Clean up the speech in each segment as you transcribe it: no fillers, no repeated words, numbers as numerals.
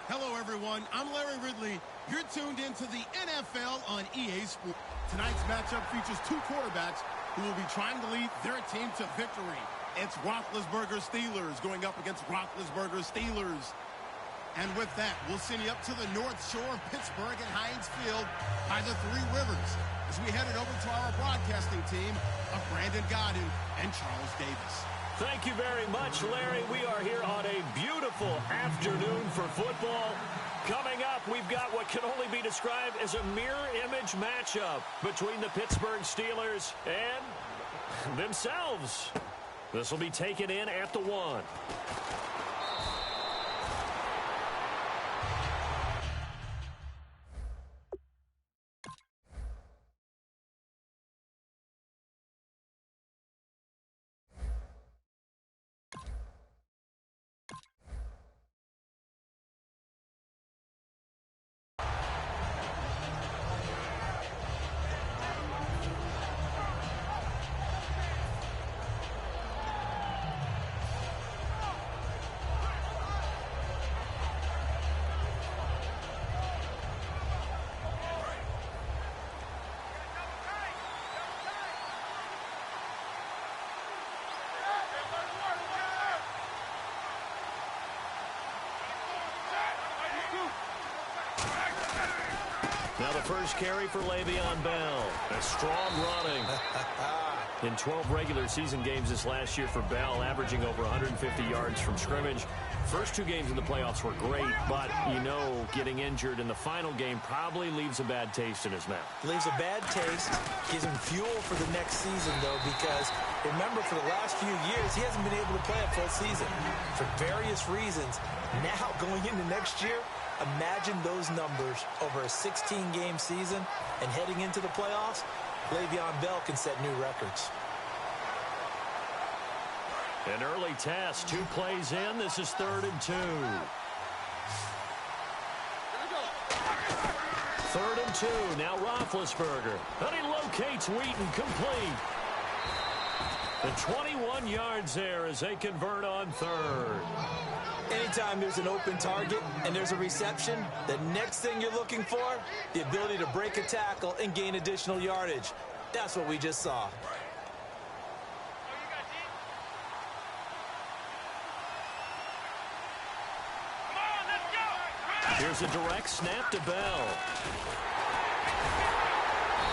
Hello, everyone. I'm Larry Ridley. You're tuned into the NFL on EA Sports. Tonight's matchup features two quarterbacks who will be trying to lead their team to victory. It's Roethlisberger Steelers going up against Roethlisberger Steelers. And with that, we'll send you up to the North Shore of Pittsburgh and Heinz Field by the Three Rivers as we head it over to our broadcasting team of Brandon Godden and Charles Davis. Thank you very much, Larry. We are here on a beautiful afternoon for football. Coming up, we've got what can only be described as a mirror image matchup between the Pittsburgh Steelers and themselves. This will be taken in at the 1. Now the first carry for Le'Veon Bell. A strong running. In 12 regular season games this last year for Bell, averaging over 150 yards from scrimmage. First 2 games in the playoffs were great, but, you know, getting injured in the final game probably leaves a bad taste in his mouth. Leaves a bad taste, gives him fuel for the next season, though, because remember, for the last few years, he hasn't been able to play a full season for various reasons. Now, going into next year, imagine those numbers over a 16-game season and heading into the playoffs. Le'Veon Bell can set new records. An early test, 2 plays in. This is 3rd and 2. 3rd and 2. Now Roethlisberger. And he locates Wheaton, complete. The 21 yards there as they convert on 3rd. Anytime there's an open target and there's a reception, the next thing you're looking for, the ability to break a tackle and gain additional yardage. That's what we just saw. Here's a direct snap to Bell.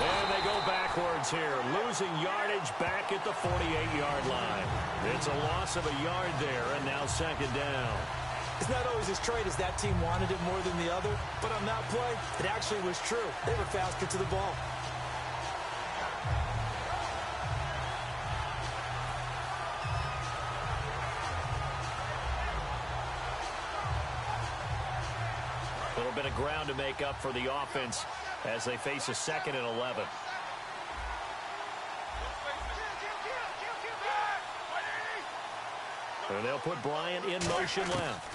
And they go backwards here, losing yardage back at the 48-yard line. It's a loss of a yard there, and now 2nd down. It's not always as straight as that team wanted it more than the other, but on that play, it actually was true. They were faster to the ball. A little bit of ground to make up for the offense as they face a 2nd and 11. And they'll put Bryant in motion left.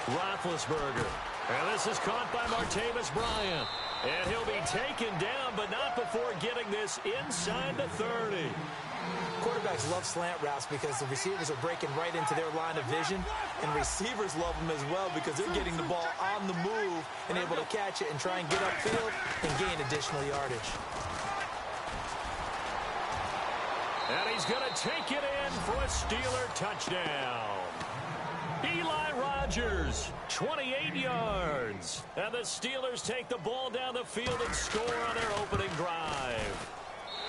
Roethlisberger. And this is caught by Martavis Bryant. And he'll be taken down, but not before getting this inside the 30. Quarterbacks love slant routes because the receivers are breaking right into their line of vision, and receivers love them as well because they're getting the ball on the move and able to catch it and try and get upfield and gain additional yardage. And he's going to take it in for a Steeler touchdown. Eli Rogers, 28 yards. And the Steelers take the ball down the field and score on their opening drive.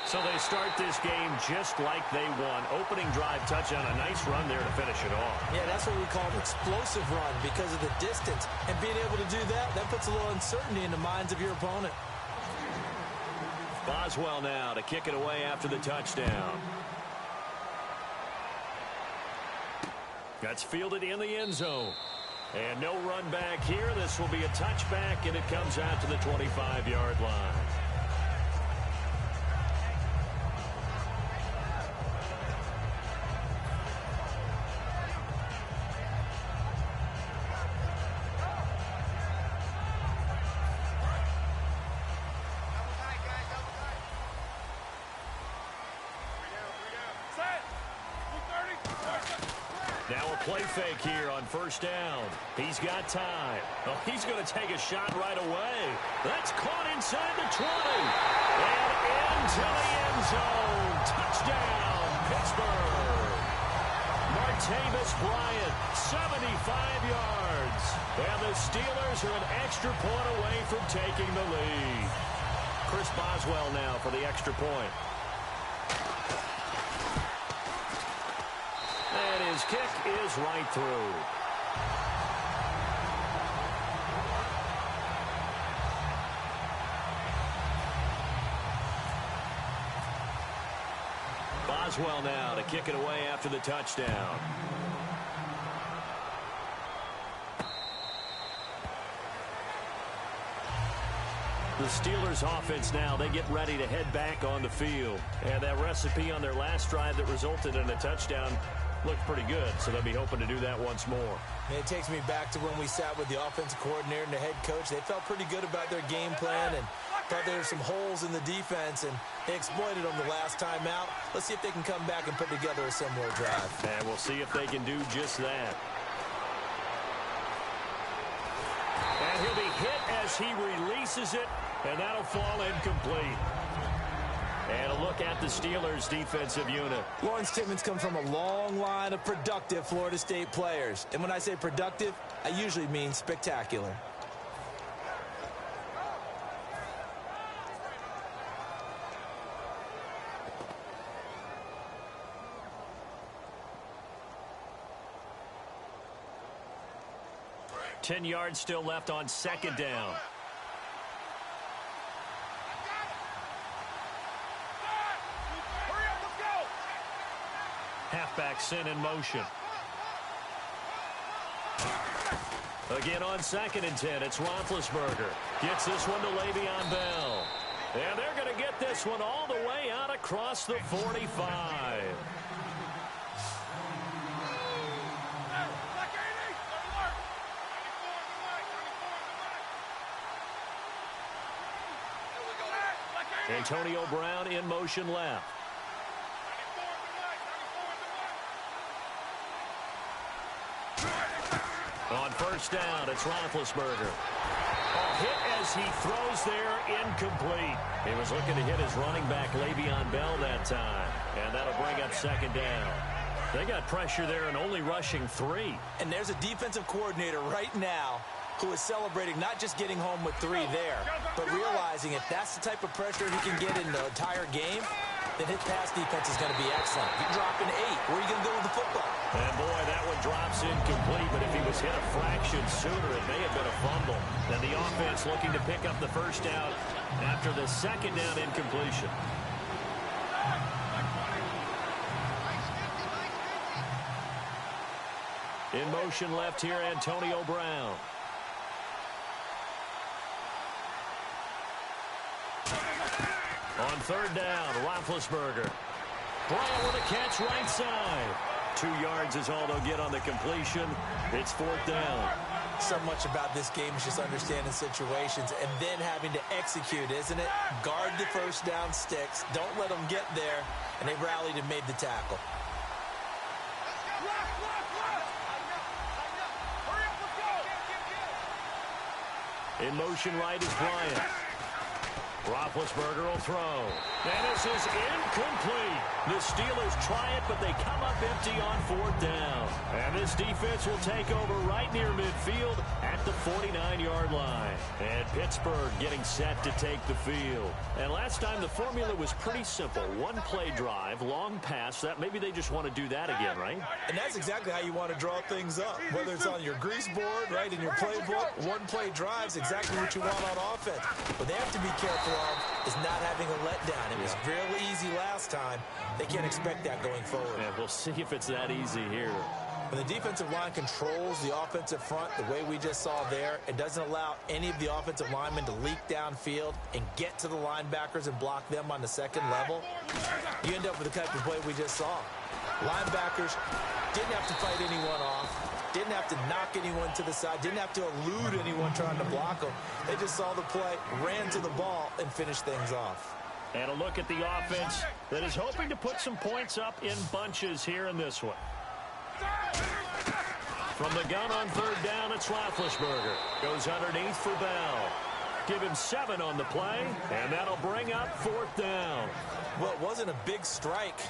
So they start this game just like they won. Opening drive touchdown, a nice run there to finish it off. Yeah, that's what we call an explosive run because of the distance. And being able to do that, that puts a little uncertainty in the minds of your opponent. Boswell now to kick it away after the touchdown. That's fielded in the end zone. And no run back here. This will be a touchback, and it comes out to the 25-yard line. Now a play fake here on first down. He's got time. Oh, he's going to take a shot right away. That's caught inside the 20. And into the end zone. Touchdown, Pittsburgh. Martavis Bryant, 75 yards. And the Steelers are an extra point away from taking the lead. Chris Boswell now for the extra point. And his kick is right through. Boswell now to kick it away after the touchdown. The Steelers offense now, they get ready to head back on the field. And that recipe on their last drive that resulted in a touchdown looked pretty good, so they'll be hoping to do that once more. And it takes me back to when we sat with the offensive coordinator and the head coach. They felt pretty good about their game plan and thought there were some holes in the defense, and they exploited them the last time out. Let's see if they can come back and put together a similar drive. And we'll see if they can do just that. And he'll be hit as he releases it, and that'll fall incomplete. And a look at the Steelers' defensive unit. Lawrence Timmons comes from a long line of productive Florida State players. And when I say productive, I usually mean spectacular. Ten yards still left on second down. Halfback sent in motion. Again on 2nd and 10, it's Roethlisberger. Gets this one to Le'Veon Bell. And they're going to get this one all the way out across the 45. Antonio Brown in motion left. On first down, it's Roethlisberger. Hit as he throws there, incomplete. He was looking to hit his running back, Le'Veon Bell, that time. And that'll bring up second down. They got pressure there and only rushing 3. And there's a defensive coordinator right now who is celebrating not just getting home with 3 there, but realizing if that's the type of pressure he can get in the entire game, then his pass defense is going to be excellent. You're dropping 8. Where are you going to go with the football? And boy, that one drops incomplete, but if he was hit a fraction sooner, it may have been a fumble. And the offense looking to pick up the first down after the second down incompletion. In motion left here, Antonio Brown. On third down, Roethlisberger. Bryant with a catch right side. 2 yards is all they'll get on the completion. It's 4th down. So much about this game is just understanding situations and then having to execute, isn't it? Guard the first down sticks. Don't let them get there. And they rallied and made the tackle. In motion right is Bryant. Roethlisberger will throw. And this is incomplete. The Steelers try it, but they come up empty on 4th down. And this defense will take over right near midfield at the 49-yard line. And Pittsburgh getting set to take the field. And last time the formula was pretty simple. 1-play drive, long pass. That maybe they just want to do that again, right? And that's exactly how you want to draw things up. Whether it's on your grease board, right, in your playbook, 1-play drive is exactly what you want on offense. But they have to be careful of is not having a letdown. It was real easy last time. They can't expect that going forward. Yeah, we'll see if it's that easy here. When the defensive line controls the offensive front the way we just saw there, it doesn't allow any of the offensive linemen to leak downfield and get to the linebackers and block them on the second level. You end up with the type of play we just saw. Linebackers didn't have to fight anyone off. Didn't have to knock anyone to the side. Didn't have to elude anyone trying to block them. They just saw the play, ran to the ball, and finished things off. And a look at the offense that is hoping to put some points up in bunches here in this one. From the gun on third down, it's Roethlisberger. Goes underneath for Bell. Give him 7 on the play, and that'll bring up 4th down. Well, it wasn't a big strike,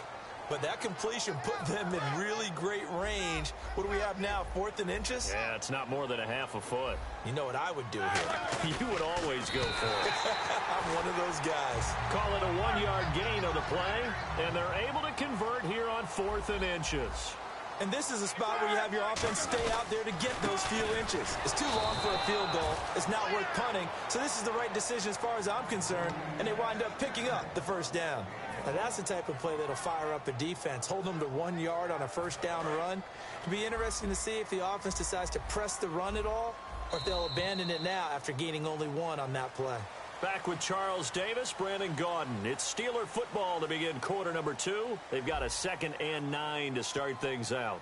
but that completion put them in really great range. What do we have now, 4th and inches? Yeah, it's not more than a half a foot. You know what I would do here? You would always go for it. I'm one of those guys. Call it a 1-yard gain on the play, and they're able to convert here on 4th and inches. And this is a spot where you have your offense stay out there to get those few inches. It's too long for a field goal. It's not worth punting. So this is the right decision as far as I'm concerned, and they wind up picking up the 1st down. Now that's the type of play that'll fire up a defense, hold them to 1 yard on a 1st down run. It'll be interesting to see if the offense decides to press the run at all, or if they'll abandon it now after gaining only 1 on that play. Back with Charles Davis, Brandon Gaudin. It's Steeler football to begin quarter number 2. They've got a 2nd and 9 to start things out.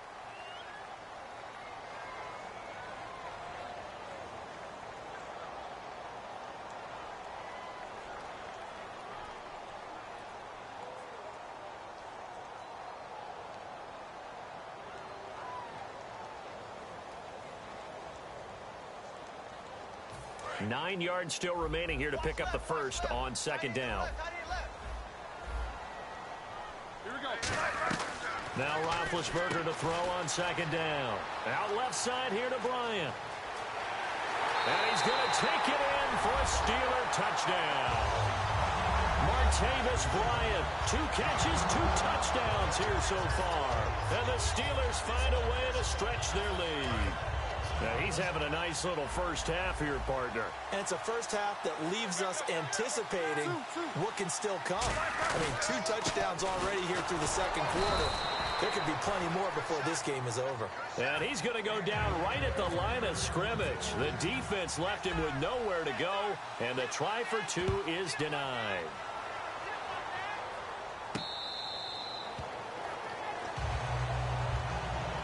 Nine yards still remaining here to pick up the 1st on 2nd down. Here we go. Now Roethlisberger to throw on 2nd down. Out left side here to Bryant. And he's going to take it in for a Steeler touchdown. Martavis Bryant, 2 catches, 2 touchdowns here so far. And the Steelers find a way to stretch their lead. Now, he's having a nice little first half here, partner. And it's a first half that leaves us anticipating what can still come. I mean, 2 touchdowns already here through the 2nd quarter. There could be plenty more before this game is over. And he's going to go down right at the line of scrimmage. The defense left him with nowhere to go, and the try for 2 is denied.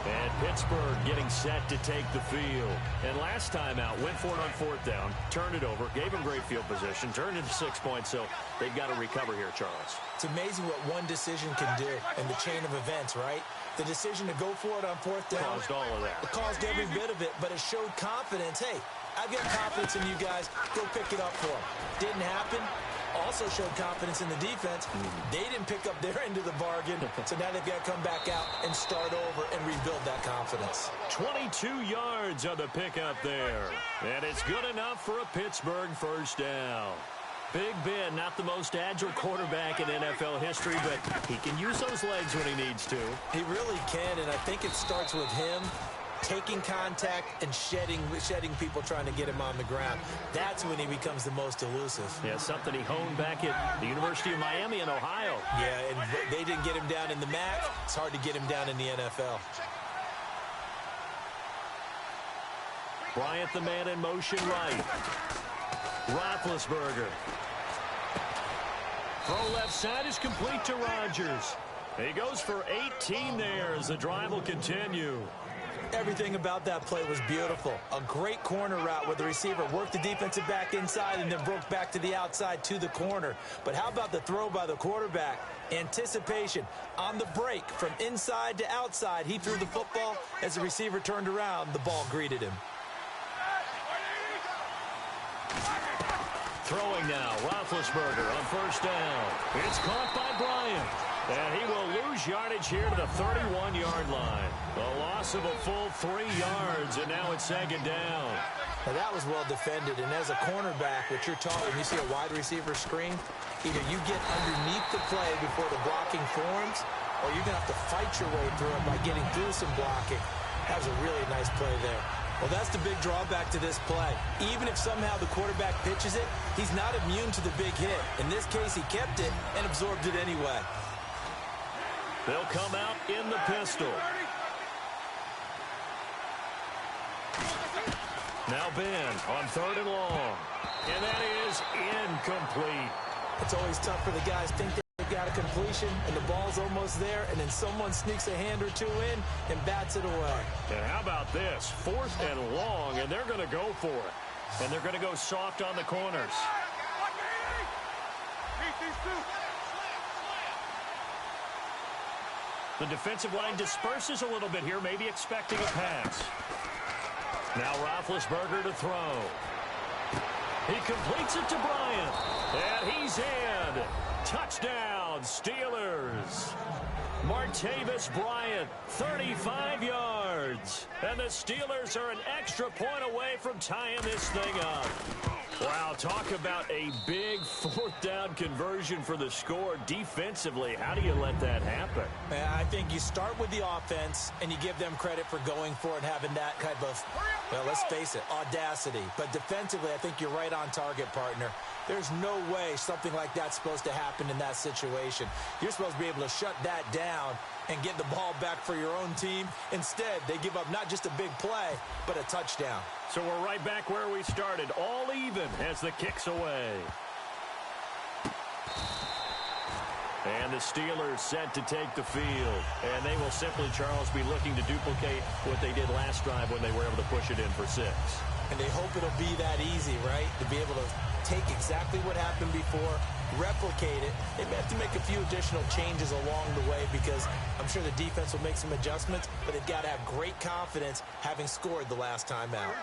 And Pittsburgh getting set to take the field. And last time out, went for it on 4th down, turned it over, gave him great field position, turned into 6 points, so they've got to recover here, Charles. It's amazing what one decision can do in the chain of events, right? The decision to go for it on 4th down. Caused all of that. It caused every bit of it, but it showed confidence. Hey, I've got confidence in you guys. Go pick it up for them. Didn't happen. Also showed confidence in the defense. They didn't pick up their end of the bargain, so now they've got to come back out and start over and rebuild that confidence. 22 yards on the pickup there. And it's good enough for a Pittsburgh 1st down. Big Ben, not the most agile quarterback in NFL history, but he can use those legs when he needs to. He really can, and I think it starts with him taking contact and shedding people trying to get him on the ground. That's when he becomes the most elusive. Yeah, something he honed back at the University of Miami in Ohio. Yeah, and they didn't get him down in the MAC. It's hard to get him down in the NFL. Bryant the man in motion right. Roethlisberger. Throw left side is complete to Rodgers. He goes for 18 there as the drive will continue. Everything about that play was beautiful. A great corner route where the receiver worked the defensive back inside and then broke back to the outside to the corner. But how about the throw by the quarterback? Anticipation on the break from inside to outside. He threw the football. As the receiver turned around, the ball greeted him. Throwing now, Roethlisberger on 1st down. It's caught by Bryant. And he will lose yardage here to the 31-yard line. The loss of a full 3 yards, and now it's 2nd down. Now that was well defended, and as a cornerback, what you're taught when you see a wide receiver screen, either you get underneath the play before the blocking forms, or you're going to have to fight your way through it by getting through some blocking. That was a really nice play there. Well, that's the big drawback to this play. Even if somehow the quarterback pitches it, he's not immune to the big hit. In this case, he kept it and absorbed it anyway. They'll come out in the pistol. Now Ben on 3rd and long. And that is incomplete. It's always tough for the guys think they've got a completion and the ball's almost there, and then someone sneaks a hand or 2 in and bats it away. And how about this? 4th and long, and they're going to go for it. And they're going to go soft on the corners. The defensive line disperses a little bit here, maybe expecting a pass. Now Roethlisberger to throw. He completes it to Bryant. And he's in. Touchdown, Steelers. Martavis Bryant, 35 yards. And the Steelers are an extra point away from tying this thing up. Wow, talk about a big fourth down conversion for the score defensively. How do you let that happen? I think you start with the offense, and you give them credit for going for it and having that type of, well, let's face it, audacity. But defensively, I think you're right on target, partner. There's no way something like that's supposed to happen in that situation. You're supposed to be able to shut that down and get the ball back for your own team. Instead, they give up not just a big play, but a touchdown. So we're right back where we started, all even as the kick's away. And the Steelers set to take the field. And they will simply, Charles, be looking to duplicate what they did last drive when they were able to push it in for 6. And they hope it'll be that easy, right? To be able to take exactly what happened before, replicate it. They may have to make a few additional changes along the way because I'm sure the defense will make some adjustments, but they've got to have great confidence having scored the last time out.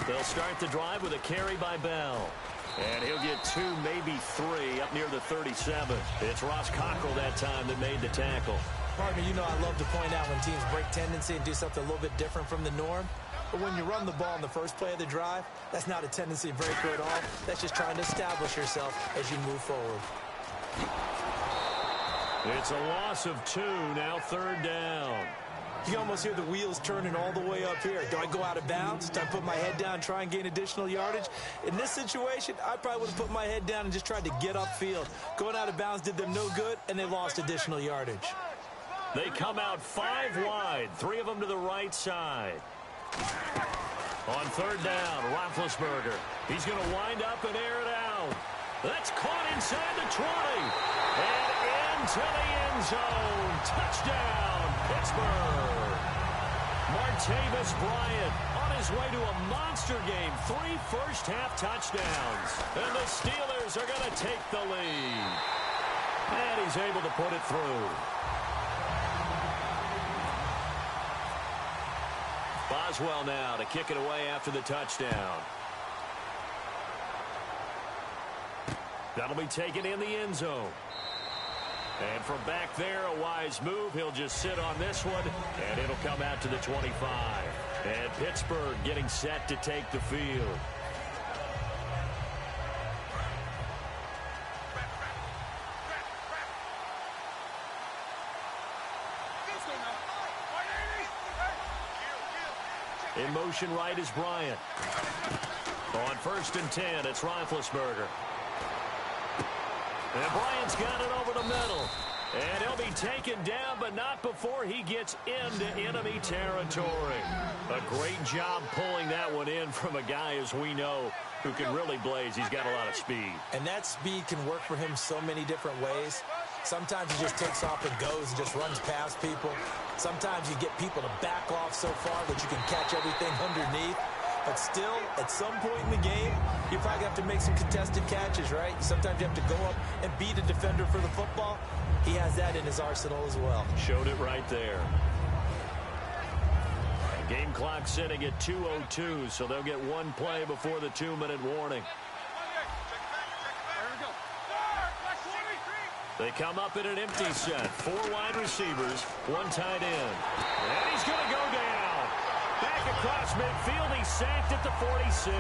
They'll start the drive with a carry by Bell. And he'll get 2, maybe 3 up near the 37. It's Ross Cockrell that time that made the tackle. Partner, you know I love to point out when teams break tendency and do something a little bit different from the norm. But when you run the ball in the first play of the drive, that's not a tendency breaker at all. That's just trying to establish yourself as you move forward. It's a loss of 2, now 3rd down. You almost hear the wheels turning all the way up here. Do I go out of bounds? Do I put my head down and try and gain additional yardage? In this situation, I probably would have put my head down and just tried to get upfield. Going out of bounds did them no good, and they lost additional yardage. They come out 5 wide, 3 of them to the right side. On 3rd down, Roethlisberger. He's going to wind up and air it out. That's caught inside the 20. And into the end zone. Touchdown, Pittsburgh. Martavis Bryant on his way to a monster game. 3 first-half touchdowns. And the Steelers are going to take the lead. And he's able to put it through. Boswell now to kick it away after the touchdown. That'll be taken in the end zone. And from back there, a wise move. He'll just sit on this one, and it'll come out to the 25. And Pittsburgh getting set to take the field. In motion right is Bryant. On 1st and 10, it's Roethlisberger. And Bryant's got it over the middle. And he'll be taken down, but not before he gets into enemy territory. A great job pulling that one in from a guy, as we know, who can really blaze. He's got a lot of speed. And that speed can work for him so many different ways. Sometimes he just takes off and goes and just runs past people. Sometimes you get people to back off so far that you can catch everything underneath. But still, at some point in the game, you probably have to make some contested catches, right? Sometimes you have to go up and beat a defender for the football. He has that in his arsenal as well. Showed it right there. Game clock sitting at 2:02, so they'll get 1 play before the 2-minute warning. They come up in an empty set. 4 wide receivers, 1 tight end. And he's going to go down. Back across midfield, he's sacked at the 46.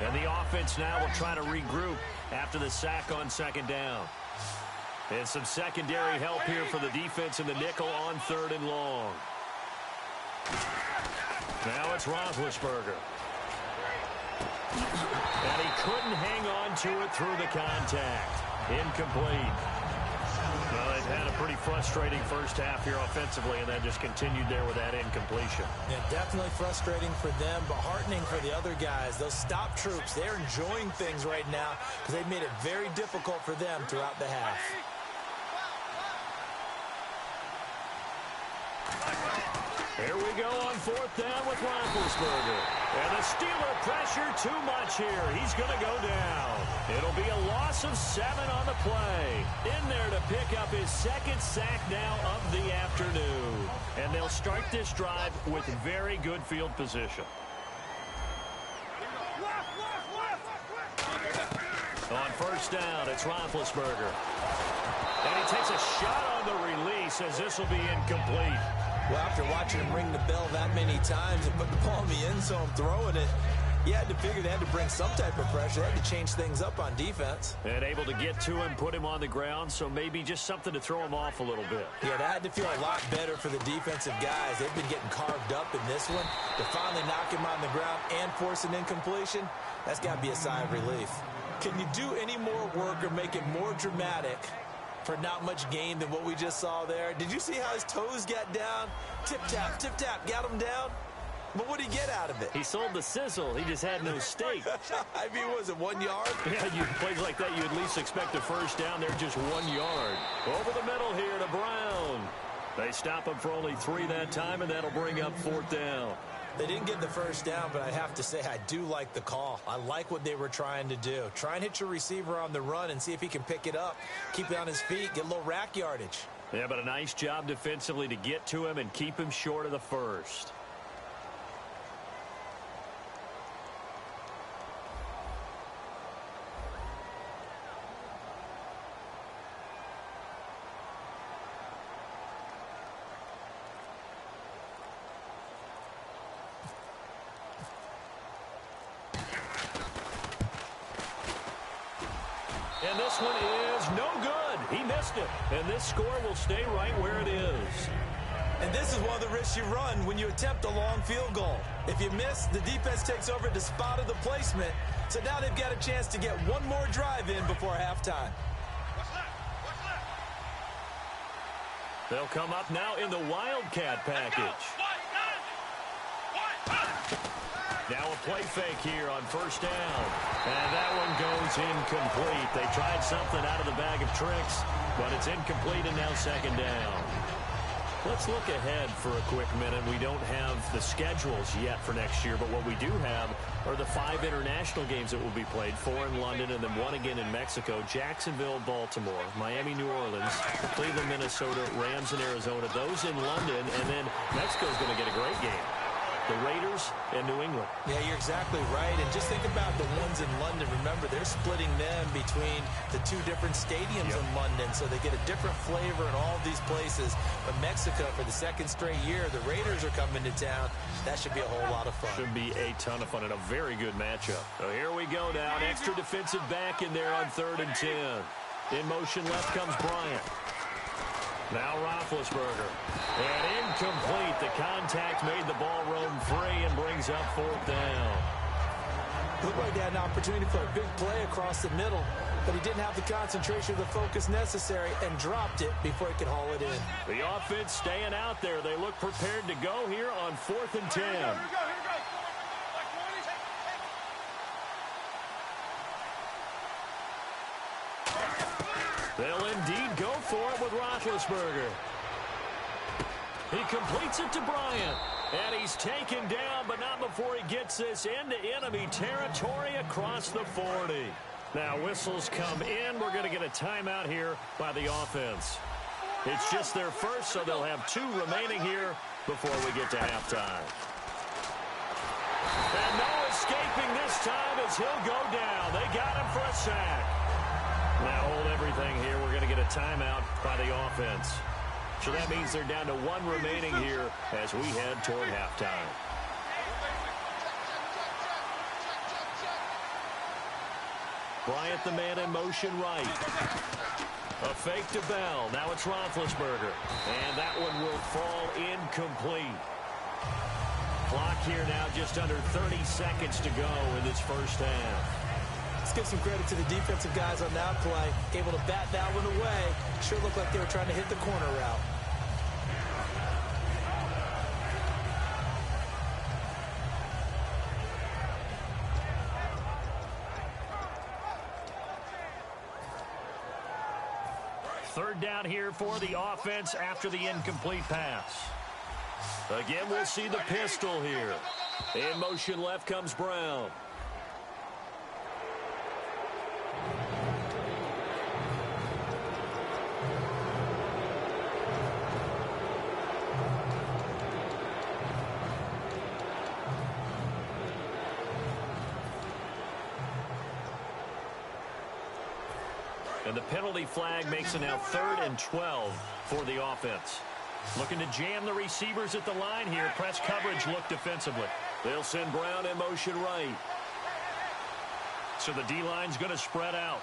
And the offense now will try to regroup after the sack on 2nd down. And some secondary help here for the defense in the nickel on 3rd and long. Now it's Roethlisberger. And he couldn't hang on to it through the contact. Incomplete. Well, they've had a pretty frustrating first half here offensively, and then just continued there with that incompletion. Yeah, definitely frustrating for them, but heartening for the other guys. Those stop troops, they're enjoying things right now because they've made it very difficult for them throughout the half. Here we go on 4th down with Roethlisberger. And the Steeler pressure too much here. He's going to go down. It'll be a loss of 7 on the play. In there to pick up his 2nd sack now of the afternoon. And they'll start this drive with very good field position. On 1st down, it's Roethlisberger. And he takes a shot on the release as this will be incomplete. Well, after watching him ring the bell that many times and put the ball in the end zone throwing it, you had to figure they had to bring some type of pressure. They had to change things up on defense. And able to get to him, put him on the ground, so maybe just something to throw him off a little bit. Yeah, that had to feel a lot better for the defensive guys. They've been getting carved up in this one. To finally knock him on the ground and force an incompletion, that's got to be a sigh of relief. Can you do any more work or make it more dramatic for not much gain than what we just saw there? Did you see how his toes got down? Tip-tap, got him down. But what did he get out of it? He sold the sizzle. He just had no steak. I mean, was it 1 yard? Yeah, you plays like that, you at least expect a 1st down. They're just 1 yard. Over the middle here to Brown. They stop him for only 3 that time, and that'll bring up 4th down. They didn't get the 1st down, but I have to say I do like the call. I like what they were trying to do. Try and hit your receiver on the run and see if he can pick it up. Keep it on his feet, get a little rack yardage. Yeah, but a nice job defensively to get to him and keep him short of the 1st. And this one is no good. He missed it. And this score will stay right where it is. And this is one of the risks you run when you attempt a long field goal. If you miss, the defense takes over at the spot of the placement. So now they've got a chance to get one more drive in before halftime. They'll come up now in the Wildcat package. Now a play fake here on 1st down. And that one goes incomplete. They tried something out of the bag of tricks, but it's incomplete and now 2nd down. Let's look ahead for a quick minute. We don't have the schedules yet for next year, but what we do have are the 5 international games that will be played, 4 in London and then 1 again in Mexico, Jacksonville, Baltimore, Miami, New Orleans, Cleveland, Minnesota, Rams, and Arizona. Those in London, and then Mexico's going to get a great game. The Raiders and New England. Yeah, you're exactly right. And just think about the ones in London. Remember, they're splitting them between the 2 different stadiums in London, so they get a different flavor in all of these places. But Mexico, for the 2nd straight year, the Raiders are coming to town. That should be a whole lot of fun. Should be a ton of fun and a very good matchup. So here we go now. An extra defensive back in there on 3rd and 10. In motion left comes Bryant. Now Roethlisberger. And incomplete. The contact made the ball roam free and brings up 4th down. Looked like they had an opportunity for a big play across the middle, but he didn't have the concentration or the focus necessary and dropped it before he could haul it in. The offense staying out there. They look prepared to go here on 4th and 10. Here we go. They'll indeed go for it with Roethlisberger. He completes it to Bryant. And he's taken down, but not before he gets this into enemy territory across the 40. Now whistles come in. We're going to get a timeout here by the offense. It's just their first, so they'll have 2 remaining here before we get to halftime. And no escaping this time as he'll go down. They got him for a sack. Now hold everything here. We're going to get a timeout by the offense. So that means they're down to 1 remaining here as we head toward halftime. Bryant, the man in motion right. A fake to Bell. Now it's Roethlisberger. And that one will fall incomplete. Clock here now just under 30 seconds to go in this first half. Let's give some credit to the defensive guys on that play. Able to bat that one away. Sure looked like they were trying to hit the corner route. Third down here for the offense after the incomplete pass. Again, we'll see the pistol here. In motion left comes Brown. And the penalty flag makes it now 3rd and 12 for the offense. Looking to jam the receivers at the line here. Press coverage look defensively. They'll send Brown in motion right. So the D-line's going to spread out.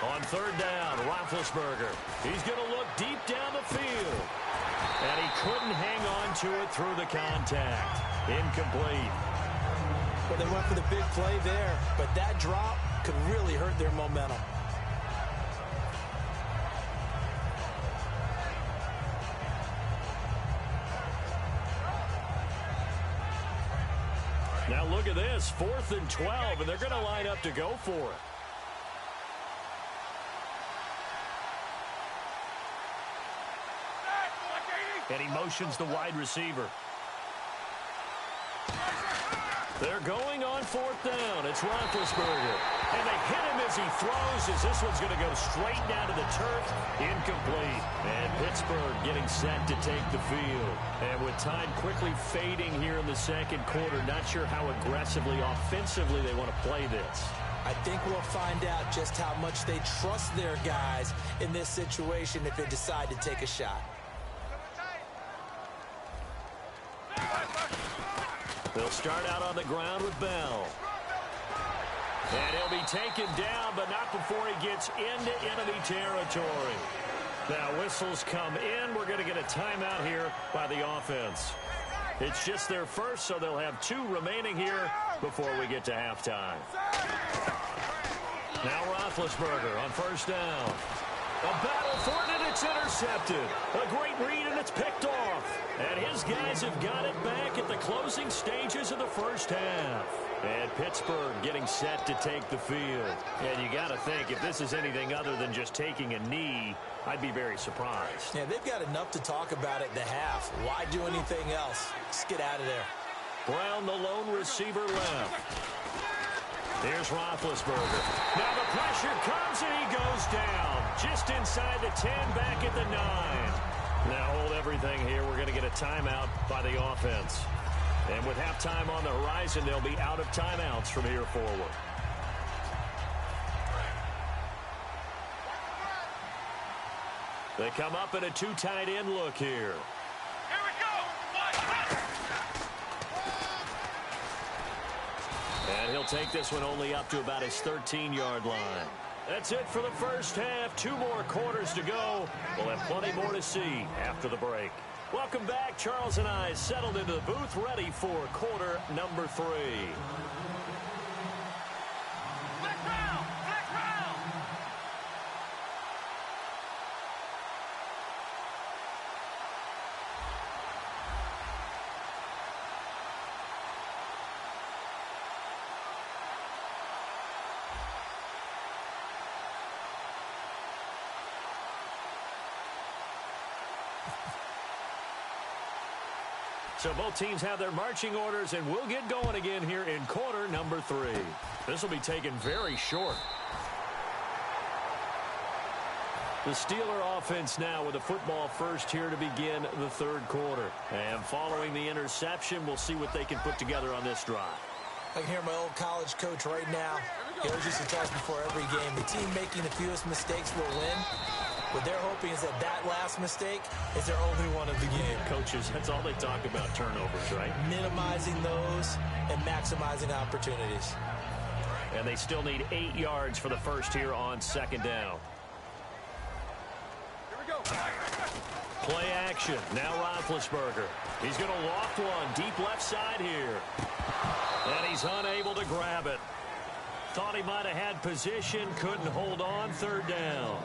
On 3rd down, Roethlisberger. He's going to look deep down the field. And he couldn't hang on to it through the contact. Incomplete. Well, they went for the big play there, but that drop could really hurt their momentum. Now look at this, 4th and 12, and they're going to line up to go for it. And he motions the wide receiver. They're going on 4th down. It's Roethlisberger. And they hit him as he throws, as this one's going to go straight down to the turf. Incomplete. And Pittsburgh getting set to take the field. And with time quickly fading here in the second quarter, not sure how aggressively, offensively they want to play this. I think we'll find out just how much they trust their guys in this situation if they decide to take a shot. They'll start out on the ground with Bell. And he'll be taken down, but not before he gets into enemy territory. Now whistles come in. We're going to get a timeout here by the offense. It's just their first, so they'll have 2 remaining here before we get to halftime. Now Roethlisberger on 1st down. A battle for it, and it's intercepted. A great read, and it's picked off. And his guys have got it back at the closing stages of the first half. And Pittsburgh getting set to take the field. And you got to think, if this is anything other than just taking a knee, I'd be very surprised. Yeah, they've got enough to talk about at the half. Why do anything else? Just get out of there. Brown, the lone receiver left. Here's Roethlisberger. Now the pressure comes, and he goes down. Just inside the 10, back at the 9. Now hold everything here. We're going to get a timeout by the offense. And with halftime on the horizon, they'll be out of timeouts from here forward. They come up in a 2 tight end look here. Here we go. And he'll take this one only up to about his 13-yard line. That's it for the first half. 2 more quarters to go. We'll have plenty more to see after the break. Welcome back. Charles and I settled into the booth, ready for quarter number 3. Black round. Black round. So both teams have their marching orders, and we'll get going again here in quarter number 3. This will be taken very short. The Steeler offense now with the football first here to begin the 3rd quarter. And following the interception, we'll see what they can put together on this drive. I can hear my old college coach right now. He always used to tell us before every game, the team making the fewest mistakes will win. What they're hoping is that that last mistake is their only one of the game. Coaches, that's all they talk about, turnovers, right? Minimizing those and maximizing opportunities. And they still need 8 yards for the first here on 2nd down. Here we go. Play action. Now Roethlisberger. He's going to loft one deep left side here. And he's unable to grab it. Thought he might have had position, couldn't hold on. 3rd down.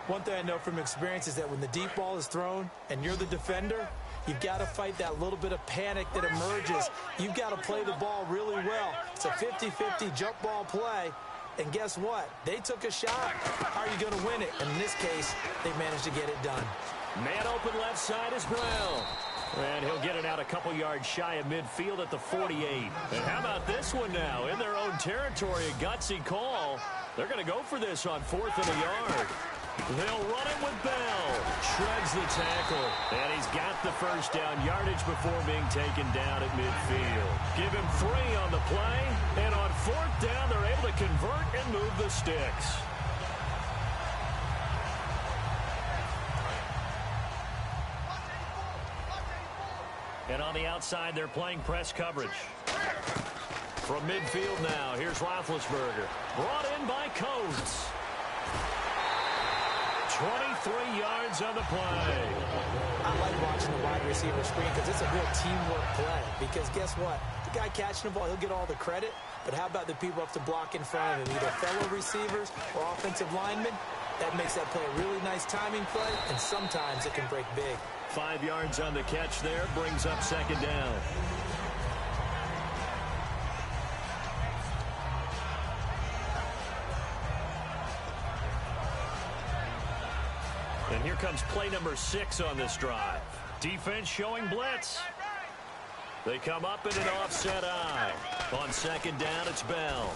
One thing I know from experience is that when the deep ball is thrown and you're the defender, you've got to fight that little bit of panic that emerges. You've got to play the ball really well. It's a 50-50 jump ball play. And guess what? They took a shot. How are you going to win it? And in this case, they managed to get it done. Man open left side is Brown. And he'll get it out a couple yards shy of midfield at the 48. And how about this one now? In their own territory, a gutsy call. They're going to go for this on 4th and a yard. They'll run it with Bell. Shreds the tackle. And he's got the first down yardage before being taken down at midfield. Give him 3 on the play. And on 4th down, they're able to convert and move the sticks. And on the outside, they're playing press coverage. From midfield now, here's Roethlisberger. Brought in by Coates. 23 yards on the play. I like watching the wide receiver screen because it's a real teamwork play. Because guess what? The guy catching the ball, he'll get all the credit. But how about the people up to block in front of him? Either fellow receivers or offensive linemen. That makes that play a really nice timing play, and sometimes it can break big. 5 yards on the catch there, brings up 2nd down. And here comes play number 6 on this drive. Defense showing blitz. They come up in an offset eye. On 2nd down, it's Bell.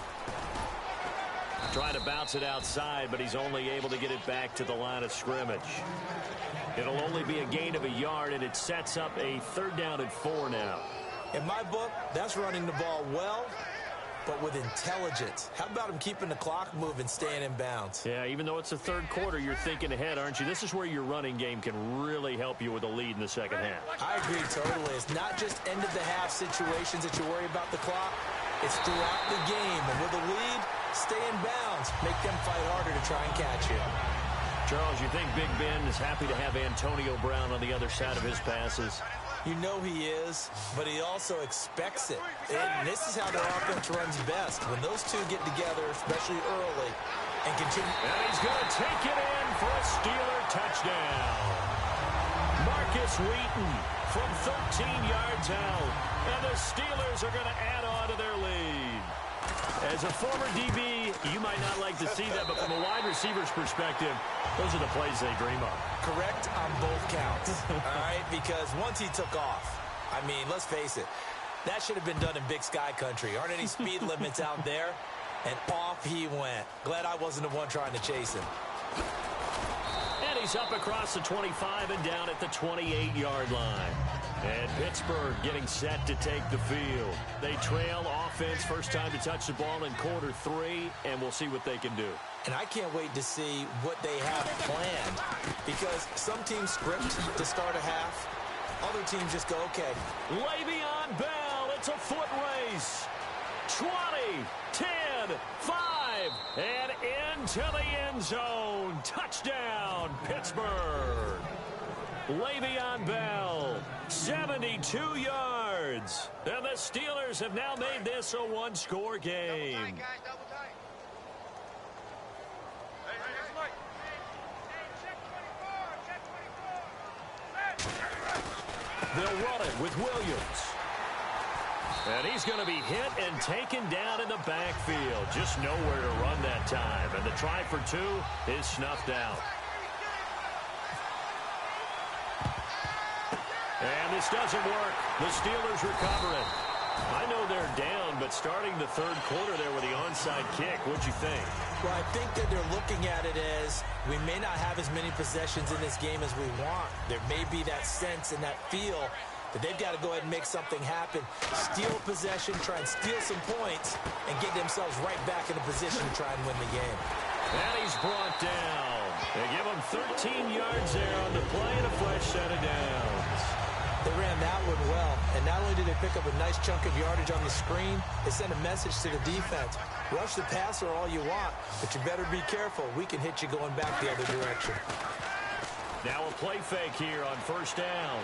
Trying to bounce it outside, but he's only able to get it back to the line of scrimmage. It'll only be a gain of a yard, and it sets up a 3rd down and 4 now. In my book, that's running the ball well, but with intelligence. How about him keeping the clock moving, staying in bounds? Yeah, even though it's the 3rd quarter, you're thinking ahead, aren't you? This is where your running game can really help you with a lead in the 2nd half. I agree totally. It's not just end-of-the-half situations that you worry about the clock. It's throughout the game, and with a lead, stay in bounds. Make them fight harder to try and catch you. Charles, you think Big Ben is happy to have Antonio Brown on the other side of his passes? You know he is, but he also expects it. And this is how their offense runs best. When those two get together, especially early, and continue. And he's going to take it in for a Steeler touchdown. Marcus Wheaton from 13 yards out. And the Steelers are going to add on to their lead. As a former DB, you might not like to see that, but from a wide receiver's perspective, those are the plays they dream of. Correct on both counts, all right? Because once he took off, I mean, let's face it, that should have been done in Big Sky country. Aren't any speed limits out there? And off he went. Glad I wasn't the one trying to chase him. And he's up across the 25 and down at the 28-yard line. And Pittsburgh getting set to take the field. They trail offense, first time to touch the ball in quarter 3, and we'll see what they can do. And I can't wait to see what they have planned. Because some teams script to start a half. Other teams just go, okay. Le'Veon Bell, it's a foot race. 20, 10, 5, and into the end zone. Touchdown, Pittsburgh. Le'Veon Bell, 72 yards. And the Steelers have now made this a one-score game. Double tight, guys, double tight. They'll run it with Williams. And he's going to be hit and taken down in the backfield. Just nowhere to run that time. And the try for 2 is snuffed out. And this doesn't work. The Steelers recover it. I know they're down, but starting the 3rd quarter there with the onside kick, what'd you think? Well, I think that they're looking at it as we may not have as many possessions in this game as we want. There may be that sense and that feel that they've got to go ahead and make something happen. Steal possession, try and steal some points, and get themselves right back in a position to try and win the game. And he's brought down. They give him 13 yards there on the play and a fresh set of downs. They ran that one well, and not only did they pick up a nice chunk of yardage on the screen, they sent a message to the defense. Rush the passer all you want, but you better be careful. We can hit you going back the other direction. Now a play fake here on 1st down.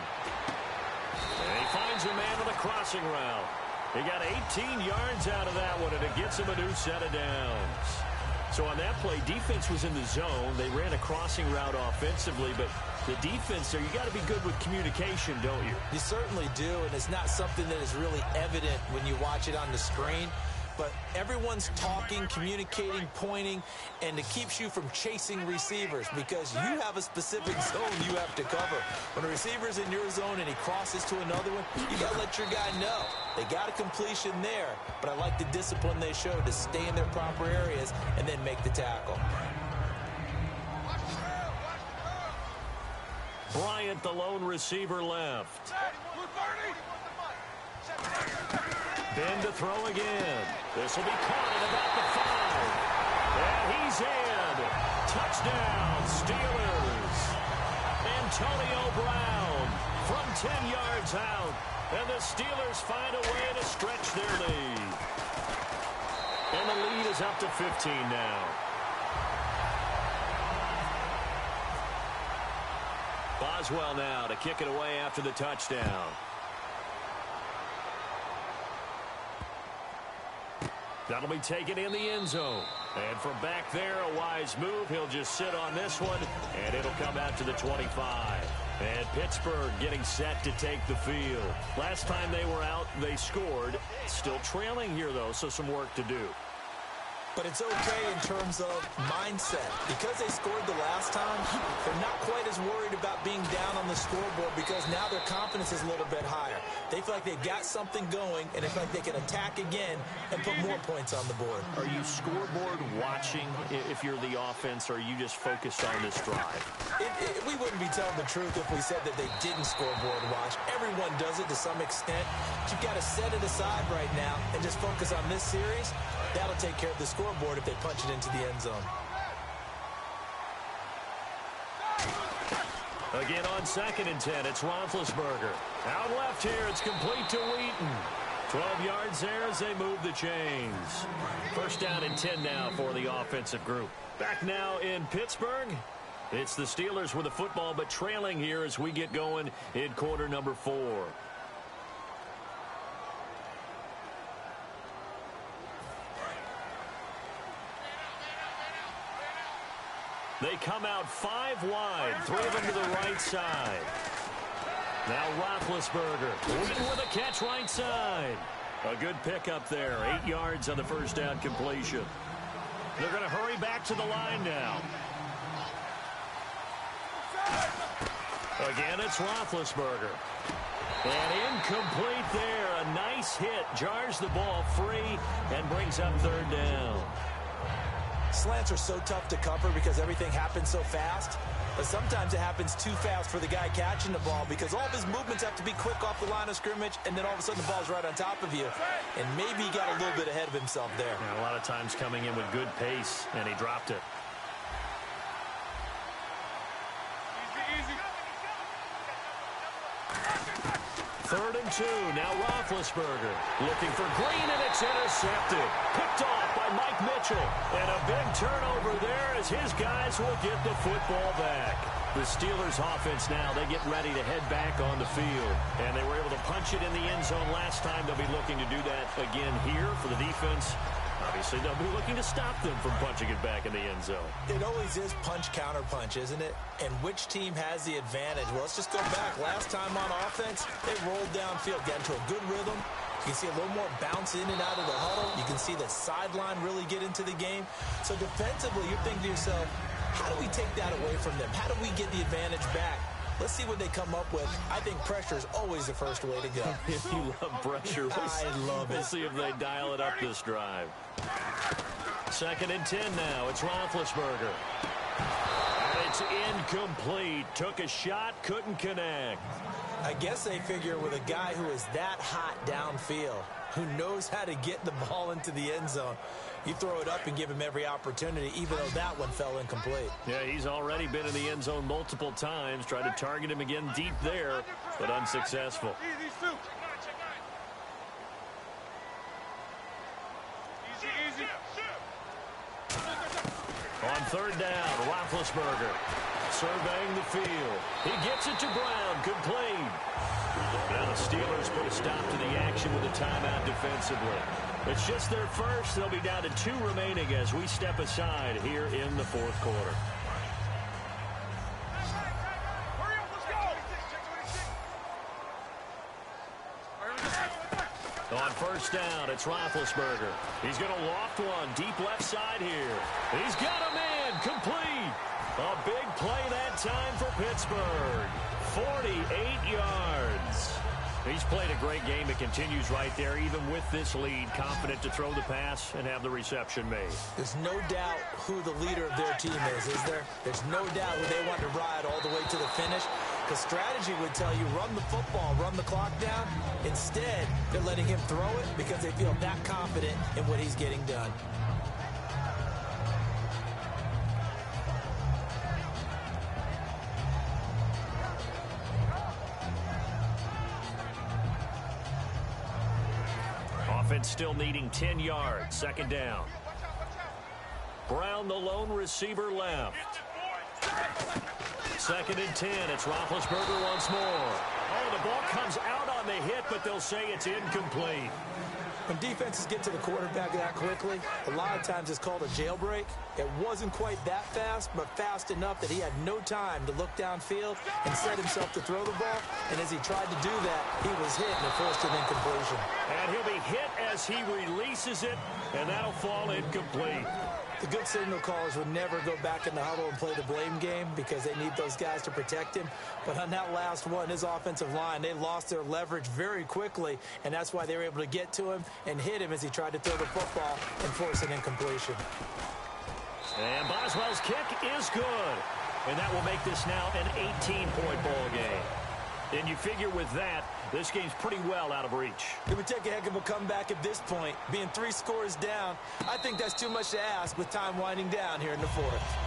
And he finds a man with a crossing route. He got 18 yards out of that one, and it gets him a new set of downs. So on that play, defense was in the zone. They ran a crossing route offensively, but the defense there, you got to be good with communication, don't you? You certainly do, and it's not something that is really evident when you watch it on the screen. but everyone's talking, communicating, pointing, and it keeps you from chasing receivers because you have a specific zone you have to cover. When a receiver's in your zone and he crosses to another one, you got to let your guy know. They got a completion there, but I like the discipline they showed to stay in their proper areas and then make the tackle. Bryant, the lone receiver, left. Ben to throw again. This will be caught at about the 5. And he's in. Touchdown, Steelers. Antonio Brown from 10 yards out. And the Steelers find a way to stretch their lead. And the lead is up to 15 now. Boswell now to kick it away after the touchdown. That'll be taken in the end zone. And from back there, a wise move. He'll just sit on this one, and it'll come out to the 25. And Pittsburgh getting set to take the field. Last time they were out, they scored. Still trailing here, though, so some work to do. But it's okay in terms of mindset. Because they scored the last time, they're not quite as worried about being down on the scoreboard because now their confidence is a little bit higher. They feel like they've got something going, and they feel like they can attack again and put more points on the board. Are you scoreboard watching if you're the offense, or are you just focused on this drive? We wouldn't be telling the truth if we said that they didn't scoreboard watch. Everyone does it to some extent. But you've got to set it aside right now and just focus on this series. That'll take care of the scoreboard if they punch it into the end zone. Again on 2nd and 10, it's Roethlisberger. Out left here, it's complete to Wheaton. 12 yards there as they move the chains. First down and 10 now for the offensive group. Back now in Pittsburgh. It's the Steelers with the football, but trailing here as we get going in quarter number 4. They come out 5 wide, 3 of them to the right side. Now Roethlisberger, Wheaton with a catch right side. A good pickup there, 8 yards on the first down completion. They're going to hurry back to the line now. Again, it's Roethlisberger. And incomplete there. A nice hit. Jars the ball free and brings up 3rd down. Slants are so tough to cover because everything happens so fast. But sometimes it happens too fast for the guy catching the ball because all of his movements have to be quick off the line of scrimmage, and then all of a sudden the ball's right on top of you. And maybe he got a little bit ahead of himself there. Yeah, a lot of times coming in with good pace, and he dropped it. Third and 2. Now Roethlisberger looking for Green, and it's intercepted. Picked off by Mike Mitchell. And a big turnover there as his guys will get the football back. The Steelers offense now, they get ready to head back on the field. And they were able to punch it in the end zone last time. They'll be looking to do that again here for the defense. Obviously, they'll be looking to stop them from punching it back in the end zone. It always is punch-counter-punch, isn't it? And which team has the advantage? Well, let's just go back. Last time on offense, they rolled downfield, got into a good rhythm. You can see a little more bounce in and out of the huddle. You can see the sideline really get into the game. So defensively, you're thinking to yourself, how do we take that away from them? How do we get the advantage back? Let's see what they come up with. I think pressure is always the first way to go. If you love pressure, I love it. We'll see if they dial it up this drive. 2nd and 10 now. It's Roethlisberger. And it's incomplete. Took a shot, couldn't connect. I guess they figure with a guy who is that hot downfield, who knows how to get the ball into the end zone, you throw it up and give him every opportunity, even though that one fell incomplete. Yeah, he's already been in the end zone multiple times. Tried to target him again deep there, but unsuccessful. On 3rd down, Roethlisberger surveying the field. He gets it to Brown, complete. Now the Steelers put a stop to the action with a timeout defensively. It's just their first. They'll be down to 2 remaining as we step aside here in the 4th quarter. On first down. It's Roethlisberger. He's going to loft one deep left side here. He's got him in. Complete. A big play that time for Pittsburgh. 48 yards. He's played a great game. It continues right there, even with this lead. Confident to throw the pass and have the reception made. There's no doubt who the leader of their team is there? There's no doubt who they want to ride all the way to the finish. Because strategy would tell you, run the football, run the clock down. Instead, they're letting him throw it because they feel that confident in what he's getting done. Offense still needing 10 yards. Second down. Brown, the lone receiver, left. Second and 10. It's Roethlisberger once more. Oh, the ball comes out on the hit, but they'll say it's incomplete. When defenses get to the quarterback that quickly, a lot of times it's called a jailbreak. It wasn't quite that fast, but fast enough that he had no time to look downfield and set himself to throw the ball. And as he tried to do that, he was hit and it forced an incompletion. And he'll be hit as he releases it, and that'll fall incomplete. The good signal callers would never go back in the huddle and play the blame game because they need those guys to protect him. But on that last one, his offensive line, they lost their leverage very quickly, and that's why they were able to get to him and hit him as he tried to throw the football and force an incompletion. And Boswell's kick is good. And that will make this now an 18-point ball game. And you figure with that, this game's pretty well out of reach. It would take a heck of a comeback at this point. Being 3 scores down, I think that's too much to ask with time winding down here in the fourth.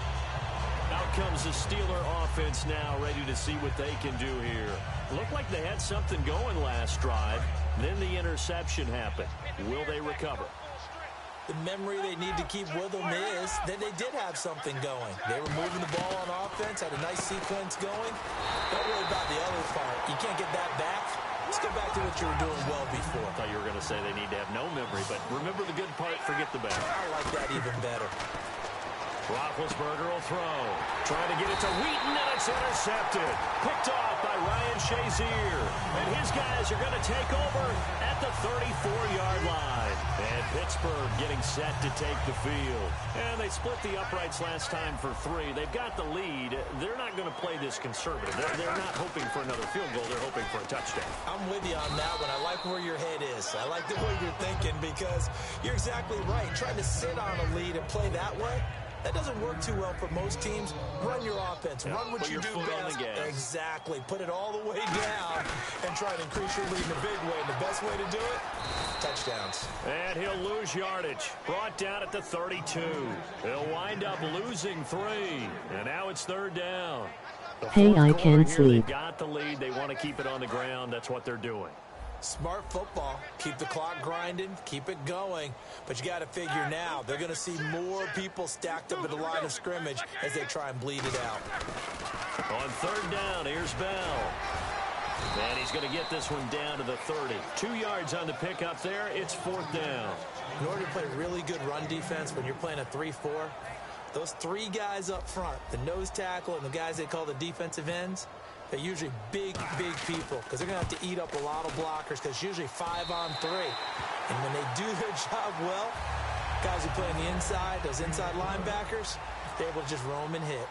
Out comes the Steeler offense now, ready to see what they can do here. Looked like they had something going last drive. Then the interception happened. Will they recover? The memory they need to keep with them is that they did have something going. They were moving the ball on offense, had a nice sequence going. Don't worry about the other part. You can't get that back. Let's go back to what you were doing well before. I thought you were going to say they need to have no memory, but remember the good part, forget the bad. I like that even better. Roethlisberger will throw. Trying to get it to Wheaton, and it's intercepted. Picked off by Ryan Shazier. And his guys are going to take over at the 34-yard line. And Pittsburgh getting set to take the field. And they split the uprights last time for 3. They've got the lead. They're not going to play this conservative. They're not hoping for another field goal. They're hoping for a touchdown. I'm with you on that one. I like where your head is. I like the way you're thinking because you're exactly right. Trying to sit on a lead and play that way, that doesn't work too well for most teams. Run your offense. Yeah, run what you do best. Exactly. Put it all the way down and try to increase your lead in a big way. And the best way to do it, touchdowns. And he'll lose yardage. Brought down at the 32. He'll wind up losing 3. And now it's third down. Hey, I can't sleep. They've got the lead. They want to keep it on the ground. That's what they're doing. Smart football. Keep the clock grinding. Keep it going. But you got to figure now, they're going to see more people stacked up at the line of scrimmage as they try and bleed it out. On third down, here's Bell. And he's going to get this one down to the 30. 2 yards on the pickup there. It's fourth down. In order to play really good run defense when you're playing a 3-4, those 3 guys up front, the nose tackle and the guys they call the defensive ends, they're usually big people because they're going to have to eat up a lot of blockers because it's usually 5 on 3. And when they do their job well, guys who play on the inside, those inside linebackers, they're able to just roam and hit.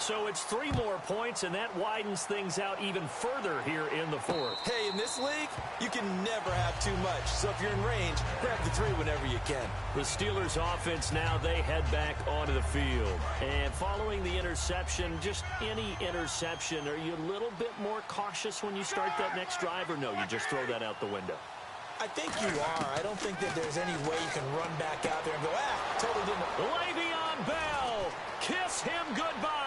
So it's 3 more points, and that widens things out even further here in the fourth. Hey, in this league, you can never have too much. So if you're in range, grab the 3 whenever you can. The Steelers offense now, they head back onto the field. And following the interception, just any interception, are you a little bit more cautious when you start that next drive, or no, you just throw that out the window? I think you are. I don't think that there's any way you can run back out there and go, totally didn't. Le'Veon Bell, kiss him goodbye.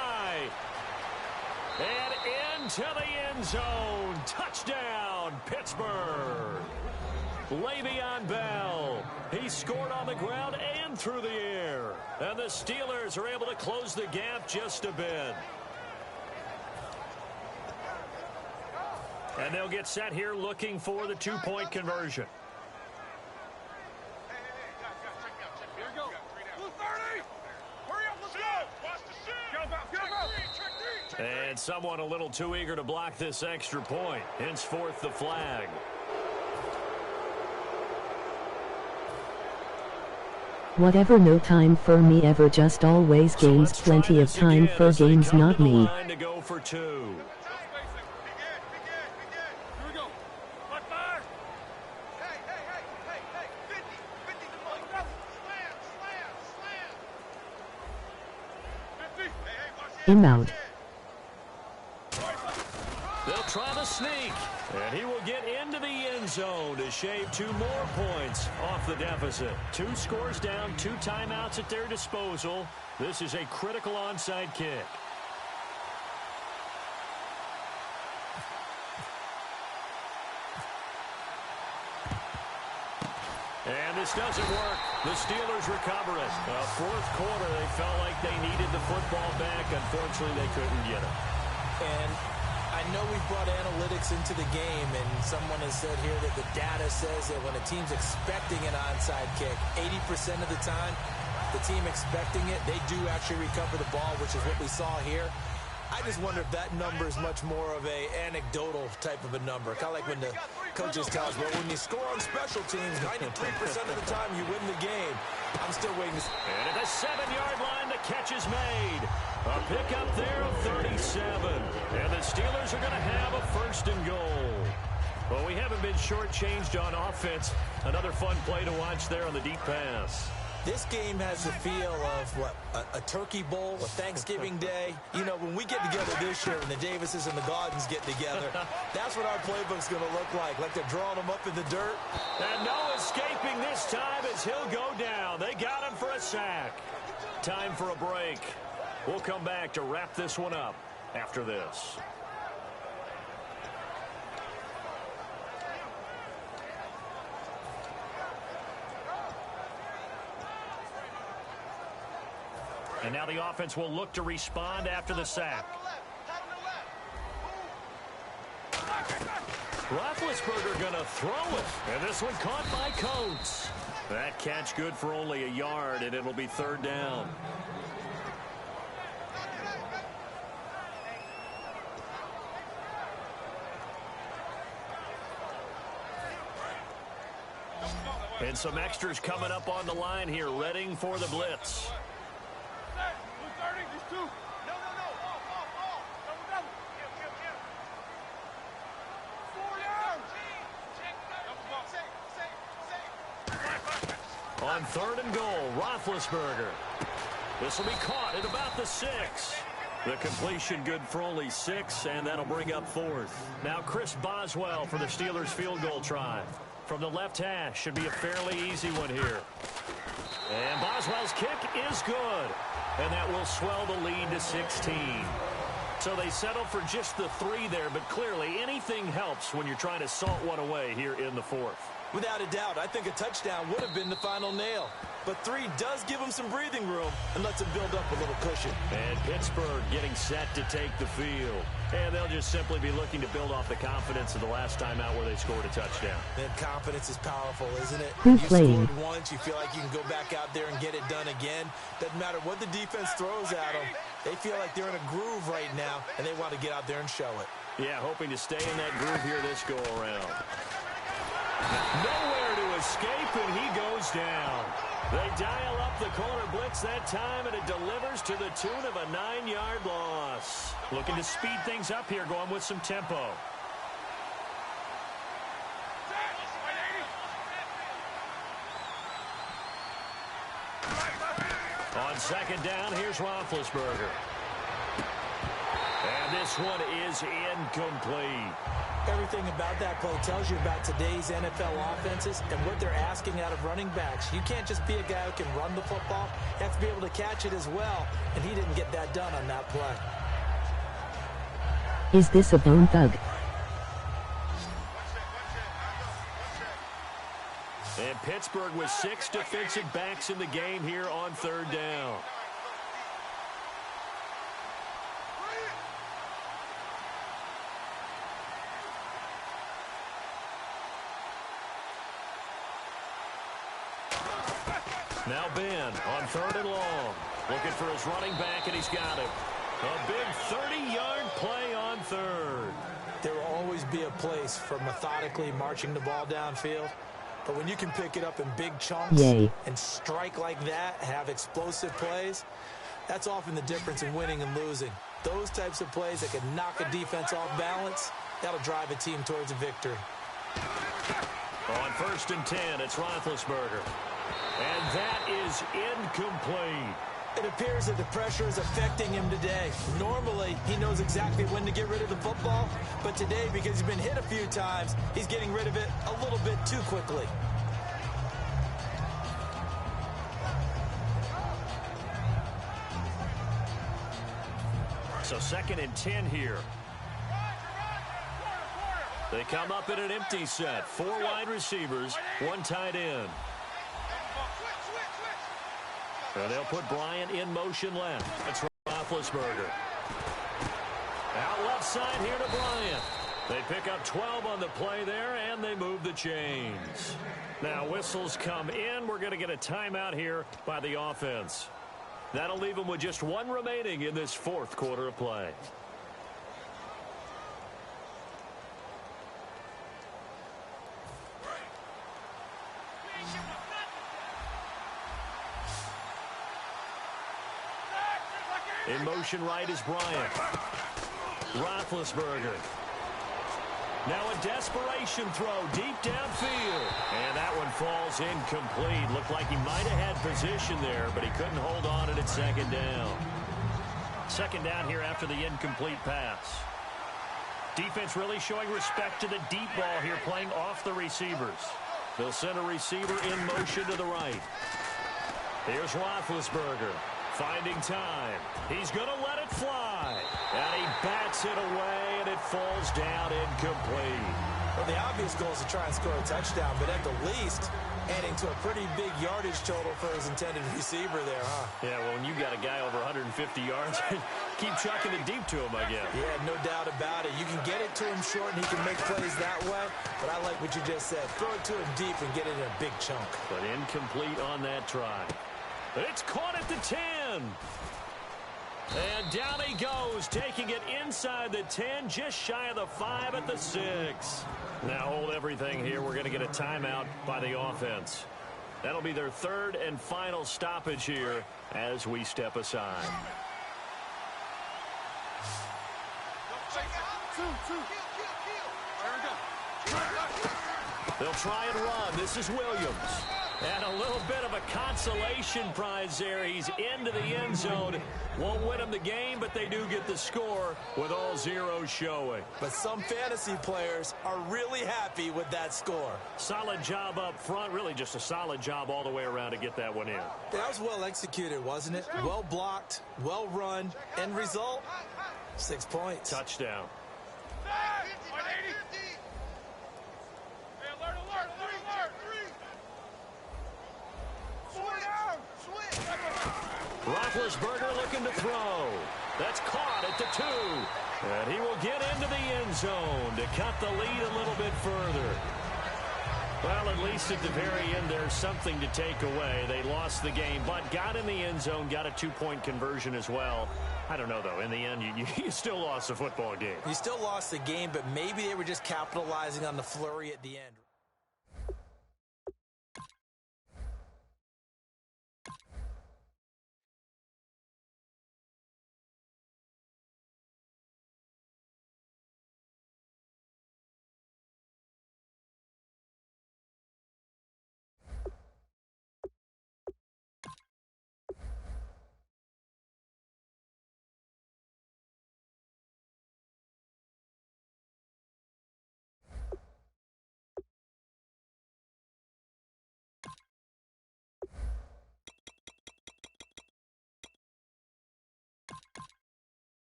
And into the end zone. Touchdown, Pittsburgh. Le'Veon Bell. He scored on the ground and through the air. And the Steelers are able to close the gap just a bit. And they'll get set here looking for the 2-point conversion. And someone a little too eager to block this extra point. Henceforth the flag. Whatever, no time for me ever, just always games, plenty of time for games, not me. To go for two. I'm out. They'll try the sneak, and he will get into the end zone to shave 2 more points off the deficit. 2 scores down, 2 timeouts at their disposal. This is a critical onside kick. And this doesn't work. The Steelers recover it. Fourth quarter, they felt like they needed the football back. Unfortunately, they couldn't get it. And I know we brought analytics into the game, and someone has said here that the data says that when a team's expecting an onside kick, 80% of the time, the team expecting it, they do actually recover the ball, which is what we saw here. I just wonder if that number is much more of a anecdotal type of a number. Kind of like when the coaches tell us, well, when you score on special teams, 93% of the time you win the game. I'm still waiting to see. And at the 7-yard line, the catch is made. A pickup there of 37. And the Steelers are going to have a 1st and goal. Well, we haven't been shortchanged on offense. Another fun play to watch there on the deep pass. This game has the feel of, what, a turkey bowl, a Thanksgiving day. You know, when we get together this year, when the Davises and the Gardens get together, that's what our playbook's going to look like they're drawing them up in the dirt. And no escaping this time as he'll go down. They got him for a sack. Time for a break. We'll come back to wrap this one up after this. And now the offense will look to respond after the sack. Roethlisberger going to throw it. And this one caught by Coates. That catch good for only a yard, and it'll be 3rd down. And some extras coming up on the line here, readying for the blitz. On 3rd and goal, Roethlisberger. This will be caught at about the 6. The completion good for only 6, and that'll bring up 4th. Now Chris Boswell for the Steelers field goal try. From the left hash, should be a fairly easy one here. And Boswell's kick is good. And that will swell the lead to 16. So they settle for just the 3 there, but clearly anything helps when you're trying to salt one away here in the 4th. Without a doubt, I think a touchdown would have been the final nail. But 3 does give them some breathing room and lets them build up a little cushion. And Pittsburgh getting set to take the field. And they'll just simply be looking to build off the confidence of the last time out where they scored a touchdown. And confidence is powerful, isn't it? Who You played? scored once, you feel like you can go back out there and get it done again. Doesn't matter what the defense throws at them. They feel like they're in a groove right now, and they want to get out there and show it. Yeah, hoping to stay in that groove here this go-around. Nowhere to escape, and he goes down. They dial up the corner blitz that time, and it delivers to the tune of a 9-yard loss. Looking to speed things up here, going with some tempo. On 2nd down, here's Roethlisberger. And this one is incomplete. Everything about that play tells you about today's NFL offenses and what they're asking out of running backs. You can't just be a guy who can run the football. You have to be able to catch it as well, and he didn't get that done on that play. Is this a bone thug? And Pittsburgh with 6 defensive backs in the game here on 3rd down. Now Ben on 3rd and long. Looking for his running back, and he's got it. A big 30-yard play on 3rd. There will always be a place for methodically marching the ball downfield. But when you can pick it up in big chunks Yay. and strike like that, have explosive plays, that's often the difference in winning and losing. Those types of plays that can knock a defense off balance, that'll drive a team towards a victory. On 1st and 10, it's Roethlisberger. And that is incomplete. It appears that the pressure is affecting him today. Normally, he knows exactly when to get rid of the football, but today, because he's been hit a few times, he's getting rid of it a little bit too quickly. So 2nd and 10 here. They come up in an empty set. 4 wide receivers, 1 tight end. And they'll put Bryant in motion left. That's Roethlisberger. Out left side here to Bryant. They pick up 12 on the play there, and they move the chains. Now whistles come in. We're going to get a timeout here by the offense. That'll leave them with just 1 remaining in this 4th quarter of play. In motion right is Bryant. Roethlisberger. Now a desperation throw deep downfield. And that one falls incomplete. Looked like he might have had position there, but he couldn't hold on it at 2nd down. 2nd down here after the incomplete pass. Defense really showing respect to the deep ball here, playing off the receivers. They'll send a receiver in motion to the right. Here's Roethlisberger. Finding time. He's going to let it fly. And he bats it away, and it falls down incomplete. Well, the obvious goal is to try and score a touchdown, but at the least, adding to a pretty big yardage total for his intended receiver there, huh? Yeah, well, when you've got a guy over 150 yards, keep chucking it deep to him, I guess. Yeah, no doubt about it. You can get it to him short, and he can make plays that way, but I like what you just said. Throw it to him deep and get it in a big chunk. But incomplete on that try. It's caught at the 10. And down he goes, taking it inside the 10, just shy of the 5 at the 6. Now hold everything here. We're going to get a timeout by the offense. That'll be their 3rd and final stoppage here as we step aside. They'll try and run. This is Williams. And a little bit of a consolation prize there. He's into the end zone. Won't win them the game, but they do get the score with all zeros showing. But some fantasy players are really happy with that score. Solid job up front. Really just a solid job all the way around to get that one in. That was well executed, wasn't it? Well blocked, well run. End result, 6 points. Touchdown. Roethlisberger looking to throw. That's caught at the 2. And he will get into the end zone to cut the lead a little bit further. Well, at least at the very end, there's something to take away. They lost the game, but got in the end zone, got a 2-point conversion as well. I don't know, though. In the end, you still lost the football game. You still lost the game, but maybe they were just capitalizing on the flurry at the end.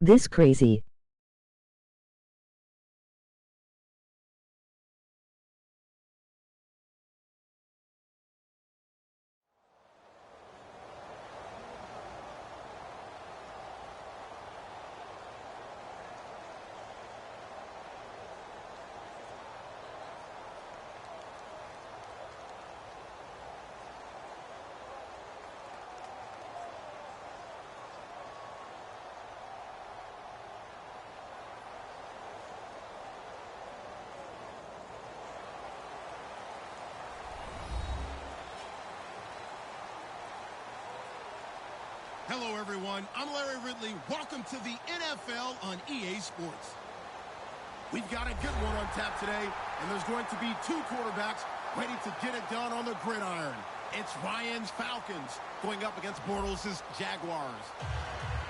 This crazy. Hello, everyone. I'm Larry Ridley. Welcome to the NFL on EA Sports. We've got a good one on tap today, and there's going to be two quarterbacks ready to get it done on the gridiron. It's Ryan's Falcons going up against Bortles' Jaguars.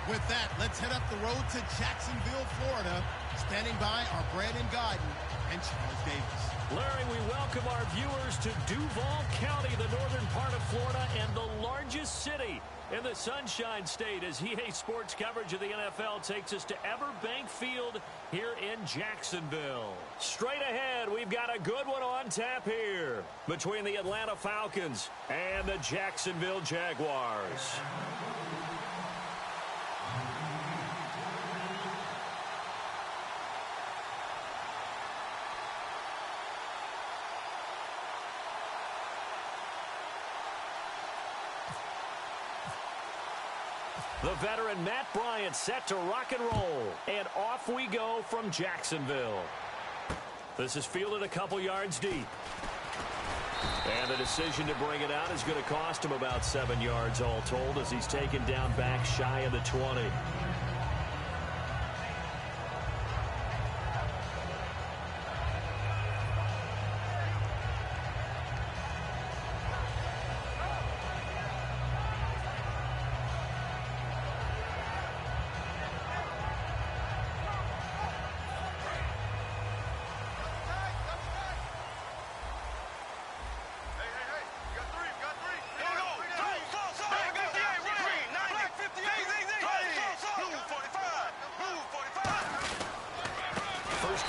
With that, let's head up the road to Jacksonville, Florida. Standing by are Brandon Godden and Charles Davis. Larry, we welcome our viewers to Duval County, the northern part of Florida, and the largest city in the Sunshine State, as EA Sports coverage of the NFL takes us to Everbank Field here in Jacksonville. Straight ahead, we've got a good one on tap here between the Atlanta Falcons and the Jacksonville Jaguars. The veteran Matt Bryant set to rock and roll. And off we go from Jacksonville. This is fielded a couple yards deep. And the decision to bring it out is going to cost him about 7 yards all told, as he's taken down back shy of the 20.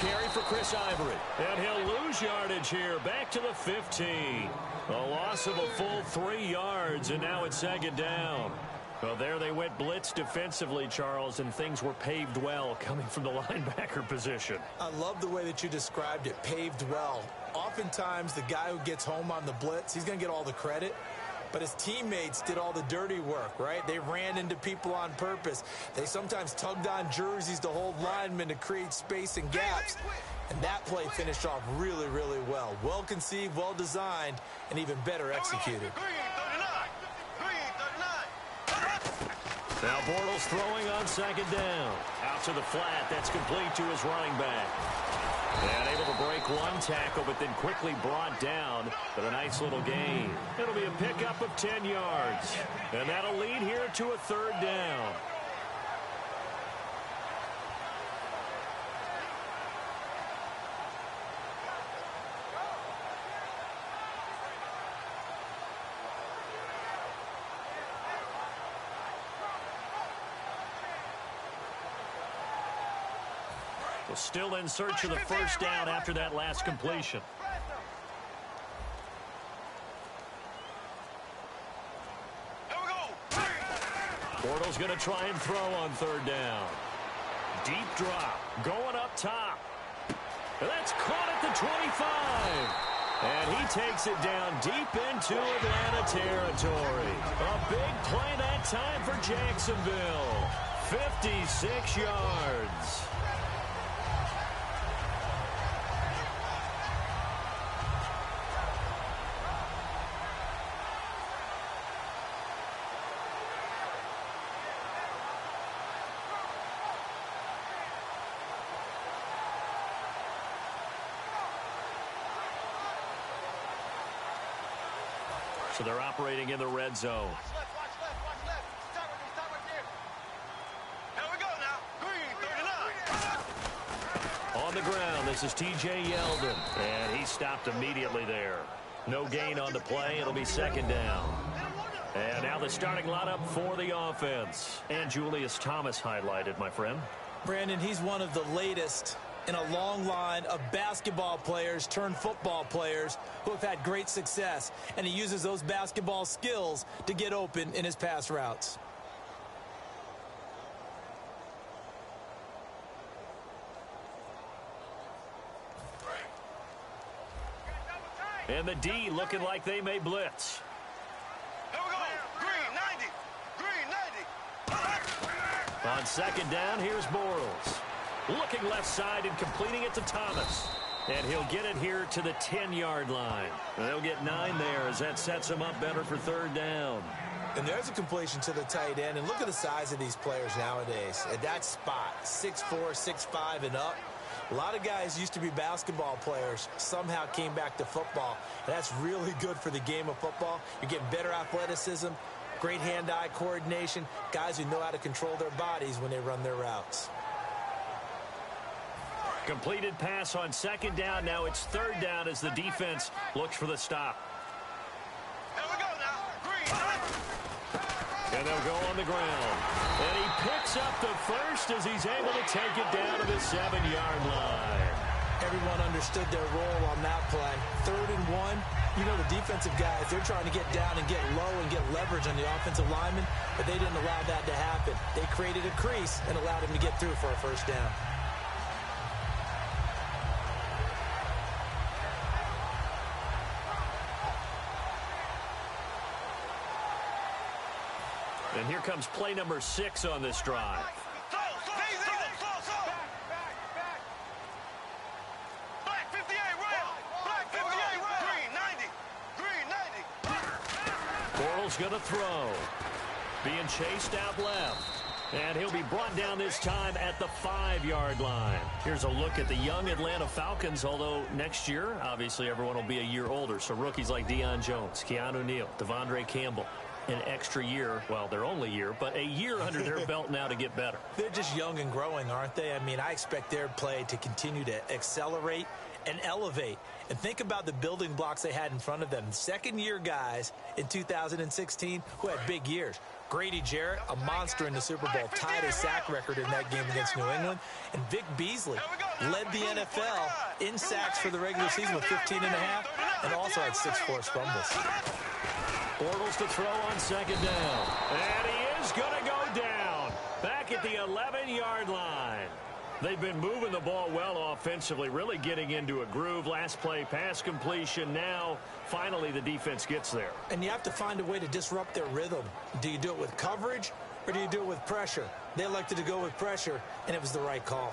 Carry for Chris Ivory. And he'll lose yardage here. Back to the 15. A loss of a full 3 yards, and now it's second down. Well, there they went blitz defensively, Charles, and things were paved well coming from the linebacker position. I love the way that you described it, paved well. Oftentimes, the guy who gets home on the blitz, he's going to get all the credit. But his teammates did all the dirty work, right? They ran into people on purpose. They sometimes tugged on jerseys to hold linemen to create space and gaps. And that play finished off really, really well. Well conceived, well designed, and even better executed. Now Bortles throwing on second down. Out to the flat. That's complete to his running back. And able to break one tackle, but then quickly brought down for a nice little gain. It'll be a pickup of 10 yards. And that'll lead here to a third down. Still in search of the first down after that last completion. Bortles going to try and throw on third down. Deep drop. Going up top. That's caught at the 25. And he takes it down deep into Atlanta territory. A big play that time for Jacksonville. 56 yards. So they're operating in the red zone. Watch left. Start right there. Here we go now. Green, 39. On the ground, this is T.J. Yeldon. And he stopped immediately there. No gain on the play. It'll be second down. And now the starting lineup for the offense. And Julius Thomas highlighted, my friend. Brandon, he's one of the latest in a long line of basketball players turned football players who have had great success. And he uses those basketball skills to get open in his pass routes. And the D looking like they may blitz. Here we go. Green 90. Green 90. On second down, here's Bortles. Looking left side and completing it to Thomas. And he'll get it here to the 10-yard line. And they'll get 9 there as that sets him up better for third down. And there's a completion to the tight end. And look at the size of these players nowadays. At that spot, 6'4", 6'5", and up. A lot of guys used to be basketball players, somehow came back to football. And that's really good for the game of football. You're getting better athleticism, great hand-eye coordination, guys who know how to control their bodies when they run their routes. Completed pass on second down. Now it's third down as the defense looks for the stop. Here we go now. Green. And they'll go on the ground. And he picks up the first as he's able to take it down to the 7-yard line. Everyone understood their role on that play. 3rd and 1. You know, the defensive guys, they're trying to get down and get low and get leverage on the offensive lineman, but they didn't allow that to happen. They created a crease and allowed him to get through for a first down. And here comes play number 6 on this drive. Black 58, round. Black 58, green 90. Green 90. Bortles going to throw. Being chased out left. And he'll be brought down this time at the 5-yard line. Here's a look at the young Atlanta Falcons, although next year, obviously, everyone will be a year older. So rookies like Deion Jones, Keanu Neal, Devondre Campbell, an extra year, well, their only year, but a year under their belt now to get better. They're just young and growing, aren't they? I mean, I expect their play to continue to accelerate and elevate. And think about the building blocks they had in front of them. Second-year guys in 2016 who had big years. Grady Jarrett, a monster in the Super Bowl, tied his sack record in that game against New England. And Vic Beasley led the NFL in sacks for the regular season with 15.5 and also had 6 forced fumbles. Bortles to throw on second down. And he is going to go down back at the 11-yard line. They've been moving the ball well offensively, really getting into a groove. Last play, pass completion. Now, finally, the defense gets there. And you have to find a way to disrupt their rhythm. Do you do it with coverage or do you do it with pressure? They elected to go with pressure, and it was the right call.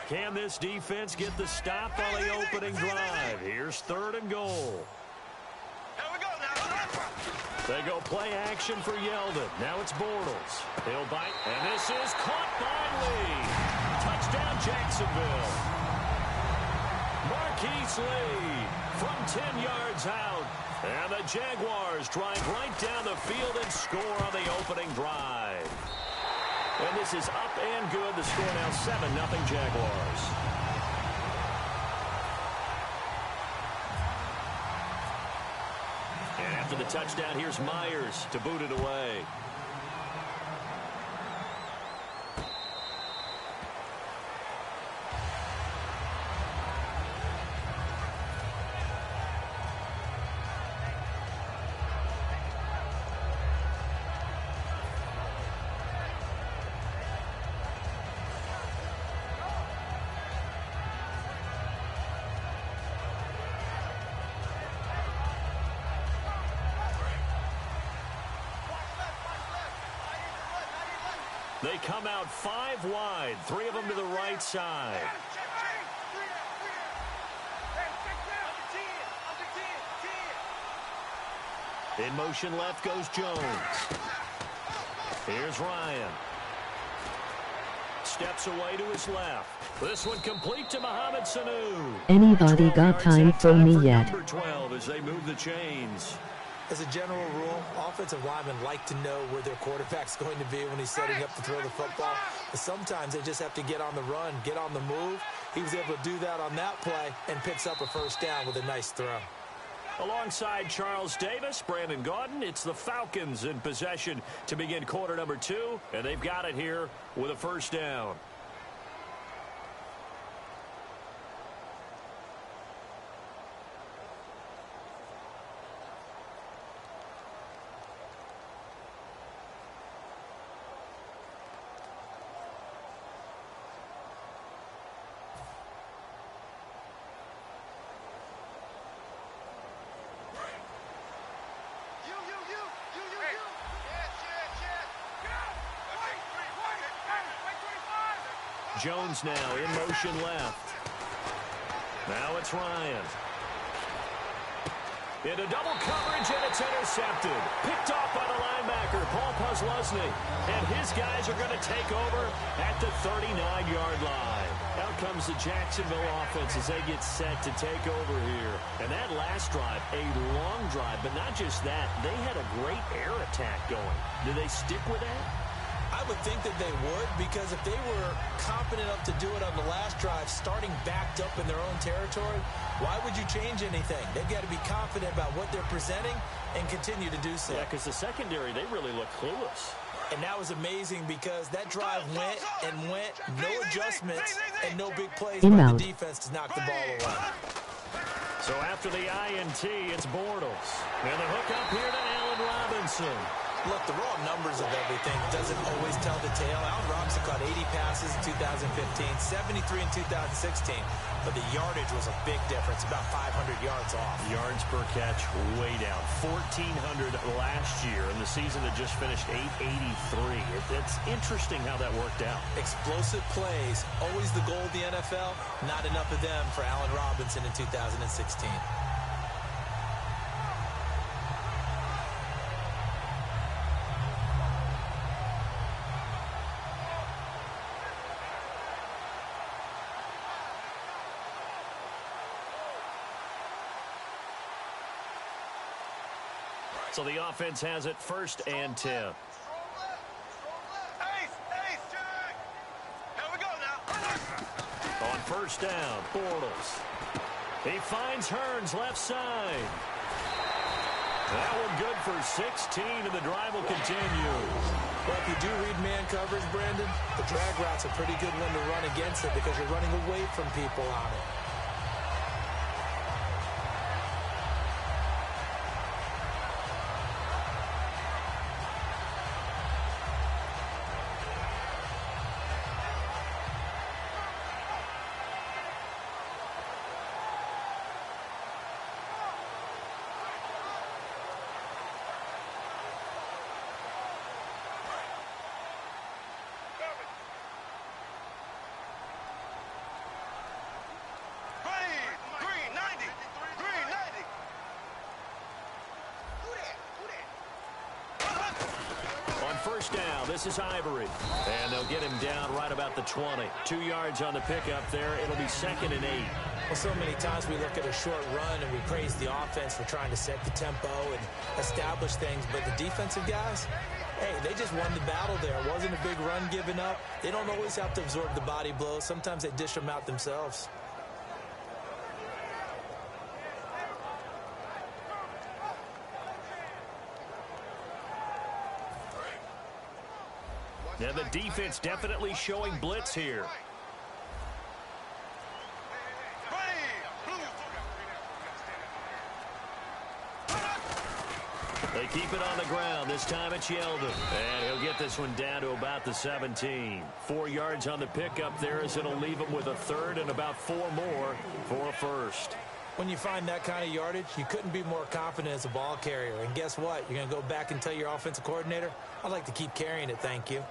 Can this defense get the stop on the opening drive? Here's 3rd and goal. Here we go now. They go play action for Yeldon. Now it's Bortles. He'll bite, and this is caught by Lee. Touchdown, Jacksonville. Marquise Lee from 10 yards out. And the Jaguars drive right down the field and score on the opening drive. And this is up and good. The score now 7-0 Jaguars. And after the touchdown, here's Myers to boot it away. They come out 5 wide, 3 of them to the right side. In motion left goes Jones. Here's Ryan. Steps away to his left. This one complete to Mohamed Sanu. Anybody got time for me yet? Number 12 as they move the chains. As a general rule, offensive linemen like to know where their quarterback's going to be when he's setting up to throw the football. But sometimes they just have to get on the run, get on the move. He was able to do that on that play and picks up a first down with a nice throw. Alongside Charles Davis, Brandon Gaudin, it's the Falcons in possession to begin quarter number 2, and they've got it here with a first down. Jones now in motion left. Now it's Ryan. Into double coverage, and it's intercepted. Picked off by the linebacker, Paul Posluszny. And his guys are going to take over at the 39-yard line. Out comes the Jacksonville offense as they get set to take over here. And that last drive, a long drive, but not just that. They had a great air attack going. Do they stick with that? I would think that they would, because if they were confident enough to do it on the last drive, starting backed up in their own territory, why would you change anything? They've got to be confident about what they're presenting and continue to do so. Yeah, because the secondary, they really look clueless. And that was amazing because that drive went and went, no adjustments and no big plays by the defense to knock the ball away. So after the INT, it's Bortles. And the hook up here to Allen Robinson. Look, the raw numbers of everything doesn't always tell the tale. Allen Robinson caught 80 passes in 2015, 73 in 2016. But the yardage was a big difference, about 500 yards off. Yards per catch way down. 1,400 last year in the season that just finished 883. It's interesting how that worked out. Explosive plays, always the goal of the NFL. Not enough of them for Allen Robinson in 2016. So the offense has it 1st and 10. Here we go now. On 1st down, Bortles. He finds Hearns left side. That one good for 16, and the drive will continue. Well, if you do read man coverage, Brandon, the drag route's a pretty good one to run against it because you're running away from people on it. First down, this is Ivory. And they'll get him down right about the 20. 2 yards on the pickup there. It'll be 2nd and 8. Well, so many times we look at a short run and we praise the offense for trying to set the tempo and establish things. But the defensive guys, hey, they just won the battle there. It wasn't a big run given up. They don't always have to absorb the body blows. Sometimes they dish them out themselves. Now the defense definitely showing blitz here. They keep it on the ground. This time it's Yeldon. And he'll get this one down to about the 17. 4 yards on the pickup there as it'll leave him with a 3rd and about 4 more for a 1st. When you find that kind of yardage, you couldn't be more confident as a ball carrier. And guess what? You're going to go back and tell your offensive coordinator, I'd like to keep carrying it, thank you.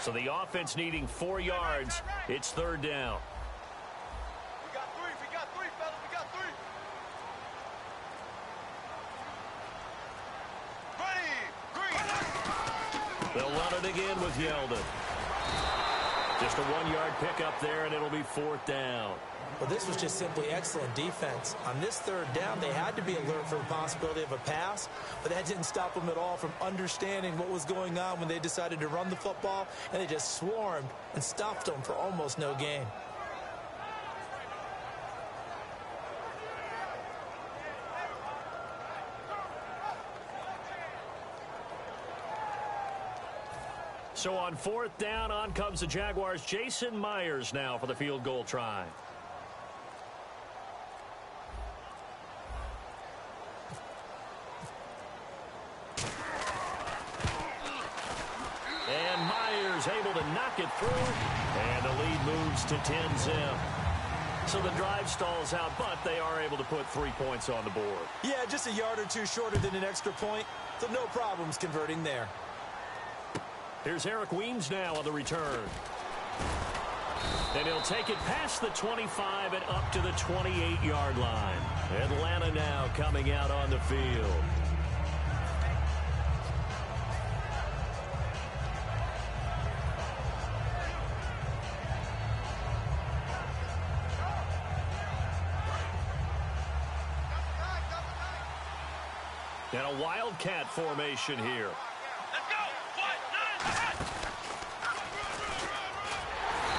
So the offense needing 4 yards. It's 3rd down. We got three, fellas. We got 3. Ready, green. They'll run it again with Yeldon. Just a 1-yard pickup there, and it'll be 4th down. Well, this was just simply excellent defense. On this 3rd down, they had to be alert for the possibility of a pass, but that didn't stop them at all from understanding what was going on when they decided to run the football, and they just swarmed and stuffed them for almost no gain. So on 4th down, on comes the Jaguars' Jason Myers now for the field goal try. And Myers able to knock it through, and the lead moves to 10-zip. So the drive stalls out, but they are able to put 3 points on the board. Yeah, just a yard or two shorter than an extra point, so no problems converting there. Here's Eric Weems now on the return. And he'll take it past the 25 and up to the 28-yard line. Atlanta now coming out on the field. And a wildcat formation here.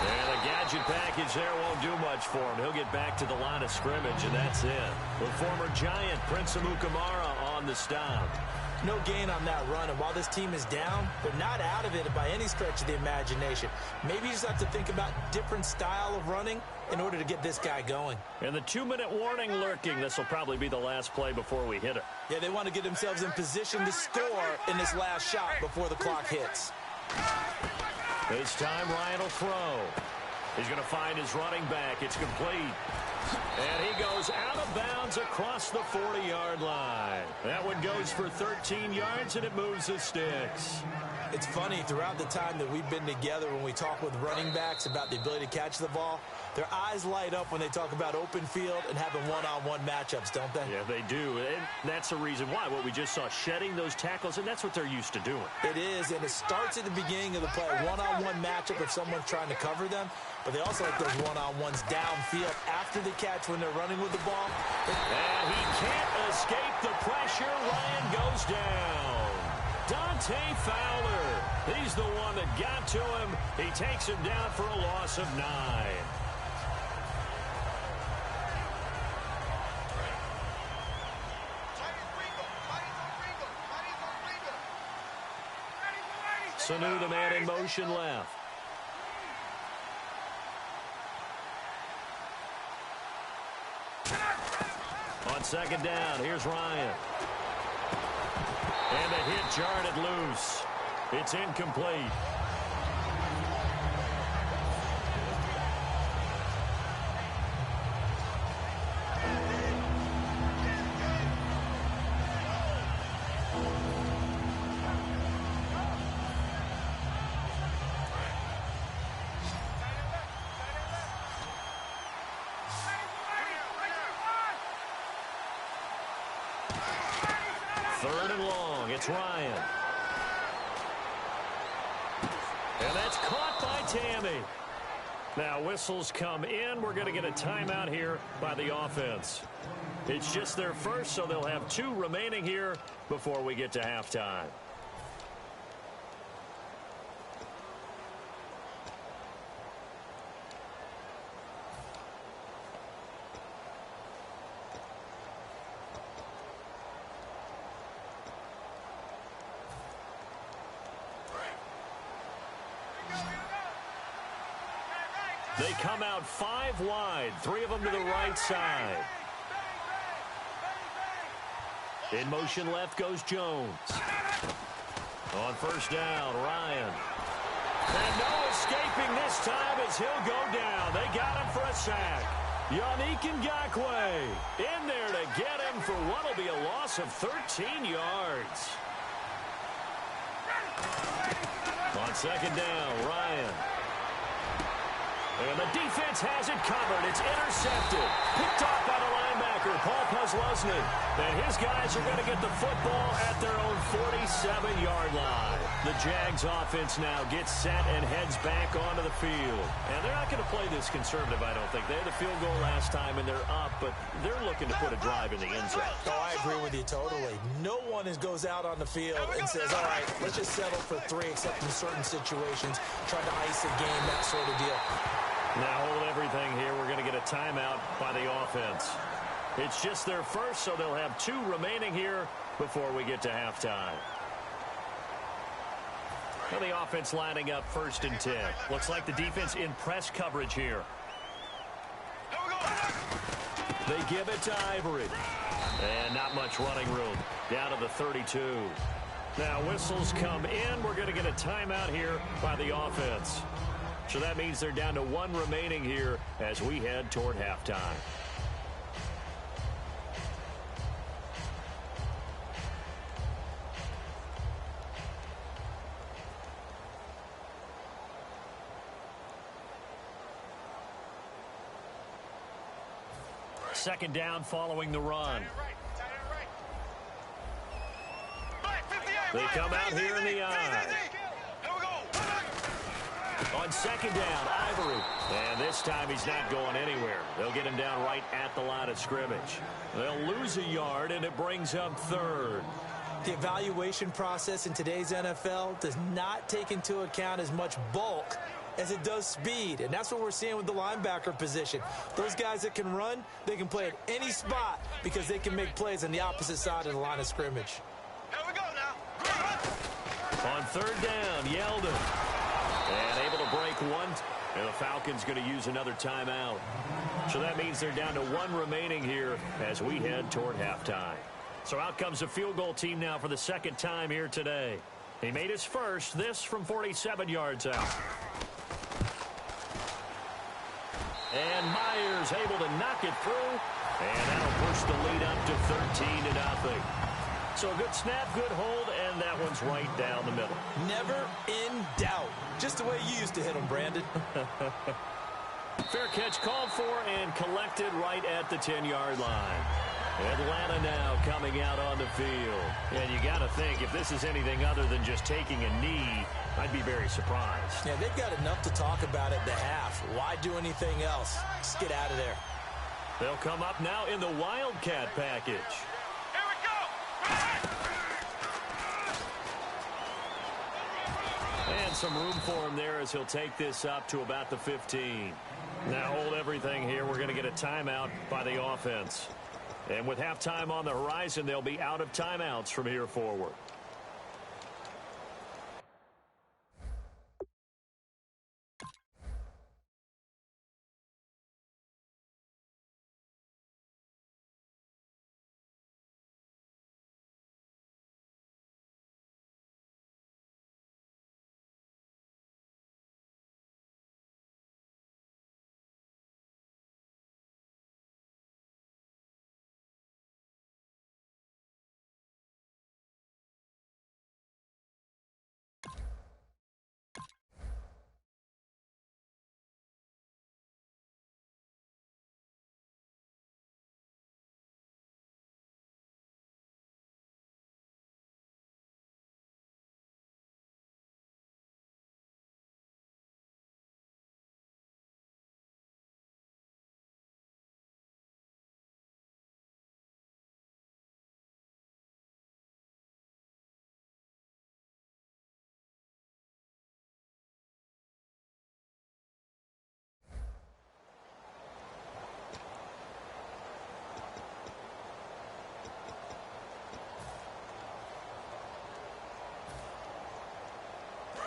And a gadget package there won't do much for him. He'll get back to the line of scrimmage, and that's it. The former Giant, Prince Amukamara, on the stop. No gain on that run, and while this team is down, they're not out of it by any stretch of the imagination. Maybe you just have to think about different style of running in order to get this guy going. And the 2-minute warning lurking. This will probably be the last play before we hit it. Yeah, they want to get themselves in position to score in this last shot before the clock hits. This time Ryan will throw. He's going to find his running back. It's complete. And he goes out of bounds across the 40-yard line. That one goes for 13 yards, and it moves the sticks. It's funny, throughout the time that we've been together, when we talk with running backs about the ability to catch the ball, their eyes light up when they talk about open field and having one-on-one matchups, don't they? Yeah, they do. And that's the reason why. What we just saw, shedding those tackles, and that's what they're used to doing. It is, and it starts at the beginning of the play. One-on-one matchup if someone's trying to cover them, but they also like those one-on-ones downfield after the catch when they're running with the ball. And he can't escape the pressure. Ryan goes down. Dante Fowler. He's the one that got to him. He takes him down for a loss of 9. Sanu, the man in motion left. On 2nd down, here's Ryan. And the hit jarred it loose. It's incomplete. Third and long. It's Ryan. And that's caught by Tammy. Now whistles come in. We're going to get a timeout here by the offense. It's just their first, so they'll have 2 remaining here before we get to halftime. They come out 5 wide, 3 of them to the right side. In motion left goes Jones. On 1st down, Ryan. And no escaping this time as he'll go down. They got him for a sack. Yannick Ngakoue in there to get him for what will be a loss of 13 yards. On 2nd down, Ryan. And the defense has it covered. It's intercepted. Picked off by the linebacker. linebacker, Paul Posluszny. And his guys are going to get the football at their own 47-yard line. The Jags offense now gets set and heads back onto the field. And they're not going to play this conservative, I don't think. They had a field goal last time, and they're up, but they're looking to put a drive in the end zone. Oh, I agree with you totally. No one goes out on the field and says, all right, let's just settle for 3, except in certain situations, trying to ice a game, that sort of deal. Now hold everything here. We're going to get a timeout by the offense. It's just their first, so they'll have 2 remaining here before we get to halftime. Well, the offense lining up 1st and 10. Looks like the defense in press coverage here. They give it to Ivory. And not much running room. Down to the 32. Now whistles come in. We're going to get a timeout here by the offense. So that means they're down to 1 remaining here as we head toward halftime. Second down following the run. They come out here in the eye. On second down, Ivory. And this time he's not going anywhere. They'll get him down right at the line of scrimmage. They'll lose a yard, and it brings up 3rd. The evaluation process in today's NFL does not take into account as much bulk as it does speed, and that's what we're seeing with the linebacker position. Those guys that can run, they can play at any spot because they can make plays on the opposite side of the line of scrimmage. Here we go now. On 3rd down, Yeldon. And able to break 1. And the Falcons going to use another timeout. So that means they're down to 1 remaining here as we head toward halftime. So out comes the field goal team now for the 2nd time here today. He made his first, this from 47 yards out. And Myers able to knock it through. And that'll push the lead up to 13-0. So a good snap, good hold, and that one's right down the middle. Never in doubt. Just the way you used to hit them, Brandon. Fair catch called for and collected right at the 10-yard line. Atlanta now coming out on the field. And you got to think, if this is anything other than just taking a knee, I'd be very surprised. Yeah, they've got enough to talk about at the half. Why do anything else? Just get out of there. They'll come up now in the Wildcat package. Here we go. And some room for him there as he'll take this up to about the 15. Now hold everything here. We're going to get a timeout by the offense. And with halftime on the horizon, they'll be out of timeouts from here forward.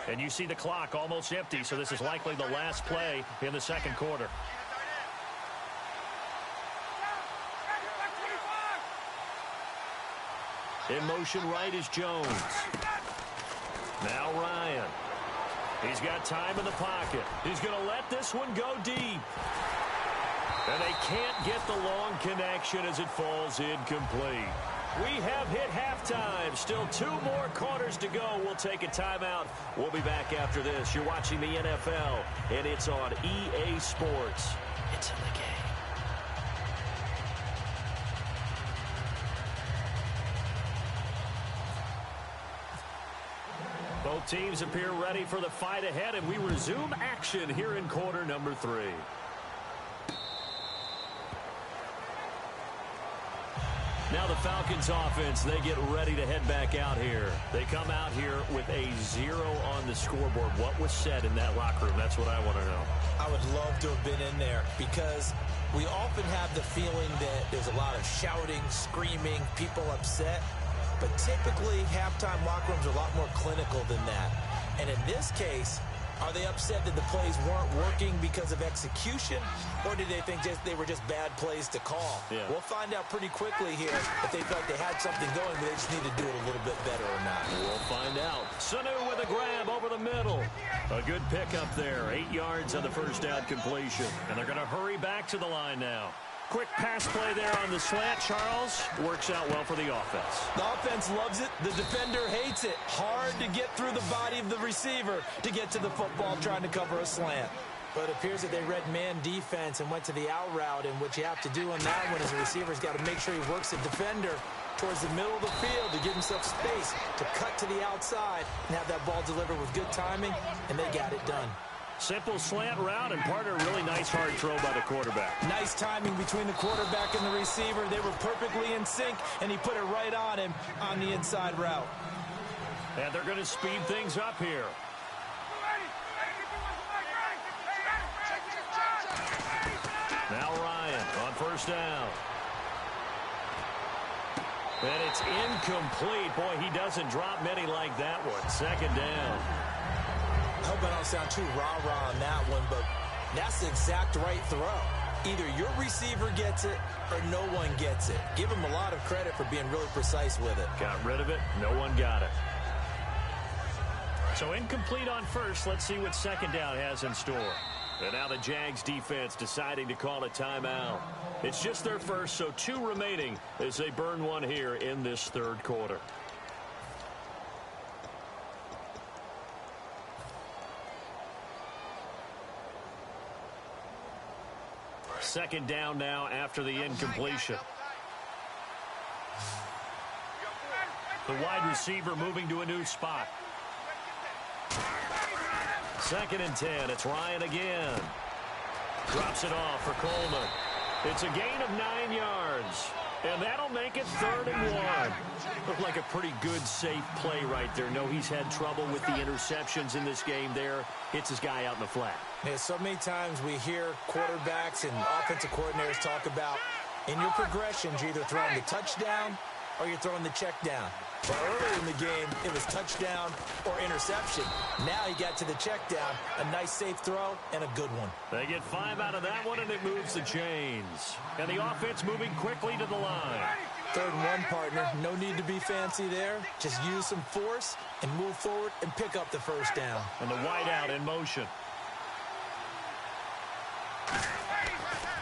And you see the clock almost empty, so this is likely the last play in the 2nd quarter. In motion right is Jones. Now Ryan. He's got time in the pocket. He's going to let this one go deep. And they can't get the long connection as it falls incomplete. We have hit halftime. Still 2 more quarters to go. We'll take a timeout. We'll be back after this. You're watching the NFL, and it's on EA Sports. It's in the game. Teams appear ready for the fight ahead, and we resume action here in quarter number 3. Now the Falcons offense, they get ready to head back out here. They come out here with a 0 on the scoreboard. What was said in that locker room? That's what I want to know. I would love to have been in there because we often have the feeling that there's a lot of shouting, screaming, people upset. But typically, halftime locker rooms are a lot more clinical than that. And in this case, are they upset that the plays weren't working because of execution, or did they think they were just bad plays to call? Yeah. We'll find out pretty quickly here if they felt they had something going, but they just need to do it a little bit better or not. We'll find out. Sanu with a grab over the middle. A good pickup there. 8 yards on the first down completion. And they're going to hurry back to the line now. Quick pass play there on the slant, Charles. Works out well for the offense. The offense loves it. The defender hates it. Hard to get through the body of the receiver to get to the football trying to cover a slant. But it appears that they read man defense and went to the out route, and what you have to do on that one is the receiver's got to make sure he works the defender towards the middle of the field to give himself space to cut to the outside and have that ball delivered with good timing, and they got it done. Simple slant route, and partner, really nice hard throw by the quarterback. Nice timing between the quarterback and the receiver. They were perfectly in sync, and he put it right on him on the inside route. And they're going to speed things up here. Now Ryan on first down. And it's incomplete. Boy, he doesn't drop many like that one. Second down. I hope I don't sound too rah-rah on that one, but that's the exact right throw. Either your receiver gets it or no one gets it. Give him a lot of credit for being really precise with it. Got rid of it. No one got it. So incomplete on first. Let's see what second down has in store. And now the Jags defense deciding to call a timeout. It's just their first, so 2 remaining as they burn one here in this third quarter. Second down now after the incompletion. The wide receiver moving to a new spot. Second and 10. It's Ryan again. Drops it off for Coleman. It's a gain of 9 yards. And that'll make it 3rd and 1. Looked like a pretty good, safe play right there. No, he's had trouble with the interceptions in this game there. Hits his guy out in the flat. Yeah, so many times we hear quarterbacks and offensive coordinators talk about in your progressions, you're either throwing the touchdown or you're throwing the check down. Well, earlier in the game, it was touchdown or interception. Now he got to the check down. A nice safe throw and a good one. They get 5 out of that one, and it moves the chains. And the offense moving quickly to the line. 3rd and 1, partner. No need to be fancy there. Just use some force and move forward and pick up the first down. And the wideout in motion.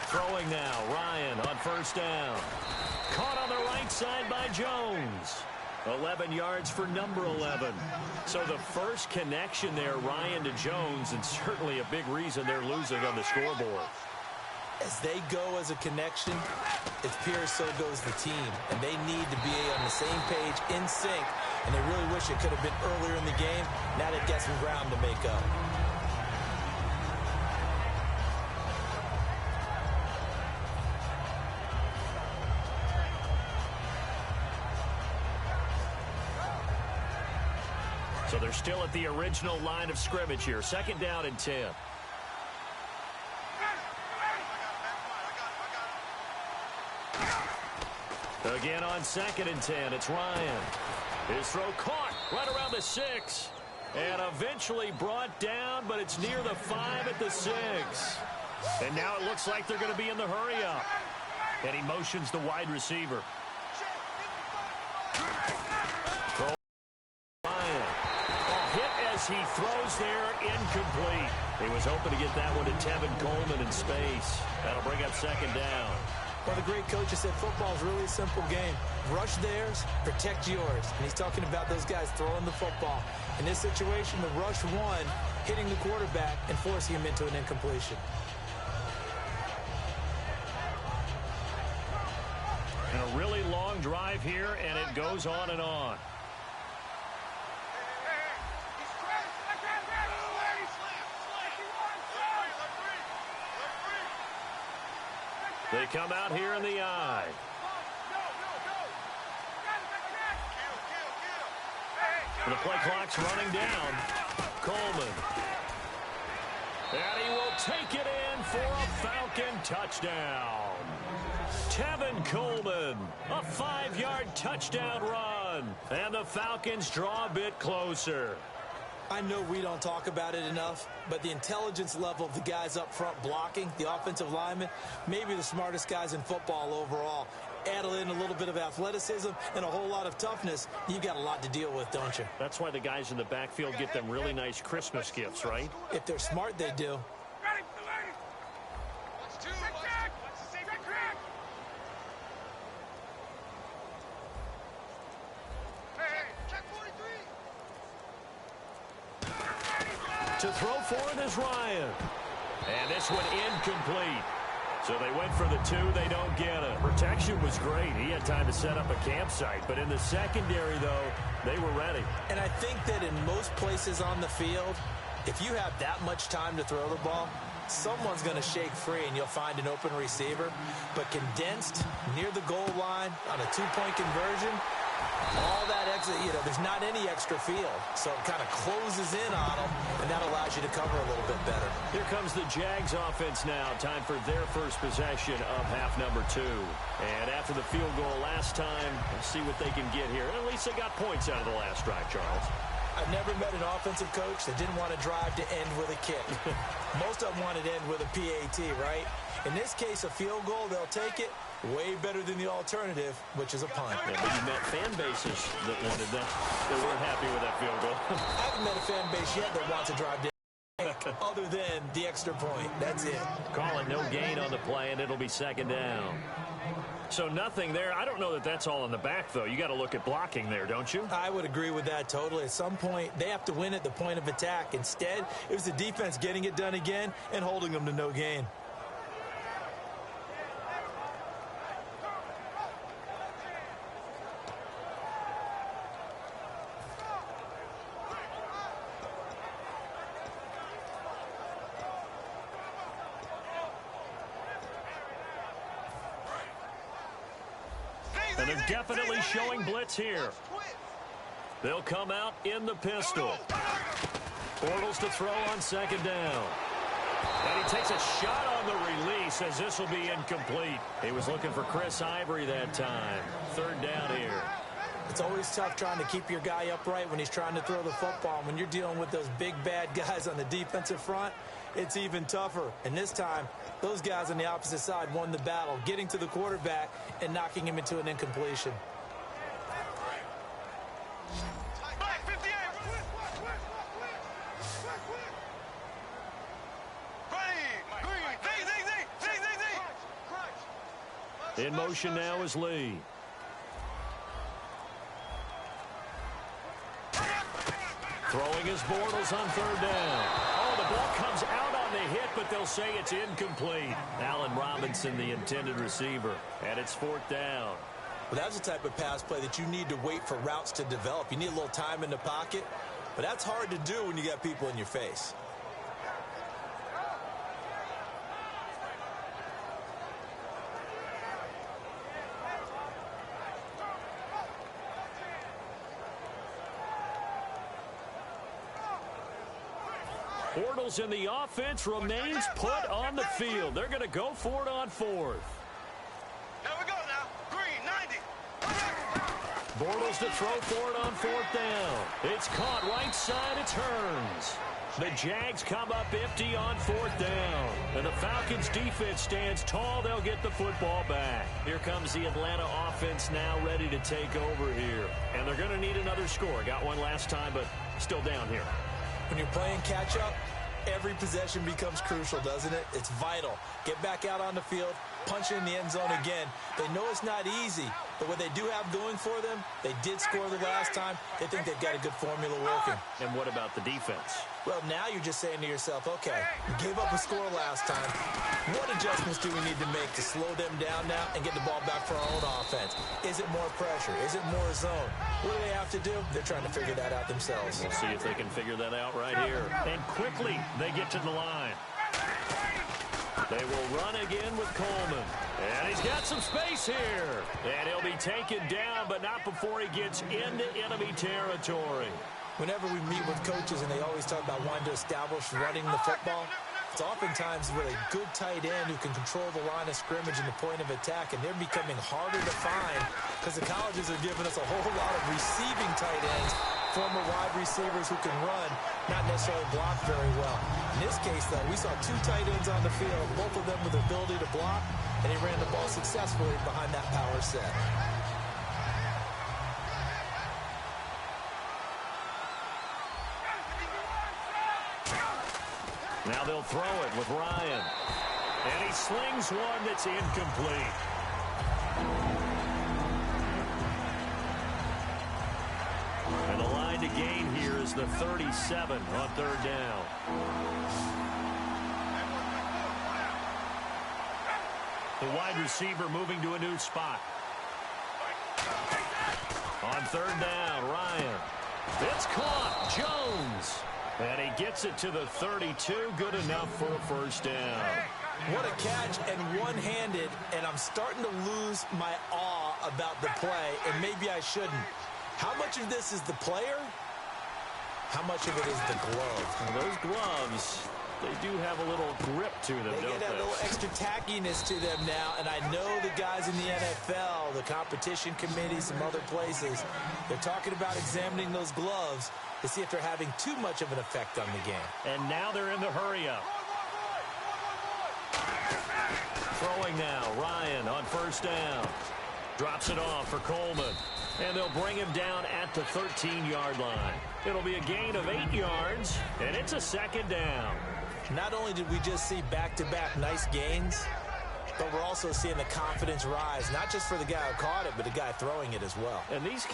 Throwing now, Ryan on first down. Caught on the right side by Jones. 11 yards for number 11. So the first connection there, Ryan to Jones, and certainly a big reason they're losing on the scoreboard. As they go as a connection, it appears so goes the team. And they need to be on the same page, in sync. And they really wish it could have been earlier in the game. Now they've got some ground to make up. So they're still at the original line of scrimmage here. 2nd down and 10. Again on 2nd and 10, it's Ryan. His throw caught right around the 6. And eventually brought down, but it's near the 5 at the 6. And now it looks like they're going to be in the hurry-up. And he motions the wide receiver. He throws there, incomplete. He was hoping to get that one to Tevin Coleman in space. That'll bring up 2nd down. Well, the great coach has said football is really a simple game. Rush theirs, protect yours. And he's talking about those guys throwing the football. In this situation, the rush one, hitting the quarterback and forcing him into an incompletion. And a really long drive here, and it goes on and on. They come out here in the I. The play clock's running down. Coleman. And he will take it in for a Falcon touchdown. Tevin Coleman, a 5-yard touchdown run. And the Falcons draw a bit closer. I know we don't talk about it enough, but the intelligence level of the guys up front blocking, the offensive linemen, maybe the smartest guys in football overall. Add in a little bit of athleticism and a whole lot of toughness, you've got a lot to deal with, don't you? That's why the guys in the backfield get them really nice Christmas gifts, right? If they're smart, they do. To throw for it is Ryan. And this one incomplete. So they went for the 2. They don't get it. Protection was great. He had time to set up a campsite. But in the secondary, though, they were ready. And I think that in most places on the field, if you have that much time to throw the ball, someone's going to shake free and you'll find an open receiver. But condensed near the goal line on a 2-point conversion, all that exit, there's not any extra field. So it kind of closes in on them, and that allows you to cover a little bit better. Here comes the Jags offense now. Time for their first possession of half number 2. And after the field goal last time, let's see what they can get here. At least they got points out of the last drive, Charles. I've never met an offensive coach that didn't want to drive to end with a kick. Most of them wanted to end with a PAT, right? In this case, a field goal, they'll take it. Way better than the alternative, which is a punt. Yeah, but you met fan bases that wanted that. They weren't happy with that field goal. I haven't met a fan base yet that wants to drive down other than the extra point. That's it. Calling no gain on the play, and it'll be second down. So nothing there. I don't know that that's all in the back, though. You got to look at blocking there, don't you? I would agree with that totally. At some point, they have to win at the point of attack. Instead, it was the defense getting it done again and holding them to no gain. And they're definitely showing blitz here. They'll come out in the pistol. Bortles to throw on second down. And he takes a shot on the release as this will be incomplete. He was looking for Chris Ivory that time. Third down here. It's always tough trying to keep your guy upright when he's trying to throw the football. When you're dealing with those big, bad guys on the defensive front, it's even tougher. And this time, those guys on the opposite side won the battle, getting to the quarterback and knocking him into an incompletion. In motion now is Lee. Throwing his Bortles on third down. Oh, the ball comes out on the hit, but they'll say it's incomplete. Allen Robinson, the intended receiver, and it's fourth down. Well, that's the type of pass play that you need to wait for routes to develop. You need a little time in the pocket, but that's hard to do when you got people in your face. Bortles in the offense remains put on the field. They're going to go for it on fourth. Here we go now. Green, 90. Bortles to throw for it on fourth down. It's caught right side. It turns. The Jags come up empty on fourth down. And the Falcons defense stands tall. They'll get the football back. Here comes the Atlanta offense now ready to take over here. And they're going to need another score. Got one last time, but still down here. When you're playing catch-up, every possession becomes crucial, doesn't it? It's vital. Get back out on the field, punch in the end zone again. They know it's not easy, but what they do have going for them, they did score the last time. They think they've got a good formula working. And what about the defense? Well, now you're just saying to yourself, okay, we gave up a score last time. What adjustments do we need to make to slow them down now and get the ball back for our own offense? Is it more pressure? Is it more zone? What do they have to do? They're trying to figure that out themselves. We'll see if they can figure that out right here. And quickly, they get to the line. They will run again with Coleman. And he's got some space here. And he'll be taken down, but not before he gets into enemy territory. Whenever we meet with coaches and they always talk about wanting to establish running the football, it's oftentimes with a good tight end who can control the line of scrimmage and the point of attack, and they're becoming harder to find because the colleges are giving us a whole lot of receiving tight ends, former wide receivers who can run, not necessarily block very well. In this case, though, we saw two tight ends on the field, both of them with the ability to block, and he ran the ball successfully behind that power set. Now they'll throw it with Ryan. And he slings one that's incomplete. And the line to gain here is the 37 on third down. The wide receiver moving to a new spot. On third down, Ryan. It's caught. Jones. And he gets it to the 32. Good enough for a first down. What a catch, and one-handed, and I'm starting to lose my awe about the play, and maybe I shouldn't. How much of this is the player? How much of it is the glove? Well, those gloves, they do have a little grip to them, they don't get a little extra tackiness to them now, and I know the guys in the NFL, the competition committee, some other places, they're talking about examining those gloves to see if they're having too much of an effect on the game. And now they're in the hurry-up. Throwing now, Ryan on first down. Drops it off for Coleman. And they'll bring him down at the 13-yard line. It'll be a gain of 8 yards, and it's a second down. Not only did we just see back-to-back nice gains, but we're also seeing the confidence rise, not just for the guy who caught it, but the guy throwing it as well. And these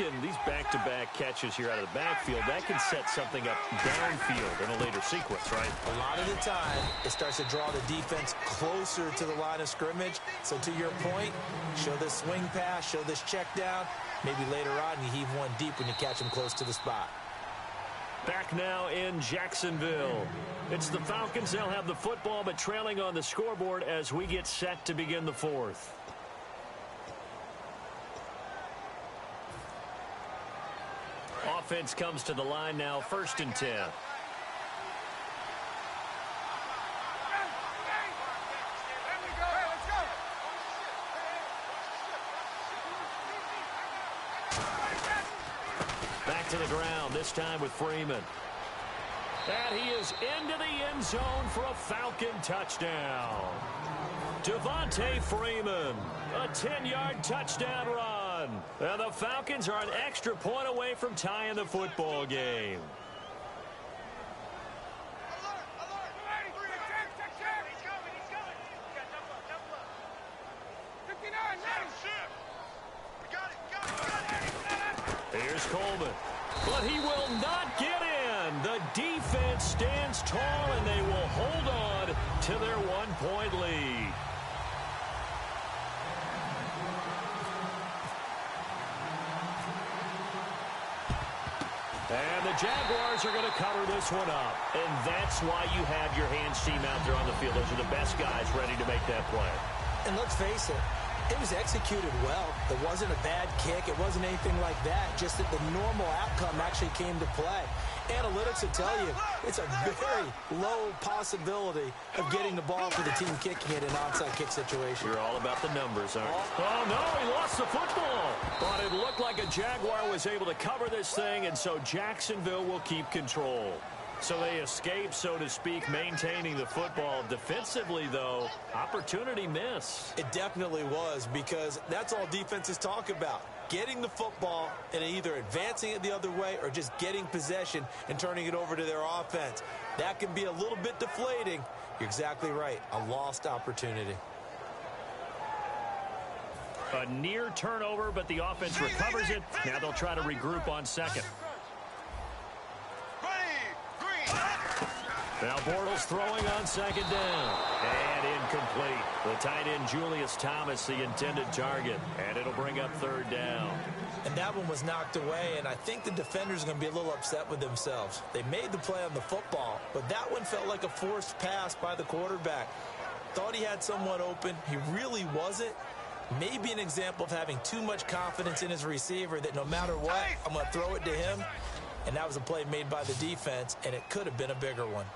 back-to-back catches here out of the backfield, that can set something up downfield in a later sequence, right? A lot of the time, it starts to draw the defense closer to the line of scrimmage. So to your point, show this swing pass, show this check down. Maybe later on, you heave one deep when you catch him close to the spot. Back now in Jacksonville. It's the Falcons. They'll have the football, but trailing on the scoreboard as we get set to begin the fourth. Offense comes to the line now, 1st and 10. Back to the ground, this time with Freeman. And he is into the end zone for a Falcon touchdown. Devontae Freeman, a 10-yard touchdown run. And the Falcons are an extra point away from tying the football game. Here's Coleman, but he will not get in. The defense stands tall, and they will hold on to their 1-point lead. And the Jaguars are going to cover this one up. And that's why you have your hands team out there on the field. Those are the best guys ready to make that play. And let's face it, it was executed well. It wasn't a bad kick. It wasn't anything like that. Just that the normal outcome actually came to play. Analytics will tell you it's a very low possibility of getting the ball for the team kicking it in an onside kick situation. You're all about the numbers, aren't you? Oh, no, he lost the football. But it looked like a Jaguar was able to cover this thing, and so Jacksonville will keep control. So they escape, so to speak, maintaining the football. Defensively, though, opportunity miss. It definitely was, because that's all defenses talk about. Getting the football and either advancing it the other way or just getting possession and turning it over to their offense. That can be a little bit deflating. You're exactly right. A lost opportunity. A near turnover, but the offense recovers it. Now they'll try to regroup on second. Now Bortles throwing on second down. And incomplete. The tight end Julius Thomas, the intended target. And it'll bring up third down. And that one was knocked away, and I think the defenders are going to be a little upset with themselves. They made the play on the football, but that one felt like a forced pass by the quarterback. thought he had someone open. He really wasn't. Maybe an example of having too much confidence in his receiver that no matter what, I'm going to throw it to him. And that was a play made by the defense, and it could have been a bigger one.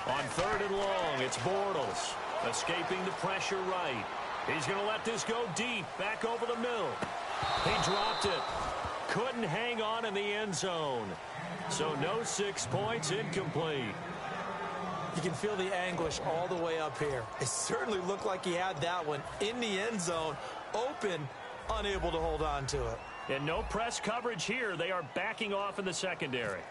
On 3rd and long, it's Bortles. Escaping the pressure right. He's going to let this go deep. Back over the middle. He dropped it. Couldn't hang on in the end zone. So no 6 points, incomplete. You can feel the anguish all the way up here. It certainly looked like he had that one in the end zone, open, unable to hold on to it. And no press coverage here. They are backing off in the secondary.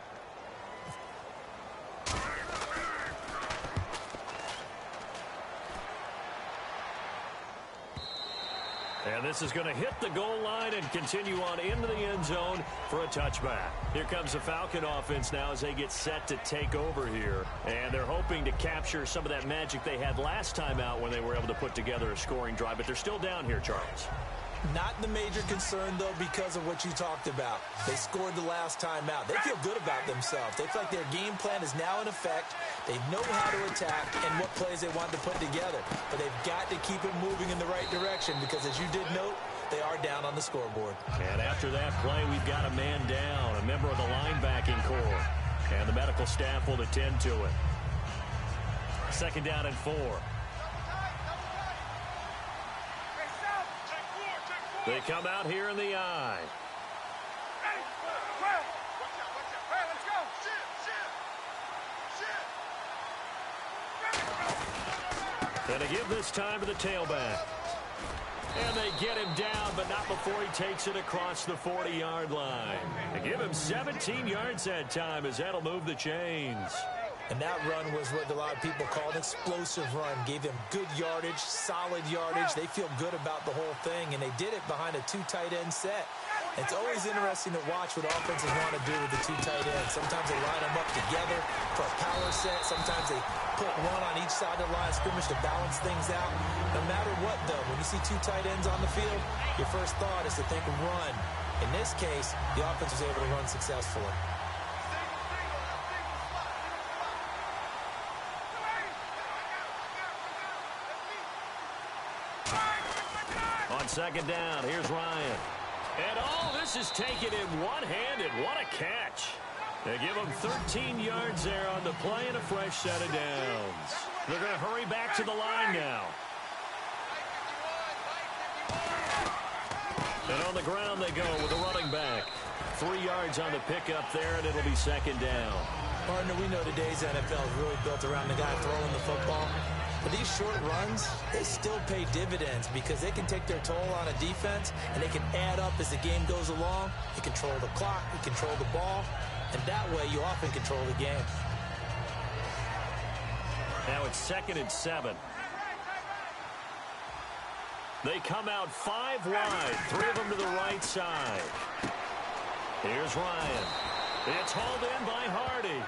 And this is going to hit the goal line and continue on into the end zone for a touchback. Here comes the Falcon offense now as they get set to take over here. And they're hoping to capture some of that magic they had last time out when they were able to put together a scoring drive. But they're still down here, Charles. Not the major concern, though, because of what you talked about. They scored the last time out. They feel good about themselves. They feel like their game plan is now in effect. They know how to attack and what plays they want to put together. But they've got to keep it moving in the right direction because, as you did note, they are down on the scoreboard. And after that play, we've got a man down, a member of the linebacking core. And the medical staff will attend to it. 2nd down and 4. They come out here in the eye. And they give this time to the tailback. And they get him down, but not before he takes it across the 40-yard line. They give him 17 yards that time as that'll move the chains. And that run was what a lot of people call an explosive run. Gave them good yardage, solid yardage. They feel good about the whole thing, and they did it behind a 2 tight end set. It's always interesting to watch what offenses want to do with the 2 tight ends. Sometimes they line them up together for a power set. Sometimes they put one on each side of the line of scrimmage to balance things out. No matter what, though, when you see 2 tight ends on the field, your first thought is to think run. In this case, the offense was able to run successfully. On 2nd down, here's Ryan. And this is taken in one-handed. What a catch. They give him 13 yards there on the play and a fresh set of downs. They're going to hurry back to the line now. And on the ground they go with a running back. 3 yards on the pickup there, and it'll be 2nd down. Partner, we know today's NFL is really built around the guy throwing the football. But these short runs, they still pay dividends because they can take their toll on a defense, and they can add up as the game goes along. They control the clock, they control the ball, and that way you often control the game. Now it's 2nd and 7. They come out 5 wide, 3 of them to the right side. Here's Ryan. It's hauled in by Hardy.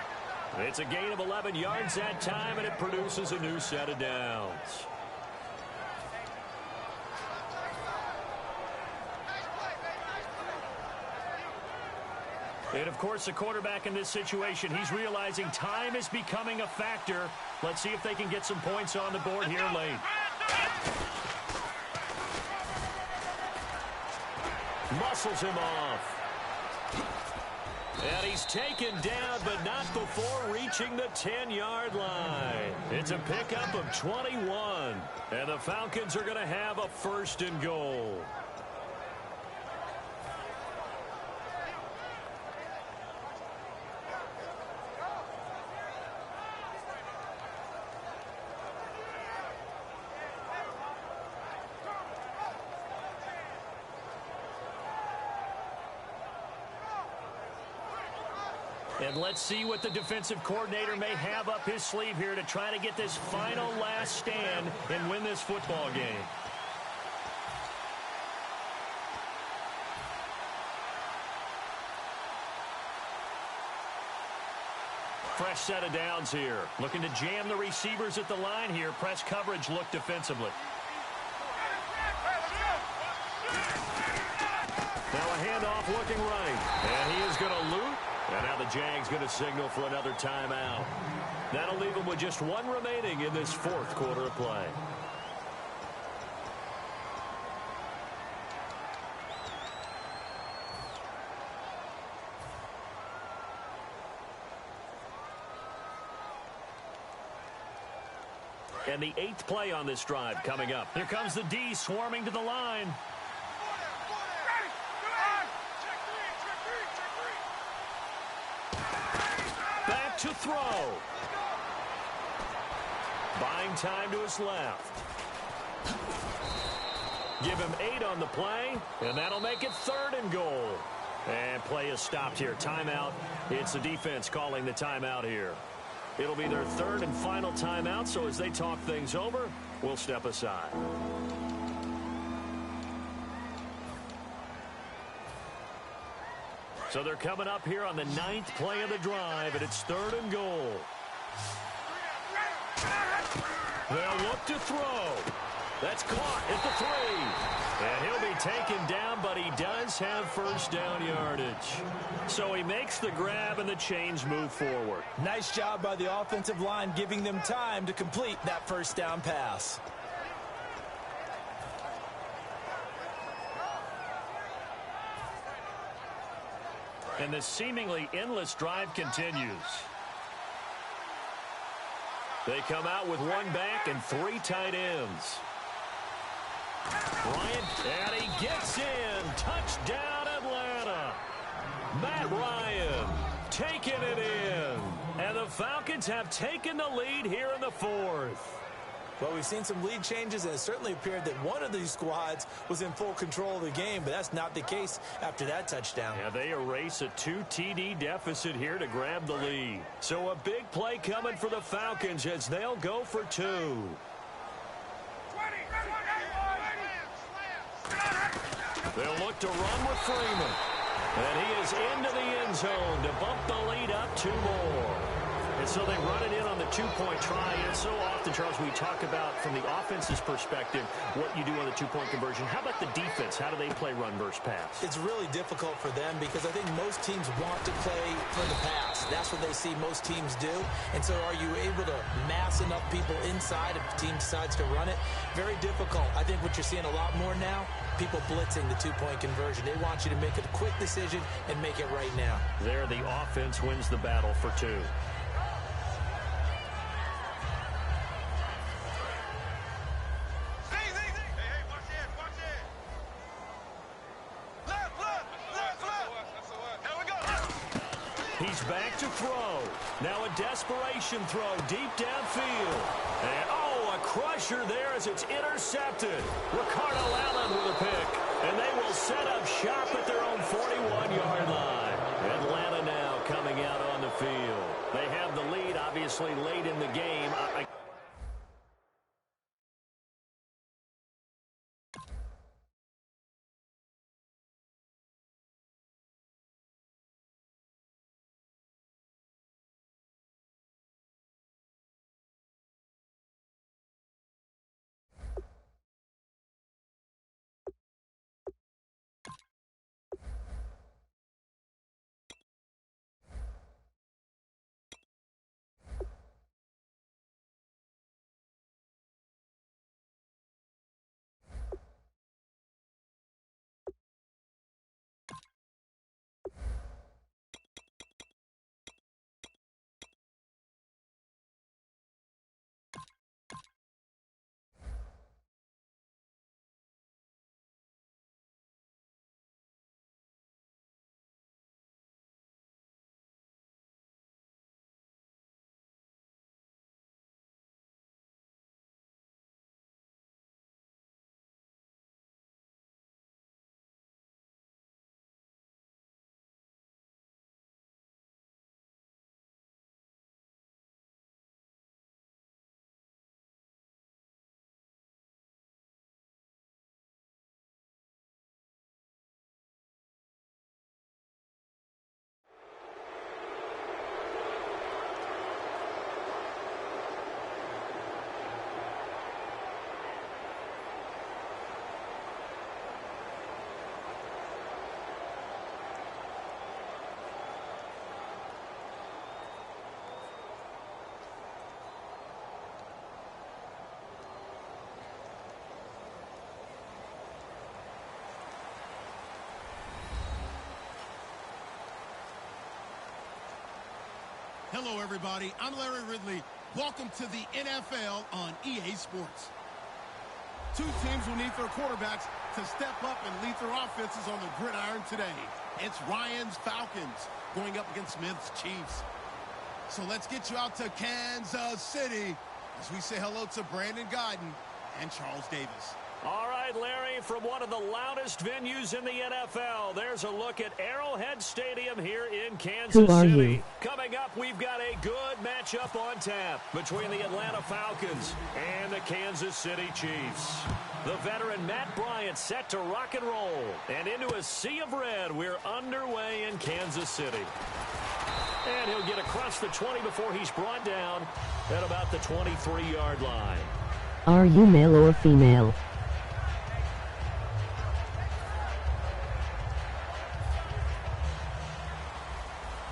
It's a gain of 11 yards that time, and it produces a new set of downs. And, of course, the quarterback in this situation, he's realizing time is becoming a factor. Let's see if they can get some points on the board here late. Muscles him off. And he's taken down, but not before reaching the 10-yard line. It's a pickup of 21. And the Falcons are going to have a 1st and goal. And let's see what the defensive coordinator may have up his sleeve here to try to get this final last stand and win this football game. Fresh set of downs here. Looking to jam the receivers at the line here. Press coverage look defensively. Now a handoff looking right. And he is going to loop. And now the Jags going to signal for another timeout. That'll leave them with just one remaining in this fourth quarter of play. And the 8th play on this drive coming up. Here comes the D swarming to the line. Back to throw. Buying time to his left. Give him 8 on the play, and that'll make it 3rd and goal. And play is stopped here. Timeout. It's the defense calling the timeout here. It'll be their 3rd and final timeout, so as they talk things over, we'll step aside. So they're coming up here on the 9th play of the drive, and it's 3rd and goal. They'll look to throw. That's caught at the 3. And he'll be taken down, but he does have first down yardage. So he makes the grab, and the chains move forward. Nice job by the offensive line, giving them time to complete that first down pass. And the seemingly endless drive continues. They come out with 1 back and 3 tight ends. Bryant, and he gets in. Touchdown, Atlanta. Matt Ryan taking it in. And the Falcons have taken the lead here in the 4th. Well, we've seen some lead changes, and it certainly appeared that one of these squads was in full control of the game, but that's not the case after that touchdown. Yeah, they erase a 2 TD deficit here to grab the lead. So a big play coming for the Falcons as they'll go for 2. They'll look to run with Freeman. And he is into the end zone to bump the lead up 2 more. And so they run it in on the 2-point try. And so often, Charles, we talk about, from the offense's perspective, what you do on the 2-point conversion. How about the defense? How do they play run versus pass? It's really difficult for them because I think most teams want to play for the pass. That's what they see most teams do. And so are you able to mass enough people inside if the team decides to run it? Very difficult. I think what you're seeing a lot more now, people blitzing the 2-point conversion. They want you to make a quick decision and make it right now. There, the offense wins the battle for 2. He's back to throw. Now a desperation throw deep downfield. And, oh, a crusher there as it's intercepted. Ricardo Allen with a pick. And they will set up shop at their own 41-yard line. Atlanta now coming out on the field. They have the lead, obviously, late in the game. Hello, everybody. I'm Larry Ridley. Welcome to the NFL on EA Sports. Two teams will need their quarterbacks to step up and lead their offenses on the gridiron today. It's Ryan's Falcons going up against Smith's Chiefs. So let's get you out to Kansas City as we say hello to Brandon Godden and Charles Davis. All right, Larry, from one of the loudest venues in the NFL, there's a look at Arrowhead Stadium here in Kansas Who are City. you? Coming up, we've got a good matchup on tap between the Atlanta Falcons and the Kansas City Chiefs. The veteran Matt Bryant set to rock and roll. And into a sea of red, we're underway in Kansas City. And he'll get across the 20 before he's brought down at about the 23-yard line. Are you male or female?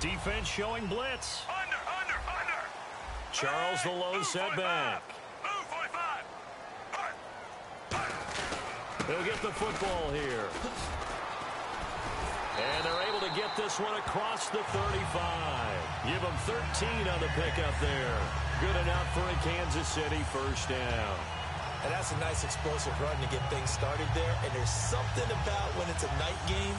Defense showing blitz. Under. Charles the low setback. Move, 45. He'll get the football here. And they're able to get this one across the 35. Give them 13 on the pickup there. Good enough for a Kansas City first down. And that's a nice explosive run to get things started there. And there's something about when it's a night game,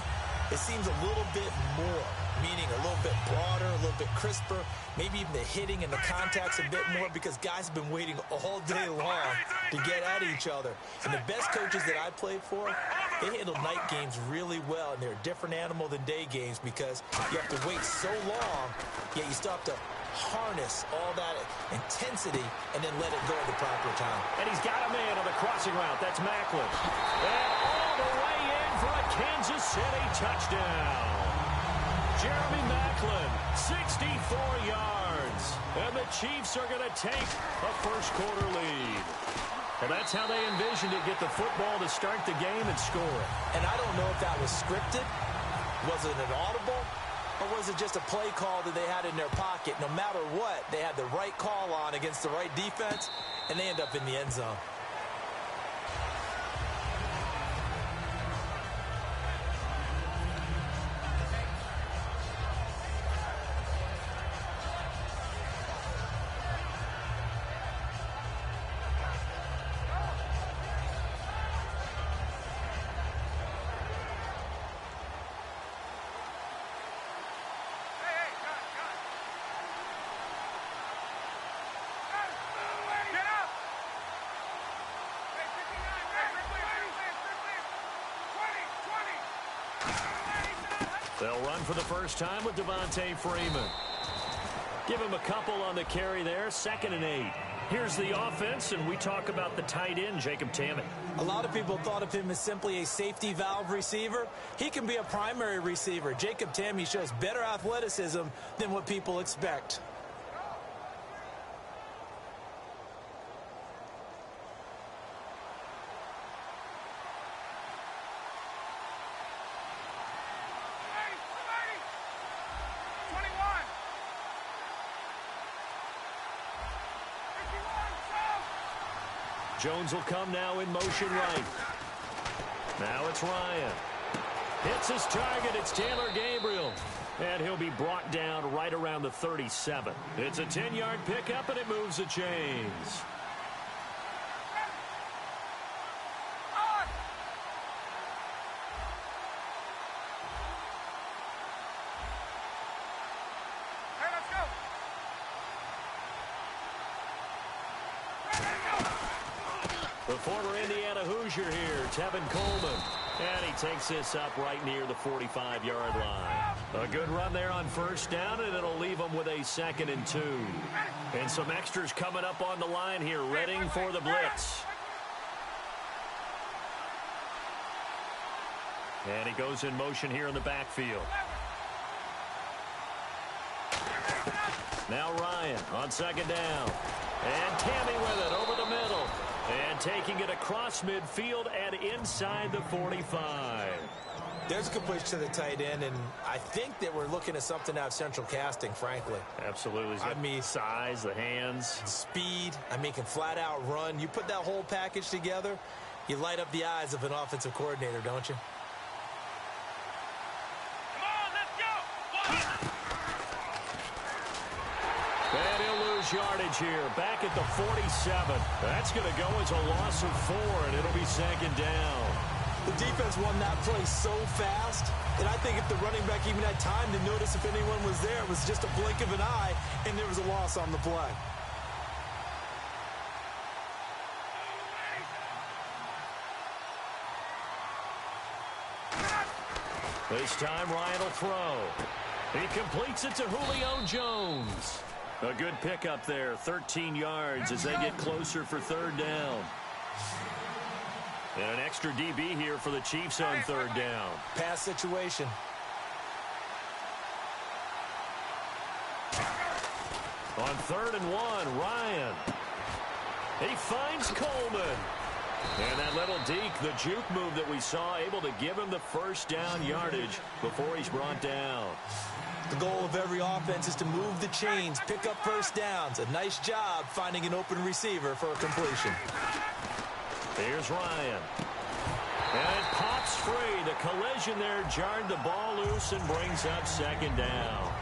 it seems a little bit more, meaning a little bit broader, a little bit crisper, maybe even the hitting and the contact's a bit more because guys have been waiting all day long to get at each other. And the best coaches that I played for, they handle night games really well, and they're a different animal than day games because you have to wait so long, yet you still have to harness all that intensity and then let it go at the proper time. And he's got a man on the crossing route. That's Macklin. And all the way in for a Kansas City touchdown. Jeremy Macklin, 64 yards. And the Chiefs are going to take a first-quarter lead. Well, that's how they envisioned it, get the football to start the game and score it. And I don't know if that was scripted. Was it an audible? Or was it just a play call that they had in their pocket? No matter what, they had the right call on against the right defense, and they end up in the end zone. They'll run for the first time with Devontae Freeman. Give him a couple on the carry there, 2nd and 8. Here's the offense, and we talk about the tight end, Jacob Tammett. A lot of people thought of him as simply a safety valve receiver. He can be a primary receiver. Jacob Tammett shows better athleticism than what people expect. Jones will come now in motion right. Now it's Ryan. Hits his target. It's Taylor Gabriel. And he'll be brought down right around the 37. It's a 10-yard pickup, and it moves the chains. The former Indiana Hoosier here, Tevin Coleman. And he takes this up right near the 45-yard line. A good run there on first down, and it'll leave them with a 2nd and 2. And some extras coming up on the line here, readying for the blitz. And he goes in motion here in the backfield. Now Ryan on 2nd down. And Tammy with it over the middle. And taking it across midfield and inside the 45. There's a completion to the tight end, and I think that we're looking at something out of central casting, frankly. Absolutely. I mean, size, the hands. Speed. I mean, can flat out run. You put that whole package together, you light up the eyes of an offensive coordinator, don't you? Come on, let's go! yardage here, back at the 47. That's going to go as a loss of 4, and it'll be second down. The defense won that play so fast, and I think if the running back even had time to notice if anyone was there, it was just a blink of an eye, and there was a loss on the play. This time Ryan will throw. He completes it to Julio Jones. A good pickup there, 13 yards as they get closer for third down. And an extra DB here for the Chiefs on third down. Pass situation. On 3rd and 1, Ryan. He finds Coleman. And that little deke, the juke move that we saw, able to give him the first down yardage before he's brought down. The goal of every offense is to move the chains, pick up first downs. A nice job finding an open receiver for a completion. Here's Ryan. And it pops free. The collision there jarred the ball loose and brings up second down.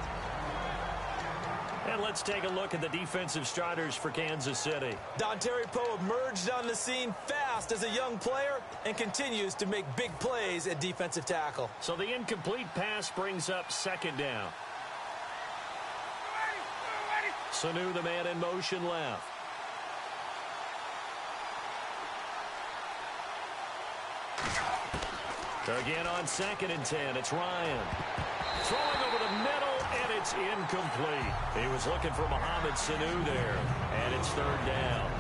And let's take a look at the defensive starters for Kansas City. Dontari Poe emerged on the scene fast as a young player and continues to make big plays at defensive tackle. So the incomplete pass brings up second down. Sanu, the man in motion left. Again on 2nd and 10, it's Ryan. Throwing over the middle, and it's incomplete. He was looking for Mohamed Sanu there, and it's third down.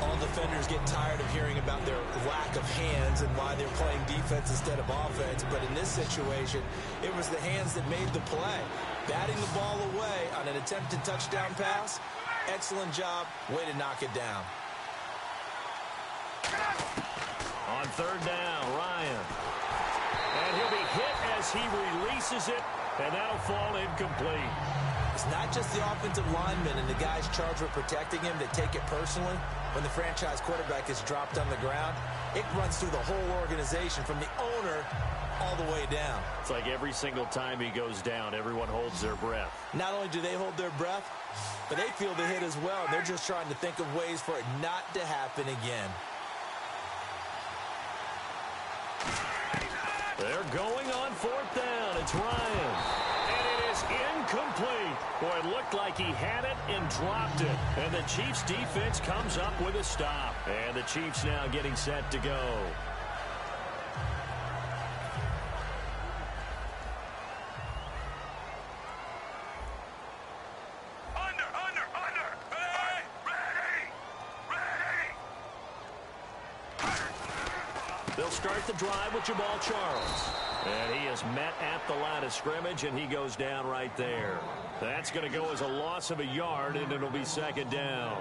All defenders get tired of hearing about their lack of hands and why they're playing defense instead of offense. But in this situation, it was the hands that made the play. Batting the ball away on an attempted touchdown pass. Excellent job. Way to knock it down. On third down, Ryan. And he'll be hit as he releases it, and that'll fall incomplete. It's not just the offensive linemen and the guys charged with protecting him that take it personally. When the franchise quarterback is dropped on the ground, it runs through the whole organization from the owner all the way down. It's like every single time he goes down, everyone holds their breath. Not only do they hold their breath, but they feel the hit as well. They're just trying to think of ways for it not to happen again. They're going on 4th down. It's Ryan. And it is incomplete. Boy, it looked like he had it and dropped it. And the Chiefs defense comes up with a stop. And the Chiefs now getting set to go. They'll start the drive with Jamal Charles. And he is met at the line of scrimmage, and he goes down right there. That's going to go as a loss of a yard, and it'll be second down.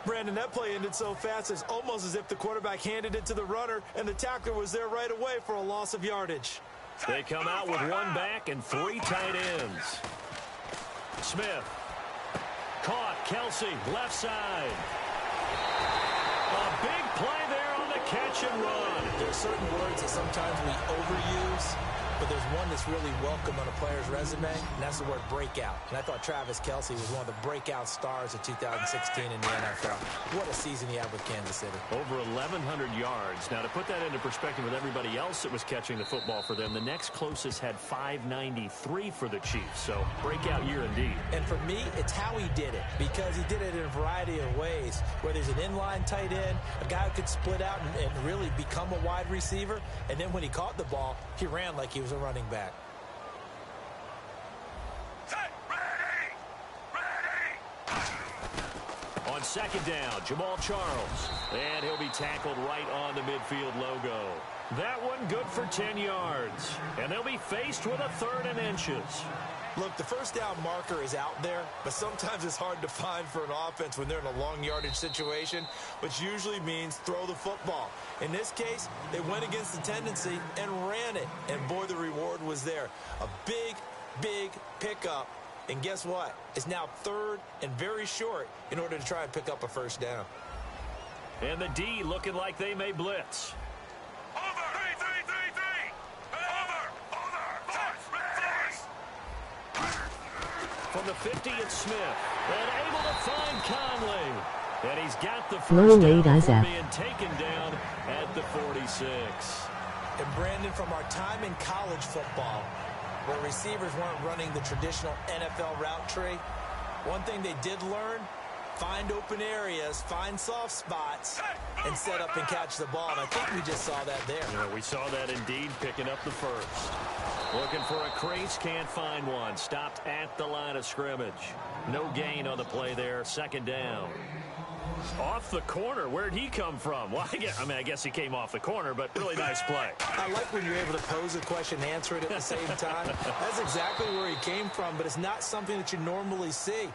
Brandon, that play ended so fast, it's almost as if the quarterback handed it to the runner, and the tackler was there right away for a loss of yardage. They come out with one back and 3 tight ends. Smith. Caught. Kelsey, left side. A big play there on the catch and run. There are certain words that sometimes we overuse, but there's one that's really welcome on a player's resume, and that's the word breakout. And I thought Travis Kelsey was one of the breakout stars of 2016 in the NFL. What a season he had with Kansas City. Over 1,100 yards. Now, to put that into perspective with everybody else that was catching the football for them, the next closest had 593 for the Chiefs. So, breakout year indeed. And for me, it's how he did it, because he did it in a variety of ways, where there's an inline tight end, a guy who could split out and really become a wide receiver, and then when he caught the ball, he ran like he was a running back. On second down, Jamal Charles. And he'll be tackled right on the midfield logo. That one good for 10 yards. And they'll be faced with a 3rd and inches. Look, the first down marker is out there, but sometimes it's hard to find for an offense when they're in a long yardage situation, which usually means throw the football. In this case, they went against the tendency and ran it. And boy, the reward was there. A big, big pickup. And guess what? It's now 3rd and very short in order to try and pick up a first down. And the D looking like they may blitz. From the 50, it's Smith. And able to find Conley. And he's got the Low first rate down as before F. being taken down at the 46. And Brandon, from our time in college football, where receivers weren't running the traditional NFL route tree, one thing they did learn, find open areas, find soft spots, and set up and catch the ball. And I think we just saw that there. Yeah, we saw that indeed, picking up the first. Looking for a crease, can't find one. Stopped at the line of scrimmage. No gain on the play there, second down. Off the corner, where'd he come from? Well, I guess he came off the corner, but really nice play. I like when you're able to pose a question and answer it at the same time. That's exactly where he came from, but it's not something that you normally see.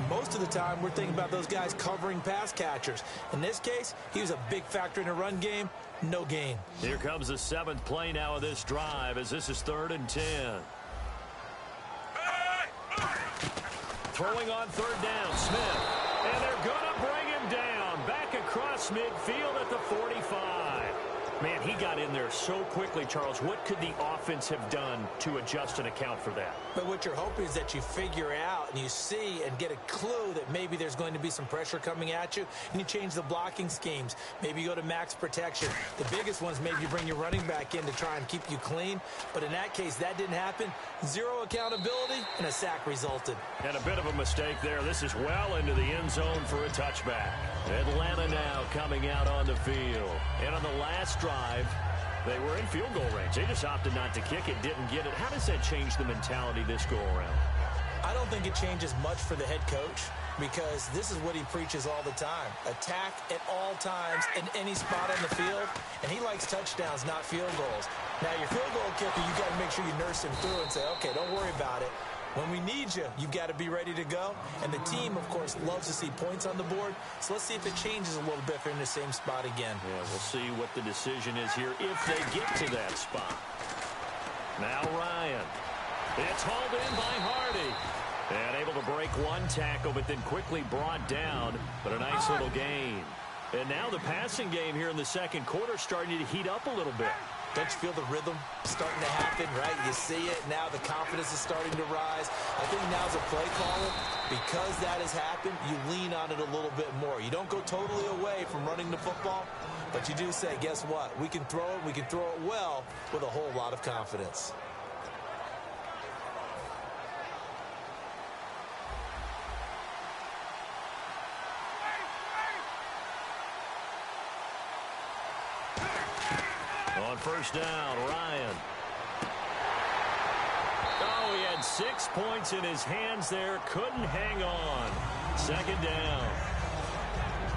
Most of the time, we're thinking about those guys covering pass catchers. In this case, he was a big factor in the run game. No gain. Here comes the 7th play now of this drive, as this is 3rd and 10. Throwing on 3rd down, Smith. And they're going to bring him down. Back across midfield at the 45. Man, he got in there so quickly, Charles. What could the offense have done to adjust and account for that? But what you're hoping is that you figure out and you see and get a clue that maybe there's going to be some pressure coming at you, and you change the blocking schemes. Maybe you go to max protection. The biggest ones, maybe you bring your running back in to try and keep you clean. But in that case, that didn't happen. Zero accountability, and a sack resulted. And a bit of a mistake there. This is well into the end zone for a touchback. Atlanta now coming out on the field. And on the last drive, they were in field goal range. They just opted not to kick it, didn't get it. How does that change the mentality this go-around? I don't think it changes much for the head coach, because this is what he preaches all the time. Attack at all times in any spot on the field, and he likes touchdowns, not field goals. Now, your field goal kicker, you got to make sure you nurse him through and say, okay, don't worry about it. When we need you, you've got to be ready to go. And the team, of course, loves to see points on the board. So let's see if it changes a little bit if they're in the same spot again. Yeah, we'll see what the decision is here if they get to that spot. Now Ryan. It's hauled in by Hardy. And able to break one tackle, but then quickly brought down. But a nice little gain. And now the passing game here in the second quarter starting to heat up a little bit. Don't you feel the rhythm starting to happen, right? You see it now. The confidence is starting to rise. I think now as a play caller, because that has happened, you lean on it a little bit more. You don't go totally away from running the football, but you do say, guess what? We can throw it. We can throw it well with a whole lot of confidence. On first down, Ryan. Oh, he had 6 points in his hands there. Couldn't hang on. Second down.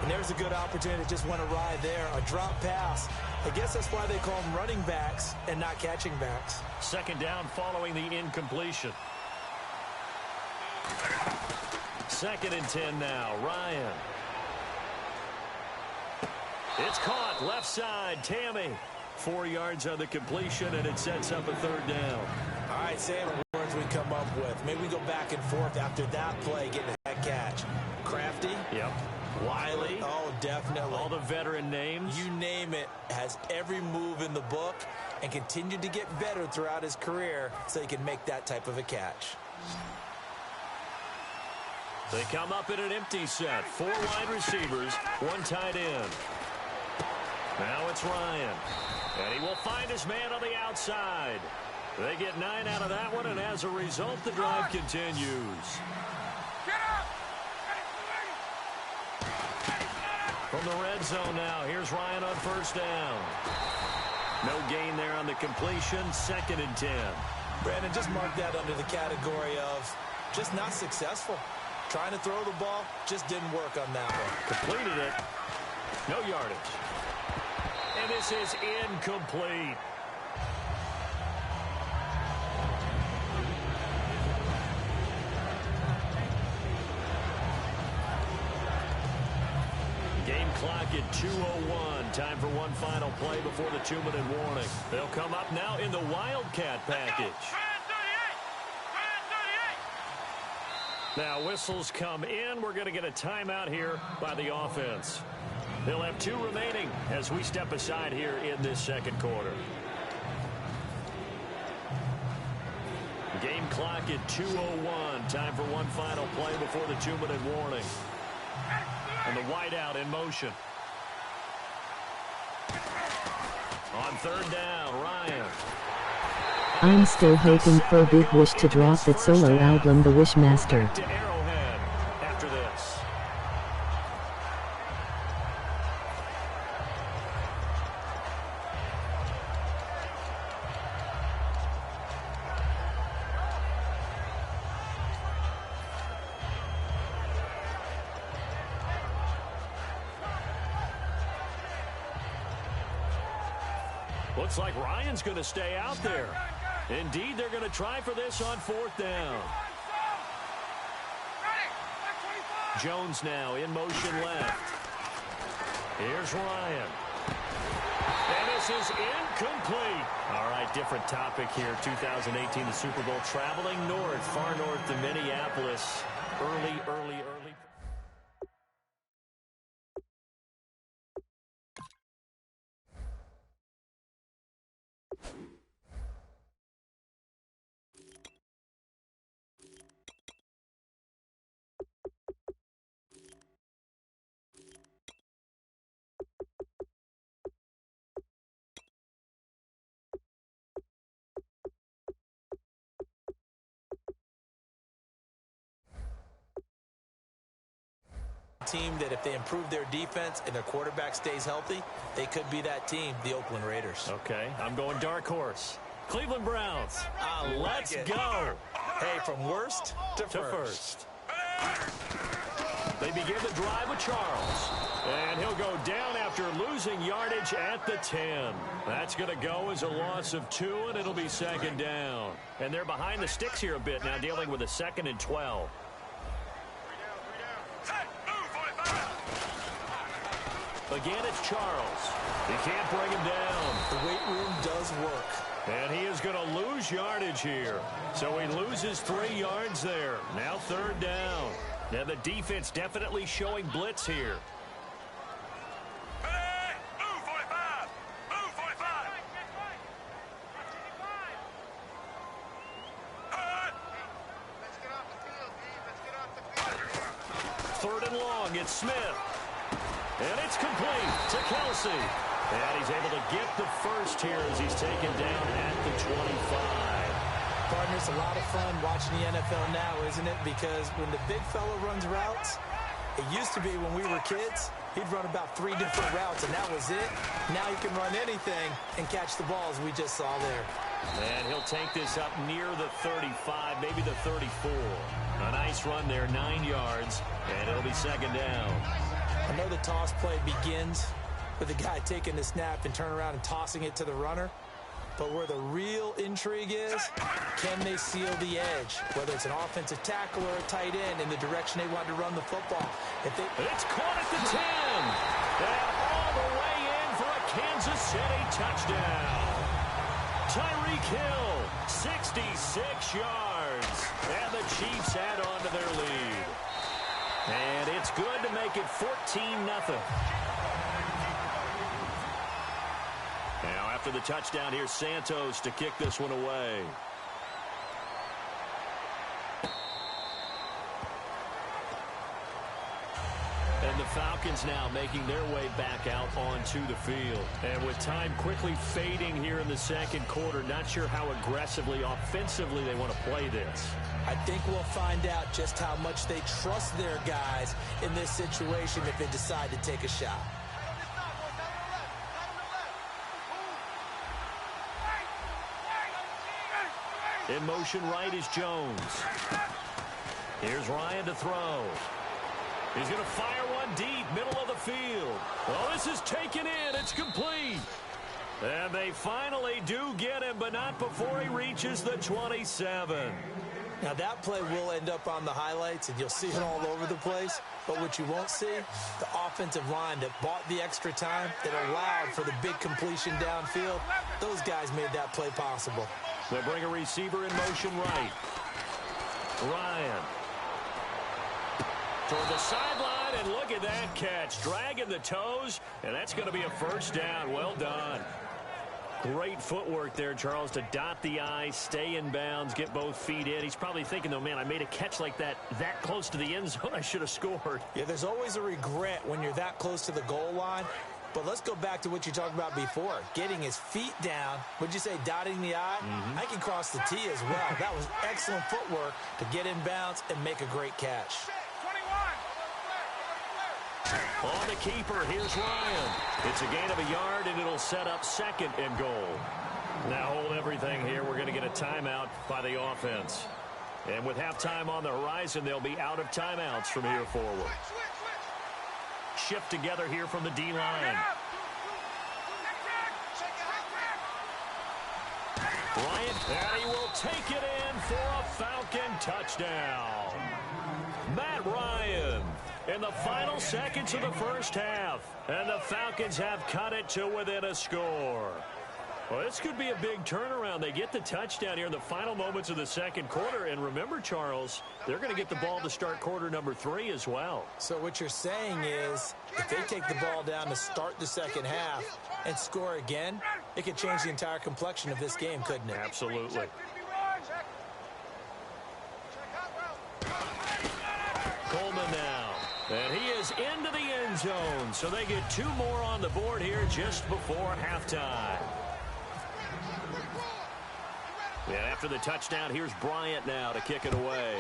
And there's a good opportunity to just want to ride there. A drop pass. I guess that's why they call them running backs and not catching backs. Second down following the incompletion. 2nd and 10 now. Ryan. It's caught. Left side. Tammy. 4 yards on the completion, and it sets up a 3rd down. All right, Sam, what words we come up with. Maybe we go back and forth after that play, getting that catch. Crafty? Yep. Wiley? Oh, definitely. All the veteran names. You name it. Has every move in the book and continued to get better throughout his career so he can make that type of a catch. They come up in an empty set. 4 wide receivers, 1 tight end. Now it's Ryan. And he will find his man on the outside. They get 9 out of that one, and as a result, the drive continues. From the red zone now, here's Ryan on first down. No gain there on the completion, 2nd and 10. Brandon, just mark that under the category of just not successful. Trying to throw the ball, just didn't work on that one. Completed it. No yardage. And this is incomplete. Game clock at 2:01. Time for one final play before the 2-minute warning. They'll come up now in the Wildcat package. Now whistles come in. We're going to get a timeout here by the offense. They'll have 2 remaining as we step aside here in this second quarter. Game clock at 2:01. Time for one final play before the 2-minute warning. And the wideout in motion. On third down, Ryan. I'm still hoping for a big wish to drop that solo album, The Wishmaster. To Arrowhead after this. Looks like Ryan's going to stay out there. Indeed, they're going to try for this on fourth down. Jones now in motion left. Here's Ryan. And this is incomplete. All right, different topic here. 2018, the Super Bowl, traveling north, far north to Minneapolis. Early. Team that if they improve their defense and their quarterback stays healthy, they could be that team, the Oakland Raiders. Okay, I'm going dark horse. Cleveland Browns. Let's go. Hey, from worst to first. They begin the drive with Charles. And he'll go down after losing yardage at the 10. That's going to go as a loss of 2, and it'll be second down. And they're behind the sticks here a bit now, dealing with a 2nd and 12. Again, it's Charles. He can't bring him down. The weight room does work. And he is going to lose yardage here. So he loses 3 yards there. Now third down. Now the defense definitely showing blitz here. Third and long, it's Smith. And it's complete to Kelsey. And he's able to get the first here as he's taken down at the 25. Partner, it's a lot of fun watching the NFL now, isn't it? Because when the big fella runs routes, it used to be when we were kids, he'd run about 3 different routes, and that was it. Now he can run anything and catch the balls we just saw there. And he'll take this up near the 35, maybe the 34. A nice run there, 9 yards, and it'll be second down. I know the toss play begins with the guy taking the snap and turn around and tossing it to the runner. But where the real intrigue is, can they seal the edge? Whether it's an offensive tackle or a tight end in the direction they want to run the football. It's caught at the 10. And all the way in for a Kansas City touchdown. Tyreek Hill, 66 yards. And the Chiefs add on to their lead. And it's good to make it 14-0. Now after the touchdown, here's Santos to kick this one away. And the Falcons now making their way back out onto the field. And with time quickly fading here in the second quarter, not sure how aggressively, offensively they want to play this. I think we'll find out just how much they trust their guys in this situation if they decide to take a shot. In motion right is Jones. Here's Ryan to throw. He's going to fire one deep, middle of the field. Well, this is taken in. It's complete. And they finally do get him, but not before he reaches the 27. Now, that play will end up on the highlights, and you'll see it all over the place. But what you won't see, the offensive line that bought the extra time, that allowed for the big completion downfield, those guys made that play possible. They'll bring a receiver in motion right. Ryan. Toward the sideline, and look at that catch. Dragging the toes, and that's going to be a first down. Well done. Great footwork there, Charles, to dot the I, stay in bounds, get both feet in. He's probably thinking, though, man, I made a catch like that close to the end zone. I should have scored. Yeah, there's always a regret when you're that close to the goal line. But let's go back to what you talked about before, getting his feet down. Would you say dotting the I? I can cross the T as well. That was excellent footwork to get in bounds and make a great catch. On the keeper, here's Ryan. It's a gain of a yard, and it'll set up second and goal. Now hold everything here. We're going to get a timeout by the offense. And with halftime on the horizon, they'll be out of timeouts from here forward. Shift together here from the D-line. Bryant, and he will take it in for a Falcon touchdown. Matt Ryan in the final seconds of the first half. And the Falcons have cut it to within a score. Well, this could be a big turnaround. They get the touchdown here in the final moments of the second quarter. And remember, Charles, they're going to get the ball to start quarter number 3 as well. So what you're saying is if they take the ball down to start the second half and score again, it could change the entire complexion of this game, couldn't it? Absolutely. Coleman now. And he is into the end zone. So they get 2 more on the board here just before halftime. And after the touchdown, here's Bryant now to kick it away.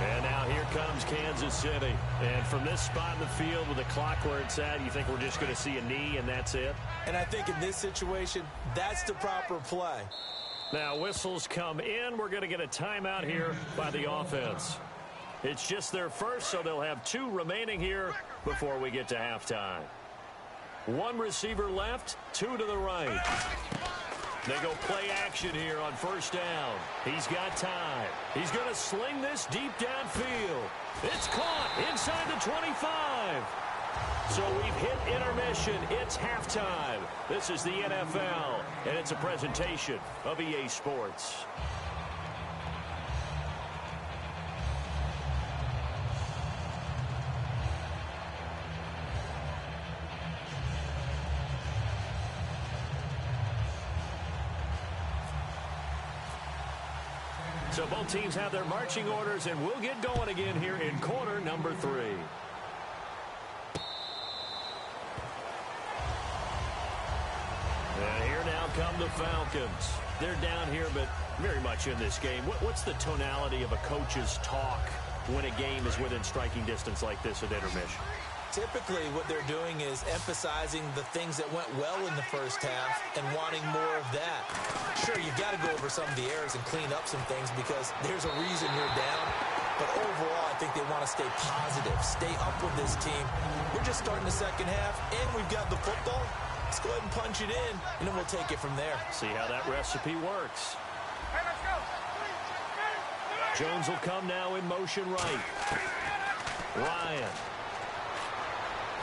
And now here comes Kansas City. And from this spot in the field with the clock where it's at, you think we're just going to see a knee and that's it? And I think in this situation, that's the proper play. Now whistles come in. We're going to get a timeout here by the offense. It's just their first, so they'll have 2 remaining here before we get to halftime. 1 receiver left, 2 to the right. They go play action here on first down. He's got time. He's going to sling this deep downfield. It's caught inside the 25. So we've hit intermission. It's halftime. This is the NFL, and it's a presentation of EA Sports. So both teams have their marching orders, and we'll get going again here in quarter number 3. And here now come the Falcons. They're down here, but very much in this game. What's the tonality of a coach's talk when a game is within striking distance like this at intermission? Typically, what they're doing is emphasizing the things that went well in the first half and wanting more of that. Sure, you've got to go over some of the errors and clean up some things because there's a reason you're down. But overall, I think they want to stay positive, stay up with this team. We're just starting the second half, and we've got the football. Let's go ahead and punch it in, and then we'll take it from there. See how that recipe works. Jones will come now in motion right. Ryan.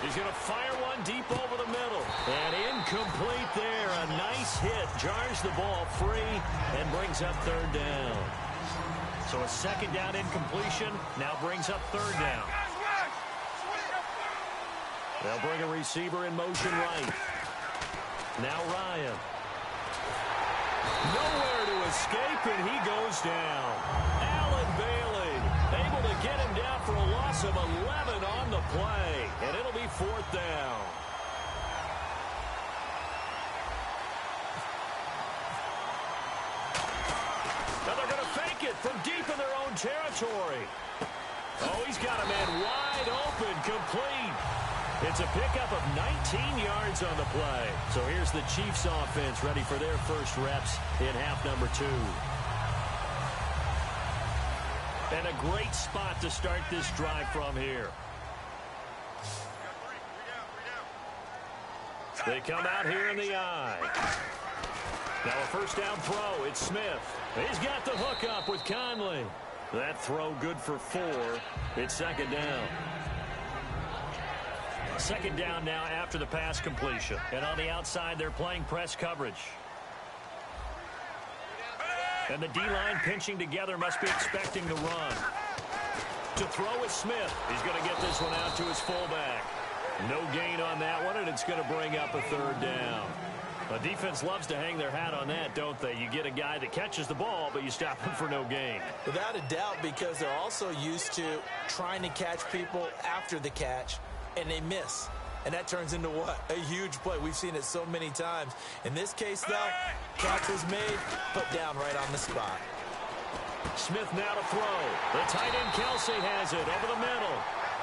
He's going to fire one deep over the middle. And incomplete there. A nice hit. Jars the ball free and brings up third down. So a second down incompletion now brings up third down. They'll bring a receiver in motion right. Now Ryan. Nowhere to escape, and he goes down. Allen Bailey able to get him down for a loss of 11 on the play, and it'll be fourth down. Now they're going to fake it from deep in their own territory. Oh, he's got a man wide open, complete. It's a pickup of 19 yards on the play. So here's the Chiefs offense ready for their first reps in half number 2. And a great spot to start this drive from here. They come out here in the eye. Now a first down throw. It's Smith. He's got the hook up with Conley. That throw good for 4. It's second down. Second down now after the pass completion. And on the outside, they're playing press coverage. And the D-line pinching together must be expecting the run. To throw is Smith. He's going to get this one out to his fullback. No gain on that one, and it's going to bring up a third down. The defense loves to hang their hat on that, don't they? You get a guy that catches the ball, but you stop him for no gain. Without a doubt, because they're also used to trying to catch people after the catch, and they miss. And that turns into what? A huge play. We've seen it so many times. In this case, though, catch was made, put down right on the spot. Smith now to throw. The tight end Kelsey has it over the middle.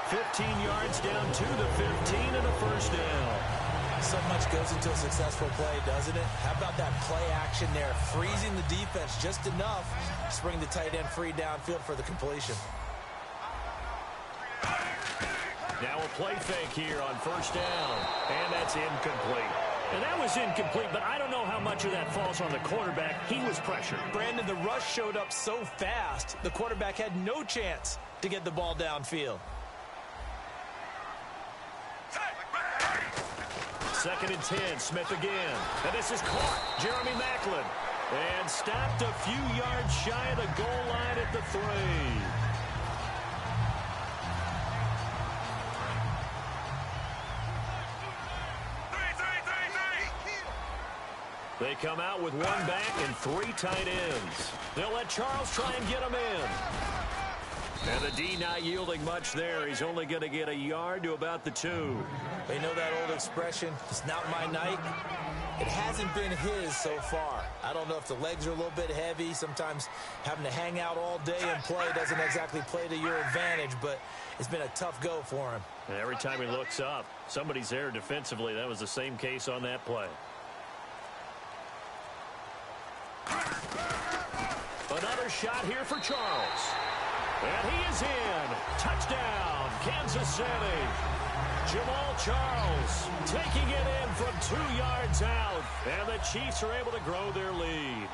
15 yards down to the 15 and a first down. So much goes into a successful play, doesn't it? How about that play action there? Freezing the defense just enough to bring the tight end free downfield for the completion. Now a play fake here on first down. And that's incomplete. And that was incomplete, but I don't know how much of that falls on the quarterback. He was pressured. Brandon, the rush showed up so fast, the quarterback had no chance to get the ball downfield. 2nd and 10, Smith again. And this is caught. Jeremy Maclin. And stopped a few yards shy of the goal line at the 3. They come out with 1 back and 3 tight ends. They'll let Charles try and get him in. And the D not yielding much there. He's only going to get a yard to about the 2. They know that old expression, it's not my night. It hasn't been his so far. I don't know if the legs are a little bit heavy. Sometimes having to hang out all day and play doesn't exactly play to your advantage, but it's been a tough go for him. And every time he looks up, somebody's there defensively. That was the same case on that play. Another shot here for Charles. And he is in. Touchdown, Kansas City. Jamal Charles taking it in from 2 yards out. And the Chiefs are able to grow their lead.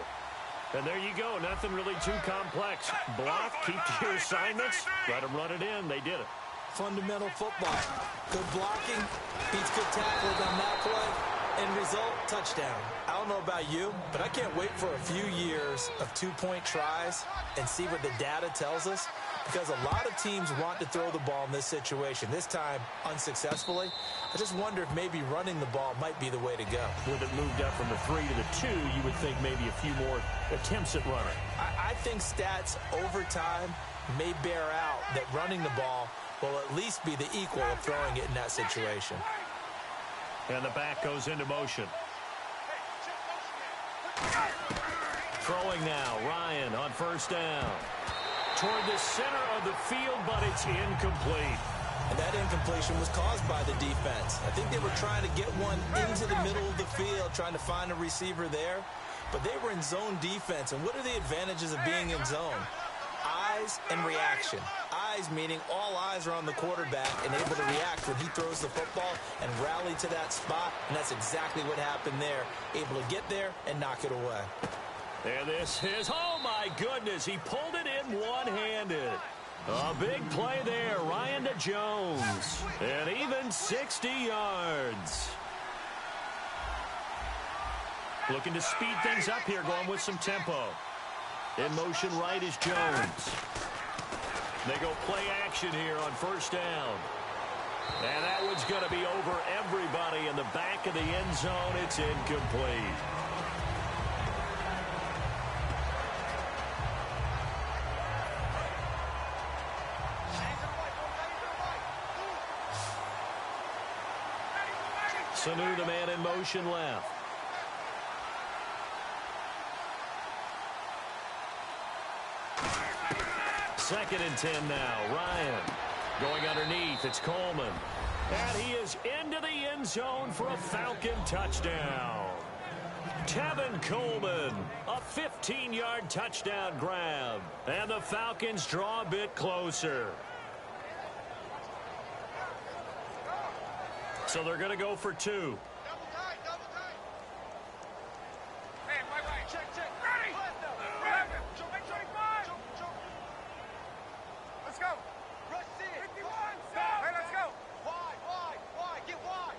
And there you go. Nothing really too complex. Block, keep to your assignments, let them run it in. They did it. Fundamental football. Good blocking, beats good tackling on that play. End result, touchdown. I don't know about you, but I can't wait for a few years of 2-point tries and see what the data tells us, because a lot of teams want to throw the ball in this situation. This time, unsuccessfully. I just wonder if maybe running the ball might be the way to go. With it moved up from the 3 to the 2, you would think maybe a few more attempts at running. I think stats over time may bear out that running the ball will at least be the equal of throwing it in that situation. And the back goes into motion. Throwing now, Ryan on first down. Toward the center of the field, but it's incomplete. And that incompletion was caused by the defense. I think they were trying to get one into the middle of the field, trying to find a receiver there. But they were in zone defense. And what are the advantages of being in zone? Eyes and reaction. Eyes meaning all eyes are on the quarterback and able to react when he throws the football and rally to that spot. And that's exactly what happened there. Able to get there and knock it away. And this is, oh my goodness, he pulled it in one-handed. A big play there, Ryan to Jones. And even 60 yards. Looking to speed things up here, going with some tempo. In motion right is Jones. They go play action here on first down. And that one's going to be over everybody in the back of the end zone. It's incomplete. Sanu, the man in motion left. Second and 10 now. Ryan going underneath. It's Coleman. And he is into the end zone for a Falcon touchdown. Tevin Coleman, a 15-yard touchdown grab. And the Falcons draw a bit closer. So they're going to go for 2. Double tight, double tight. Hey, right. Check. Ready. Let's go. Rush in. 51. Stop. Hey, let's go. Wide. Get wide.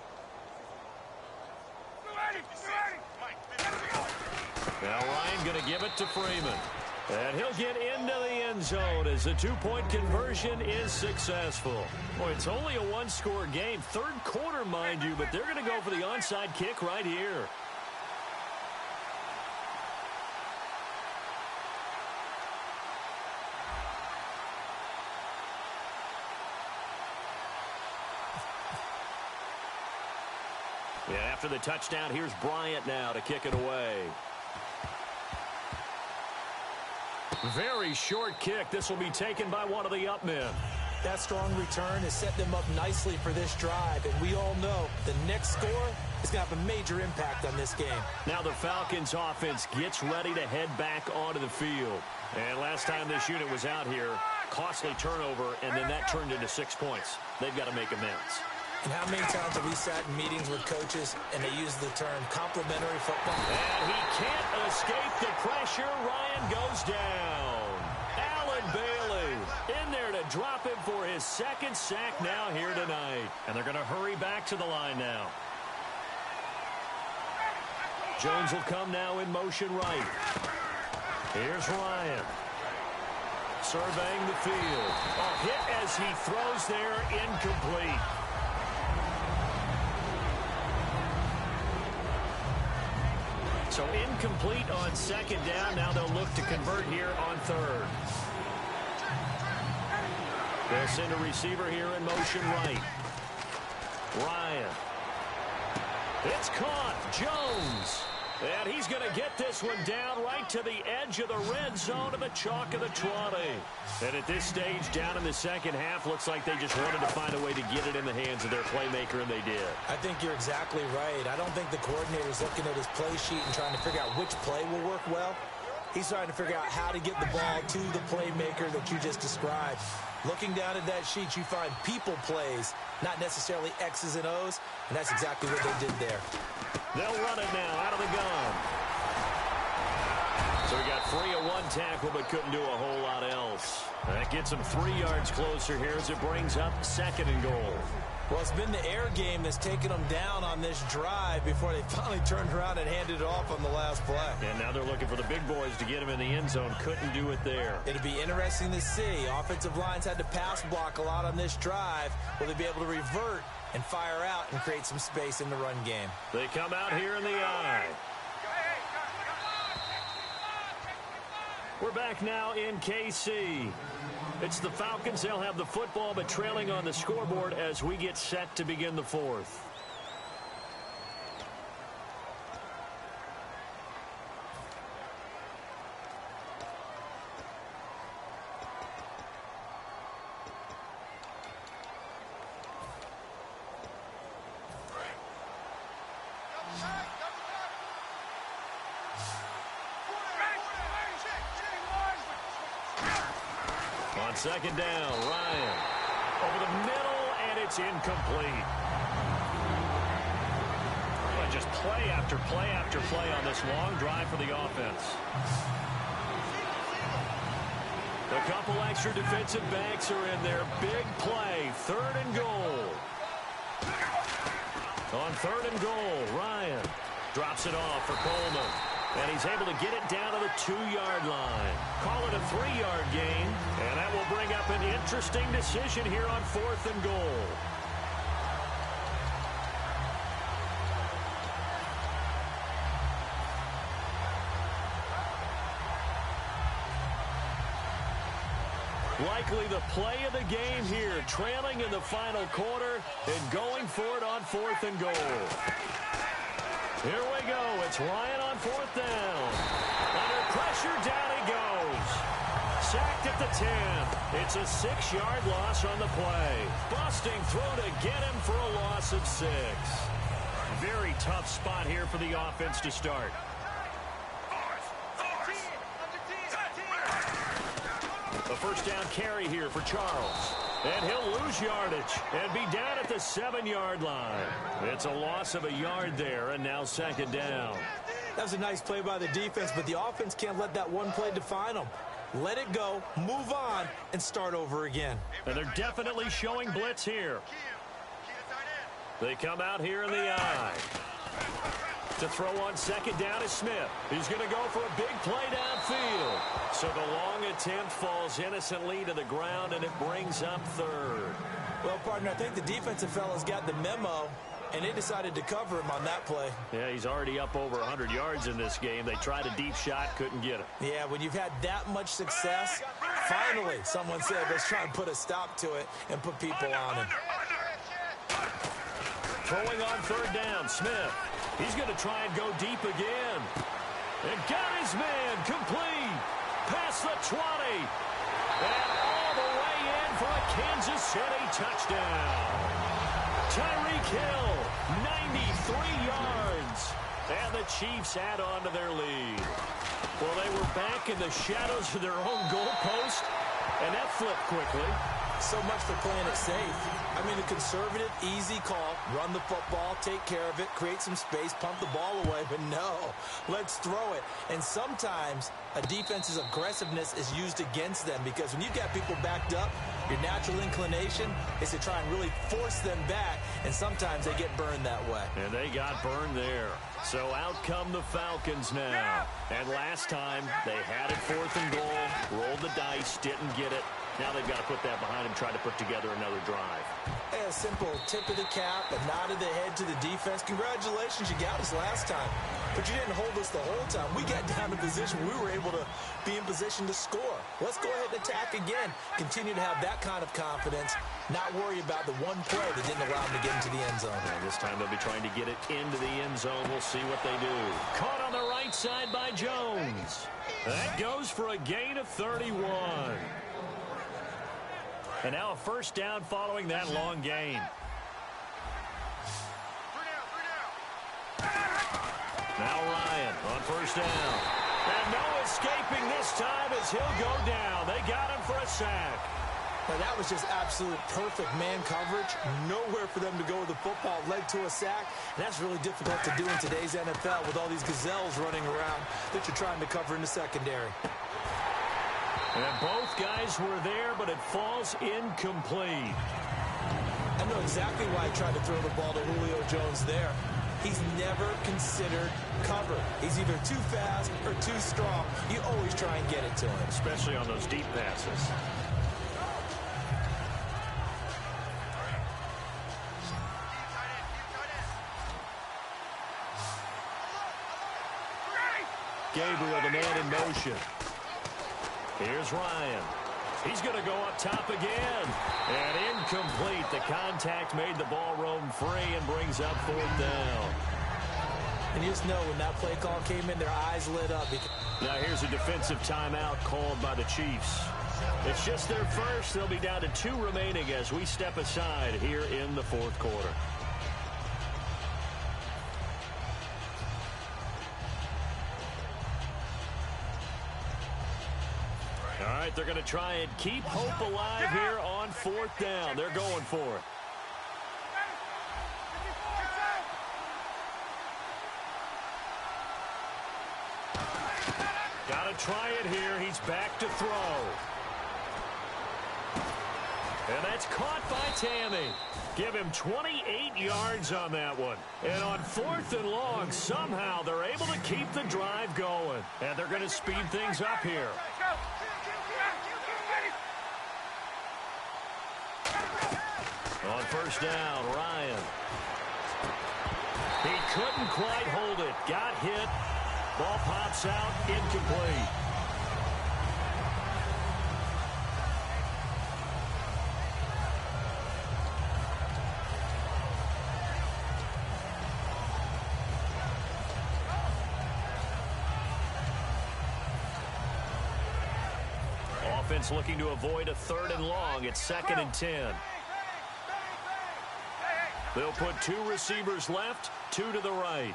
Ready. Now Ryan going to give it to Freeman. And he'll get into the end zone as the two-point conversion is successful. Boy, it's only a one-score game. Third quarter, mind you, but they're going to go for the onside kick right here. Yeah, after the touchdown, here's Bryant now to kick it away. Very short kick. This will be taken by one of the up men. That strong return has set them up nicely for this drive, and we all know the next score is going to have a major impact on this game. Now the Falcons offense gets ready to head back onto the field. And last time this unit was out here, costly turnover, and then that turned into 6 points. They've got to make amends. And how many times have we sat in meetings with coaches and they use the term complementary football? And he can't escape the pressure. Ryan goes down. Allen Bailey in there to drop him for his second sack now here tonight. And they're going to hurry back to the line now. Jones will come now in motion right. Here's Ryan. Surveying the field. A hit as he throws there, incomplete. So incomplete on second down. Now they'll look to convert here on third. They'll send a receiver here in motion right. Ryan. It's caught. Jones. And he's going to get this one down right to the edge of the red zone of the chalk of the 20. And at this stage, down in the second half, looks like they just wanted to find a way to get it in the hands of their playmaker, and they did. I think you're exactly right. I don't think the coordinator's looking at his play sheet and trying to figure out which play will work well. He's trying to figure out how to get the ball to the playmaker that you just described. Looking down at that sheet, you find people plays, not necessarily X's and O's, and that's exactly what they did there. They'll run it now out of the gun. So he got free of one tackle but couldn't do a whole lot else. That gets him 3 yards closer here as it brings up second and goal. Well, it's been the air game that's taken them down on this drive before they finally turned around and handed it off on the last play. And now they're looking for the big boys to get him in the end zone. Couldn't do it there. It'll be interesting to see. Offensive lines had to pass block a lot on this drive. Will they be able to revert and fire out and create some space in the run game? They come out here in the eye. We're back now in KC. It's the Falcons. They'll have the football, but trailing on the scoreboard as we get set to begin the fourth. On second down, Ryan over the middle, and it's incomplete. But just play after play after play on this long drive for the offense. A couple extra defensive backs are in there. Big play, third and goal. On third and goal, Ryan drops it off for Coleman. And he's able to get it down to the 2-yard line. Call it a 3-yard gain. And that will bring up an interesting decision here on fourth and goal. Likely the play of the game here. Trailing in the final quarter and going for it on fourth and goal. Here we go. It's Ryan on fourth down. Under pressure, down he goes. Sacked at the 10. It's a 6-yard loss on the play. Busting through to get him for a loss of 6. Very tough spot here for the offense to start. A first down carry here for Charles. And he'll lose yardage and be down at the 7-yard line. It's a loss of a yard there, and now second down. That was a nice play by the defense, but the offense can't let that one play define them. Let it go, move on, and start over again. And they're definitely showing blitz here. They come out here in the eye. To throw on second down is Smith. He's going to go for a big play downfield. So the long attempt falls innocently to the ground, and it brings up third. Well, partner, I think the defensive fellas got the memo, and they decided to cover him on that play. Yeah, he's already up over 100 yards in this game. They tried a deep shot, couldn't get it. Yeah, when you've had that much success, finally someone said, let's try and put a stop to it and put people on him. Throwing on third down, Smith. He's going to try and go deep again. And got his man complete. Past the 20. And all the way in for a Kansas City touchdown. Tyreek Hill, 93 yards. And the Chiefs add on to their lead. Well, they were back in the shadows of their own goalpost, and that flipped quickly. So much for playing it safe. I mean, a conservative, easy call. Run the football, take care of it, create some space, pump the ball away. But no, let's throw it. And sometimes a defense's aggressiveness is used against them because when you've got people backed up, your natural inclination is to try and really force them back, and sometimes they get burned that way. And they got burned there. So out come the Falcons now. And last time, they had it 4th and goal, rolled the dice, didn't get it. Now they've got to put that behind them, try to put together another drive. Hey, a simple tip of the cap, a nod of the head to the defense. Congratulations, you got us last time. But you didn't hold us the whole time. We got down to position. We were able to be in position to score. Let's go ahead and attack again. Continue to have that kind of confidence. Not worry about the one play that didn't allow them to get into the end zone. And this time they'll be trying to get it into the end zone. We'll see what they do. Caught on the right side by Jones. That goes for a gain of 31. And now a first down following that long gain. Now Ryan on first down. And no escaping this time as he'll go down. They got him for a sack. Now that was just absolute perfect man coverage. Nowhere for them to go with the football. Led to a sack. And that's really difficult to do in today's NFL with all these gazelles running around that you're trying to cover in the secondary. And both guys were there, but it falls incomplete. I know exactly why I tried to throw the ball to Julio Jones there. He's never considered cover. He's either too fast or too strong. You always try and get it to him. Especially on those deep passes. Gabriel, the man in motion. Here's Ryan. He's going to go up top again. And incomplete. The contact made the ball roam free and brings up 4th down. And you just know when that play call came in, their eyes lit up. Now here's a defensive timeout called by the Chiefs. It's just their first. They'll be down to 2 remaining as we step aside here in the 4th quarter. All right, they're going to try and keep hope alive here on 4th down. They're going for it. Got to try it here. He's back to throw. And that's caught by Tammy. Give him 28 yards on that one. And on 4th and long, somehow they're able to keep the drive going. And they're going to speed things up here. On first down, Ryan. He couldn't quite hold it. Got hit. Ball pops out, incomplete. Offense looking to avoid a 3rd and long. It's 2nd and 10. They'll put 2 receivers left, 2 to the right.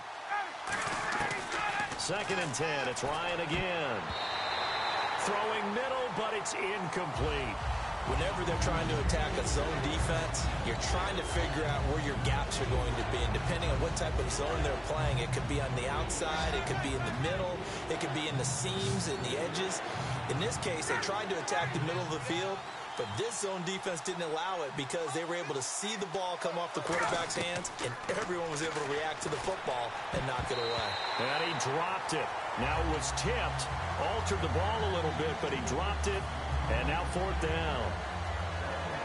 2nd and 10. It's Ryan again. Throwing middle, but it's incomplete. Whenever they're trying to attack a zone defense, you're trying to figure out where your gaps are going to be. And depending on what type of zone they're playing, it could be on the outside, it could be in the middle, it could be in the seams and the edges. In this case, they tried to attack the middle of the field. But this zone defense didn't allow it because they were able to see the ball come off the quarterback's hands, and everyone was able to react to the football and knock it away. And he dropped it. Now it was tipped, altered the ball a little bit, but he dropped it, and now 4th down.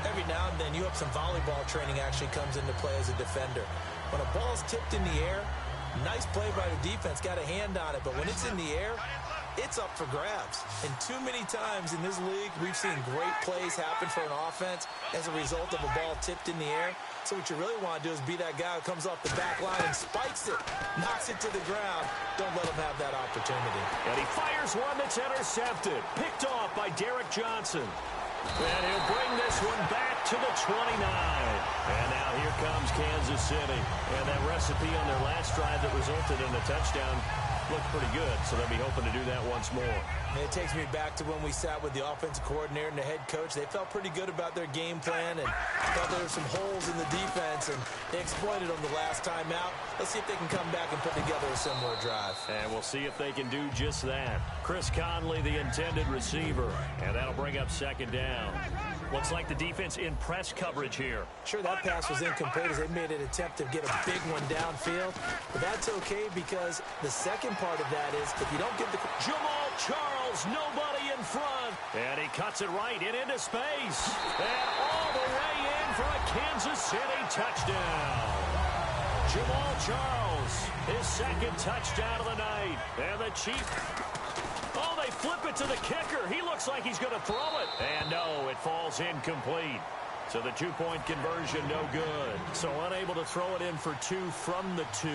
Every now and then, you hope some volleyball training actually comes into play as a defender. When a ball's tipped in the air, nice play by the defense, got a hand on it, but when it's in the air, it's up for grabs. And too many times in this league, we've seen great plays happen for an offense as a result of a ball tipped in the air. So what you really want to do is be that guy who comes off the back line and spikes it, knocks it to the ground. Don't let him have that opportunity. And he fires one that's intercepted. Picked off by Derek Johnson. And he'll bring this one back to the 29. And now here comes Kansas City. And that recipe on their last drive that resulted in a touchdown looked pretty good, so they'll be hoping to do that once more. It takes me back to when we sat with the offensive coordinator and the head coach. They felt pretty good about their game plan and thought there were some holes in the defense, and they exploited them the last time out. Let's see if they can come back and put together a similar drive. And we'll see if they can do just that. Chris Conley, the intended receiver, and that'll bring up 2nd down. Looks like the defense in press coverage here. Sure, that pass was incomplete as they made an attempt to get a big one downfield. But that's okay because the second part of that is if you don't get the... Jamal Charles, nobody in front. And he cuts it right and into space. And all the way in for a Kansas City touchdown. Jamal Charles, his 2nd touchdown of the night. And the Chiefs... Oh, they flip it to the kicker. He looks like he's going to throw it. And no, it falls incomplete. So the 2-point conversion, no good. So unable to throw it in for 2 from the 2.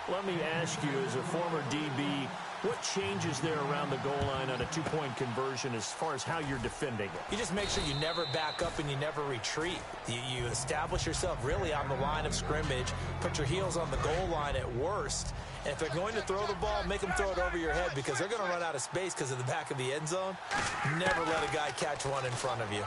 Let me ask you, as a former DB, what changes there around the goal line on a 2-point conversion as far as how you're defending it? You just make sure you never back up and you never retreat. You establish yourself really on the line of scrimmage, put your heels on the goal line at worst, and if they're going to throw the ball, make them throw it over your head because they're going to run out of space because of the back of the end zone. Never let a guy catch one in front of you.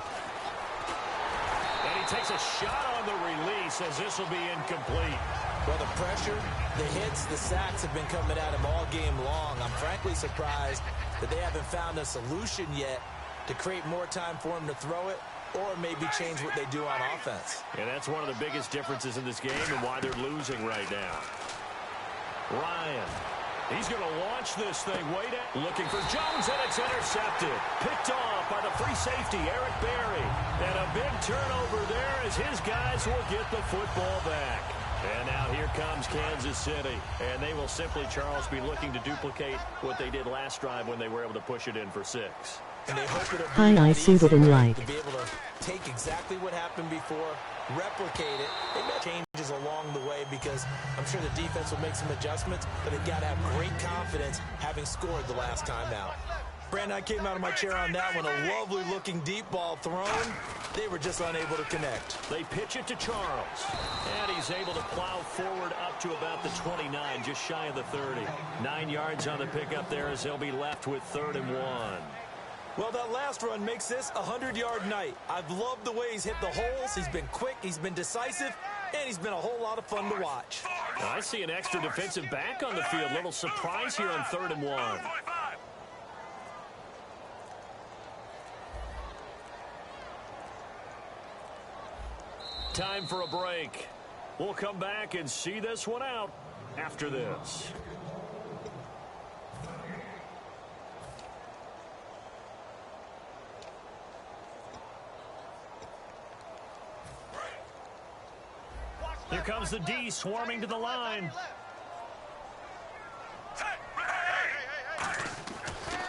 And he takes a shot on the release as this will be incomplete. Well, the pressure, the hits, the sacks have been coming at him all game long. I'm frankly surprised that they haven't found a solution yet to create more time for him to throw it or maybe change what they do on offense. And that's one of the biggest differences in this game and why they're losing right now. Ryan, he's going to launch this thing way down. Looking for Jones, and it's intercepted. Picked off by the free safety, Eric Berry. And a big turnover there as his guys will get the football back. And now here comes Kansas City. And they will simply, Charles, be looking to duplicate what they did last drive when they were able to push it in for 6. And they hope it'll Hi, I suited and like. to be able to take exactly what happened before, replicate it. They make changes along the way because I'm sure the defense will make some adjustments, but they've got to have great confidence having scored the last time out. Brandon, I came out of my chair on that one. A lovely-looking deep ball thrown. They were just unable to connect. They pitch it to Charles. And he's able to plow forward up to about the 29, just shy of the 30. 9 yards on the pickup there as they'll be left with 3rd and 1. Well, that last run makes this a 100-yard night. I've loved the way he's hit the holes. He's been quick, he's been decisive, and he's been a whole lot of fun to watch. I see an extra defensive back on the field. Little surprise here on 3rd and 1. Time for a break. We'll come back and see this one out after this. Here comes the D swarming to the line.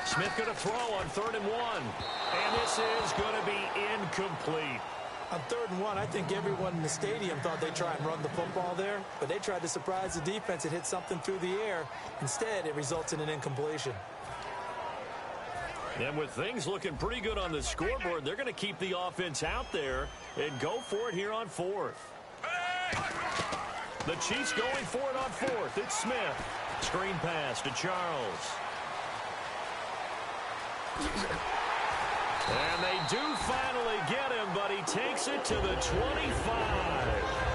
Smith going to throw on 3rd and 1. And this is going to be incomplete. On 3rd and 1, I think everyone in the stadium thought they'd try and run the football there, but they tried to surprise the defense and hit something through the air. Instead, it results in an incompletion. And with things looking pretty good on the scoreboard, they're going to keep the offense out there and go for it here on 4th. The Chiefs going for it on 4th. It's Smith. Screen pass to Charles. And they do finally get him, but he takes it to the 25.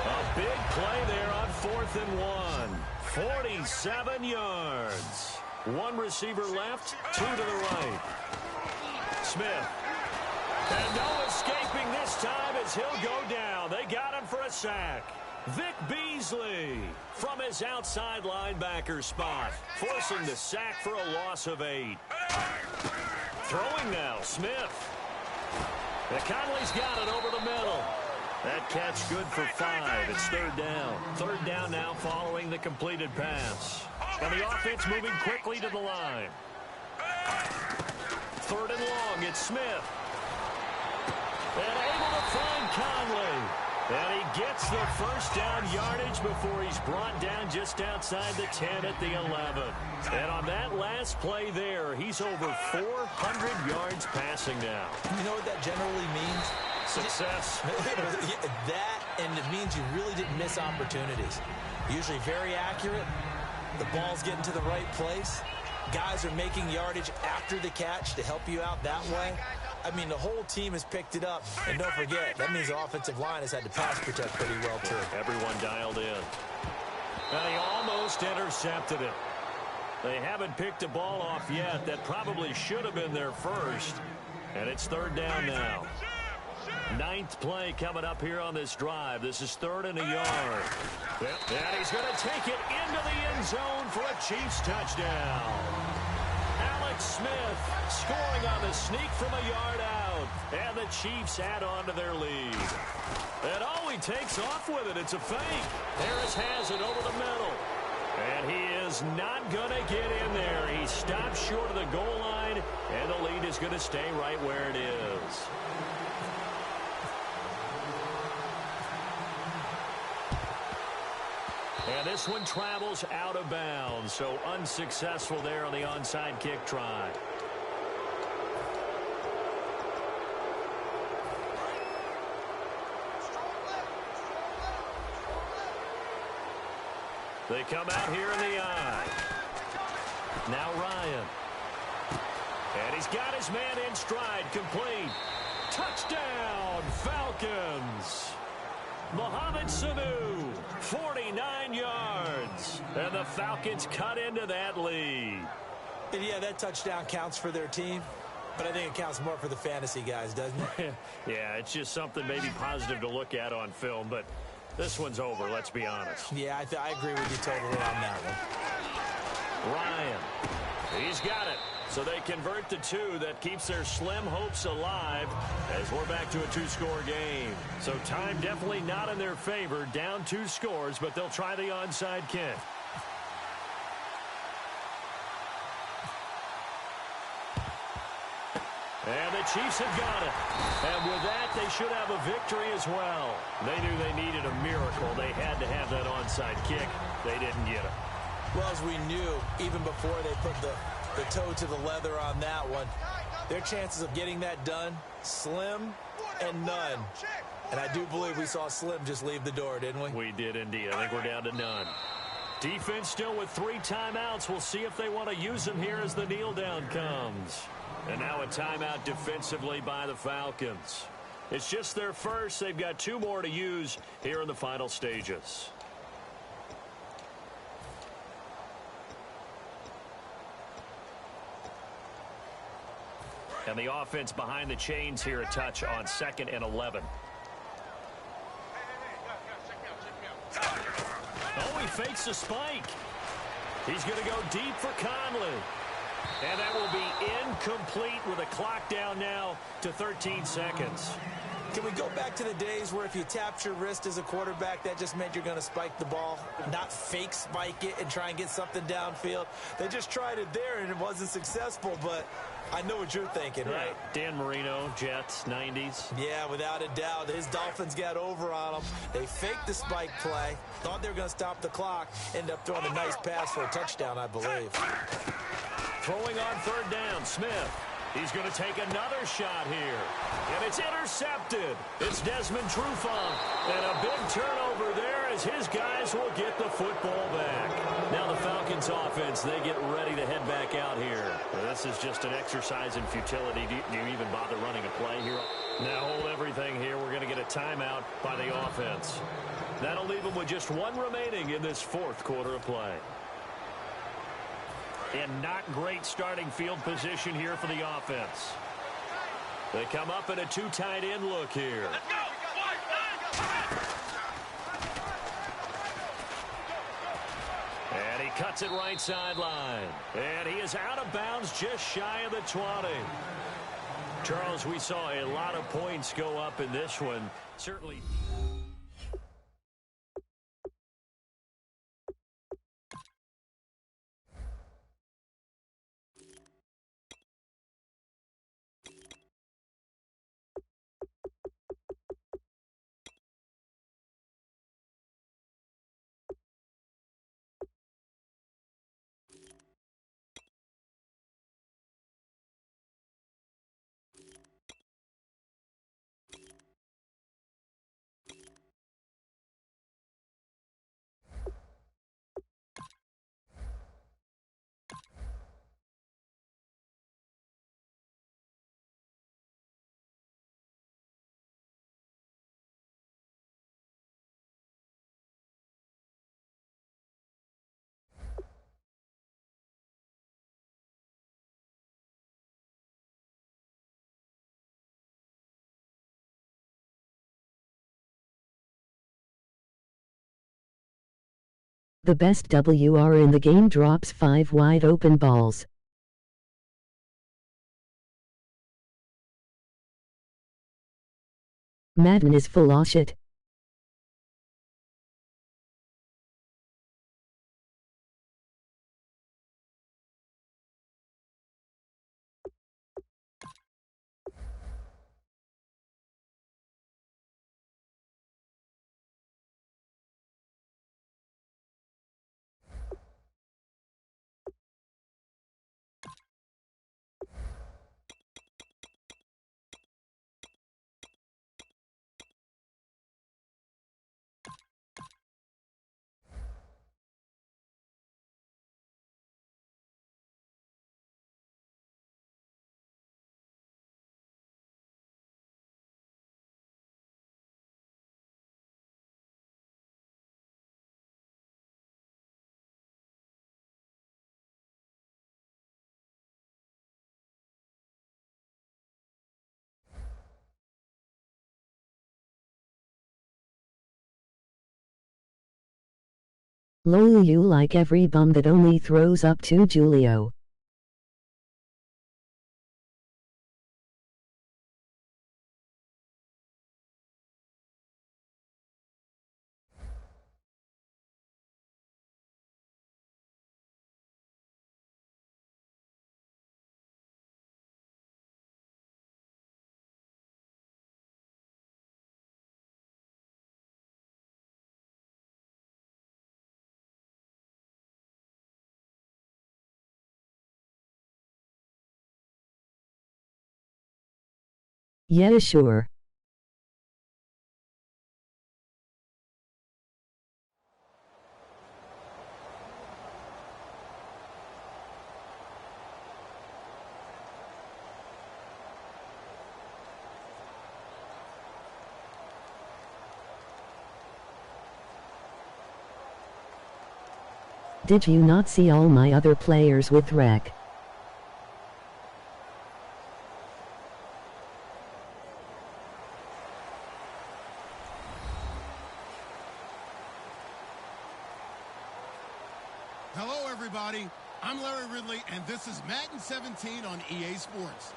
A big play there on 4th and 1. 47 yards. 1 receiver left, 2 to the right. Smith And no escaping this time as he'll go down. They got him for a sack. Vic Beasley from his outside linebacker spot, forcing the sack for a loss of 8. Throwing now, Smith. Conley's got it over the middle. That catch good for 5. It's third down. Third down now following the completed pass. And the offense moving quickly to the line. Third and long, it's Smith. And able to find Conley. And he gets the first down yardage before he's brought down just outside the 10 at the 11. And on that last play there, he's over 400 yards passing now. You know what that generally means? Success. That, and it means you really didn't miss opportunities. Usually very accurate. The ball's getting to the right place. Guys are making yardage after the catch to help you out that way. I mean, the whole team has picked it up. And don't forget, that means the offensive line has had to pass protect pretty well, too. Everyone dialed in. And he almost intercepted it. They haven't picked a ball off yet. That probably should have been their first. And it's third down now. 9th play coming up here on this drive. This is 3rd and a yard. And he's going to take it into the end zone for a Chiefs touchdown. Alex Smith scoring on the sneak from a yard out. And the Chiefs add on to their lead. And oh, he takes off with it. It's a fake. Harris has it over the middle. And he is not going to get in there. He stops short of the goal line. And the lead is going to stay right where it is. And this one travels out of bounds, so unsuccessful there on the onside kick try. They come out here in the eye. Now Ryan. And he's got his man in stride, complete. Touchdown, Falcons. Mohamed Sanu, 49 yards. And the Falcons cut into that lead. And yeah, that touchdown counts for their team. But I think it counts more for the fantasy guys, doesn't it? Yeah, it's just something maybe positive to look at on film. But this one's over, let's be honest. Yeah, I agree with you totally on that one. Ryan, he's got it. So they convert to 2. That keeps their slim hopes alive as we're back to a 2-score game. So time definitely not in their favor. Down 2 scores, but they'll try the onside kick. And the Chiefs have got it. And with that, they should have a victory as well. They knew they needed a miracle. They had to have that onside kick. They didn't get it. Well, as we knew, even before they put the toe to the leather on that one, their chances of getting that done, slim and none. And I do believe we saw Slim just leave the door, didn't we? We did indeed. I think we're down to none. Defense still with 3 timeouts. We'll see if they want to use them here as the kneel down comes. And now a timeout defensively by the Falcons. It's just their first. They've got 2 more to use here in the final stages. And the offense behind the chains here a touch on 2nd and 11. Oh, he fakes a spike. He's going to go deep for Conley. And that will be incomplete with a clock down now to 13 seconds. Can we go back to the days where if you tapped your wrist as a quarterback, that just meant you're going to spike the ball, not fake spike it and try and get something downfield? They just tried it there, and it wasn't successful, but I know what you're thinking, right? Dan Marino, Jets, 90s. Yeah, without a doubt. His Dolphins got over on them. They faked the spike play, thought they were going to stop the clock, ended up throwing a nice pass for a touchdown, I believe. Throwing on 3rd down, Smith. He's going to take another shot here. And it's intercepted. It's Desmond Trufant. And a big turnover there as his guys will get the football back. Now the Falcons offense, they get ready to head back out here. This is just an exercise in futility. Do you even bother running a play here? Now hold everything here. We're going to get a timeout by the offense. That'll leave them with just 1 remaining in this 4th quarter of play. And not great starting field position here for the offense. They come up in a two tight end look here. Let's go. And he cuts it right sideline. And he is out of bounds just shy of the 20. Charles, we saw a lot of points go up in this one. Certainly. The best WR in the game drops 5 wide open balls. Madden is full of shit. Lol, you like every bum that only throws up to Julio. Yeah, sure. Did you not see all my other players with wreck? Hello, everybody. I'm Larry Ridley, and this is Madden 17 on EA Sports.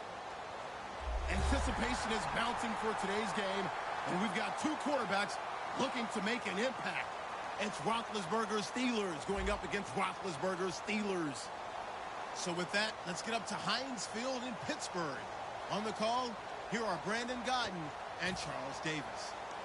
Anticipation is mounting for today's game, and we've got two quarterbacks looking to make an impact. It's Roethlisberger's Steelers going up against Roethlisberger's Steelers. So with that, let's get up to Heinz Field in Pittsburgh. On the call, here are Brandon Godden and Charles Davis.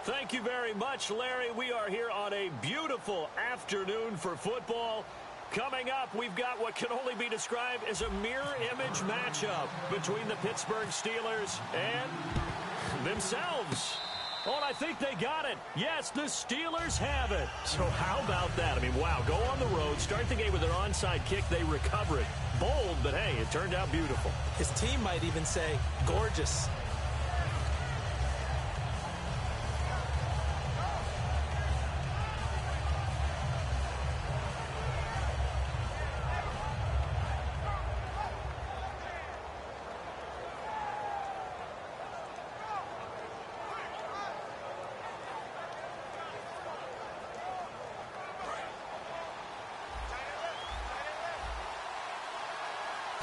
Thank you very much, Larry. We are here on a beautiful afternoon for football. Coming up, we've got what can only be described as a mirror image matchup between the Pittsburgh Steelers and themselves. Oh, and I think they got it. Yes, the Steelers have it. So how about that? I mean, wow, go on the road, start the game with an onside kick, they recover it. Bold, but hey, it turned out beautiful. His team might even say, gorgeous.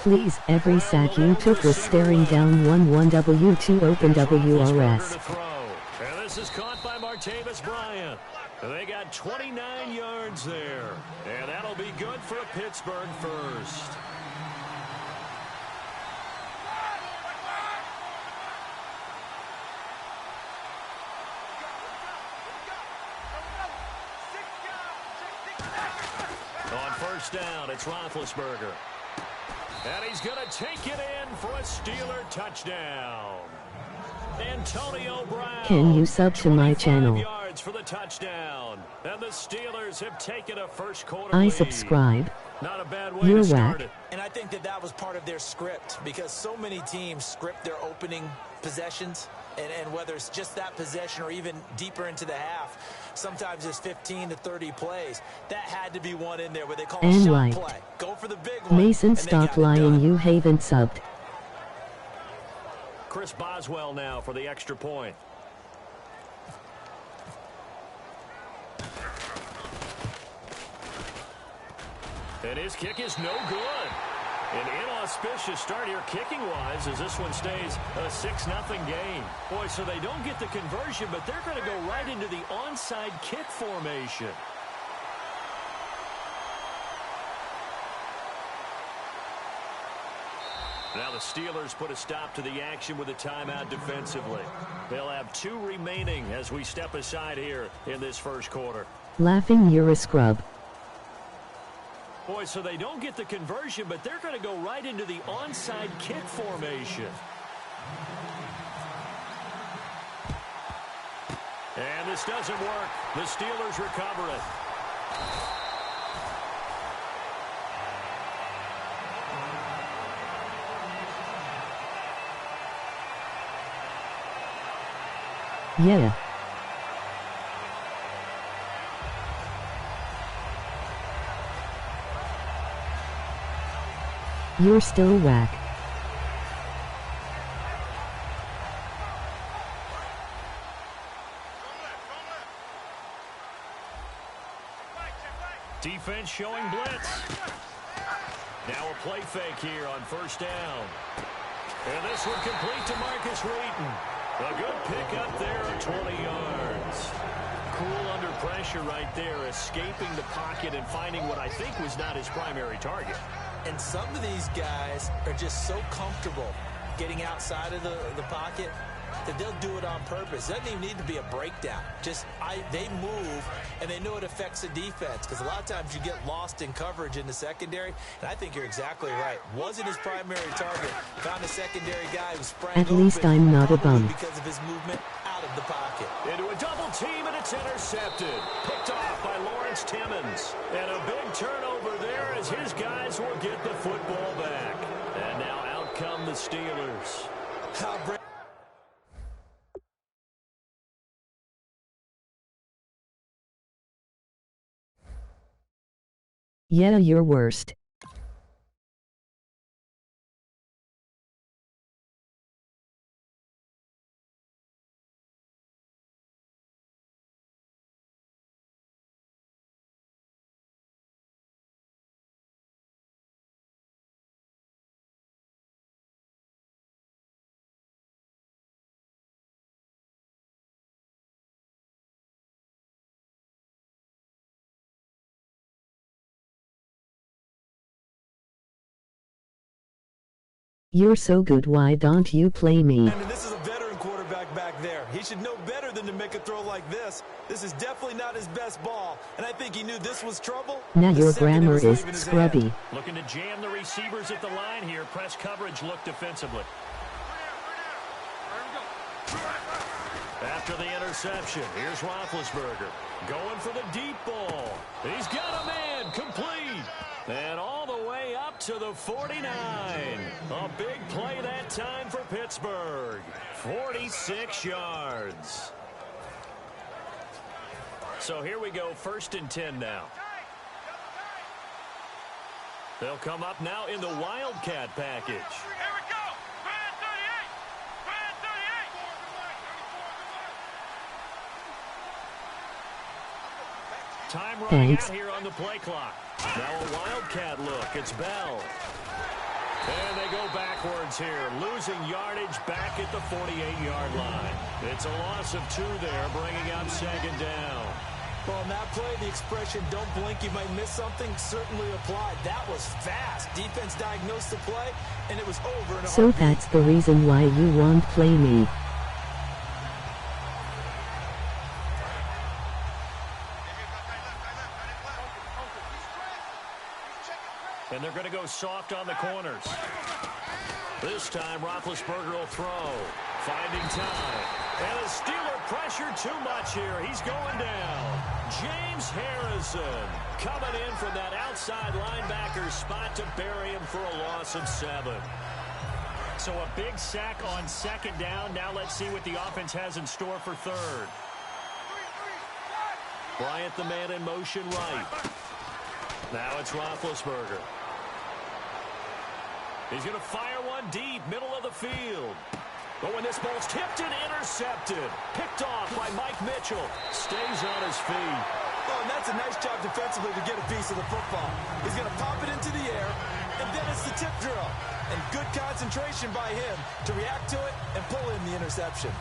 Please, every sack you took was staring down 1-1 W2 open WRS. And this is caught by Martavis Bryant. They got 29 yards there. And that'll be good for a Pittsburgh first. On first down, it's Roethlisberger. And he's going to take it in for a Steeler touchdown. Antonio Brown. Can you sub to my channel? Yards for the touchdown. And the Steelers have taken a first quarter I lead. subscribe. Not a bad way You're to start whack. it. And I think that was part of their script, because so many teams script their opening possessions, and whether it's just that possession or even deeper into the half, sometimes it's 15 to 30 plays. That had to be one in there where they call a And shot liked. play. Go for the big one. Mason, and they stop got it lying, done. you haven't subbed. Chris Boswell now for the extra point. And his kick is no good. An inauspicious start here kicking-wise as this one stays a 6-0 game. Boy, so they don't get the conversion, but they're going to go right into the onside kick formation. Now the Steelers put a stop to the action with a timeout defensively. They'll have 2 remaining as we step aside here in this first quarter. Laughing, you're a scrub. Boy, so they don't get the conversion, but they're going to go right into the onside kick formation. And this doesn't work. The Steelers recover it. Yeah. You're still whack. Defense showing blitz. Now a play fake here on first down. And this one complete to Marcus Wheaton. A good pick up there at 20 yards. Cool under pressure right there, escaping the pocket and finding what I think was not his primary target. And some of these guys are just so comfortable getting outside of the pocket that they'll do it on purpose. It doesn't even need to be a breakdown. They move, and they know it affects the defense, because a lot of times you get lost in coverage in the secondary, and I think you're exactly right. Wasn't his primary target. Found a secondary guy who sprang At least open, I'm not a probably bum. because of his movement out of the pocket. Into a double team, and it's intercepted. Picked off by Lawrence Timmons. And a big turnover there as his guys will get the football back. And now out come the Steelers. How great. Yeah, you're worst. You're so good, why don't you play me? And this is a veteran quarterback back there. He should know better than to make a throw like this. This is definitely not his best ball, and I think he knew this was trouble. Now The your second it grammar was is leaving his scrubby. hand. Looking to jam the receivers at the line here. Press coverage look defensively. After the interception, here's Roethlisberger. Going for the deep ball. He's got a man complete. And all the way up to the 49. A big play that time for Pittsburgh. 46 yards. So here we go, 1st and 10 now. They'll come up now in the Wildcat package. Here we go. Band 38. Band 38. Time running Thanks. out here on the play clock. Now a Wildcat look. It's Bell. And they go backwards here, losing yardage back at the 48-yard line. It's a loss of 2 there, bringing up second down. Well, on that play, the expression, don't blink, you might miss something, certainly applied. That was fast. Defense diagnosed the play, and it was over in a So heartbeat. that's the reason why you won't play me. And they're going to go soft on the corners. This time, Roethlisberger will throw. Finding time. And the Steeler pressure too much here. He's going down. James Harrison coming in from that outside linebacker spot to bury him for a loss of 7. So a big sack on second down. Now let's see what the offense has in store for third. Bryant the man in motion right. Now it's Roethlisberger. He's going to fire one deep, middle of the field. But when this ball's tipped and intercepted, picked off by Mike Mitchell, stays on his feet. Oh, and that's a nice job defensively to get a piece of the football. He's going to pop it into the air, and then it's the tip drill. And good concentration by him to react to it and pull in the interception.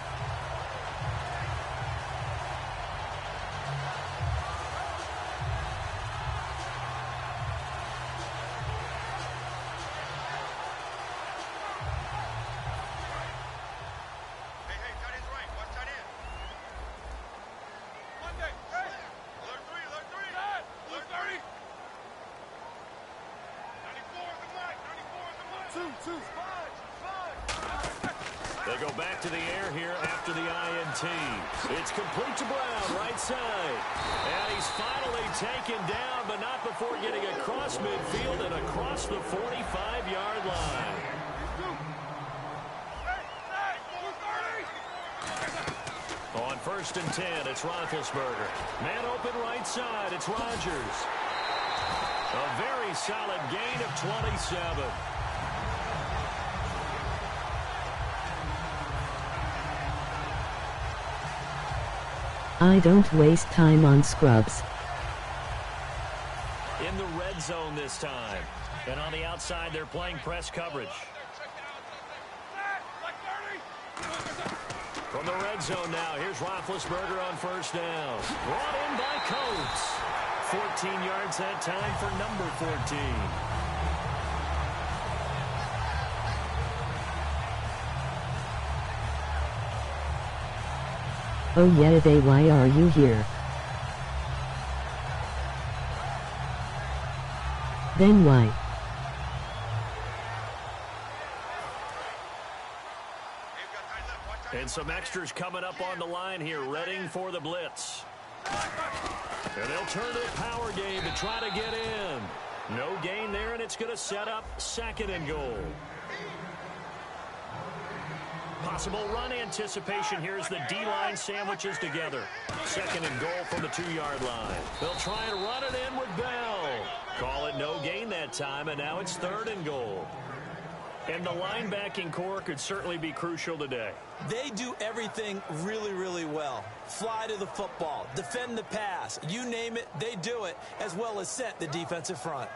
They go back to the air here after the INT. It's complete to Brown, right side. And he's finally taken down, but not before getting across midfield and across the 45-yard line. On 1st and 10, it's Roethlisberger. Man open right side, it's Rodgers. A very solid gain of 27. I don't waste time on scrubs. In the red zone this time. And on the outside, they're playing press coverage. From the red zone now, here's Roethlisberger on 1st down. Brought in by Coates. 14 yards that time for number 14. Oh yeah, why are you here? Then why? And some extras coming up on the line here, readying for the blitz. And they'll turn to a power game to try to get in. No gain there, and it's going to set up 2nd and goal. Possible run anticipation here as the D-line sandwiches together. 2nd and goal from the 2-yard line. They'll try and run it in with Bell. Call it no gain that time, and now it's 3rd and goal. And the linebacking core could certainly be crucial today. They do everything really, really well. Fly to the football, defend the pass, you name it, they do it, as well as set the defensive front.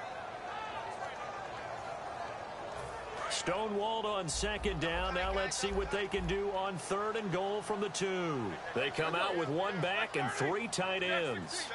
Stonewalled on 2nd down. Now let's see what they can do on 3rd and goal from the 2. They come out with 1 back and 3 tight ends.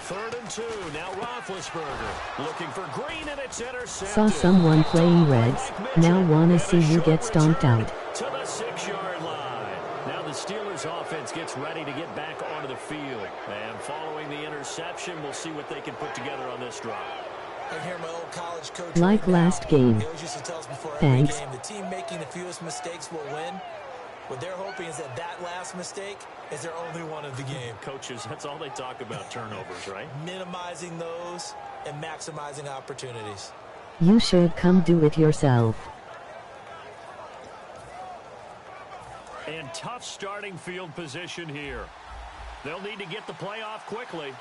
3rd and 2. Now Roethlisberger looking for Green, and it's intercepted. Saw someone playing Reds, now wanna see you get stomped out. To the 6-yard line. Now the Steelers offense gets ready to get back onto the field. And following the interception, we'll see what they can put together on this drive. I hear my old college coach Like last game. He always used to tell us before every Thanks. game, the team making the fewest mistakes will win. What they're hoping is that that last mistake is their only one of the game. Coaches, that's all they talk about, turnovers, right? Minimizing those and maximizing opportunities. You should come do it yourself. And tough starting field position here. They'll need to get the play off quickly.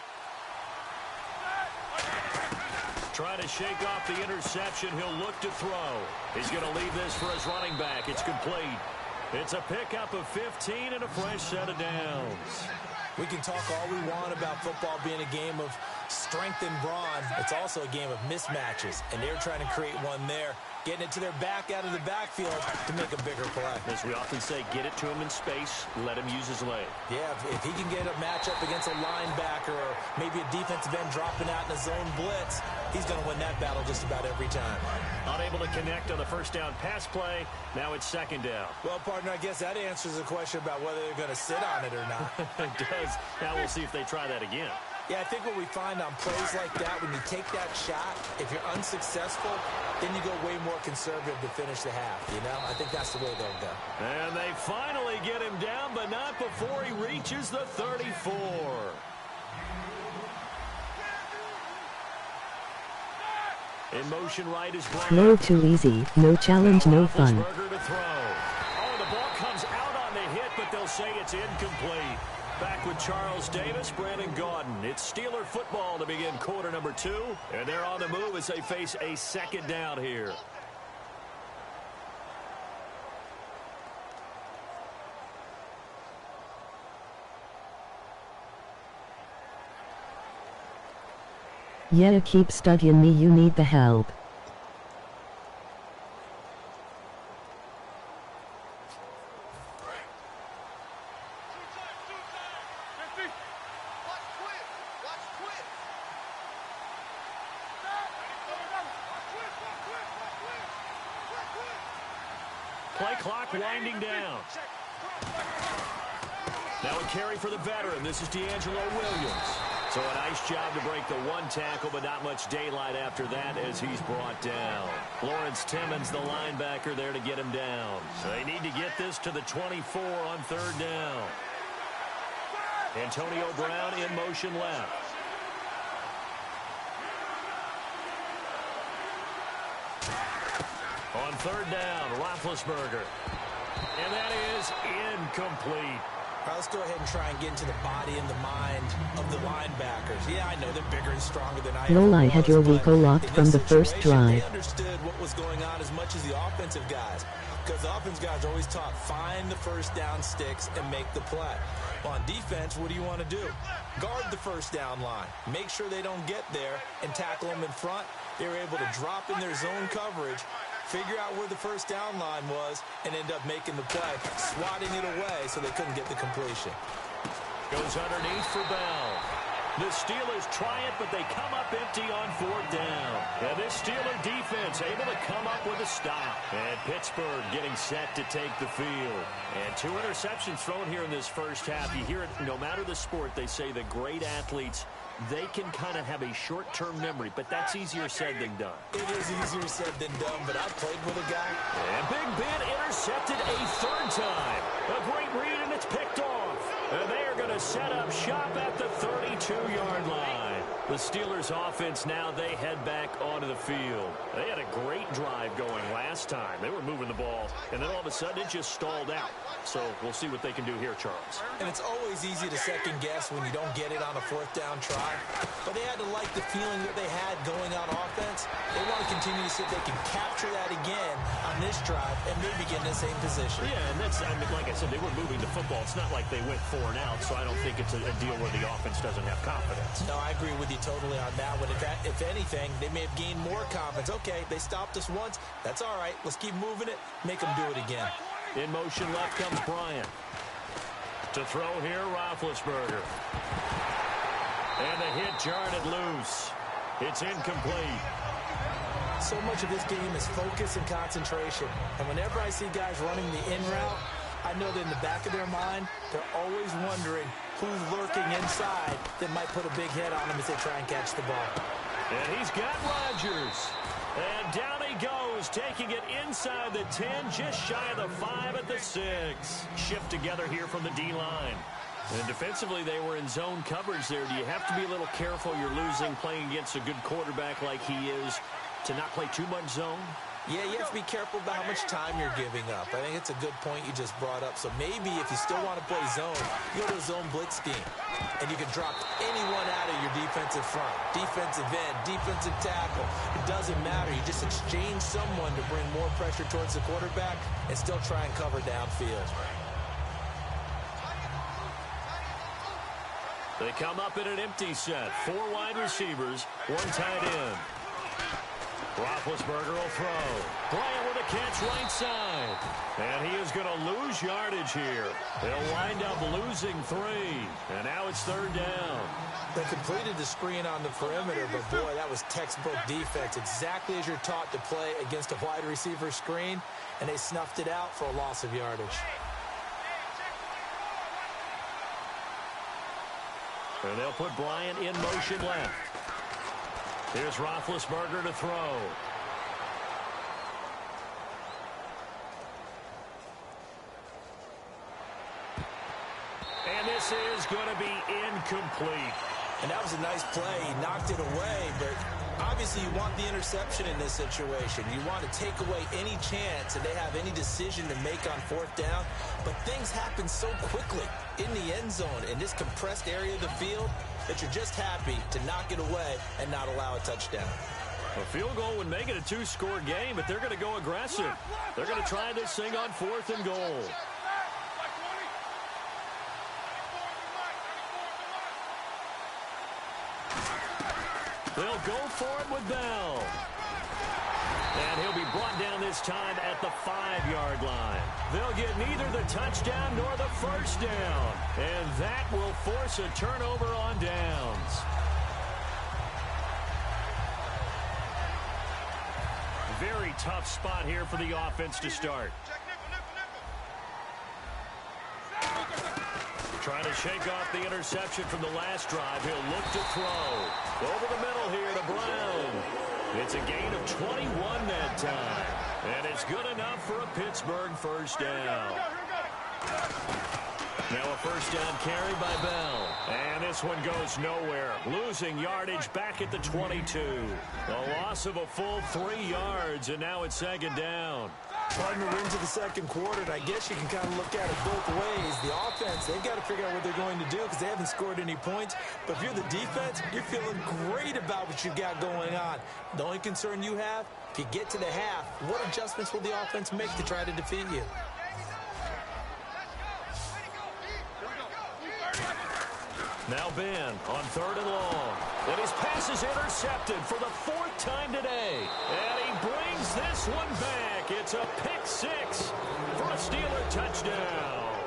Try to shake off the interception. He'll look to throw. He's going to leave this for his running back. It's complete. It's a pickup of 15 and a fresh set of downs. We can talk all we want about football being a game of strength and brawn. It's also a game of mismatches, and they're trying to create one there, getting it to their back out of the backfield to make a bigger play. As we often say, get it to him in space, let him use his leg. Yeah, if he can get a matchup against a linebacker or maybe a defensive end dropping out in a zone blitz, he's going to win that battle just about every time. Unable to connect on the first down pass play. Now it's second down. Well, partner, I guess that answers the question about whether they're going to sit on it or not. It does. Now we'll see if they try that again. Yeah, I think what we find on plays like that, when you take that shot, if you're unsuccessful, then you go way more conservative to finish the half, you know? I think that's the way they'll go. And they finally get him down, but not before he reaches the 34. In motion right is Bryant. Throw too easy, no challenge, no fun. To throw. Oh, the ball comes out on the hit, but they'll say it's incomplete. Back with Charles Davis, Brandon Gaudin. It's Steeler football to begin quarter number 2. And they're on the move as they face a second down here. Yeah, keep studying me, you need the help. Play clock winding down. Now a carry for the veteran. This is D'Angelo Williams. So a nice job to break the one tackle, but not much daylight after that as he's brought down. Lawrence Timmons, the linebacker, there to get him down. So they need to get this to the 24 on third down. Antonio Brown in motion left. On third down, Roethlisberger. And that is incomplete. All right, let's go ahead and try and get into the body and the mind of the linebackers. Yeah, I know they're bigger and stronger than I am. Lol, I had your Rico locked from the first drive. They understood what was going on as much as the offensive guys. Because the offensive guys are always taught, find the first down sticks and make the play. Well, on defense, what do you want to do? Guard the first down line. Make sure they don't get there and tackle them in front. They were able to drop in their zone coverage, figure out where the first down line was, and end up making the play, swatting it away so they couldn't get the completion. Goes underneath for Bell. The Steelers try it, but they come up empty on fourth down. And this Steeler defense able to come up with a stop. And Pittsburgh getting set to take the field. And 2 interceptions thrown here in this first half. You hear it, no matter the sport, they say the great athletes, they can kind of have a short-term memory, but that's easier said than done. It is easier said than done, but I played with a guy. And Big Ben intercepted a third time. A great read, and it's picked off. And they are going to set up shop at the 32-yard line. The Steelers offense now, they head back onto the field. They had a great drive going last time. They were moving the ball, and then all of a sudden it just stalled out. So we'll see what they can do here, Charles. And it's always easy to second guess when you don't get it on a fourth down try. But they had to like the feeling that they had going on offense. They want to continue to see if they can capture that again on this drive and maybe get in the same position. Yeah, and that's, I mean, like I said, they were moving the football. It's not like they went 4 and out, so I don't think it's a deal where the offense doesn't have confidence. No, I agree with you totally on that one. If anything, they may have gained more confidence. Okay, they stopped us once. That's all right. Let's keep moving it. Make them do it again. In motion left comes Bryant. To throw here, Roethlisberger. And the hit jarred it loose. It's incomplete. So much of this game is focus and concentration. And whenever I see guys running the in route, I know that in the back of their mind, they're always wondering who's lurking inside that might put a big hit on them as they try and catch the ball. And he's got Rodgers. And down he goes, taking it inside the 10, just shy of the 5 at the 6. Shift together here from the D-line. And defensively, they were in zone coverage there. Do you have to be a little careful? You're losing, playing against a good quarterback like he is, to not play too much zone? Yeah, you have to be careful about how much time you're giving up. I think it's a good point you just brought up. So maybe if you still want to play zone, you go to a zone blitz scheme. And you can drop anyone out of your defensive front. Defensive end, defensive tackle. It doesn't matter. You just exchange someone to bring more pressure towards the quarterback and still try and cover downfield. They come up in an empty set. 4 wide receivers, 1 tight end. Roethlisberger will throw. Bryant with a catch right side. And he is going to lose yardage here. They'll wind up losing 3. And now it's 3rd down. They completed the screen on the perimeter, but boy, that was textbook defense. Exactly as you're taught to play against a wide receiver screen, and they snuffed it out for a loss of yardage. And they'll put Bryant in motion left. Here's Roethlisberger to throw. And this is going to be incomplete. And that was a nice play. He knocked it away, but obviously you want the interception in this situation. You want to take away any chance that they have any decision to make on 4th down. But things happen so quickly in the end zone in this compressed area of the field that you're just happy to knock it away and not allow a touchdown. A field goal would make it a 2-score game, but they're going to go aggressive. They're going to try this thing on 4th and goal. They'll go for it with Bell. And he'll be brought down this time at the 5-yard line. They'll get neither the touchdown nor the 1st down. And that will force a turnover on downs. Very tough spot here for the offense to start. Trying to shake off the interception from the last drive. He'll look to throw. Over the middle here to Brown. It's a gain of 21 that time. And it's good enough for a Pittsburgh 1st down. Now a 1st down carry by Bell. And this one goes nowhere. Losing yardage back at the 22. A loss of a full 3 yards, and now it's 2nd down. Pardon, we're into the 2nd quarter, and I guess you can kind of look at it both ways. The offense, they've got to figure out what they're going to do because they haven't scored any points. But if you're the defense, you're feeling great about what you've got going on. The only concern you have, if you get to the half, what adjustments will the offense make to try to defeat you? Now Ben on 3rd and long. And his pass is intercepted for the 4th time today. And he brings this one back. It's a pick 6 for a Steeler touchdown.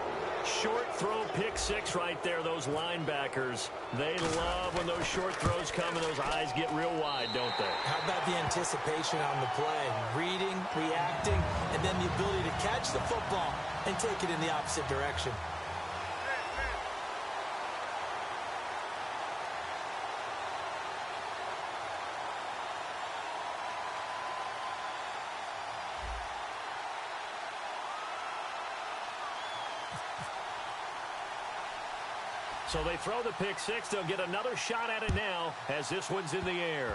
Short throw pick 6 right there. Those linebackers, they love when those short throws come and those eyes get real wide, don't they? How about the anticipation on the play? Reading, reacting, and then the ability to catch the football and take it in the opposite direction. So they throw the pick 6. They'll get another shot at it now as this one's in the air.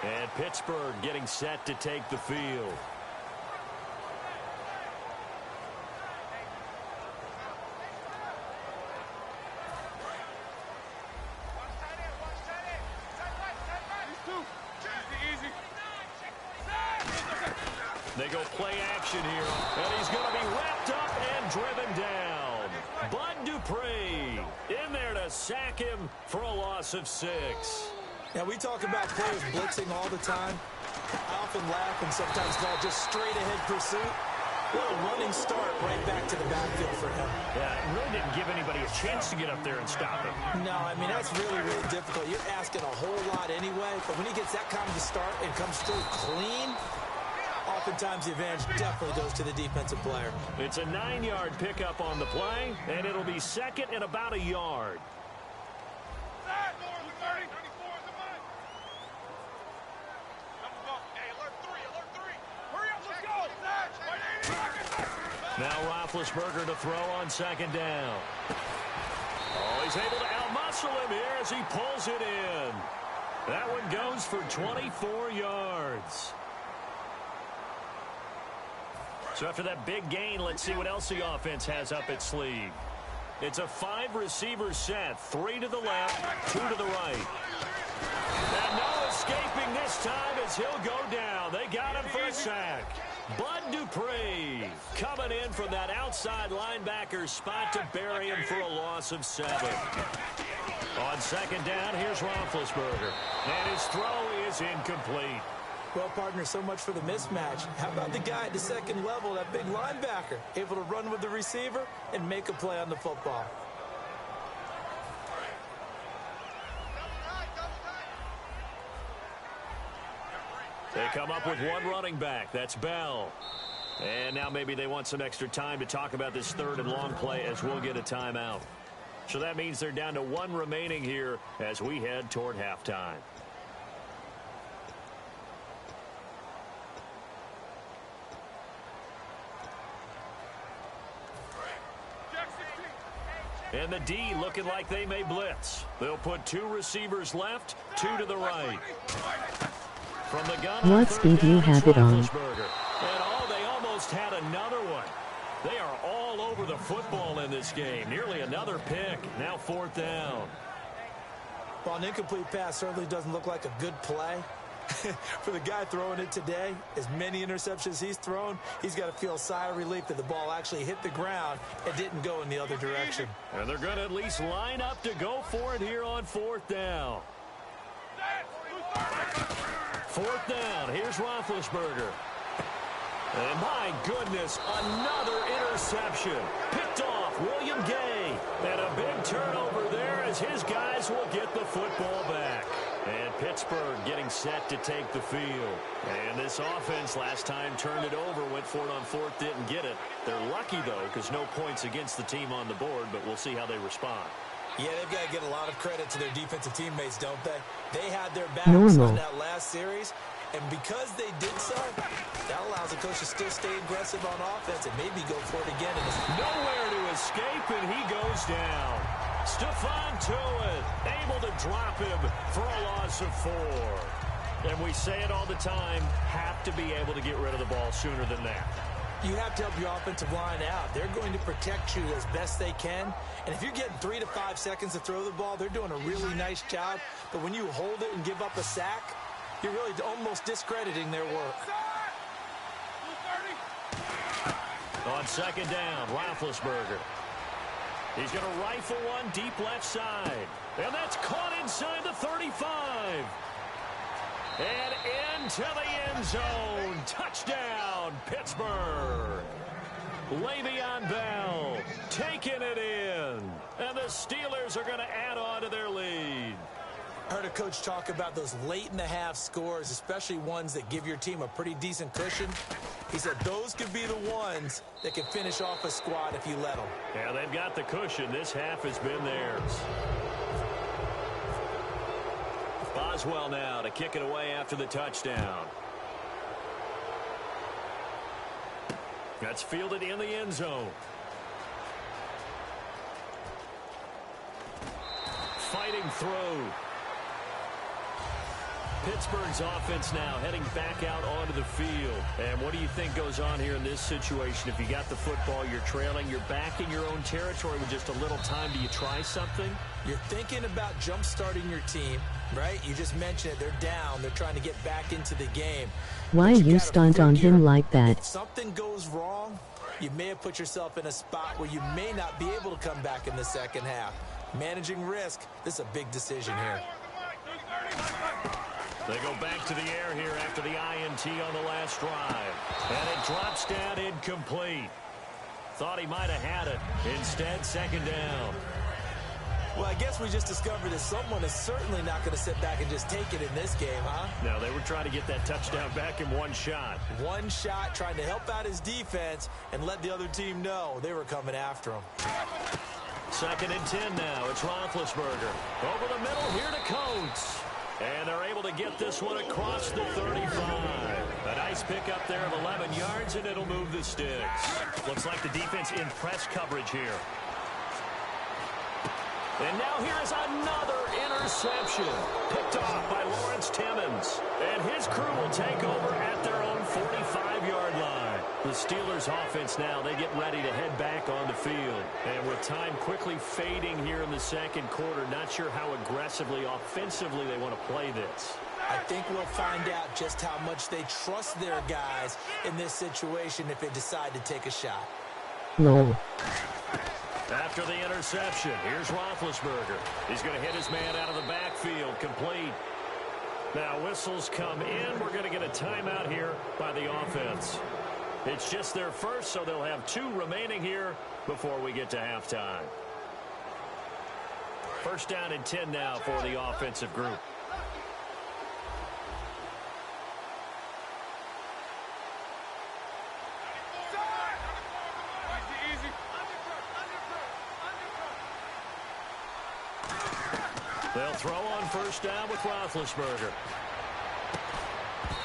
And Pittsburgh getting set to take the field. They go play action here, and he's going to be wrapped up and driven down. Bud Dupree in there to sack him for a loss of 6. Now, we talk about players blitzing all the time. I often laugh and sometimes call it just straight-ahead pursuit. What a running start right back to the backfield for him. Yeah, it really didn't give anybody a chance to get up there and stop him. No, I mean, that's really, really difficult. You're asking a whole lot anyway, but when he gets that kind of a start and comes through clean, oftentimes the advantage definitely goes to the defensive player. It's a 9-yard pickup on the play, and it'll be 2nd and about a yard. Now Roethlisberger to throw on 2nd down. Oh, he's able to outmuscle him here as he pulls it in. That one goes for 24 yards. So after that big gain, let's see what else the offense has up its sleeve. It's a 5-receiver set, 3 to the left, 2 to the right. And no escaping this time as he'll go down. They got him for a sack. Bud Dupree coming in from that outside linebacker spot to bury him for a loss of 7. On second down, here's Roethlisberger. And his throw is incomplete. Well, partner, so much for the mismatch. How about the guy at the second level, that big linebacker, able to run with the receiver and make a play on the football? They come up with one running back. That's Bell. And now maybe they want some extra time to talk about this third and long play as we'll get a timeout. So that means they're down to one remaining here as we head toward halftime. And the D looking like they may blitz. They'll put 2 receivers left, 2 to the right. From the gun, what speed do you have it on? And they almost had another one. They are all over the football in this game. Nearly another pick. Now 4th down. Well, an incomplete pass certainly doesn't look like a good play. For the guy throwing it today, as many interceptions he's thrown, he's got to feel a sigh of relief that the ball actually hit the ground and didn't go in the other direction. And they're going to at least line up to go for it here on 4th down. 4th down. Here's Roethlisberger. And my goodness, another interception. Picked off William Gay. And a big turnover there as his guys will get the football back. And Pittsburgh getting set to take the field. And this offense last time turned it over, went for it on 4th, didn't get it. They're lucky, though, because no points against the team on the board, but we'll see how they respond. Yeah, they've got to get a lot of credit to their defensive teammates, don't they? They had their backs on that last series, and because they did so, that allows the coach to still stay aggressive on offense and maybe go for it again. Nowhere to escape, and he goes down. Stephon Tuitt able to drop him for a loss of 4. And we say it all the time, have to be able to get rid of the ball sooner than that. You have to help your offensive line out. They're going to protect you as best they can. And if you're getting 3 to 5 seconds to throw the ball, they're doing a really nice job. But when you hold it and give up a sack, you're really almost discrediting their work. On second down, Roethlisberger. He's going to rifle one deep left side. And that's caught inside the 35. And into the end zone. Touchdown, Pittsburgh. Le'Veon Bell taking it in. And the Steelers are going to add on to their lead. I heard a coach talk about those late-in-the-half scores, especially ones that give your team a pretty decent cushion. He said those could be the ones that can finish off a squad if you let them. Yeah, they've got the cushion. This half has been theirs. Boswell now to kick it away after the touchdown. That's fielded in the end zone. Fighting through. Pittsburgh's offense now heading back out onto the field. And what do you think goes on here in this situation? If you got the football, you're trailing, you're back in your own territory with just a little time. Do you try something? You're thinking about jump-starting your team, right? You just mentioned it. They're down. They're trying to get back into the game. Why you stunt on him like that? If something goes wrong, you may have put yourself in a spot where you may not be able to come back in the second half. Managing risk, this is a big decision here. They go back to the air here after the INT on the last drive. And it drops down incomplete. Thought he might have had it. Instead, second down. Well, I guess we just discovered that someone is certainly not going to sit back and just take it in this game, huh? No, they were trying to get that touchdown back in one shot. One shot, trying to help out his defense and let the other team know they were coming after him. Second and 10 now. It's Roethlisberger. Over the middle here to Coates. And they're able to get this one across the 35. A nice pickup there of 11 yards, and it'll move the sticks. Looks like the defense in press coverage here. And now here is another interception. Picked off by Lawrence Timmons. And his crew will take over at their own 45-yard line. The Steelers offense now, they get ready to head back on the field. And with time quickly fading here in the second quarter, not sure how aggressively, offensively they want to play this. I think we'll find out just how much they trust their guys in this situation if they decide to take a shot. Lol. After the interception, here's Roethlisberger. He's going to hit his man out of the backfield, complete. Now whistles come in. We're going to get a timeout here by the offense. It's just their first, so they'll have 2 remaining here before we get to halftime. First down and 10 now for the offensive group. They'll throw on first down with Roethlisberger.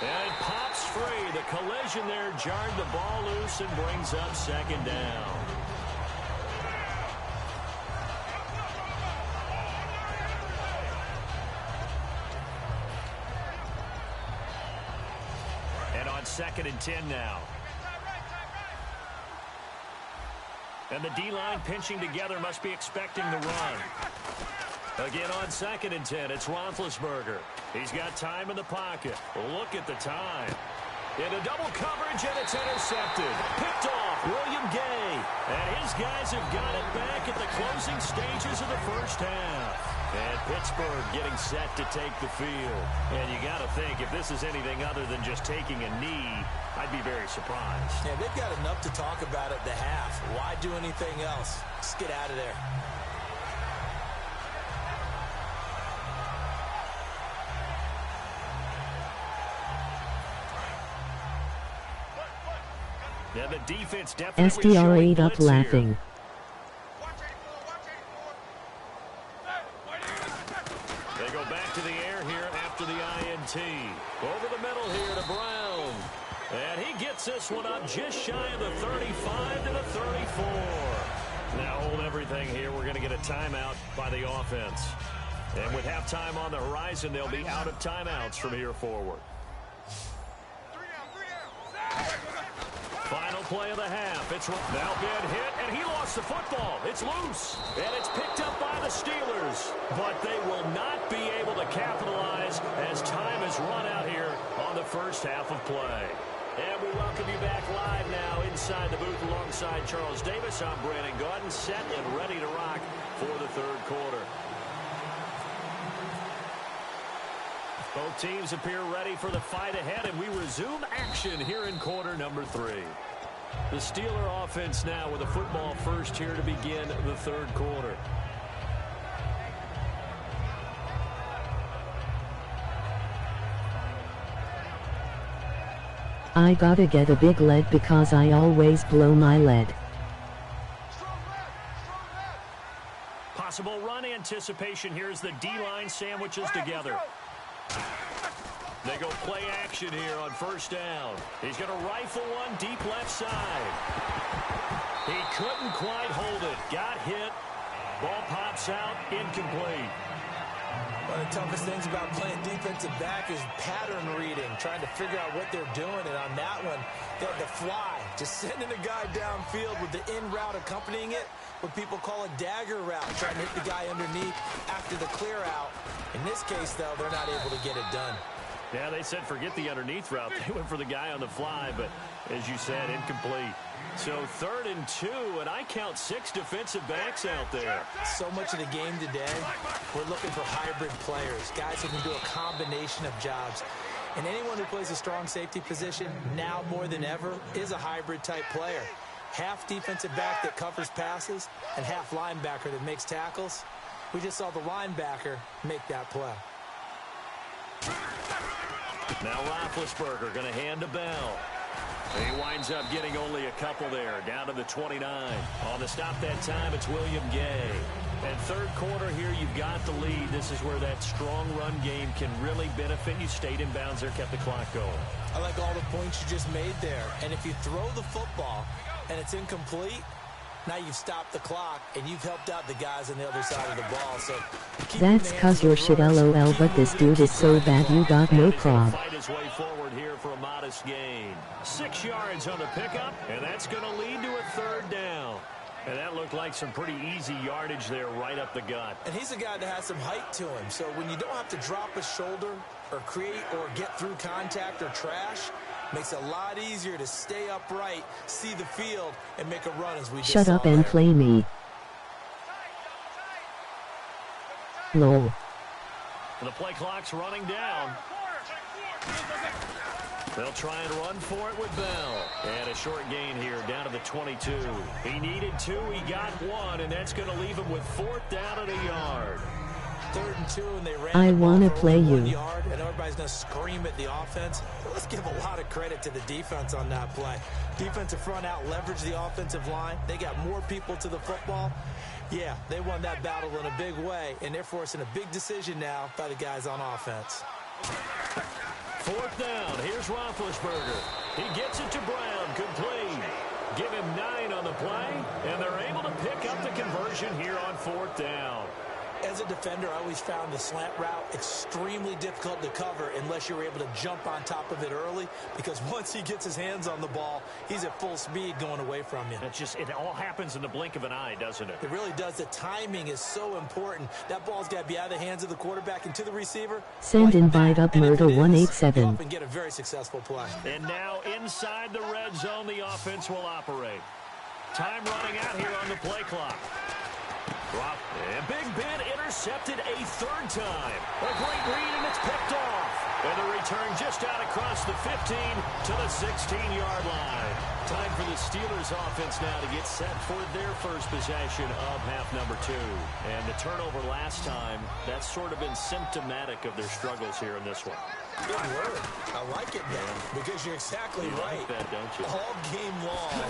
And it pops free. The collision there jarred the ball loose and brings up second down. And on second and 10 now. And the D-line pinching together, must be expecting the run. Again on second and 10, it's Roethlisberger. He's got time in the pocket. Look at the time. Into double coverage, and it's intercepted. Picked off, William Gay. And his guys have got it back at the closing stages of the first half. And Pittsburgh getting set to take the field. And you got to think, if this is anything other than just taking a knee, I'd be very surprised. Yeah, they've got enough to talk about at the half. Why do anything else? Just get out of there. Yeah, the defense definitely SDR ate up laughing. They go back to the air here after the INT. Over the middle here to Brown. And he gets this one up just shy of the 35 to the 34. Now hold everything here. We're going to get a timeout by the offense. And with halftime on the horizon, they'll be out of timeouts from here forward. Final play of the half. It's now been hit, and he lost the football. It's loose, and it's picked up by the Steelers. But they will not be able to capitalize as time has run out here on the first half of play. And we welcome you back live now inside the booth alongside Charles Davis. I'm Brandon Gaudin, set and ready to rock for the third quarter. Both teams appear ready for the fight ahead, and we resume action here in quarter number 3. The Steeler offense now with a football first here to begin the third quarter. I gotta get a big lead because I always blow my lead. Possible run anticipation here as the D-line sandwiches together. They go play action here on first down. He's going to rifle one deep left side. He couldn't quite hold it. Got hit. Ball pops out. Incomplete. One of the toughest things about playing defensive back is pattern reading, trying to figure out what they're doing. And on that one, they had to fly, just sending a guy downfield with the in route accompanying it, what people call a dagger route, trying to hit the guy underneath after the clear out. In this case, though, they're not able to get it done. Yeah, they said forget the underneath route. They went for the guy on the fly, but as you said, incomplete. So 3rd and 2, and I count 6 defensive backs out there. So much of the game today, we're looking for hybrid players, guys who can do a combination of jobs. And anyone who plays a strong safety position, now more than ever, is a hybrid type player. Half defensive back that covers passes, and half linebacker that makes tackles. We just saw the linebacker make that play. Now Roethlisberger going to hand to Bell. He winds up getting only a couple there, down to the 29. On the stop that time, it's William Gay. And third quarter here, you've got the lead. This is where that strong run game can really benefit you. Stayed in bounds there, kept the clock going. I like all the points you just made there. And if you throw the football and it's incomplete, now you've stopped the clock, and you've helped out the guys on the other side of the ball. So that's cause you're shit LOL, but this dude is so bad you got no prob. Fight his way forward here for a modest gain. 6 yards on the pickup, and that's going to lead to a 3rd down. And that looked like some pretty easy yardage there right up the gut. And he's a guy that has some height to him. So when you don't have to drop a shoulder or create or get through contact or trash, makes it a lot easier to stay upright, see the field, and make a run as we just Shut up and there. play me. Lol. The play clock's running down. They'll try and run for it with Bell. And a short gain here down to the 22. He needed 2, he got 1, and that's going to leave him with 4th down at a yard. 3rd and 2, and they ran I the ball wanna for play only 1 you. yard, and everybody's going to scream at the offense. But let's give a lot of credit to the defense on that play. Defensive front out leveraged the offensive line. They got more people to the football. Yeah, they won that battle in a big way, and they're forcing a big decision now by the guys on offense. 4th down. Here's Roethlisberger. He gets it to Brown. Complete. Give him 9 on the play, and they're able to pick up the conversion here on 4th down. As a defender, I always found the slant route extremely difficult to cover unless you were able to jump on top of it early, because once he gets his hands on the ball, he's at full speed going away from you. It all happens in the blink of an eye, doesn't it? It really does. The timing is so important. That ball's got to be out of the hands of the quarterback and to the receiver. Send invite up And if Murder it is, you 187. often get a very successful play. And now inside the red zone, the offense will operate. Time running out here on the play clock. Drop. And Big Ben intercepted a 3rd time. A great read, and it's picked off. And the return just out across the 15 to the 16-yard line. Time for the Steelers offense now to get set for their first possession of half number 2. And the turnover last time, that's sort of been symptomatic of their struggles here in this one. Good word. I like it, man, because you're exactly right. You like that, don't you? All game long,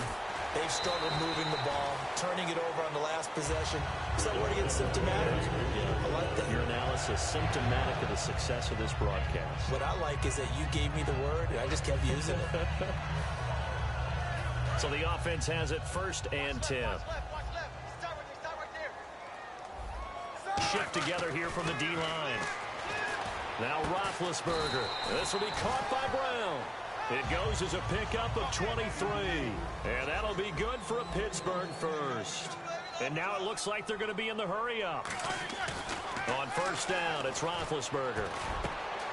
they've struggled moving the ball, turning it over on the last possession. Is that where it gets symptomatic? I like that. Your analysis symptomatic of the success of this broadcast. What I like is that you gave me the word, and I just kept using it. So the offense has it 1st and 10. Shift together here from the D-line. Now Roethlisberger. This will be caught by Brown. It goes as a pickup of 23. And that'll be good for a Pittsburgh first. And now it looks like they're going to be in the hurry-up. On 1st down, it's Roethlisberger.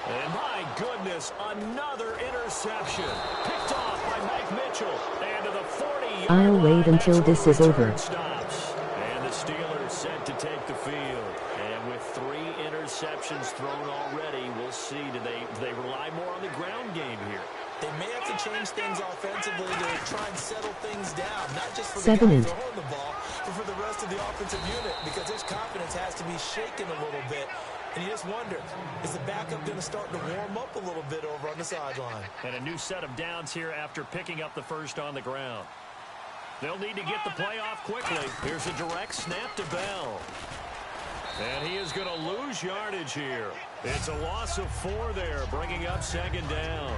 And my goodness, another interception. Picked off by Mike Mitchell. And to the 40-yard line. I'll wait until this is over. Stops. And the Steelers set to take the field. And with 3 interceptions thrown already, we'll see. Do they rely more on the ground game here? They may have to change things offensively to try and settle things down, not just for the 7 guy and throwing the ball, but for the rest of the offensive unit, because his confidence has to be shaken a little bit. And you just wonder, is the backup going to start to warm up a little bit over on the sideline? And a new set of downs here after picking up the first on the ground. They'll need to get the play off quickly. Here's a direct snap to Bell. And he is going to lose yardage here. It's a loss of 4 there, bringing up 2nd down.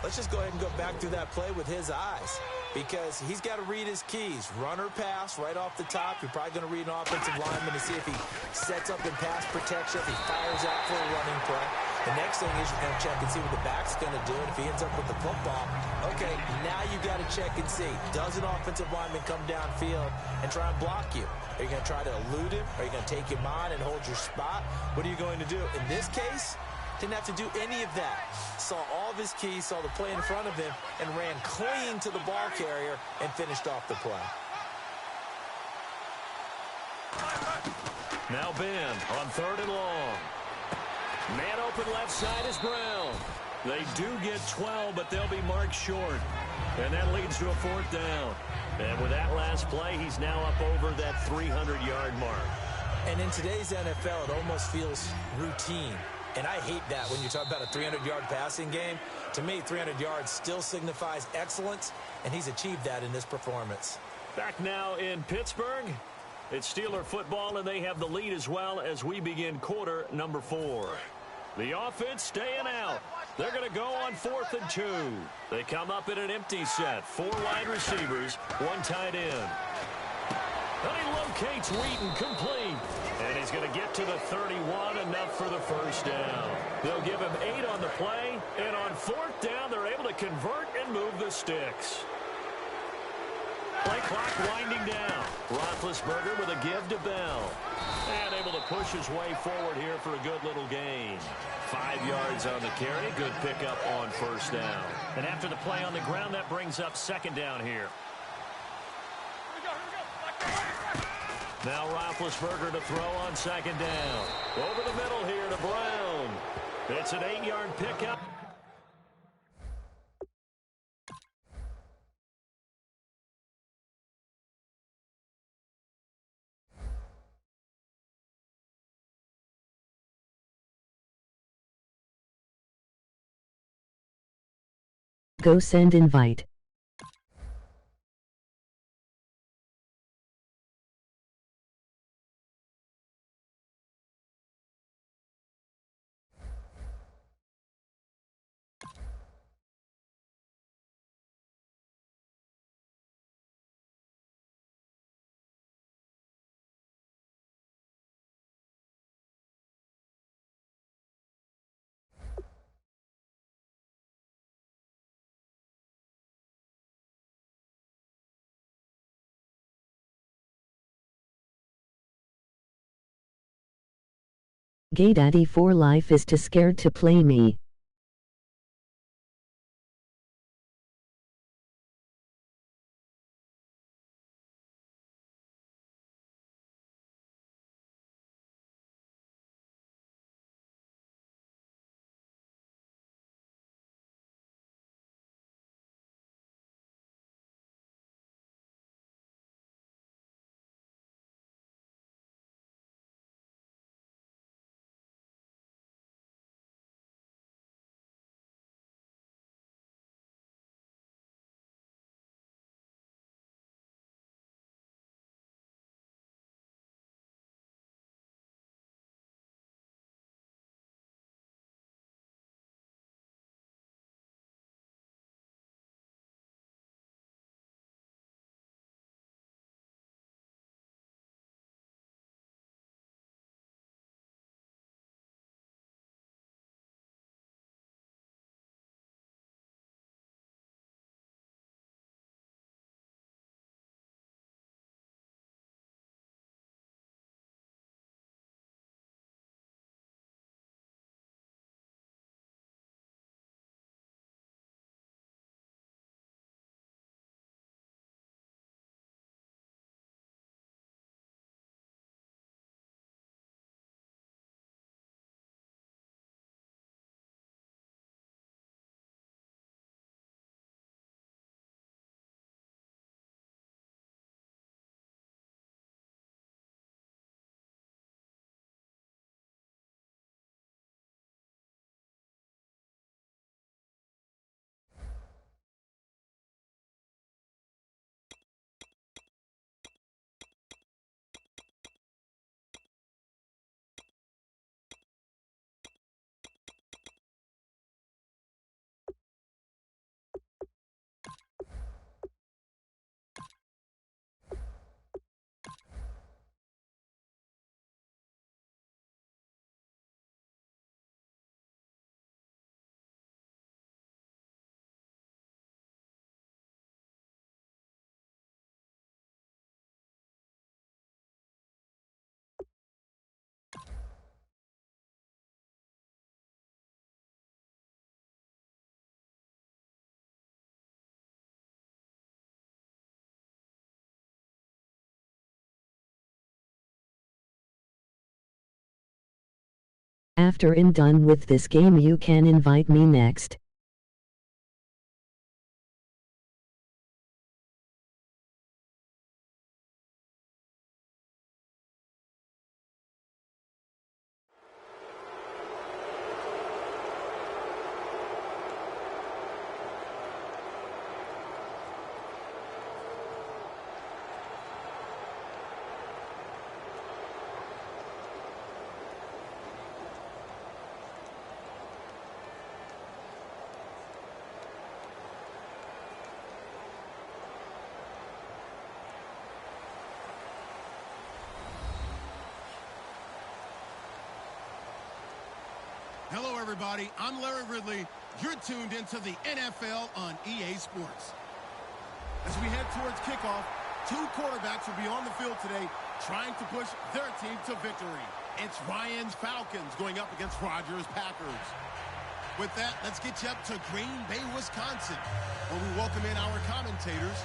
Let's just go ahead and go back through that play with his eyes, because he's got to read his keys. Run or pass right off the top. You're probably going to read an offensive lineman to see if he sets up in pass protection, if he fires out for a running play. The next thing is you're going to check and see what the back's going to do. And if he ends up with the football, okay, now you got to check and see. Does an offensive lineman come downfield and try and block you? Are you going to try to elude him? Are you going to take him on and hold your spot? What are you going to do? In this case, didn't have to do any of that. Saw all of his keys, saw the play in front of him, and ran clean to the ball carrier and finished off the play. Now Ben on 3rd and long. Man open left side is Brown. They do get 12, but they'll be marked short. And that leads to a 4th down. And with that last play, he's now up over that 300-yard mark. And in today's NFL, it almost feels routine. And I hate that when you talk about a 300-yard passing game. To me, 300 yards still signifies excellence, and he's achieved that in this performance. Back now in Pittsburgh. It's Steeler football, and they have the lead as well as we begin quarter number 4. The offense staying out. They're going to go on 4th and 2. They come up in an empty set. 4 wide receivers, 1 tight end. And he locates Wheaton complete. And he's going to get to the 31, enough for the first down. They'll give him 8 on the play. And on 4th down, they're able to convert and move the sticks. Play clock winding down. Roethlisberger with a give to Bell. And able to push his way forward here for a good little gain. 5 yards on the carry. Good pickup on first down. And after the play on the ground, that brings up second down here. Now Roethlisberger to throw on second down. Over the middle here to Brown. It's an 8-yard pickup. Go send invite. Gay daddy for life is too scared to play me. After I'm done with this game, you can invite me next. Hello, everybody. I'm Larry Ridley. You're tuned into the NFL on EA Sports. As we head towards kickoff, Two quarterbacks will be on the field today trying to push their team to victory. It's Ryan's Falcons going up against Rodgers' Packers. With that, let's get you up to Green Bay, Wisconsin, where we welcome in our commentators,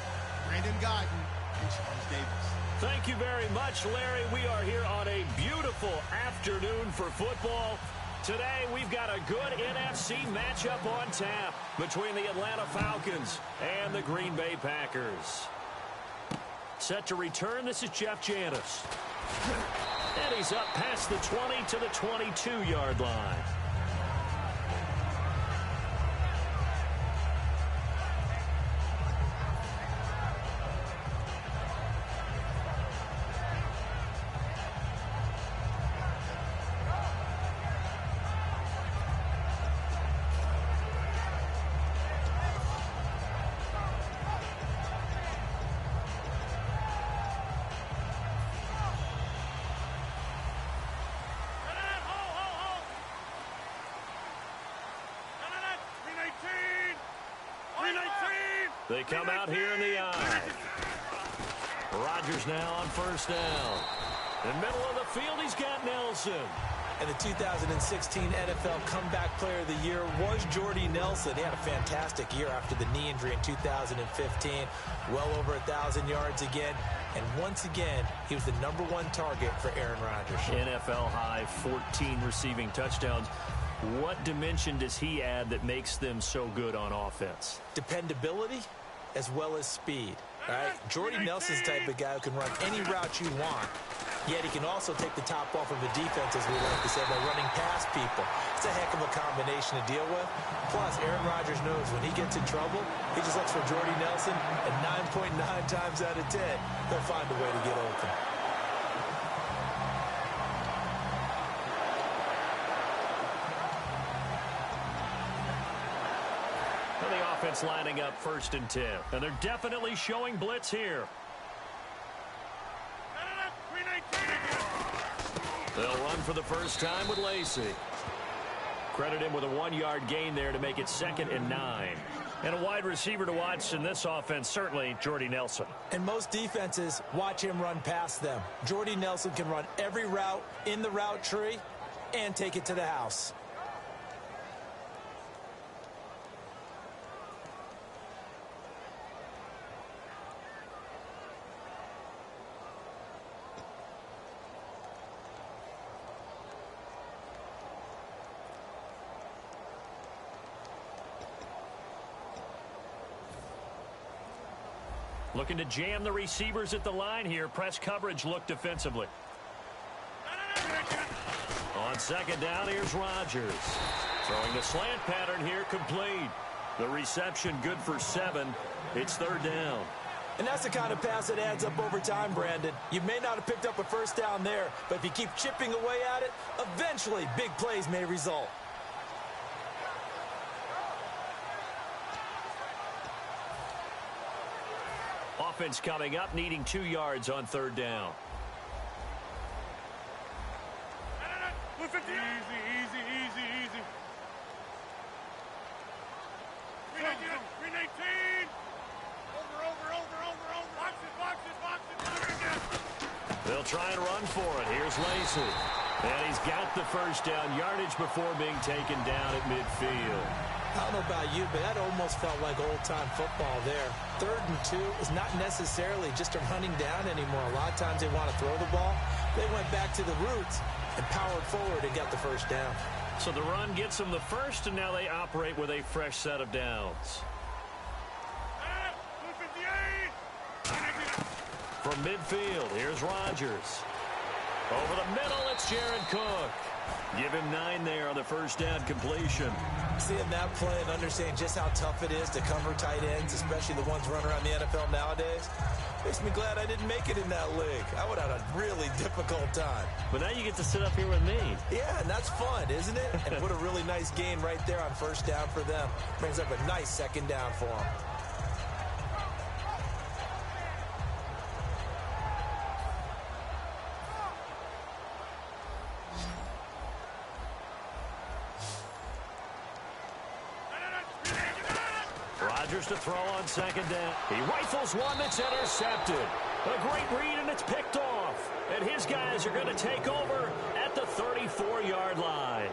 Brandon Guyton and Charles Davis. Thank you very much, Larry. We are here on a beautiful afternoon for football. Today, we've got a good NFC matchup on tap between the Atlanta Falcons and the Green Bay Packers. Set to return, this is Jeff Janis. And he's up past the 20 to the 22-yard line. They come out here in the eye. Rodgers now on first down. In the middle of the field, he's got Nelson. And the 2016 NFL Comeback Player of the Year was Jordy Nelson. He had a fantastic year after the knee injury in 2015. Well over 1,000 yards again. And once again, he was the #1 target for Aaron Rodgers. NFL high, 14 receiving touchdowns. What dimension does he add that makes them so good on offense? Dependability as well as speed. All right, Jordy Nelson's the type of guy who can run any route you want, yet he can also take the top off of a defense, as we like to say, by running past people. It's a heck of a combination to deal with. Plus, Aaron Rodgers knows when he gets in trouble, he just looks for Jordy Nelson, and 9.9 times out of 10, he'll find a way to get open. Offense lining up 1st and 10. And they're definitely showing blitz here. They'll run for the first time with Lacey. Credit him with a 1-yard gain there to make it 2nd and 9. And a wide receiver to watch in this offense, certainly Jordy Nelson. And most defenses watch him run past them. Jordy Nelson can run every route in the route tree and take it to the house. Looking to jam the receivers at the line here. Press coverage look defensively. On 2nd down, here's Rodgers. Throwing the slant pattern here, complete. The reception good for 7. It's 3rd down. And that's the kind of pass that adds up over time, Brandon. You may not have picked up a first down there, but if you keep chipping away at it, eventually big plays may result. Offense coming up, needing 2 yards on 3rd down. Easy. 319. Over. Boxes. They'll try and run for it. Here's Lacey. And he's got the first down yardage before being taken down at midfield. I don't know about you, but that almost felt like old-time football there. 3rd and 2 is not necessarily just a running down anymore. A lot of times they want to throw the ball. They went back to the roots and powered forward and got the first down. So the run gets them the first, and now they operate with a fresh set of downs. From midfield, here's Rodgers. Over the middle, it's Jared Cook. Give him 9 there on the first down completion. Seeing that play and understanding just how tough it is to cover tight ends, especially the ones running around the NFL nowadays, makes me glad I didn't make it in that league. I would have had a really difficult time. But now you get to sit up here with me. Yeah, and that's fun, isn't it? And what a really nice gain right there on first down for them. Brings up a nice 2nd down for them. Rodgers to throw on 2nd down. He rifles one that's intercepted. A great read, and it's picked off. And his guys are going to take over at the 34-yard line.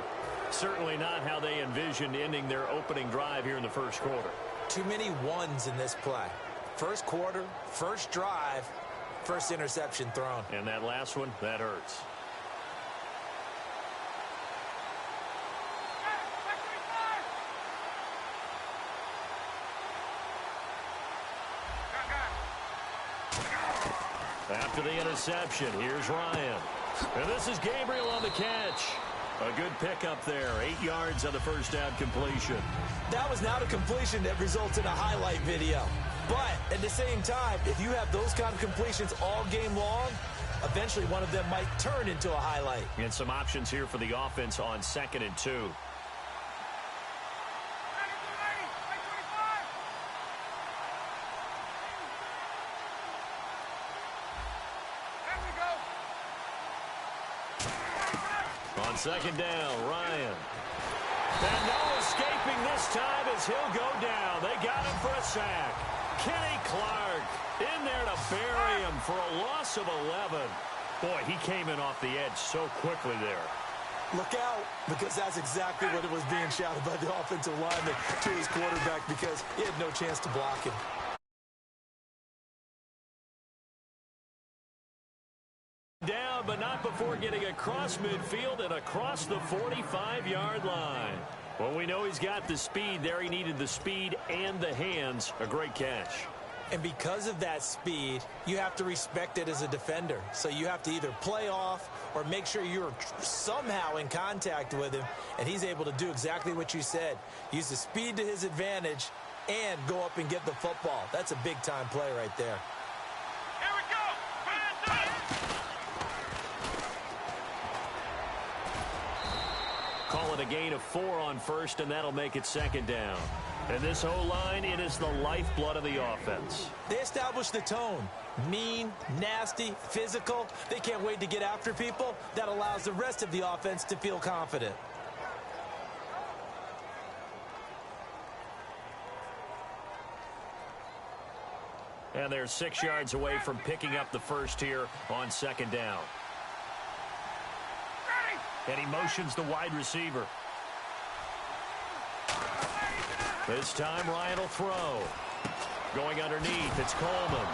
Certainly not how they envisioned ending their opening drive here in the first quarter. Too many ones in this play. First quarter, first drive, first interception thrown. And that last one, that hurts. After the interception, here's Ryan. And this is Gabriel on the catch. A good pickup there. 8 yards on the first down completion. That was not a completion that results in a highlight video. But at the same time, if you have those kind of completions all game long, eventually one of them might turn into a highlight. And some options here for the offense on 2nd and 2. On 2nd down, Ryan. And no escaping this time as he'll go down. They got him for a sack. Kenny Clark in there to bury him for a loss of 11. Boy, he came in off the edge so quickly there. Look out, because that's exactly what it was being shouted by the offensive lineman to his quarterback, because he had no chance to block him. Down, but not before getting across midfield and across the 45-yard line. Well, we know he's got the speed there. He needed the speed and the hands. A great catch. And because of that speed, you have to respect it as a defender. So you have to either play off or make sure you're somehow in contact with him. And he's able to do exactly what you said. Use the speed to his advantage and go up and get the football. That's a big-time play right there. Here we go. Call it a gain of 4 on first, and that'll make it 2nd down. And this O-line, it is the lifeblood of the offense. They established the tone. Mean, nasty, physical. They can't wait to get after people. That allows the rest of the offense to feel confident. And they're 6 yards away from picking up the first here on 2nd down. And he motions the wide receiver. This time Ryan will throw. Going underneath, it's Coleman.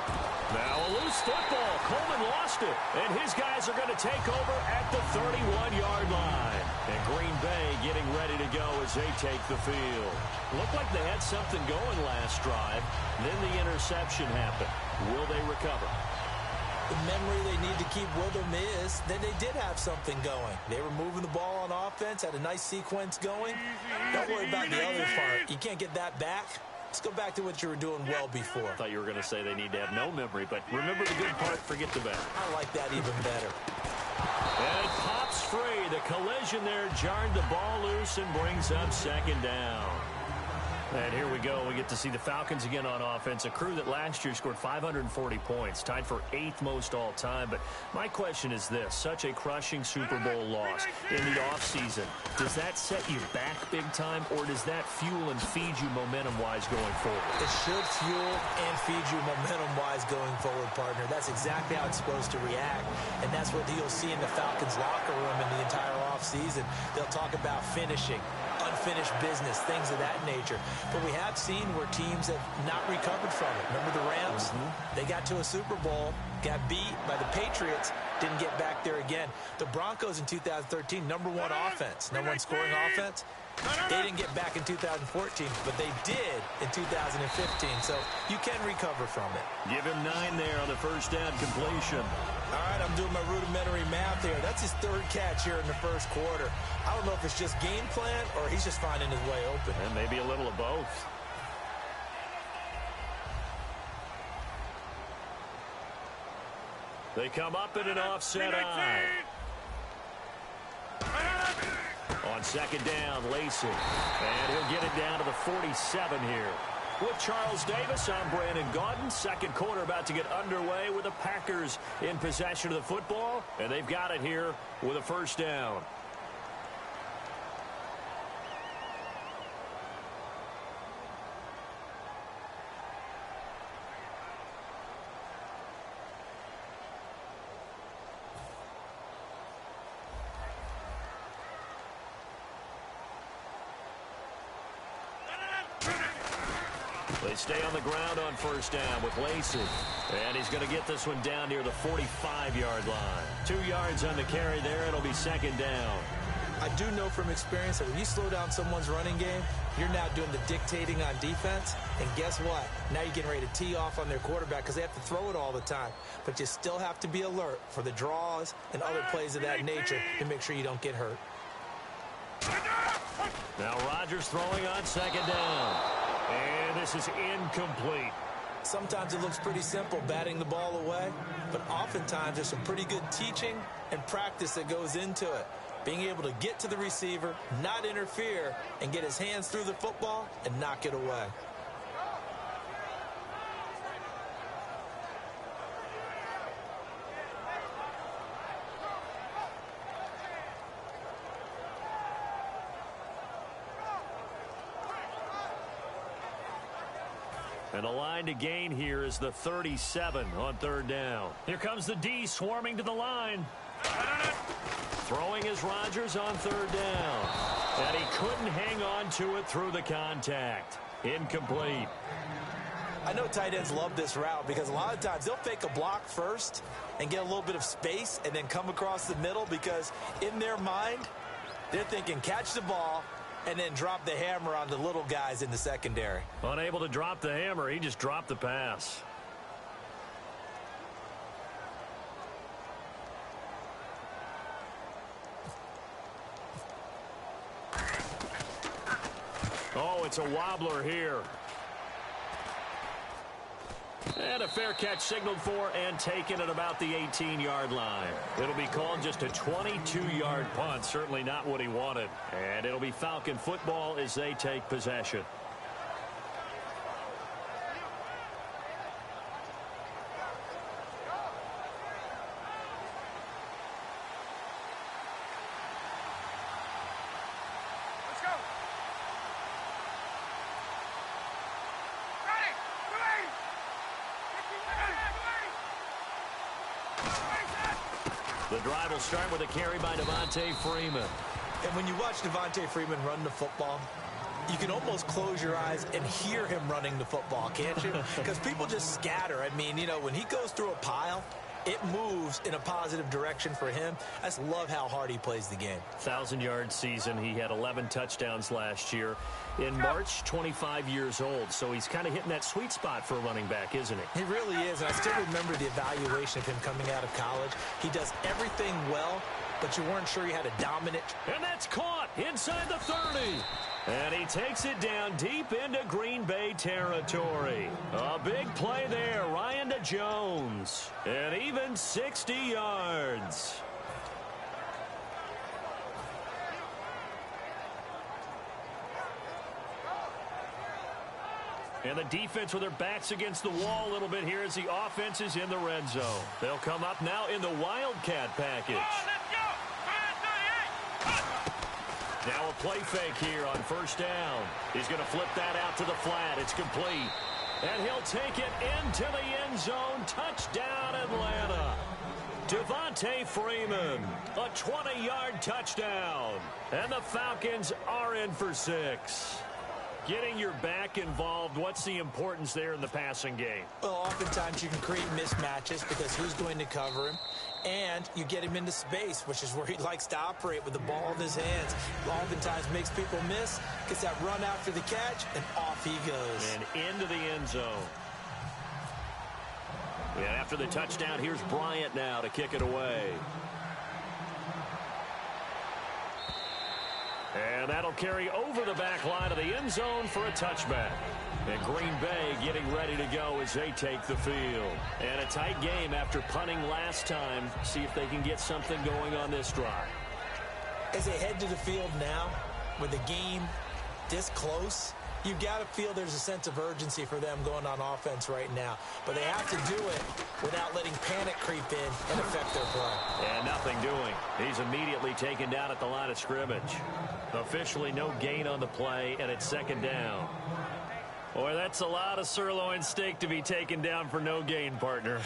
Now a loose football. Coleman lost it. And his guys are going to take over at the 31-yard line. And Green Bay getting ready to go as they take the field. Looked like they had something going last drive. Then the interception happened. Will they recover? The memory they need to keep with them is that they did have something going. They were moving the ball on offense, had a nice sequence going. Don't worry about the other part. You can't get that back. Let's go back to what you were doing well before. I thought you were going to say they need to have no memory, but remember the good part, forget the bad. I like that even better. And it pops free. The collision there jarred the ball loose and brings up 2nd down. And here we go. We get to see the Falcons again on offense, a crew that last year scored 540 points, tied for 8th most all time. But my question is this, such a crushing Super Bowl loss in the offseason, does that set you back big time, or does that fuel and feed you momentum-wise going forward? It should fuel and feed you momentum-wise going forward, partner. That's exactly how it's supposed to react, and that's what you'll see in the Falcons locker room in the entire offseason. They'll talk about finishing, unfinished business, things of that nature. But we have seen where teams have not recovered from it. Remember the Rams? They got to a Super Bowl, got beat by the Patriots, didn't get back there again. The Broncos in 2013, number 1 offense, number 1 scoring offense. They didn't get back in 2014, but they did in 2015. So you can recover from it. Give him 9 there on the first down completion. All right, I'm doing my rudimentary math here. That's his 3rd catch here in the first quarter. I don't know if it's just game plan or he's just finding his way open. And maybe a little of both. They come up in an offset eye. On 2nd down, Lacey. And he'll get it down to the 47 here. With Charles Davis, I'm Brandon Gaudin. Second quarter about to get underway with the Packers in possession of the football. And they've got it here with a first down. They stay on the ground on first down with Lacey. And he's going to get this one down near the 45-yard line. 2 yards on the carry there. It'll be second down. I do know from experience that when you slow down someone's running game, you're now doing the dictating on defense. And guess what? Now you're getting ready to tee off on their quarterback because they have to throw it all the time. But you still have to be alert for the draws and other plays of that nature to make sure you don't get hurt. Now Rodgers throwing on second down. And this is incomplete. Sometimes it looks pretty simple, batting the ball away. But oftentimes there's some pretty good teaching and practice that goes into it. Being able to get to the receiver, not interfere, and get his hands through the football and knock it away. And the line to gain here is the 37 on third down. Here comes the D swarming to the line. Throwing is Rodgers on third down. And he couldn't hang on to it through the contact. Incomplete. I know tight ends love this route because a lot of times they'll fake a block first and get a little bit of space and then come across the middle because in their mind, they're thinking catch the ball and then drop the hammer on the little guys in the secondary. Unable to drop the hammer, he just dropped the pass. Oh, it's a wobbler here. And a fair catch signaled for and taken at about the 18-yard line. It'll be called just a 22-yard punt. Certainly not what he wanted. And it'll be Falcon football as they take possession. The drive will start with a carry by Devontae Freeman. And when you watch Devontae Freeman run the football, you can almost close your eyes and hear him running the football, can't you? Because people just scatter. I mean, you know, when he goes through a pile, it moves in a positive direction for him. I just love how hard he plays the game. 1,000-yard season. He had 11 touchdowns last year. In March, 25 years old. So he's kind of hitting that sweet spot for a running back, isn't he? He really is. And I still remember the evaluation of him coming out of college. He does everything well, but you weren't sure he had a dominant. And that's caught inside the 30. And he takes it down deep into Green Bay territory. A big play there. Ryan to Jones. And even 60 yards. And the defense with their backs against the wall a little bit here as the offense is in the red zone. They'll come up now in the Wildcat package. Now a play fake here on first down. He's going to flip that out to the flat. It's complete. And he'll take it into the end zone. Touchdown, Atlanta. Devontae Freeman, a 20-yard touchdown. And the Falcons are in for 6. Getting your back involved, what's the importance there in the passing game? Well, oftentimes you can create mismatches because who's going to cover him? And you get him into space, which is where he likes to operate with the ball in his hands. Oftentimes makes people miss, gets that run after the catch, and off he goes. And into the end zone. And after the touchdown, here's Bryant now to kick it away. And that'll carry over the back line of the end zone for a touchback. And Green Bay getting ready to go as they take the field. And a tight game after punting last time. See if they can get something going on this drive. As they head to the field now, with the game this close, you've got to feel there's a sense of urgency for them going on offense right now. But they have to do it without letting panic creep in and affect their play. And nothing doing. He's immediately taken down at the line of scrimmage. Officially no gain on the play, and it's second down. Boy, that's a lot of sirloin steak to be taken down for no gain, partner.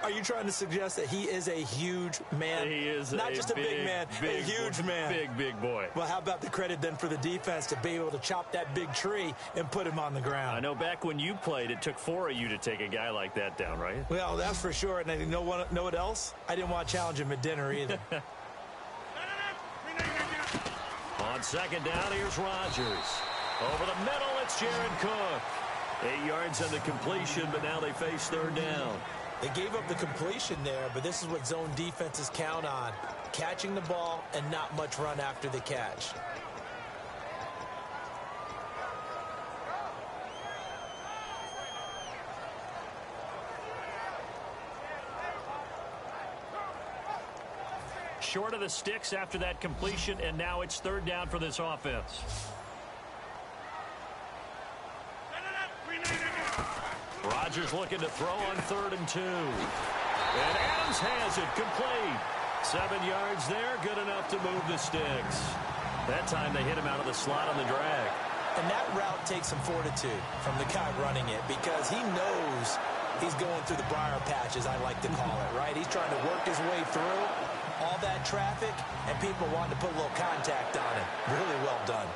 Are you trying to suggest that he is a huge man? He is not just a big man, a huge man. Big boy. Well, how about the credit then for the defense to be able to chop that big tree and put him on the ground? I know back when you played, it took 4 of you to take a guy like that down, right? Well, that's for sure. And you know what else? I didn't want to challenge him at dinner either. On second down, here's Rodgers. Over the middle, it's Jared Cook. 8 yards on the completion, but now they face third down. They gave up the completion there, but this is what zone defenses count on. Catching the ball and not much run after the catch. Short of the sticks after that completion, and now it's third down for this offense. Rodgers looking to throw on 3rd and 2. And Adams has it complete. 7 yards there, good enough to move the sticks. That time they hit him out of the slot on the drag. And that route takes some fortitude from the guy running it because he knows he's going through the briar patch, as I like to call it, right? He's trying to work his way through all that traffic, and people wanting to put a little contact on him. Really well done.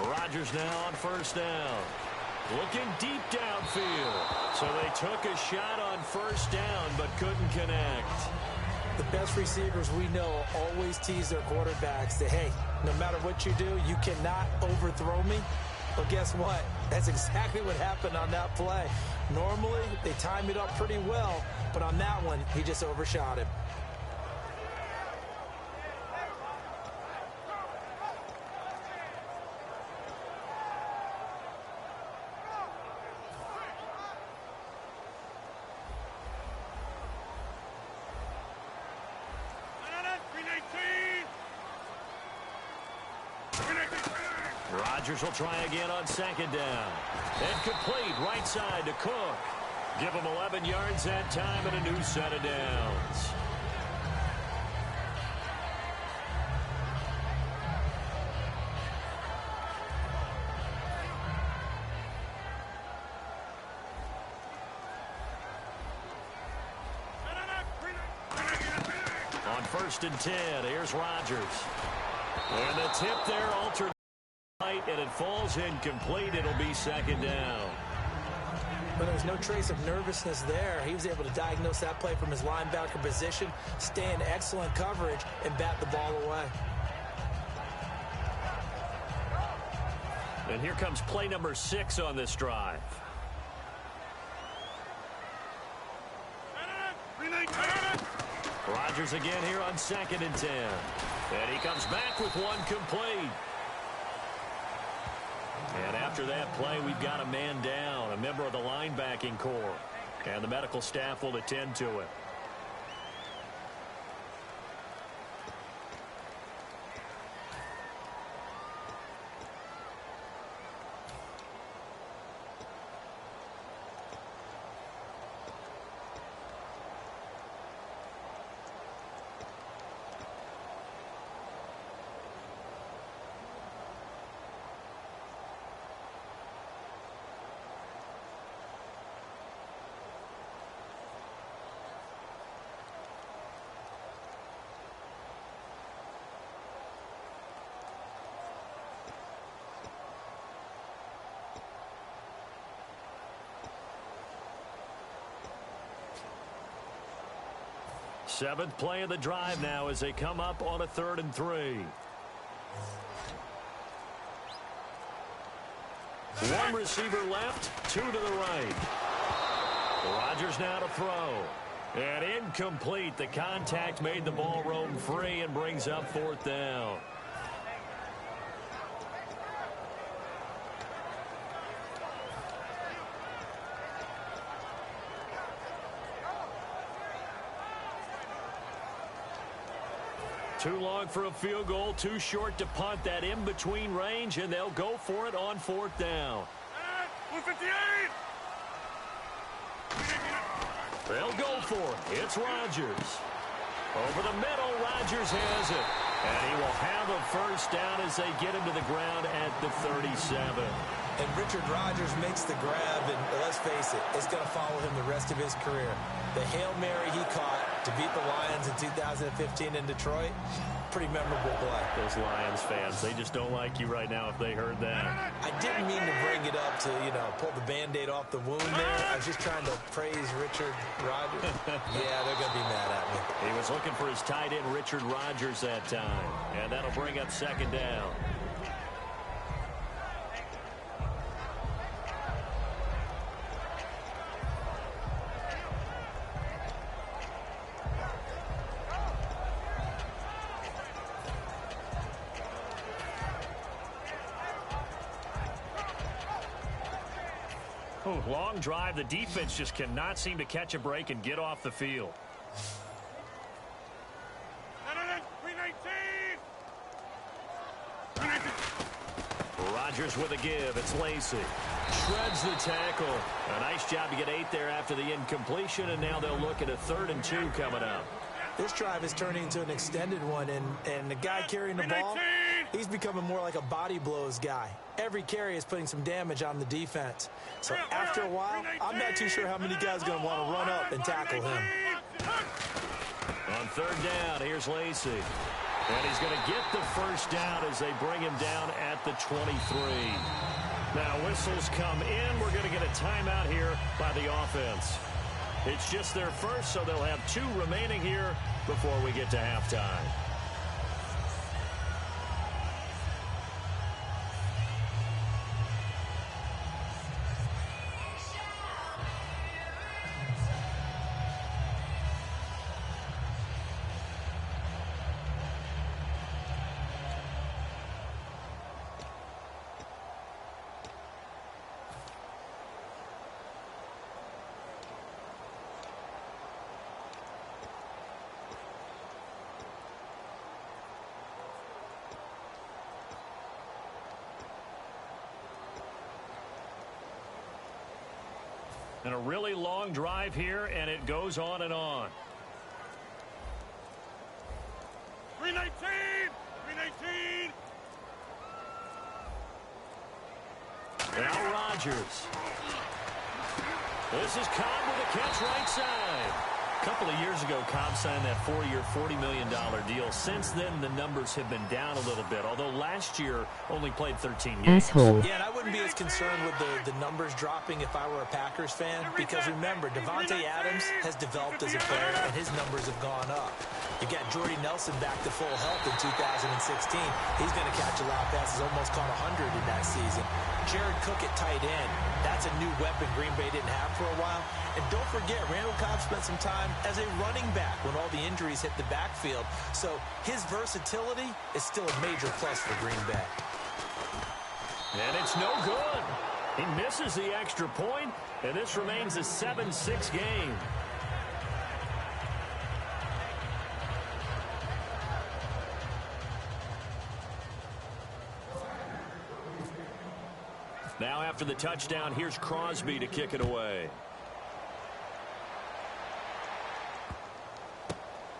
Rodgers now on 1st down. Looking deep downfield. So they took a shot on 1st down, but couldn't connect. The best receivers we know always tease their quarterbacks that, hey, no matter what you do, you cannot overthrow me. But guess what? That's exactly what happened on that play. Normally, they time it up pretty well, but on that one, he just overshot him. Rodgers will try again on 2nd down. And complete right side to Cook. Give him 11 yards that time and a new set of downs. On 1st and 10, here's Rodgers. And the tip there altered. And it falls incomplete. It'll be 2nd down. But there's no trace of nervousness there. He was able to diagnose that play from his linebacker position, stay in excellent coverage, and bat the ball away. And here comes play number 6 on this drive. Rodgers again here on 2nd and 10. And he comes back with one complete. And after that play, we've got a man down, a member of the linebacking corps. And the medical staff will attend to it. Seventh play of the drive now as they come up on a 3rd and 3. One receiver left, 2 to the right. Rodgers now to throw. And incomplete. The contact made the ball roam free and brings up 4th down. Too long for a field goal, too short to punt. That in-between range, and they'll go for it on 4th down. They'll go for it. It's Rodgers. Over the middle, Rodgers has it. And he will have a first down as they get him to the ground at the 37. And Richard Rodgers makes the grab, and let's face it, it's going to follow him the rest of his career. The Hail Mary he caught to beat the Lions in 2015 in Detroit, pretty memorable play. Those Lions fans, they just don't like you right now if they heard that. I didn't mean to bring it up to, pull the Band-Aid off the wound there. I was just trying to praise Richard Rodgers. Yeah, they're going to be mad at me. He was looking for his tight end, Richard Rodgers, that time. And that'll bring up second down. Long drive. The defense just cannot seem to catch a break and get off the field. Rodgers with a give. It's Lacy. Shreds the tackle. A nice job to get 8 there after the incompletion, and now they'll look at a 3rd and 2 coming up. This drive is turning into an extended one, and the guy carrying the ball, he's becoming more like a body blows guy. Every carry is putting some damage on the defense. So after a while, I'm not too sure how many guys are going to want to run up and tackle him. On 3rd down, here's Lacy. And he's going to get the first down as they bring him down at the 23. Now whistles come in. We're going to get a timeout here by the offense. It's just their first, so they'll have 2 remaining here before we get to halftime. And a really long drive here, and it goes on and on. 319! 319! Now Rodgers. This is Cobb with a catch right side. A couple of years ago, Cobb signed that 4-year, $40 million deal. Since then, the numbers have been down a little bit, although last year only played 13 games. Asshole. Yeah, and I wouldn't be as concerned with the numbers dropping if I were a Packers fan, because remember, Devontae Adams has developed as a player, and his numbers have gone up. You got Jordy Nelson back to full health in 2016. He's going to catch a lot of passes, almost caught 100 in that season. Jared Cook at tight end. That's a new weapon Green Bay didn't have for a while. And don't forget, Randall Cobb spent some time as a running back when all the injuries hit the backfield. So his versatility is still a major plus for Green Bay. And it's no good. He misses the extra point, and this remains a 7-6 game. Now after the touchdown, here's Crosby to kick it away.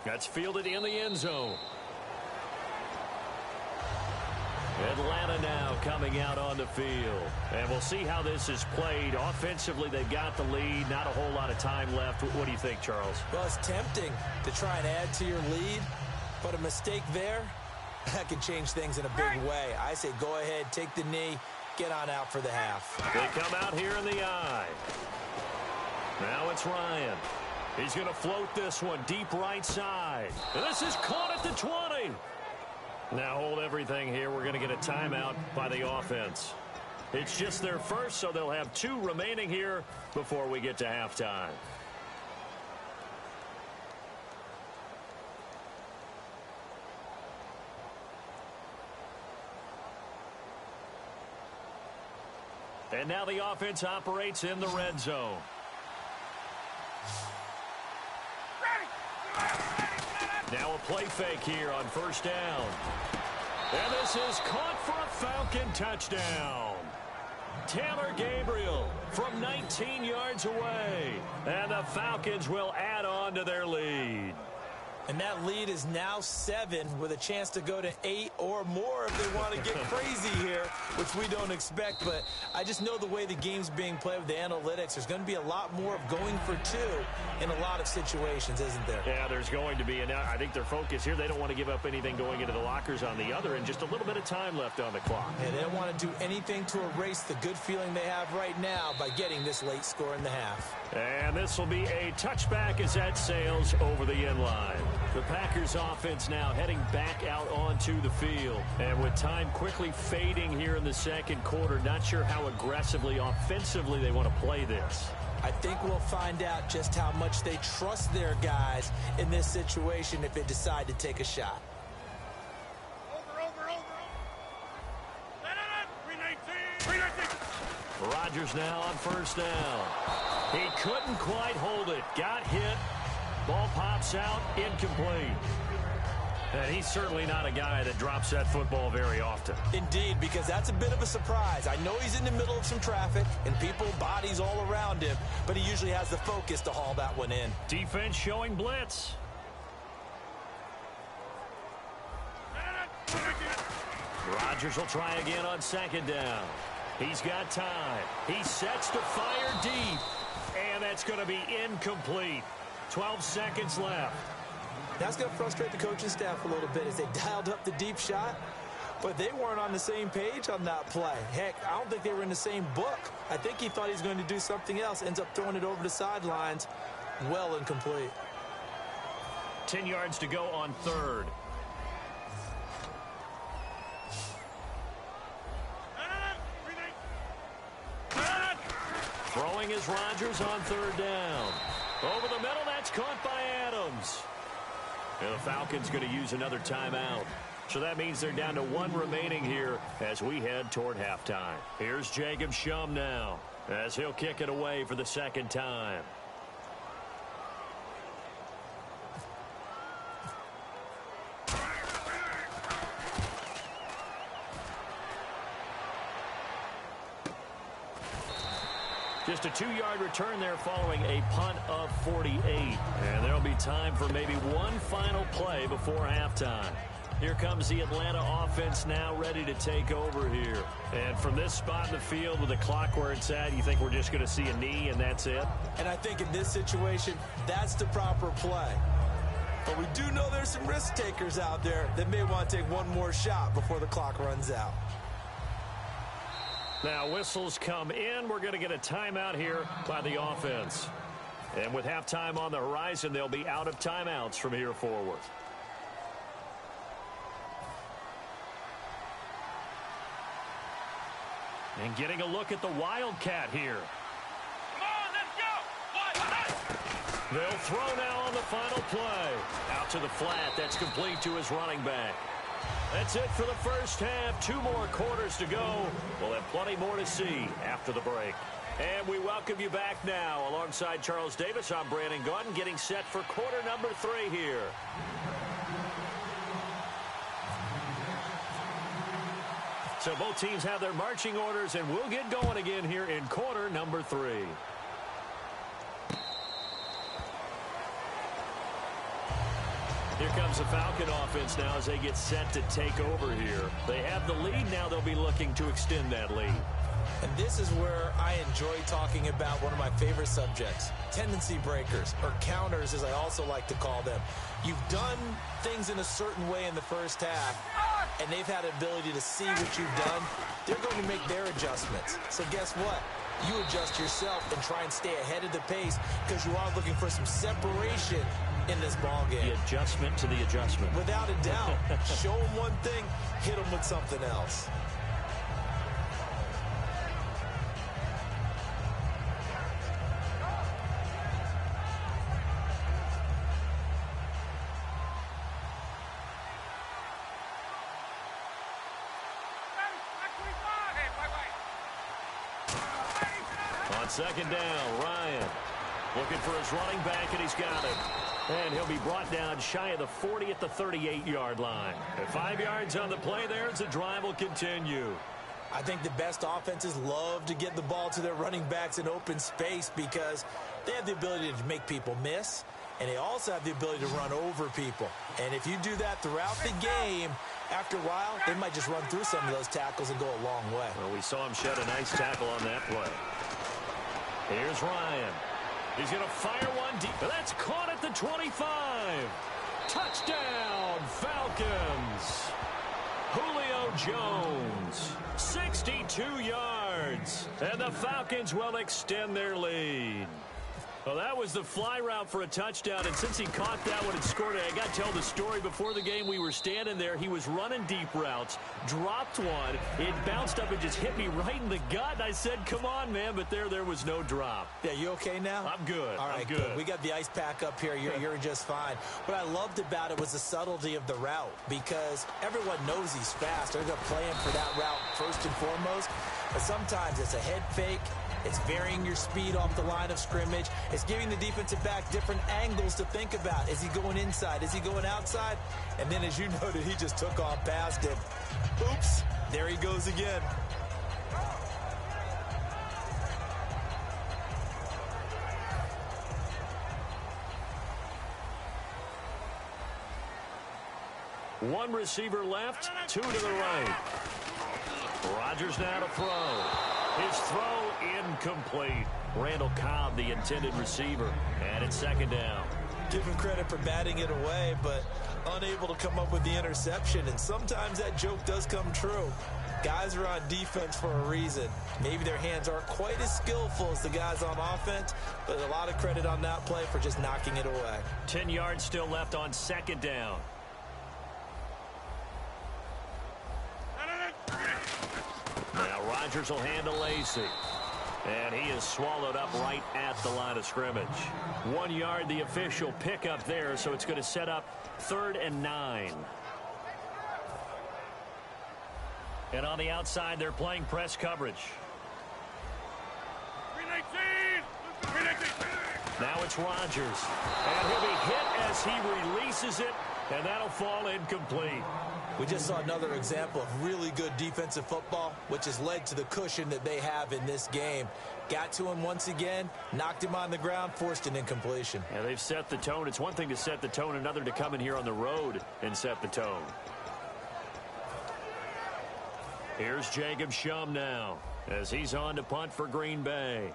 That's fielded in the end zone. Atlanta now coming out on the field. And we'll see how this is played. Offensively, they've got the lead. Not a whole lot of time left. What do you think, Charles? Well, it's tempting to try and add to your lead, but a mistake there, that can change things in a big way. I say go ahead, take the knee, get on out for the half. They come out here in the eye. Now it's Ryan. He's going to float this one deep right side. And this is caught at the 20. Now hold everything here. We're going to get a timeout by the offense. It's just their first, so they'll have 2 remaining here before we get to halftime. And now the offense operates in the red zone. Now a play fake here on first down. And this is caught for a Falcon touchdown. Taylor Gabriel from 19 yards away. And the Falcons will add on to their lead. And that lead is now 7 with a chance to go to 8 or more if they want to get crazy here, which we don't expect. But I just know the way the game's being played with the analytics, there's going to be a lot more of going for 2 in a lot of situations, isn't there? Yeah, there's going to be. And I think their focus here, they don't want to give up anything going into the lockers on the other, and just a little bit of time left on the clock. Yeah, they don't want to do anything to erase the good feeling they have right now by getting this late score in the half. And this will be a touchback as that sails over the end line. The Packers offense now heading back out onto the field. And with time quickly fading here in the second quarter, not sure how aggressively, offensively they want to play this. I think we'll find out just how much they trust their guys in this situation if they decide to take a shot. Rodgers now on first down. He couldn't quite hold it. Got hit. Ball pops out. Incomplete. And he's certainly not a guy that drops that football very often. Indeed, because that's a bit of a surprise. I know he's in the middle of some traffic and people, bodies all around him, but he usually has the focus to haul that one in. Defense showing blitz. Rodgers will try again on second down. He's got time. He sets to fire deep. And that's going to be incomplete. 12 seconds left. That's going to frustrate the coaching staff a little bit as they dialed up the deep shot. But they weren't on the same page on that play. Heck, I don't think they were in the same book. I think he thought he was going to do something else. Ends up throwing it over the sidelines. Well incomplete. 10 yards to go on third. Throwing is Rodgers on third down. Over the middle, that's caught by Adams. And the Falcons going to use another timeout. So that means they're down to 1 remaining here as we head toward halftime. Here's Jacob Shum now as he'll kick it away for the second time. Just a 2-yard return there following a punt of 48. And there'll be time for maybe one final play before halftime. Here comes the Atlanta offense now ready to take over here. And from this spot in the field with the clock where it's at, you think we're just going to see a knee and that's it? And I think in this situation, that's the proper play. But we do know there's some risk takers out there that may want to take one more shot before the clock runs out. Now whistles come in. We're going to get a timeout here by the offense. And with halftime on the horizon, they'll be out of timeouts from here forward. And getting a look at the Wildcat here. Come on, let's go! They'll throw now on the final play. Out to the flat. That's complete to his running back. That's it for the first half. 2 more quarters to go. We'll have plenty more to see after the break. And we welcome you back now. Alongside Charles Davis, I'm Brandon Gaudin, getting set for quarter number 3 here. So both teams have their marching orders, and we'll get going again here in quarter number 3. Here comes the Falcon offense now as they get set to take over here. They have the lead now. They'll be looking to extend that lead. And this is where I enjoy talking about one of my favorite subjects, tendency breakers, or counters as I also like to call them. You've done things in a certain way in the first half, and they've had the ability to see what you've done. They're going to make their adjustments. So guess what? You adjust yourself and try and stay ahead of the pace because you are looking for some separation in this ball game. The adjustment to the adjustment. Without a doubt. Show them one thing, hit them with something else. On second down, Ryan looking for his running back, and he's got it. And he'll be brought down shy of the 40 at the 38-yard line. And 5 yards on the play there as the drive will continue. I think the best offenses love to get the ball to their running backs in open space because they have the ability to make people miss, and they also have the ability to run over people. And if you do that throughout the game, after a while, they might just run through some of those tackles and go a long way. Well, we saw him shed a nice tackle on that play. Here's Ryan. He's going to fire one deep. That's caught at the 25. Touchdown, Falcons. Julio Jones, 62 yards. And the Falcons will extend their lead. Well, that was the fly route for a touchdown, and since he caught that one and scored it, I got to tell the story. Before the game, we were standing there. He was running deep routes, dropped one. It bounced up and just hit me right in the gut, and I said, come on, man, but there was no drop. Yeah, you okay now? I'm good. All right, I'm good. We got the ice pack up here. You're just fine. What I loved about it was the subtlety of the route because everyone knows he's fast. They're playing for that route first and foremost, but sometimes it's a head fake. It's varying your speed off the line of scrimmage. It's giving the defensive back different angles to think about. Is he going inside? Is he going outside? And then, as you noted, he just took off past him. Oops, there he goes again. One receiver left, two to the right. Rodgers now to throw. His throw incomplete. Randall Cobb, the intended receiver, and it's second down. Give him credit for batting it away, but unable to come up with the interception, and sometimes that joke does come true. Guys are on defense for a reason. Maybe their hands aren't quite as skillful as the guys on offense, but a lot of credit on that play for just knocking it away. 10 yards still left on second down. Now Rodgers will handle Lacey. And he is swallowed up right at the line of scrimmage. 1 yard, the official pickup there, so it's going to set up 3rd and 9. And on the outside, they're playing press coverage. Now it's Rodgers. And he'll be hit as he releases it, and that'll fall incomplete. We just saw another example of really good defensive football, which has led to the cushion that they have in this game. Got to him once again, knocked him on the ground, forced an incompletion. Yeah, they've set the tone. It's one thing to set the tone, another to come in here on the road and set the tone. Here's Jacob Shum now as he's on to punt for Green Bay.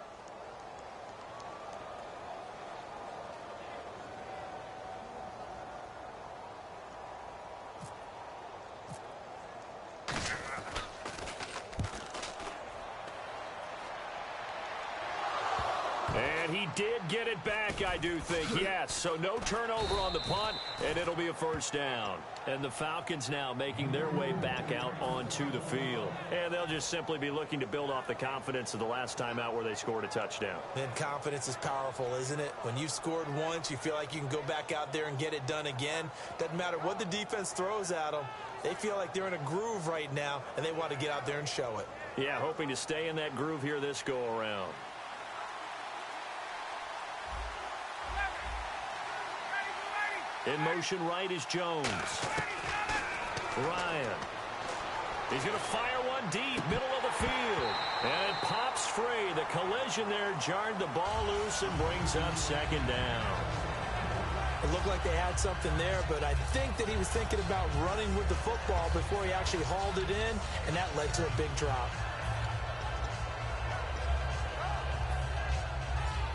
And he did get it back, I do think, yes. So no turnover on the punt, and it'll be a first down. And the Falcons now making their way back out onto the field. And they'll just simply be looking to build off the confidence of the last time out where they scored a touchdown. And confidence is powerful, isn't it? When you've scored once, you feel like you can go back out there and get it done again. Doesn't matter what the defense throws at them. They feel like they're in a groove right now, and they want to get out there and show it. Yeah, hoping to stay in that groove here this go-around. In motion right is Jones. Ryan. He's going to fire one deep, middle of the field. And it pops free. The collision there jarred the ball loose and brings up second down. It looked like they had something there, but I think that he was thinking about running with the football before he actually hauled it in, and that led to a big drop.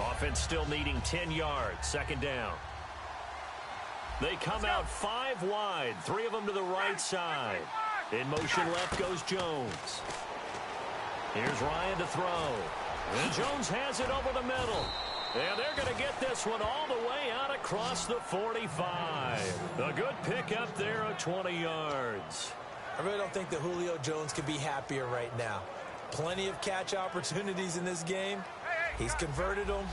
Offense still needing 10 yards. Second down. They come out 5 wide, 3 of them to the right side. In motion left goes Jones. Here's Ryan to throw. And Jones has it over the middle. And they're going to get this one all the way out across the 45. A good pickup there of 20 yards. I really don't think that Julio Jones could be happier right now. Plenty of catch opportunities in this game. He's converted them,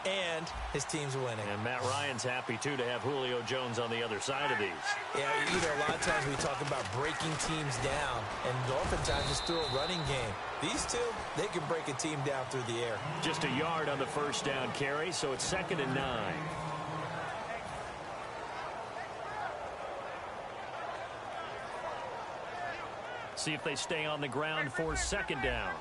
and his team's winning. And Matt Ryan's happy, too, to have Julio Jones on the other side of these. Yeah, a lot of times we talk about breaking teams down, and oftentimes it's through a running game. These two, they can break a team down through the air. Just a yard on the first down carry, so it's 2nd and 9. See if they stay on the ground for second down.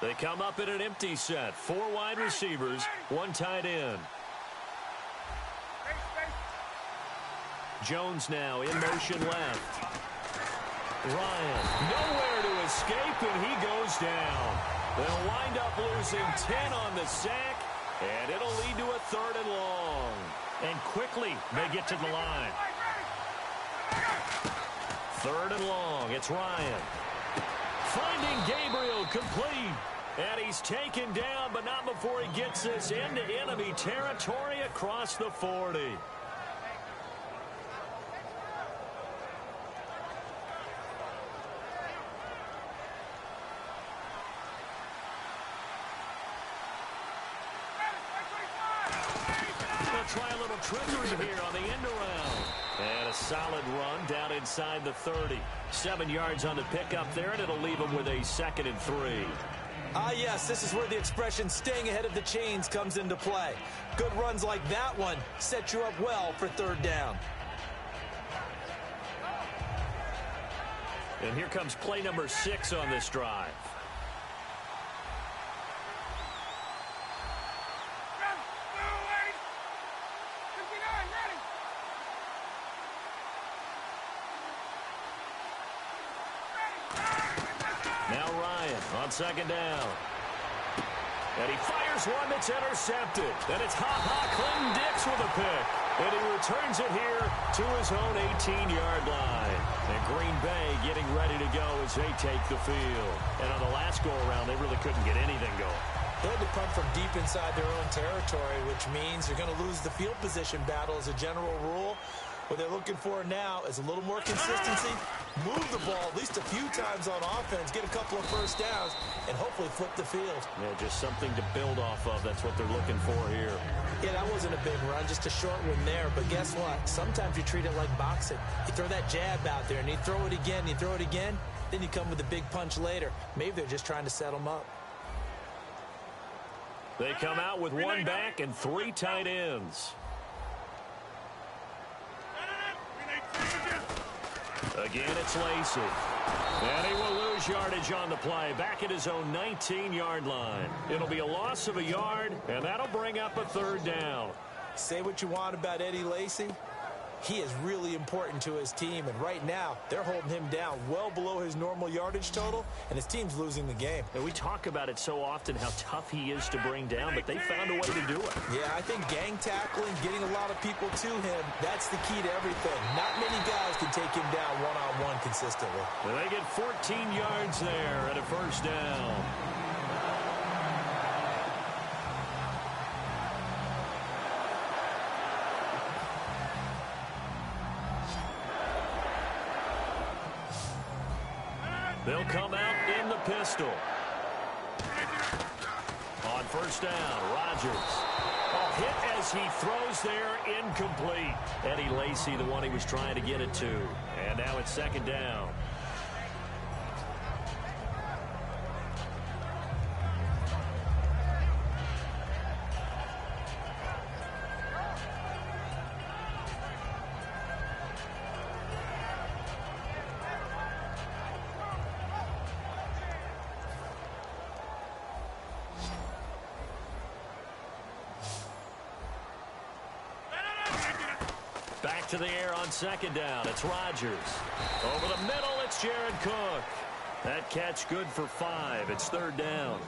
They come up in an empty set. 4 wide receivers, 1 tight end. Jones now in motion left. Ryan, nowhere to escape, and he goes down. They'll wind up losing 10 on the sack, and it'll lead to a 3rd and long. And quickly, they get to the line. 3rd and long, it's Ryan. Finding Gabriel complete. And he's taken down, but not before he gets this into enemy territory across the 40. They'll try a little trickery here on the end around. And a solid run down inside the 30. 7 yards on the pickup there, and it'll leave him with a 2nd and 3. Ah, yes, this is where the expression staying ahead of the chains comes into play. Good runs like that one set you up well for 3rd down. And here comes play number 6 on this drive. Now Ryan on 2nd down. And he fires one that's intercepted. And it's Clinton-Dix with a pick. And he returns it here to his own 18-yard line. And Green Bay getting ready to go as they take the field. And on the last go-around, they really couldn't get anything going. They had to punt from deep inside their own territory, which means they're going to lose the field position battle as a general rule. What they're looking for now is a little more consistency, move the ball at least a few times on offense, get a couple of 1st downs, and hopefully flip the field. Yeah, just something to build off of. That's what they're looking for here. Yeah, that wasn't a big run, just a short one there. But guess what? Sometimes you treat it like boxing. You throw that jab out there, and you throw it again, you throw it again, then you come with a big punch later. Maybe they're just trying to set them up. They come out with 1 back and 3 tight ends. Again, it's Lacy. And he will lose yardage on the play. Back at his own 19-yard line. It'll be a loss of a yard, and that'll bring up a 3rd down. Say what you want about Eddie Lacy. He is really important to his team, and right now, they're holding him down well below his normal yardage total, and his team's losing the game. And we talk about it so often, how tough he is to bring down, but they found a way to do it. Yeah, I think gang tackling, getting a lot of people to him, that's the key to everything. Not many guys can take him down one-on-one consistently. And they get 14 yards there at a 1st down. They'll come out in the pistol. On 1st down, Rodgers. A hit as he throws there, incomplete. Eddie Lacy, the one he was trying to get it to. And now it's 2nd down. Back to the air on 2nd down. It's Rodgers. Over the middle, it's Jared Cook. That catch good for 5. It's 3rd down.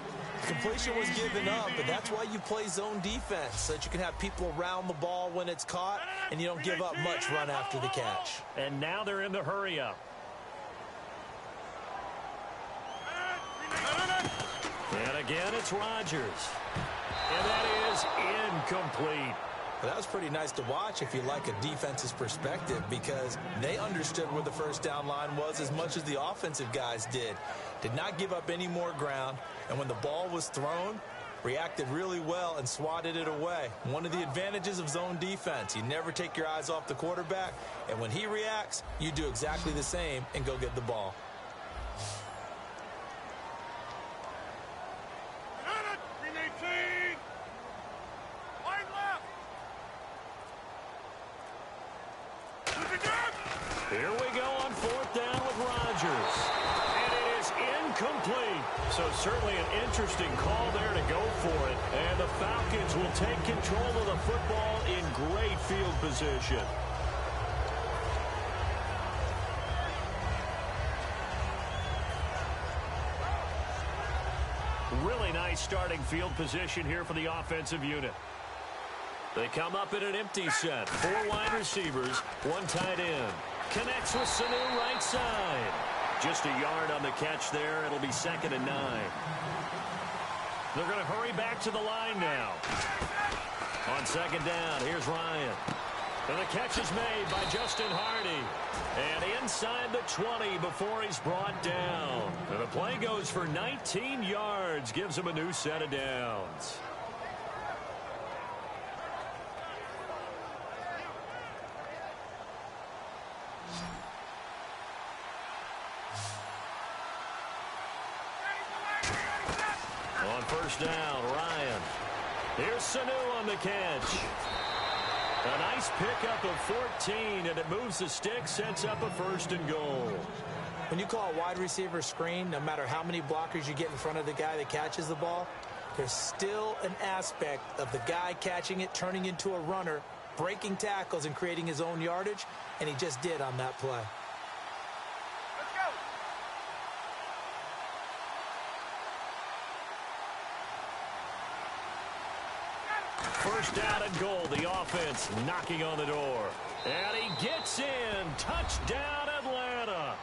Completion was given up, but that's why you play zone defense, so that you can have people around the ball when it's caught, and you don't give up much run after the catch. And now they're in the hurry-up. And again, it's Rodgers. And that is incomplete. Well, that was pretty nice to watch if you like a defense's perspective, because they understood where the 1st down line was as much as the offensive guys did. Did not give up any more ground, and when the ball was thrown, reacted really well and swatted it away. One of the advantages of zone defense, you never take your eyes off the quarterback, and when he reacts, you do exactly the same and go get the ball. Here we go on 4th down with So certainly an interesting call there to go for it. And the Falcons will take control of the football in great field position. Really nice starting field position here for the offensive unit. They come up in an empty set. 4 wide receivers, 1 tight end. Connects with Sanu right side. Just a yard on the catch there. It'll be 2nd and 9. They're going to hurry back to the line now. On 2nd down, here's Ryan. And the catch is made by Justin Hardy. And inside the 20 before he's brought down. And the play goes for 19 yards. Gives him a new set of downs. On 1st down, Ryan. Here's Sanu on the catch. A nice pickup of 14, and it moves the stick, sets up a 1st and goal. When you call a wide receiver screen, no matter how many blockers you get in front of the guy that catches the ball, there's still an aspect of the guy catching it, turning into a runner, breaking tackles and creating his own yardage, and he just did on that play. Let's go. First down and goal. The offense knocking on the door. And he gets in. Touchdown, Atlanta.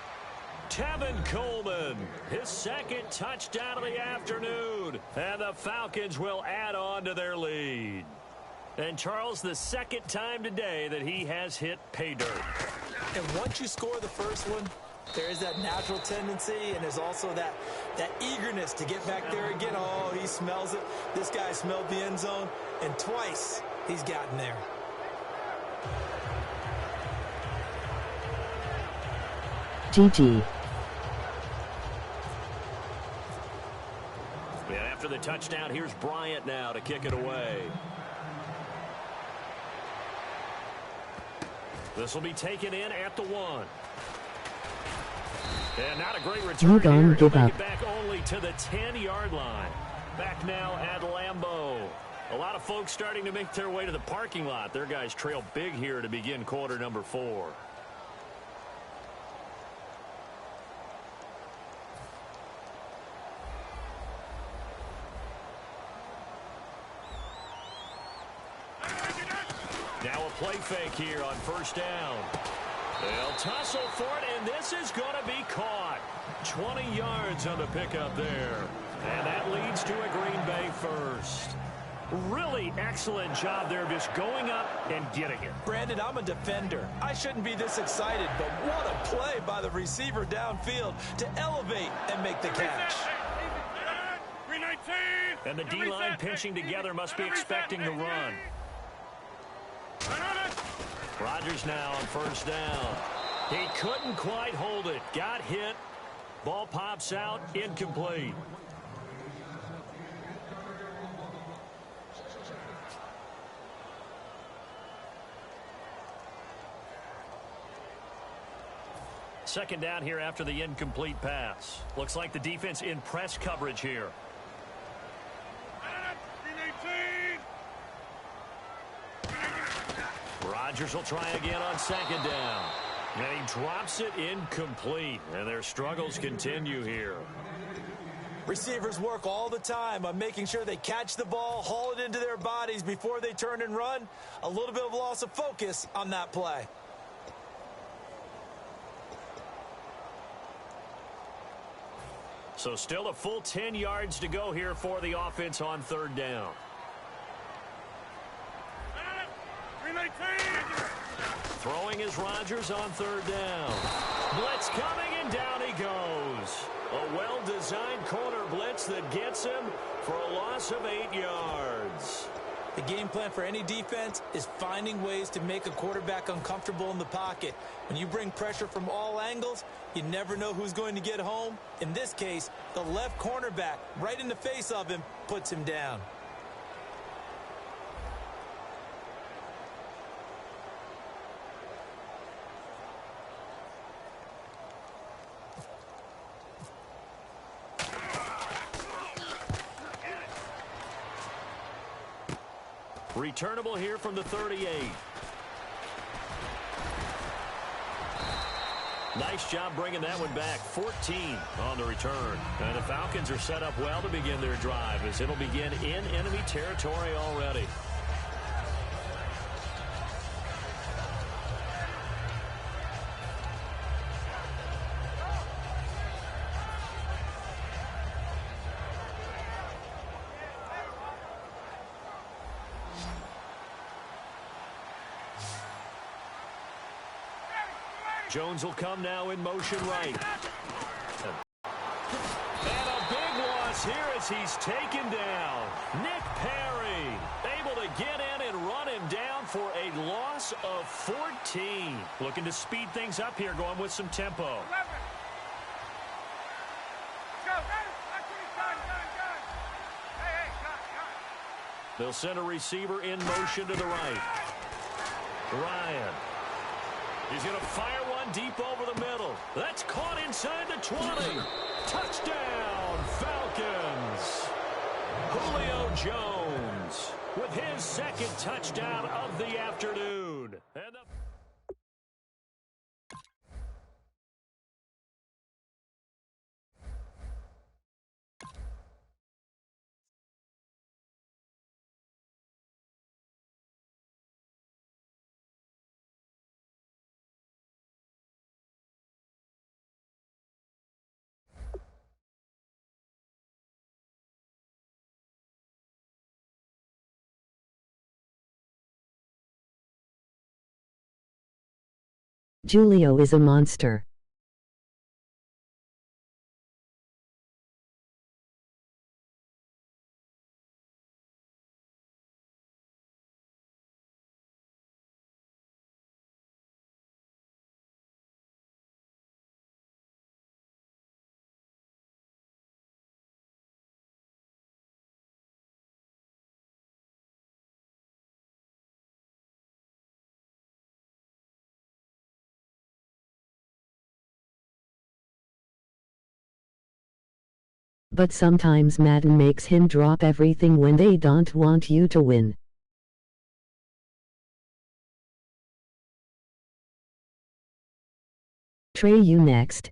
Tevin Coleman, his 2nd touchdown of the afternoon. And the Falcons will add on to their lead. And Charles, the 2nd time today that he has hit pay dirt. And once you score the first one, there is that natural tendency, and there's also that eagerness to get back there again. Oh, he smells it. This guy smelled the end zone, and twice he's gotten there. GG. And after the touchdown, here's Bryant now to kick it away. This will be taken in at the 1. And not a great return here. He'll make it back only to the 10-yard line. Back now at Lambeau. A lot of folks starting to make their way to the parking lot. Their guys trail big here to begin quarter number 4. Now a play fake here on 1st down. They'll tussle for it, and this is going to be caught. 20 yards on the pickup there. And that leads to a Green Bay 1st. Really excellent job there of just going up and getting it. Brandon, I'm a defender. I shouldn't be this excited, but what a play by the receiver downfield to elevate and make the catch. And the D-line pinching together must be expecting the run. Rodgers now on 1st down. He couldn't quite hold it. Got hit. Ball pops out. Incomplete. Second down here after the incomplete pass. Looks like the defense in press coverage here. Rodgers will try again on 2nd down. And he drops it incomplete. And their struggles continue here. Receivers work all the time on making sure they catch the ball, haul it into their bodies before they turn and run. A little bit of loss of focus on that play. So still a full 10 yards to go here for the offense on 3rd down. Throwing is Rodgers on 3rd down. Blitz coming, and down he goes. A well-designed corner blitz that gets him for a loss of 8 yards. The game plan for any defense is finding ways to make a quarterback uncomfortable in the pocket. When you bring pressure from all angles, you never know who's going to get home. In this case, the left cornerback, right in the face of him, puts him down. Returnable here from the 38. Nice job bringing that one back. 14 on the return. And the Falcons are set up well to begin their drive as it'll begin in enemy territory already. Jones will come now in motion right. And a big loss here as he's taken down. Nick Perry able to get in and run him down for a loss of 14. Looking to speed things up here, going with some tempo. They'll send a receiver in motion to the right. Ryan. He's going to fire one deep over the middle. That's caught inside the 20. Touchdown, Falcons. Julio Jones with his second touchdown of the afternoon. And the Julio is a monster. But sometimes Madden makes him drop everything when they don't want you to win. Trey, you next.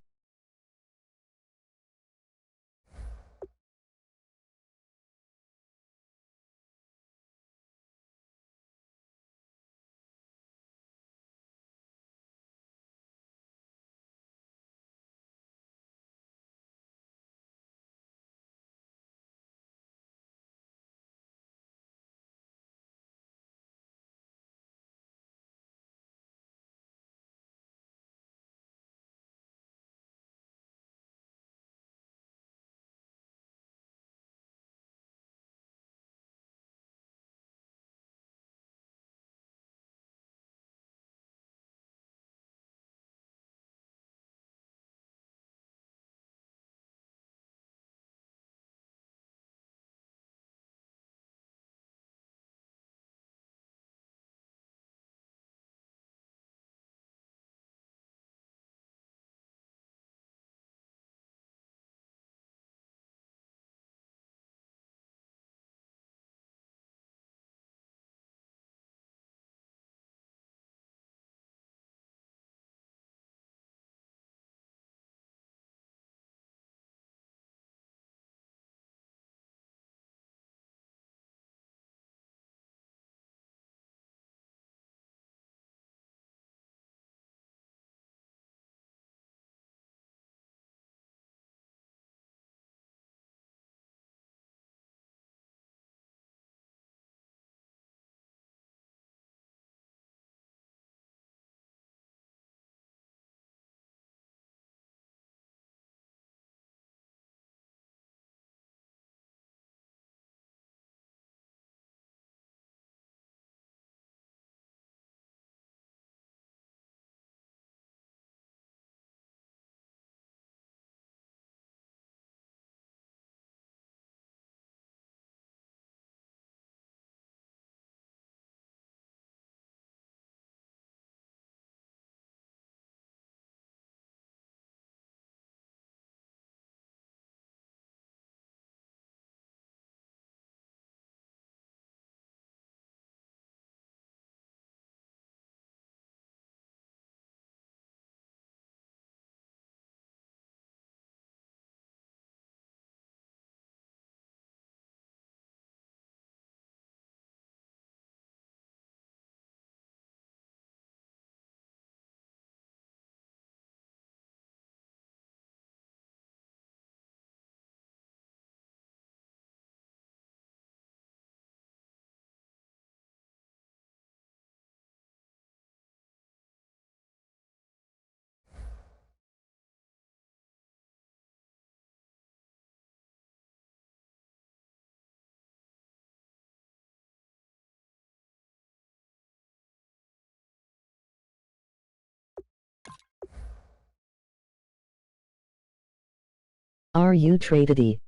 Are you tradedy?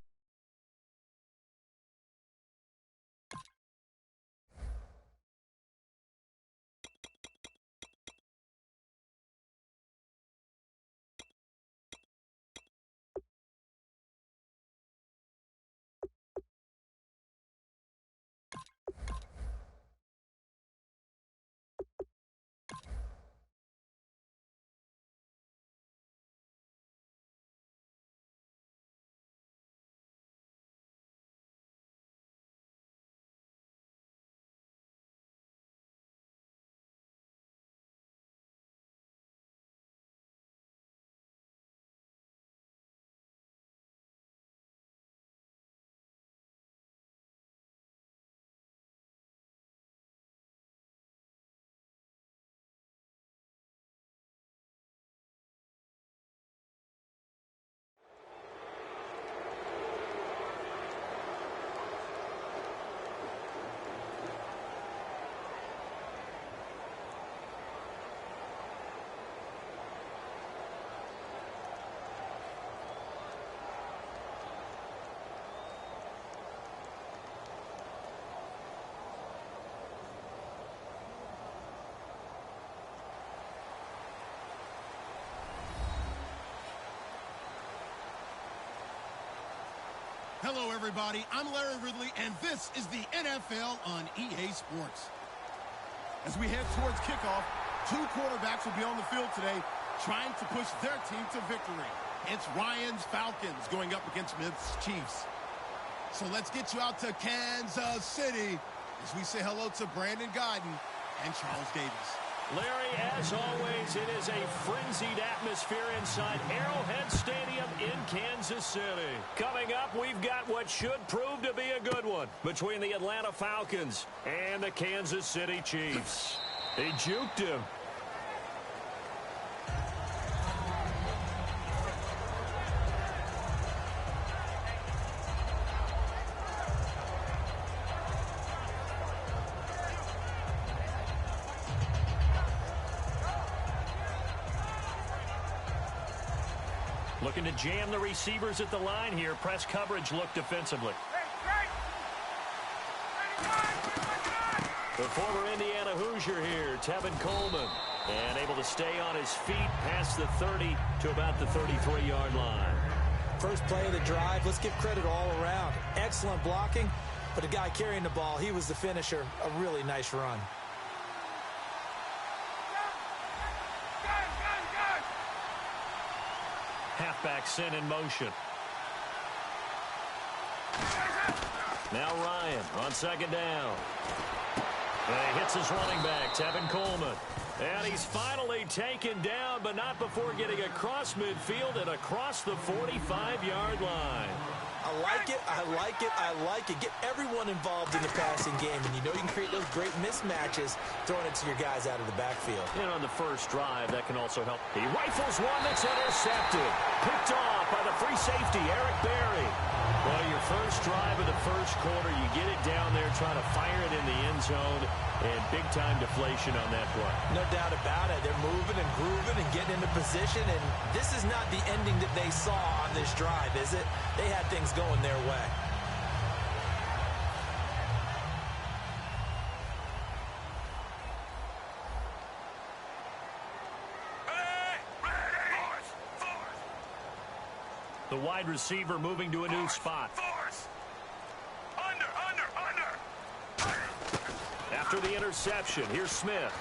Hello, everybody. I'm Larry Ridley, and this is the NFL on EA Sports. As we head towards kickoff, two quarterbacks will be on the field today trying to push their team to victory. It's Ryan's Falcons going up against Smith's Chiefs. So let's get you out to Kansas City as we say hello to Brandon Godden and Charles Davis. Larry, as always, it is a frenzied atmosphere inside Arrowhead Stadium in Kansas City. Coming up, we've got what should prove to be a good one between the Atlanta Falcons and the Kansas City Chiefs. He juked him. Looking to jam the receivers at the line here. Press coverage look defensively. The former Indiana Hoosier here, Tevin Coleman. And able to stay on his feet past the 30 to about the 33-yard line. First play of the drive, let's give credit all around. Excellent blocking, but the guy carrying the ball, he was the finisher. A really nice run. Halfback sent in motion. Now Ryan on second down. And he hits his running back, Tevin Coleman. And he's finally taken down, but not before getting across midfield and across the 45-yard line. I like it, I like it, I like it. Get everyone involved in the passing game, and you know you can create those great mismatches throwing it to your guys out of the backfield. And on the first drive, that can also help. He rifles one that's intercepted. Picked off by the free safety, Eric Berry. Well, your first drive of the first quarter, you get it down there, trying to fire it in the end zone, and big-time deflation on that play. No doubt about it. They're moving and grooving and getting into position, and this is not the ending that they saw on this drive, is it? They had things going their way. The wide receiver moving to a new spot. Under. After the interception, here's Smith.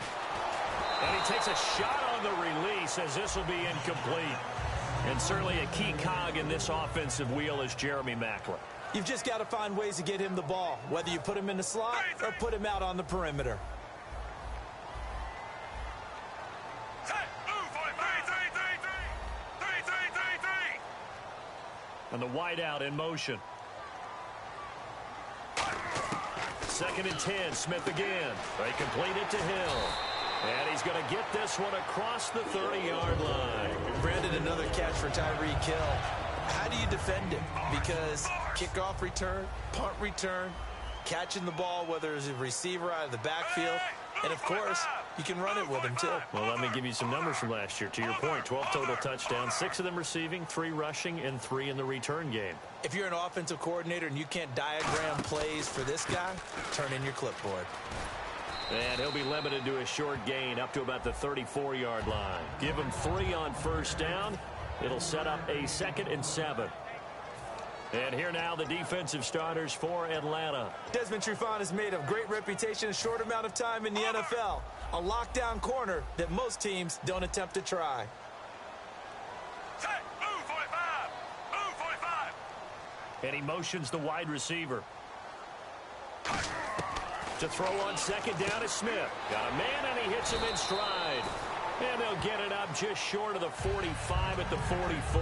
And he takes a shot on the release as this will be incomplete. And certainly a key cog in this offensive wheel is Jeremy Maclin. You've just got to find ways to get him the ball, whether you put him in the slot or put him out on the perimeter. And the wideout in motion. 2nd and 10, Smith again. They complete it to Hill. And he's going to get this one across the 30-yard line. Brandon, another catch for Tyreek Hill. How do you defend him? Because kickoff return, punt return, catching the ball, whether it's a receiver out of the backfield, and, of course, you can run it with him, too. Well, let me give you some numbers from last year. To your point, 12 total touchdowns, 6 of them receiving, 3 rushing, and 3 in the return game. If you're an offensive coordinator and you can't diagram plays for this guy, turn in your clipboard. And he'll be limited to a short gain up to about the 34-yard line. Give him 3 on first down. It'll set up a 2nd and 7. And here now the defensive starters for Atlanta. Desmond Trufant has made a great reputation in a short amount of time in the NFL. A lockdown corner that most teams don't attempt to try. Set, move 45. Move 45. And he motions the wide receiver. To throw on 2nd down is Smith. Got a man, and he hits him in stride. And they'll get it up just short of the 45 at the 44.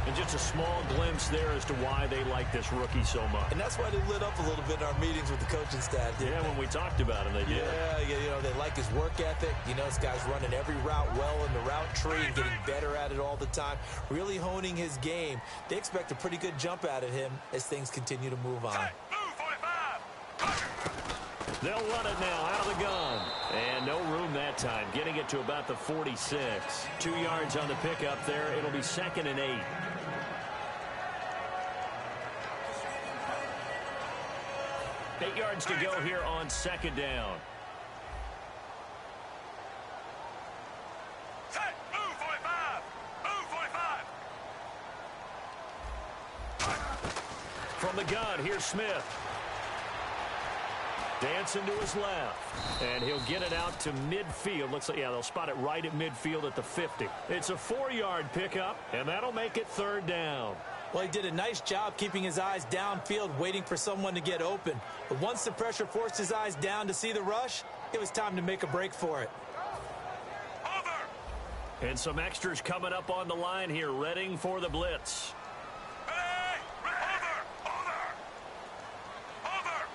And just a small glimpse there as to why they like this rookie so much. And that's why they lit up a little bit in our meetings with the coaching staff. Yeah, when we talked about him, they did. Yeah, you know, they like his work ethic. You know, this guy's running every route well in the route tree and getting better at it all the time. Really honing his game. They expect a pretty good jump out of him as things continue to move on. They'll run it now out of the gun. And no room that time. Getting it to about the 46. 2 yards on the pickup there. It'll be 2nd and 8. Eight yards to go here on 2nd down. Set, move 45. Move 45. From the gun, here's Smith. Dancing to his left. And he'll get it out to midfield. Looks like, yeah, they'll spot it right at midfield at the 50. It's a 4-yard pickup, and that'll make it 3rd down. Well, he did a nice job keeping his eyes downfield, waiting for someone to get open. But once the pressure forced his eyes down to see the rush, it was time to make a break for it. Over. And some extras coming up on the line here, readying for the blitz. Hey, over.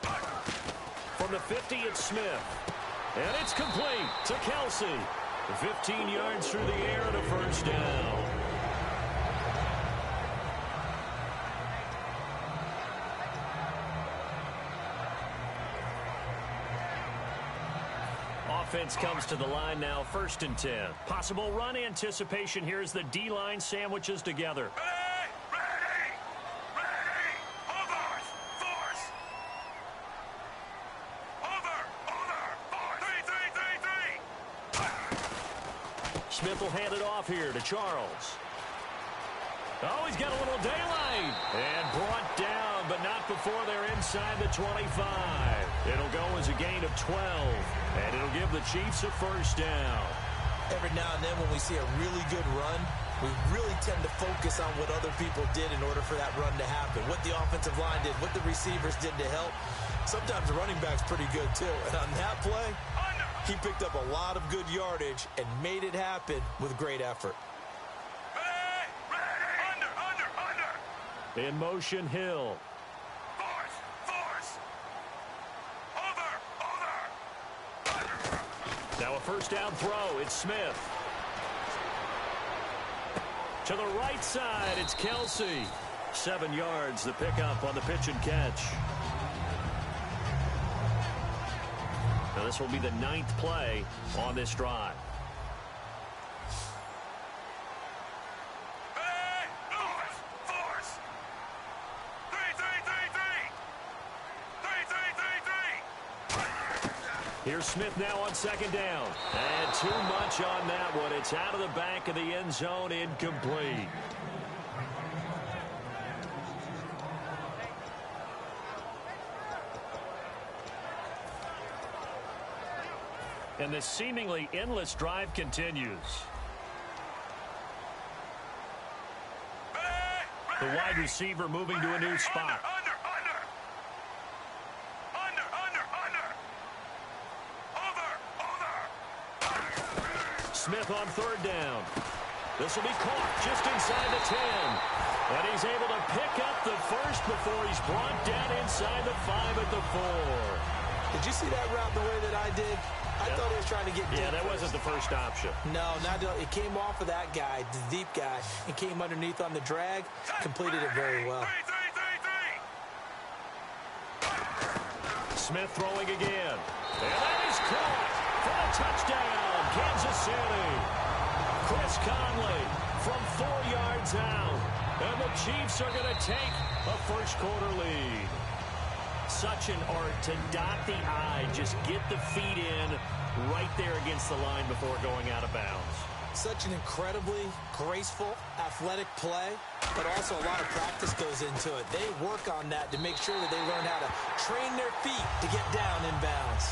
3. From the 50, it's Smith. And it's complete to Kelsey. 15 yards through the air and a 1st down. Offense comes to the line now, 1st and 10. Possible run anticipation here as the D-line sandwiches together. Ready. Over. Force. Over. 3. Smith will hand it off here to Charles. Oh, he's got a little daylight. And brought down, but not before they're inside the 25. It'll go as a gain of 12. And it'll give the Chiefs a 1st down. Every now and then when we see a really good run, we really tend to focus on what other people did in order for that run to happen. What the offensive line did, what the receivers did to help. Sometimes the running back's pretty good, too. And on that play, he picked up a lot of good yardage and made it happen with great effort. Ready. Under. In motion, Hill. Force. Over. Now a 1st down throw. It's Smith. To the right side, it's Kelsey. 7 yards, the pickup on the pitch and catch. Now this will be the 9th play on this drive. Force. 3. Here's Smith now on 2nd down. And too much on that one. It's out of the back of the end zone, incomplete. And the seemingly endless drive continues. The wide receiver moving to a new spot. Under. Over. Smith on 3rd down. This will be caught just inside the 10. And he's able to pick up the 1st before he's brought down inside the 5 at the 4. Did you see that route the way that I did? I thought he was trying to get deep. Yeah, that wasn't the first option. No, it came off of that guy, the deep guy, and came underneath on the drag, completed it very well. 3. Smith throwing again. And that is caught for a touchdown, Kansas City. Chris Conley from 4 yards out. And the Chiefs are going to take a first-quarter lead. Such an art to dot the I, just get the feet in right there against the line before going out of bounds. Such an incredibly graceful, athletic play, but also a lot of practice goes into it. They work on that to make sure that they learn how to train their feet to get down in bounds.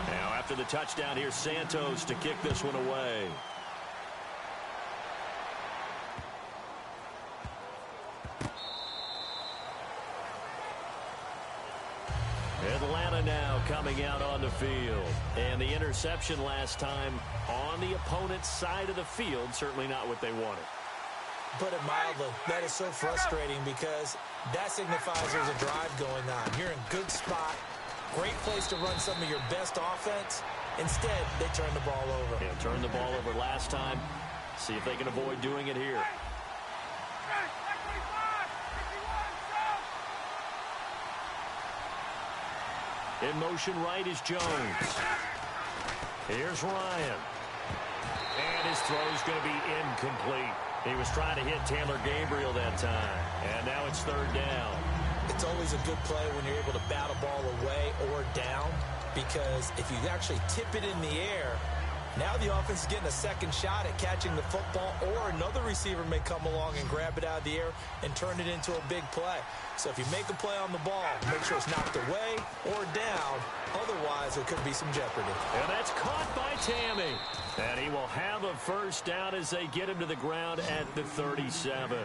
Now after the touchdown, here's Santos to kick this one away. Atlanta now coming out on the field. And the interception last time on the opponent's side of the field, certainly not what they wanted. Put it mildly, that is so frustrating because that signifies there's a drive going on. You're in good spot, great place to run some of your best offense. Instead, they turn the ball over. Yeah, turned the ball over last time. See if they can avoid doing it here. In motion right is Jones. Here's Ryan. And his throw's going to be incomplete. He was trying to hit Taylor Gabriel that time. And now it's third down. It's always a good play when you're able to bat a ball away or down, because if you actually tip it in the air, now the offense is getting a second shot at catching the football, or another receiver may come along and grab it out of the air and turn it into a big play. So if you make a play on the ball, make sure it's knocked away or down. Otherwise, there could be some jeopardy. And that's caught by Tammy. And he will have a first down as they get him to the ground at the 37.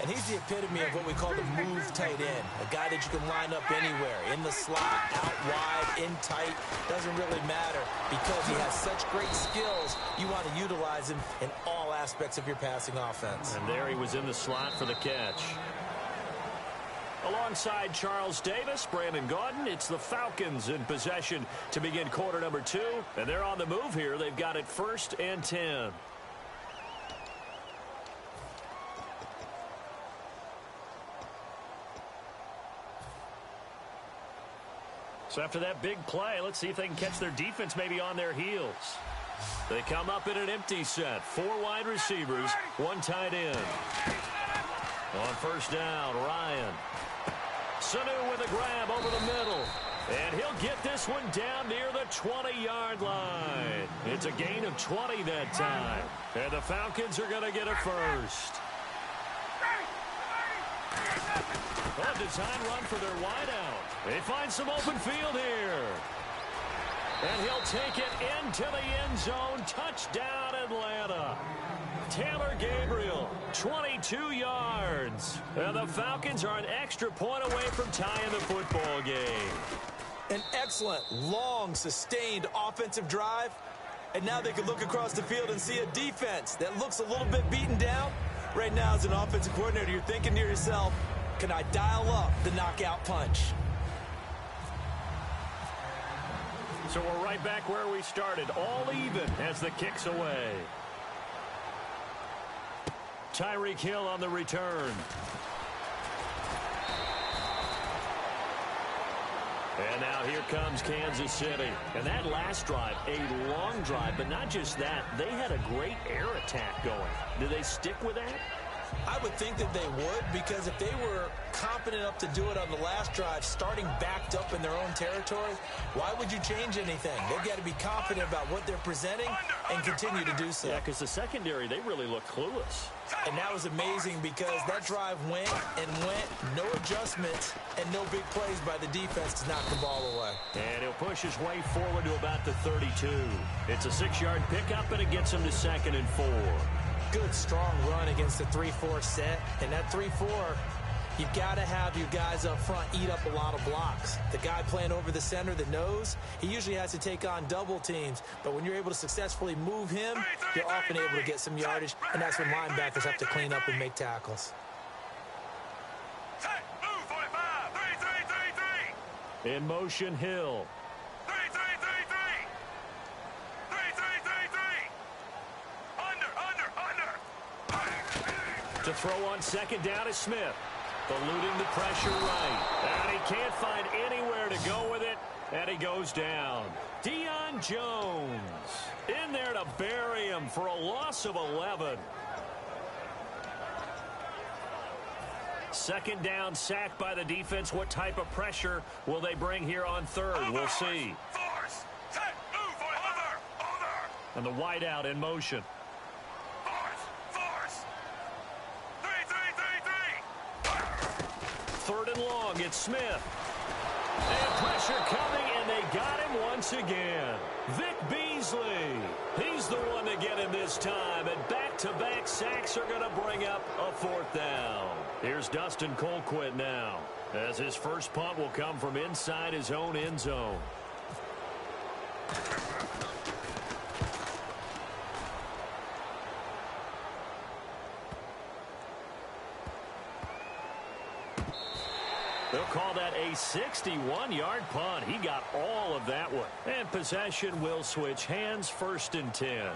And he's the epitome of what we call the move tight end. A guy that you can line up anywhere, in the slot, out wide, in tight, doesn't really matter because he has such great skills. You want to utilize him in all aspects of your passing offense. And there he was in the slot for the catch. Alongside Charles Davis, Brandon Gaudin, it's the Falcons in possession to begin quarter number 2. And they're on the move here. They've got it 1st and 10. So after that big play, let's see if they can catch their defense maybe on their heels. They come up in an empty set. 4 wide receivers, 1 tight end. On first down, Ryan. Sanu with a grab over the middle. And he'll get this one down near the 20-yard line. It's a gain of 20 that time. And the Falcons are going to get a first. A design run for their wideout. They find some open field here. And he'll take it into the end zone. Touchdown, Atlanta. Taylor Gabriel, 22 yards. And the Falcons are an extra point away from tying the football game. An excellent, long, sustained offensive drive. And now they can look across the field and see a defense that looks a little bit beaten down. Right now, as an offensive coordinator, you're thinking to yourself, can I dial up the knockout punch? So we're right back where we started, all even as the kick's away. Tyreek Hill on the return. And now here comes Kansas City. And that last drive, a long drive, but not just that. They had a great air attack going. Do they stick with that? I would think that they would, because if they were competent enough to do it on the last drive, starting backed up in their own territory, why would you change anything? They've got to be confident about what they're presenting and continue to do so. Yeah, because the secondary, they really look clueless. And that was amazing because that drive went and went, no adjustments, and no big plays by the defense to knock the ball away. And he'll push his way forward to about the 32. It's a 6-yard pickup, and it gets him to 2nd and 4. Good, strong run against the 3-4 set. And that 3-4, you've got to have your guys up front eat up a lot of blocks. The guy playing over the center, the nose, he usually has to take on double teams. But when you're able to successfully move him, you're often able to get some yardage. And that's when linebackers have to clean up and make tackles. In motion, Hill. 3, 3, 3, 3. 3, 3, 3, 3. Under. To throw on second down is Smith. Eluding the pressure right. And he can't find anywhere to go with it. And he goes down. Deion Jones in there to bury him for a loss of 11. Second down, sacked by the defense. What type of pressure will they bring here on third? We'll see. Force. Set. Move. Over. And the wideout in motion. Force. 3, 3, 3, 3. Third and long. It's Smith. And pressure coming, and they got him once again. Vic Beasley. He's the one to get him this time, and back-to-back sacks are going to bring up a fourth down. Here's Dustin Colquitt now, as his first punt will come from inside his own end zone. They'll call that a 61-yard punt. He got all of that one. And possession will switch hands, 1st and 10.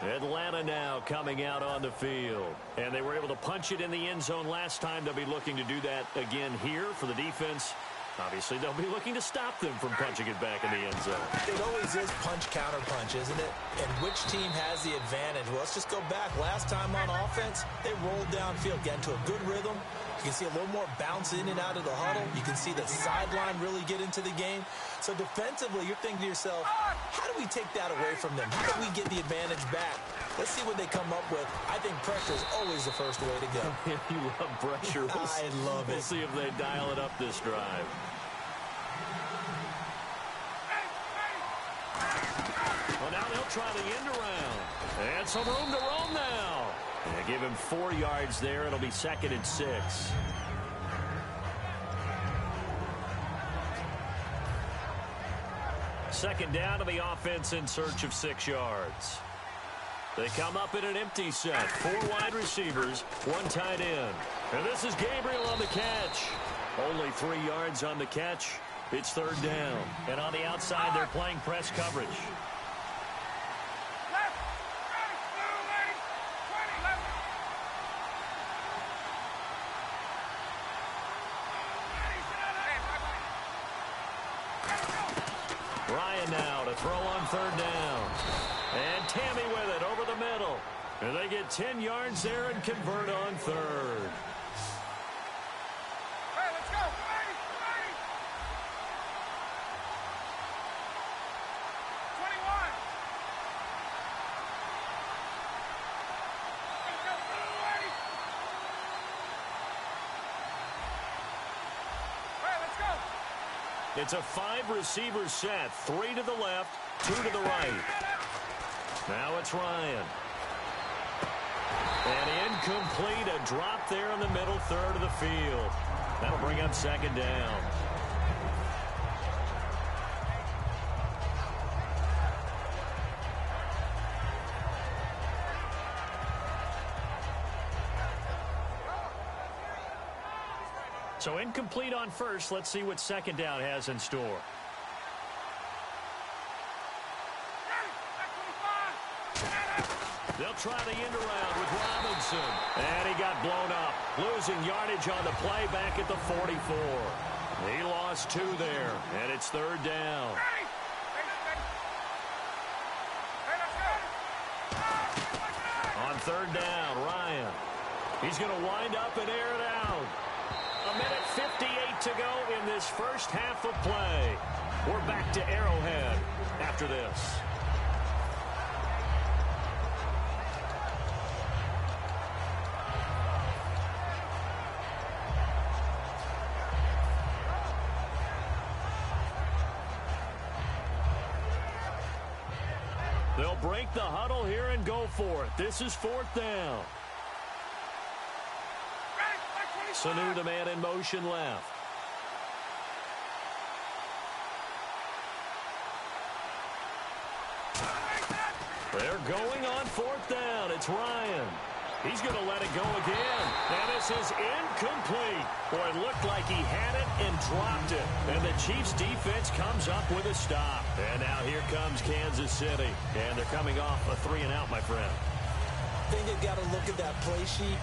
Atlanta now coming out on the field. And they were able to punch it in the end zone last time. They'll be looking to do that again here for the defense. Obviously, they'll be looking to stop them from punching it back in the end zone. It always is punch-counter-punch, isn't it? And which team has the advantage? Well, let's just go back. Last time on offense, they rolled downfield, get into a good rhythm. You can see a little more bounce in and out of the huddle. You can see the sideline really get into the game. So defensively, you're thinking to yourself, how do we take that away from them? How do we get the advantage back? Let's see what they come up with. I think pressure is always the first way to go. You love pressure. I love it. We'll see if they dial it up this drive. Well, now they'll try the end around. And some room to roam now. And give him 4 yards there. It'll be 2nd and 6. Second down to the offense in search of 6 yards. They come up in an empty set. 4 wide receivers, 1 tight end. And this is Gabriel on the catch. Only 3 yards on the catch. It's 3rd down. And on the outside, they're playing press coverage. Ryan now to throw on 3rd down. And Tammy with it over the middle. And they get 10 yards there and convert on 3rd. Hey, let's go. 21. Let's go. Hey, let's go. It's a 5-receiver set. 3 to the left, 2 to the right. Now it's Ryan. And incomplete. A drop there in the middle third of the field. That'll bring up 2nd down. So incomplete on first. Let's see what 2nd down has in store. They'll try the end around with Robinson. And he got blown up. Losing yardage on the play back at the 44. He lost 2 there. And it's 3rd down. On 3rd down, Ryan. He's going to wind up and air it out. 1:58 to go in this first half of play. We're back to Arrowhead after this. They'll break the huddle here and go for it. This is 4th down. Sanu, the man in motion left. They're going on 4th down. It's Ryan. He's going to let it go again. And this is incomplete. Boy, it looked like he had it and dropped it. And the Chiefs defense comes up with a stop. And now here comes Kansas City. And they're coming off a 3-and-out, my friend. I think they've got to look at that play sheet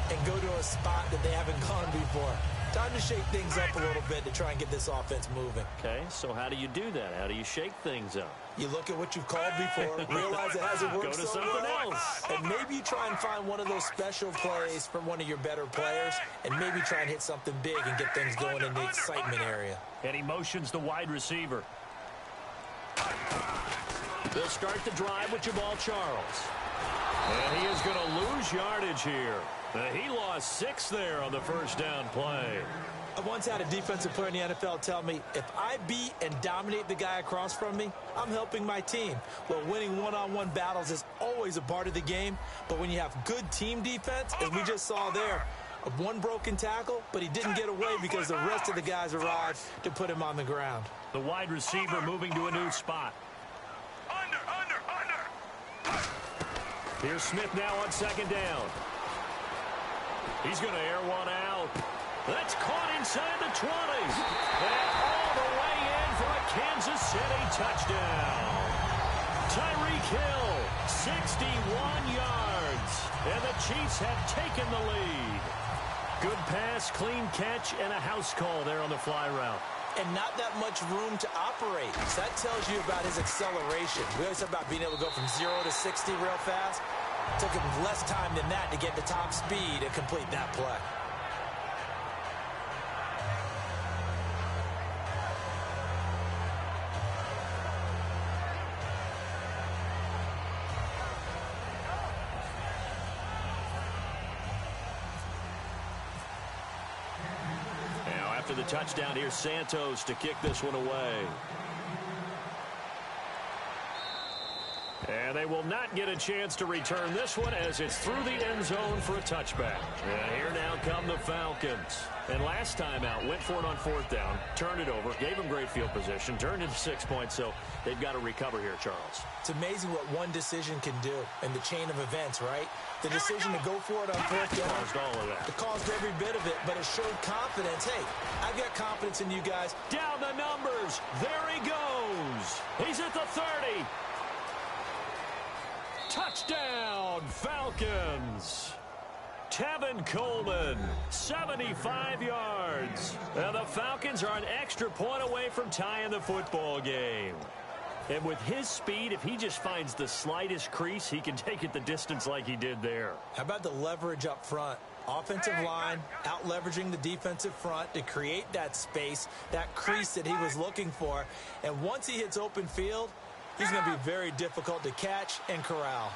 and go to a spot that they haven't gone before. Time to shake things up a little bit to try and get this offense moving. Okay, so how do you do that? How do you shake things up? You look at what you've called before, realize it hasn't worked Go to so something well, else. and maybe you try and find one of those special plays from one of your better players, and maybe try and hit something big and get things going in the excitement area. And he motions the wide receiver. They'll start the drive with Jamal Charles. And he is going to lose yardage here. He lost 6 there on the first down play. I once had a defensive player in the NFL tell me, if I beat and dominate the guy across from me, I'm helping my team. Well, winning one-on-one battles is always a part of the game, but when you have good team defense, as we just saw there, one broken tackle, but he didn't get away because the rest of the guys arrived to put him on the ground. The wide receiver moving to a new spot. Under. Here's Smith now on second down. He's going to air one out. That's caught inside the 20. And all the way in for a Kansas City touchdown. Tyreek Hill, 61 yards. And the Chiefs have taken the lead. Good pass, clean catch, and a house call there on the fly route. And not that much room to operate. So that tells you about his acceleration. We always talk about being able to go from 0 to 60 real fast. It took him less time than that to get the top speed and complete that play. After the touchdown, here's Santos to kick this one away. And they will not get a chance to return this one as it's through the end zone for a touchback. And here now come the Falcons. And last time out, went for it on 4th down, turned it over, gave them great field position, turned into 6 points, so they've got to recover here, Charles. It's amazing what one decision can do in the chain of events, right? The decision to go for it on 4th down. Caused all of that. It caused every bit of it, but it showed confidence. Hey, I've got confidence in you guys. Down the numbers. There he goes. He's at the 30. Touchdown, Falcons. Tevin Coleman, 75 yards. And the Falcons are an extra point away from tying the football game. And with his speed, if he just finds the slightest crease, he can take it the distance like he did there. How about the leverage up front? Offensive line out-leveraging the defensive front to create that space, that crease that he was looking for. And once he hits open field, he's going to be very difficult to catch and corral.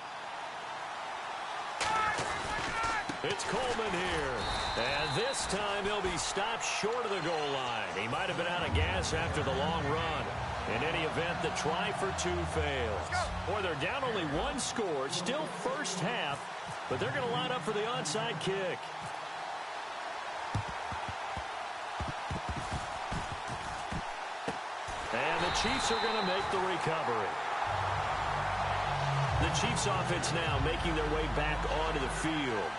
It's Coleman here. And this time he'll be stopped short of the goal line. He might have been out of gas after the long run. In any event, the try for 2 fails. Boy, they're down only 1 score. Still first half, but they're going to line up for the onside kick. And the Chiefs are going to make the recovery. The Chiefs offense now making their way back onto the field.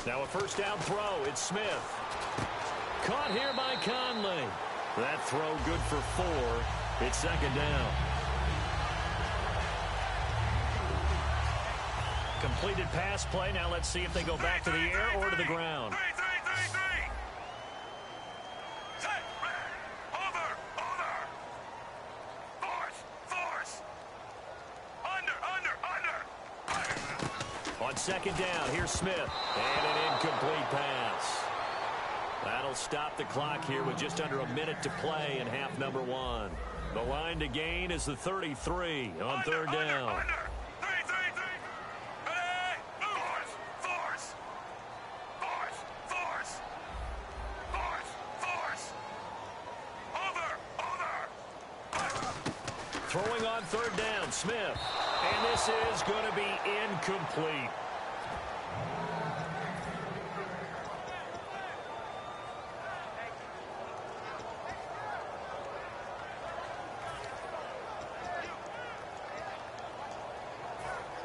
Now a first down throw. It's Smith. Caught here by Conley. That throw good for 4. It's second down. Completed pass play. Now let's see if they go back to the air or to the ground. On second down, here's Smith. And an incomplete pass. That'll stop the clock here with just under a minute to play in half number 1. The line to gain is the 33 on third down. Throwing on third down, Smith. And this is going to be incomplete.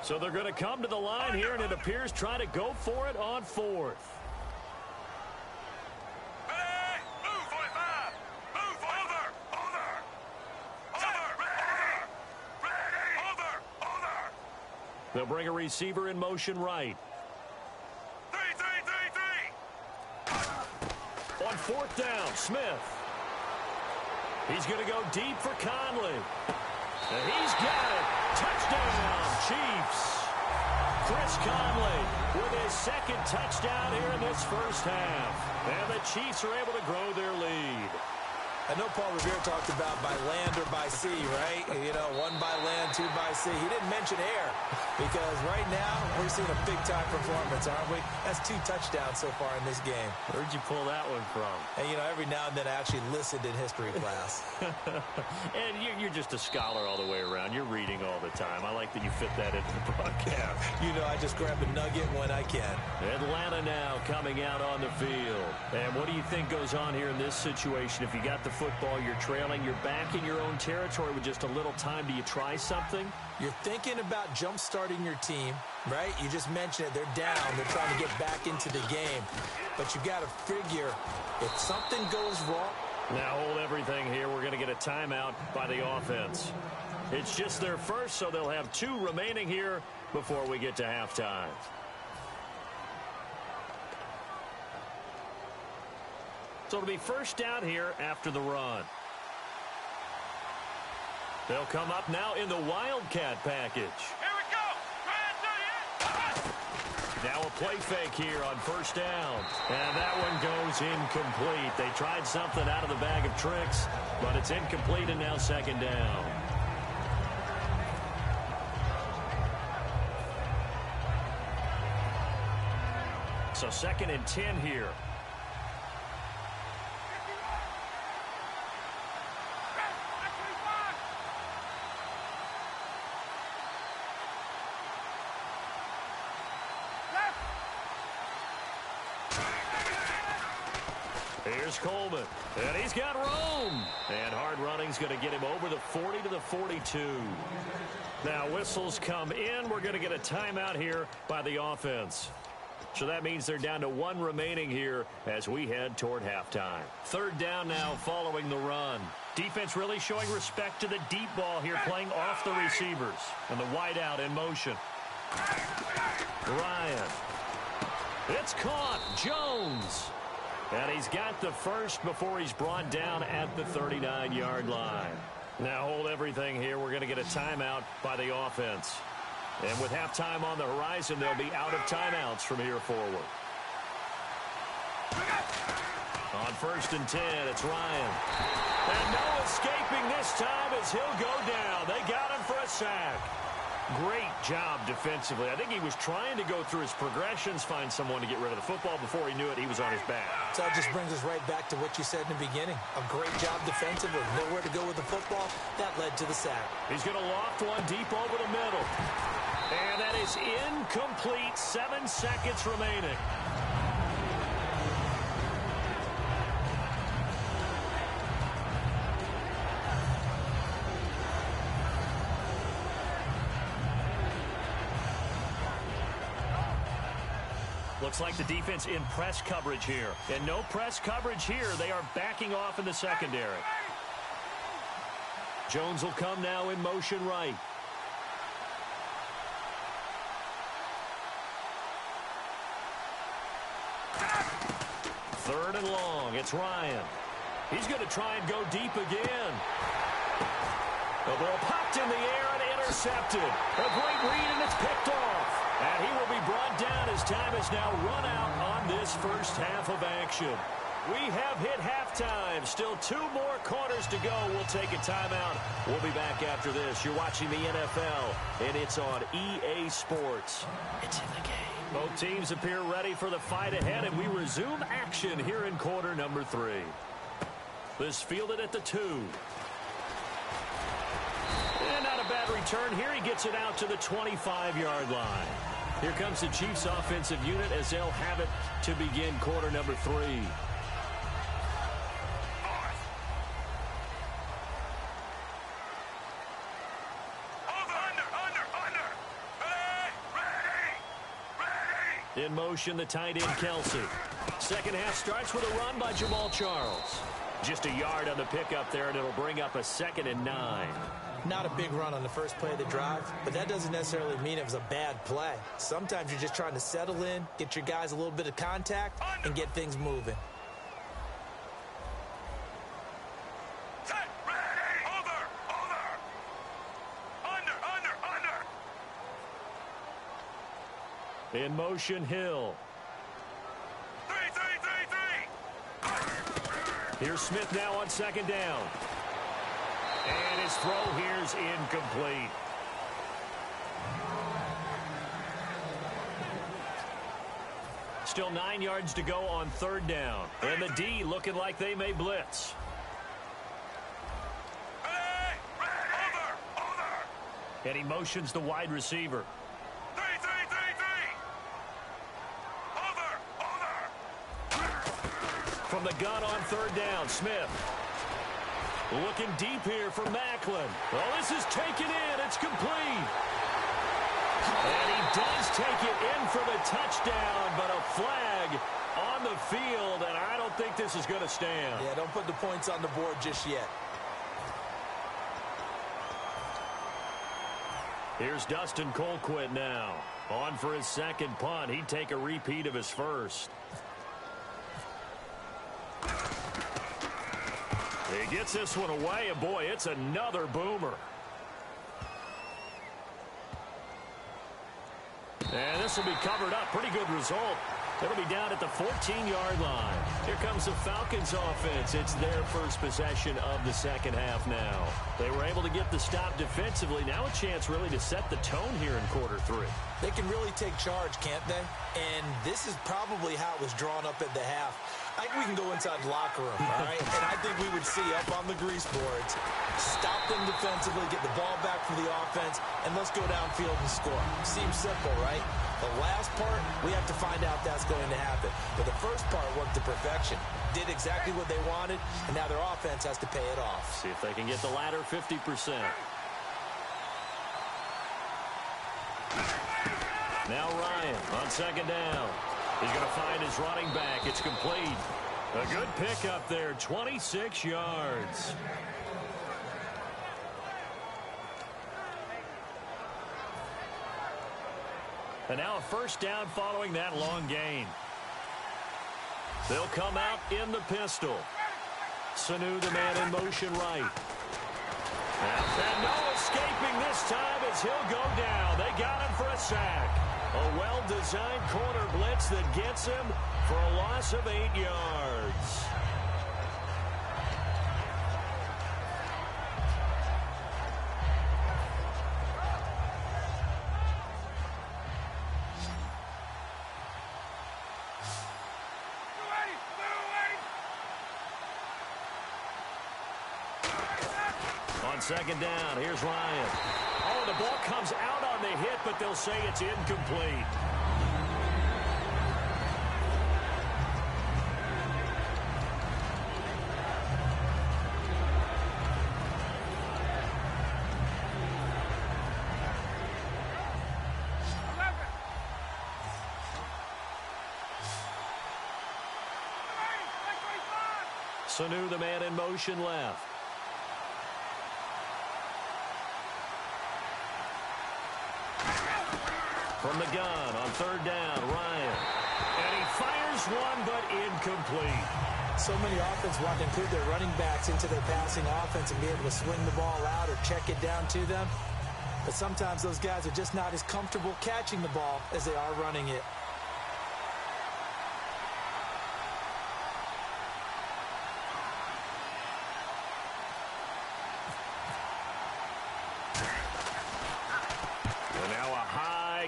So they're going to come to the line here, and it appears try to go for it on fourth. They'll bring a receiver in motion right. On fourth down, Smith. He's going to go deep for Conley. And he's got it. Touchdown, Chiefs. Chris Conley with his second touchdown here in this first half. And the Chiefs are able to grow their lead. I know Paul Revere talked about by land or by sea, right? You know, one by land, two by sea. He didn't mention air because right now we're seeing a big-time performance, aren't we? That's 2 touchdowns so far in this game. Where'd you pull that one from? And, you know, every now and then I actually listened in history class. And you're just a scholar all the way around. You're reading all the time. I like that you fit that into the broadcast. You know, I just grab a nugget when I can. Atlanta now coming out on the field. And what do you think goes on here in this situation? If you got the football, you're trailing, you're back in your own territory with just a little time. Do you try something? You're thinking about jump-starting your team, right? You just mentioned it. They're down. They're trying to get back into the game. But you got to figure if something goes wrong. Now hold everything here. We're going to get a timeout by the offense. It's just their first, so they'll have 2 remaining here before we get to halftime. So it'll be first down here after the run. They'll come up now in the Wildcat package. Here we go. Now a play fake here on first down. And that one goes incomplete. They tried something out of the bag of tricks, but it's incomplete and now second down. So 2nd and 10 here. Here's Coleman, and he's got room. And hard running's going to get him over the 40 to the 42. Now whistles come in. We're going to get a timeout here by the offense. So that means they're down to 1 remaining here as we head toward halftime. 3rd down now following the run. Defense really showing respect to the deep ball here, playing off the receivers. And the wide out in motion. Ryan. It's caught. Jones. And he's got the first before he's brought down at the 39-yard line. Now hold everything here. We're going to get a timeout by the offense. And with halftime on the horizon, they'll be out of timeouts from here forward. On 1st and 10, it's Ryan. And no escaping this time as he'll go down. They got him for a sack. Great job defensively. I think he was trying to go through his progressions, find someone to get rid of the football. Before he knew it, he was on his back. So that just brings us right back to what you said in the beginning. A great job defensively. Nowhere to go with the football. That led to the sack. He's going to loft one deep over the middle. And that is incomplete. 7 seconds remaining. Looks like the defense in press coverage here. And no press coverage here. They are backing off in the secondary. Jones will come now in motion right. Third and long. It's Ryan. He's going to try and go deep again. The ball popped in the air and intercepted. A great read, and it's picked off. And he will be brought down as time is now run out on this first half of action. We have hit halftime. Still 2 more quarters to go. We'll take a timeout. We'll be back after this. You're watching the NFL, and it's on EA Sports. It's in the game. Both teams appear ready for the fight ahead, and we resume action here in quarter number 3. This fielded at the 2. And not a bad return here. He gets it out to the 25-yard line. Here comes the Chiefs offensive unit as they'll have it to begin quarter number 3. In motion, the tight end, Kelsey. Second half starts with a run by Jamal Charles. Just a yard on the pickup there, and it'll bring up a 2nd and 9. Not a big run on the first play of the drive, but that doesn't necessarily mean it was a bad play. Sometimes you're just trying to settle in, get your guys a little bit of contact, and get things moving. Set, ready, over. Under. In motion, Hill. Three. Here's Smith now on 2nd down. And his throw here's incomplete. Still 9 yards to go on 3rd down. And the D looking like they may blitz. Over. And he motions the wide receiver. Three. Over. From the gun on 3rd down, Smith. Looking deep here for Macklin. Oh, this is taken in. It's complete. And he does take it in for the touchdown, but a flag on the field, and I don't think this is going to stand. Yeah, don't put the points on the board just yet. Here's Dustin Colquitt now. On for his 2nd punt. He'd take a repeat of his first. He gets this one away, and boy, it's another boomer. And this will be covered up. Pretty good result. It'll be down at the 14-yard line. Here comes the Falcons offense. It's their first possession of the 2nd half now. They were able to get the stop defensively. Now a chance really to set the tone here in quarter 3. They can really take charge, can't they? And this is probably how it was drawn up at the half. I think we can go inside the locker room, all right? And I think we would see up on the grease boards, stop them defensively, get the ball back from the offense, and let's go downfield and score. Seems simple, right? The last part, we have to find out that's going to happen. But the first part worked to perfection. Did exactly what they wanted, and now their offense has to pay it off. See if they can get the latter 50%. Now Ryan on 2nd down. He's going to find his running back. It's complete. A good pickup there, 26 yards. And now a first down following that long gain. They'll come out in the pistol. Sanu, the man in motion right. And no escaping this time as he'll go down. They got him for a sack. A well-designed corner blitz that gets him for a loss of 8 yards. On 2nd down, here's Ryan. Oh, the ball comes out on the hit, but they'll say it's incomplete. Sanu, the man in motion left. From the gun on 3rd down, Ryan. And he fires one, but incomplete. So many offense want to include their running backs into their passing offense and be able to swing the ball out or check it down to them. But sometimes those guys are just not as comfortable catching the ball as they are running it.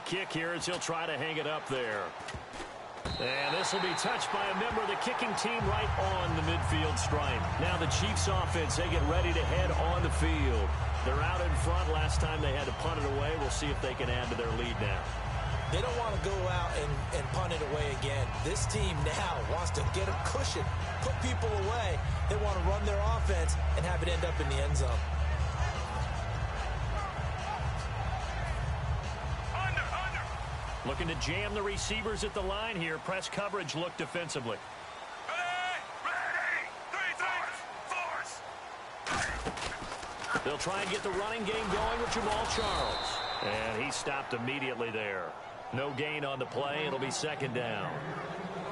Kick here as he'll try to hang it up there. And this will be touched by a member of the kicking team right on the midfield stripe. Now the Chiefs offense, they get ready to head on the field. They're out in front. Last time they had to punt it away. We'll see if they can add to their lead now. They don't want to go out and punt it away again. This team now wants to get a cushion, put people away. They want to run their offense and have it end up in the end zone. Looking to jam the receivers at the line here. Press coverage look defensively. They'll try and get the running game going with Jamal Charles. And he stopped immediately there. No gain on the play. It'll be second down.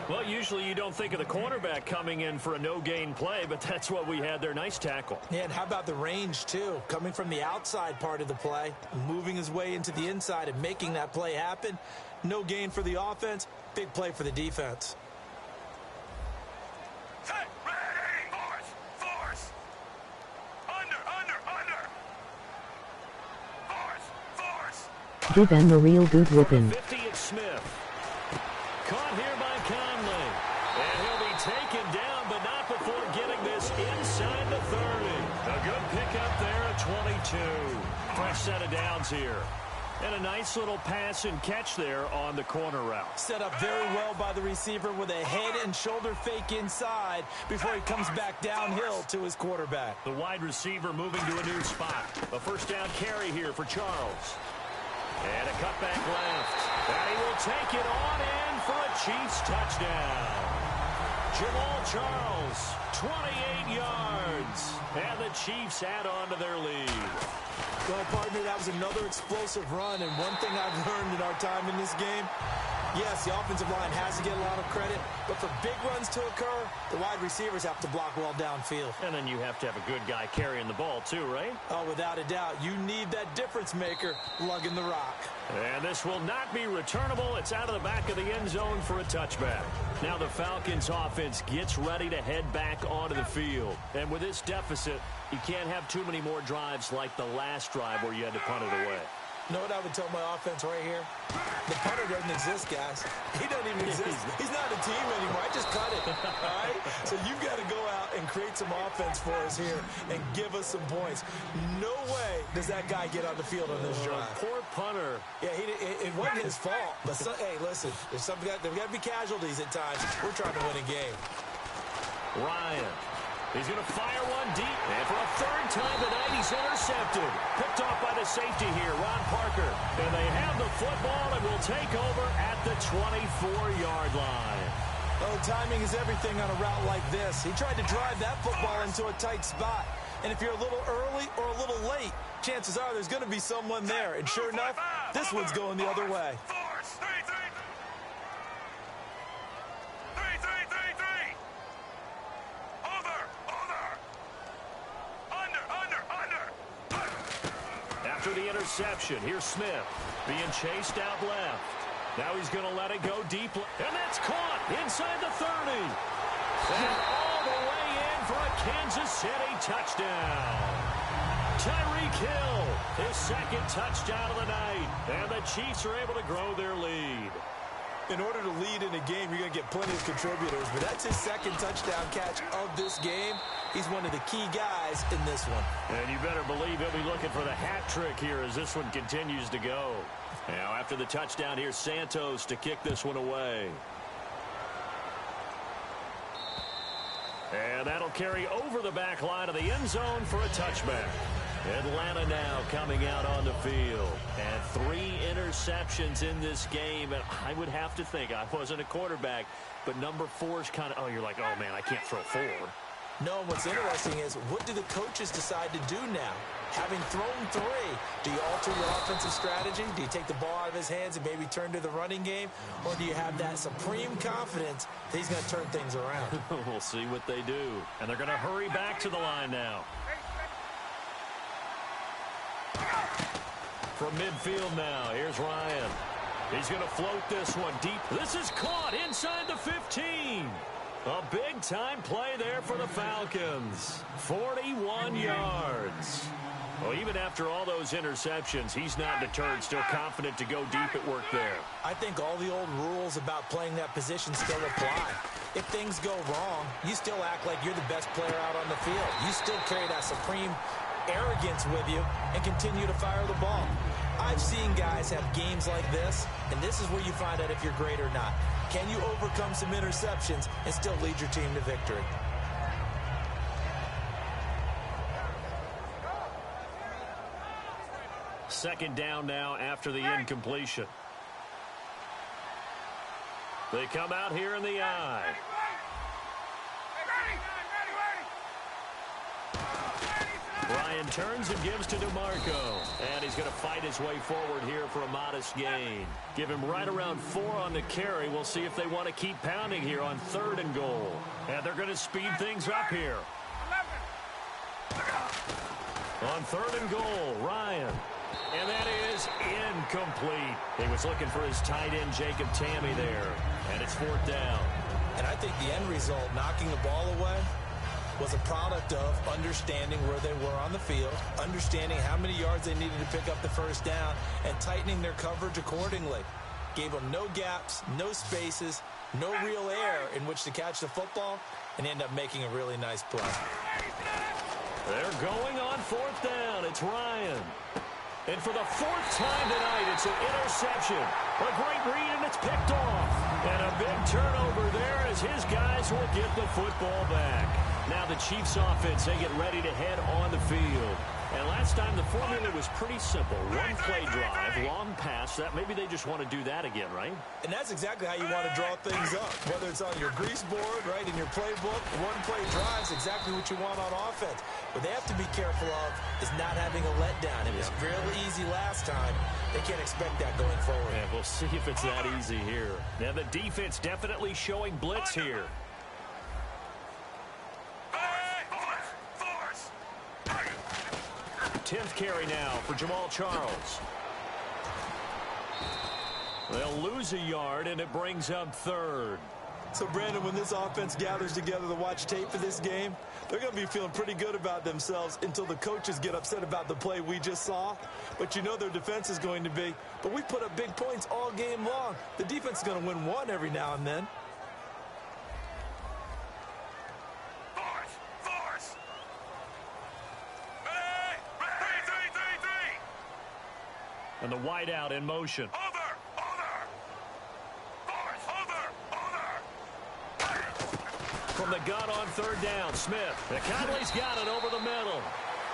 Well, usually you don't think of the cornerback coming in for a no-gain play, but that's what we had there. Nice tackle. Yeah, and how about the range, too? Coming from the outside part of the play, moving his way into the inside and making that play happen. No gain for the offense, big play for the defense. Give them a real good whipping. 50 at Smith. Caught here by Conley. And he'll be taken down, but not before getting this inside the 30. A good pickup there at 22. Fresh set of downs here. And a nice little pass and catch there on the corner route. Set up very well by the receiver with a head and shoulder fake inside before he comes back downhill to his quarterback. The wide receiver moving to a new spot. A first down carry here for Charles. And a cutback left. And he will take it on in for a Chiefs touchdown. Jamal Charles, 28 yards. And the Chiefs add on to their lead. Well, partner, that was another explosive run. And one thing I've learned in our time in this game, yes, the offensive line has to get a lot of credit, but for big runs to occur, the wide receivers have to block well downfield. And then you have to have a good guy carrying the ball too, right? Oh, without a doubt. You need that difference maker lugging the rock. And this will not be returnable. It's out of the back of the end zone for a touchback. Now the Falcons offense gets ready to head back onto the field. And with this deficit, you can't have too many more drives like the last drive where you had to punt it away. You know what I would tell my offense right here? The punter doesn't exist, guys. He doesn't even exist. He's not a team anymore. I just cut it, all right? So you've got to go out and create some offense for us here and give us some points. No way does that guy get on the field on this drive. Poor punter. Yeah, it wasn't his fault. But, hey, listen, there's got to be casualties at times. We're trying to win a game. Ryan. He's going to fire one deep. And for a third time tonight, he's intercepted. Picked off by the safety here, Ron Parker. And they have the football and will take over at the 24-yard line. Oh, timing is everything on a route like this. He tried to drive that football into a tight spot. And if you're a little early or a little late, chances are there's going to be someone there. And sure enough, this one's going the other way. After the interception, here's Smith being chased out left. Now he's going to let it go deep. And that's caught inside the 30. And all the way in for a Kansas City touchdown. Tyreek Hill, his second touchdown of the night. And the Chiefs are able to grow their lead. In order to lead in a game, you're going to get plenty of contributors. But that's his second touchdown catch of this game. He's one of the key guys in this one. And you better believe he'll be looking for the hat trick here as this one continues to go. Now after the touchdown, here's Santos to kick this one away. And that'll carry over the back line of the end zone for a touchback. Atlanta now coming out on the field. And 3 interceptions in this game. And I would have to think, I wasn't a quarterback, but number 4 is kind of, oh, you're like, oh, man, I can't throw 4. No, what's interesting is, what do the coaches decide to do now? Having thrown 3, do you alter your offensive strategy? Do you take the ball out of his hands and maybe turn to the running game? Or do you have that supreme confidence that he's going to turn things around? We'll see what they do. And they're going to hurry back to the line now. From midfield now, here's Ryan. He's going to float this one deep. This is caught inside the 15. A big-time play there for the Falcons. 41 yards. Well, even after all those interceptions, he's not deterred, still confident to go deep at work there. I think all the old rules about playing that position still apply. If things go wrong, you still act like you're the best player out on the field. You still carry that supreme arrogance with you and continue to fire the ball. I've seen guys have games like this, and this is where you find out if you're great or not. Can you overcome some interceptions and still lead your team to victory? Second down now after the incompletion. They come out here in the eye. Ryan turns and gives to DeMarco. And he's going to fight his way forward here for a modest gain. Give him right around 4 on the carry. We'll see if they want to keep pounding here on 3rd and goal. And they're going to speed things up here. On 3rd and goal, Ryan. And that is incomplete. He was looking for his tight end, Jacob Tammy, there. And it's 4th down. And I think the end result, knocking the ball away, was a product of understanding where they were on the field, understanding how many yards they needed to pick up the first down, and tightening their coverage accordingly. Gave them no gaps, no spaces, no real air in which to catch the football, and end up making a really nice play. They're going on 4th down. It's Ryan. And for the 4th time tonight, it's an interception. A great read, and it's picked off. And a big turnover there as his guys will get the football back. Now the Chiefs offense, they get ready to head on the field. And last time the formula was pretty simple. One play drive, long pass. That maybe they just want to do that again, right? And that's exactly how you want to draw things up. Whether it's on your grease board, right, in your playbook, one play drive is exactly what you want on offense. What they have to be careful of is not having a letdown. It was fairly easy last time. They can't expect that going forward. Yeah, we'll see if it's that easy here. Now the defense definitely showing blitz here. 10th carry now for Jamal Charles. They'll lose a yard, and it brings up 3rd. So, Brandon, when this offense gathers together to watch tape for this game, they're going to be feeling pretty good about themselves until the coaches get upset about the play we just saw. But you know their defense is going to be. But we put up big points all game long. The defense is going to win one every now and then. And the wideout in motion. From the gun on 3rd down, Smith. Conley's got it over the middle.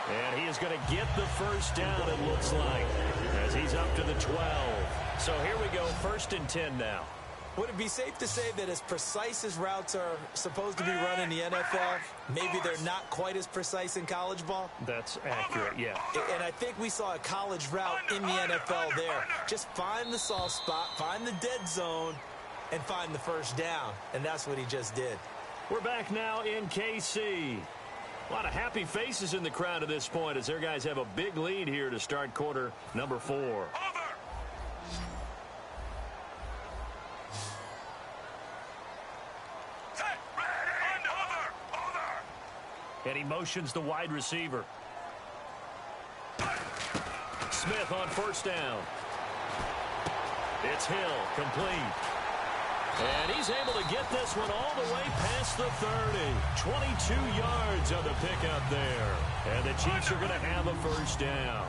And he is going to get the first down, it looks like, as he's up to the 12. So here we go, 1st and 10 now. Would it be safe to say that as precise as routes are supposed to be run in the NFL, maybe they're not quite as precise in college ball? That's accurate, yeah. And I think we saw a college route in the NFL there. Just find the soft spot, find the dead zone, and find the first down. And that's what he just did. We're back now in KC. A lot of happy faces in the crowd at this point as their guys have a big lead here to start quarter number 4. And he motions the wide receiver. Smith on 1st down. It's Hill, complete. And he's able to get this one all the way past the 30. 22 yards on the pickup there. And the Chiefs are going to have a first down.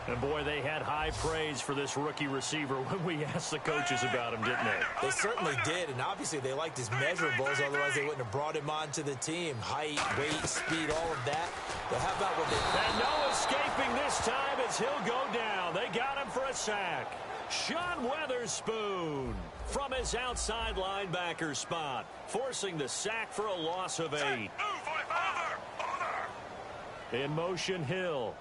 And, boy, they had high praise for this rookie receiver when we asked the coaches about him, didn't they? They certainly did, and obviously they liked his measurables, otherwise they wouldn't have brought him onto the team. Height, weight, speed, all of that. But how about what they... And no escaping this time as he'll go down. They got him for a sack. Sean Weatherspoon from his outside linebacker spot, forcing the sack for a loss of 8. In motion, Hill.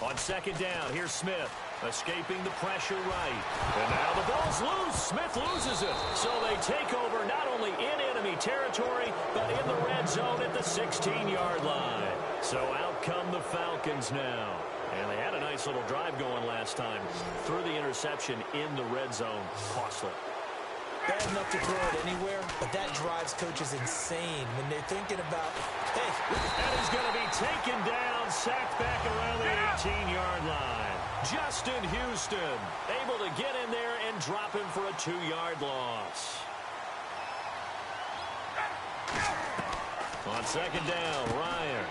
On 2nd down, here's Smith, escaping the pressure right. And now the ball's loose. Smith loses it. So they take over not only in enemy territory, but in the red zone at the 16-yard line. So out come the Falcons now. And they had a nice little drive going last time. Threw the interception in the red zone. Costly. Bad enough to throw it anywhere, but that drives coaches insane when they're thinking about, hey. And he's going to be taken down, sacked back around the 18-yard line. Justin Houston able to get in there and drop him for a 2-yard loss. On second down, Ryan.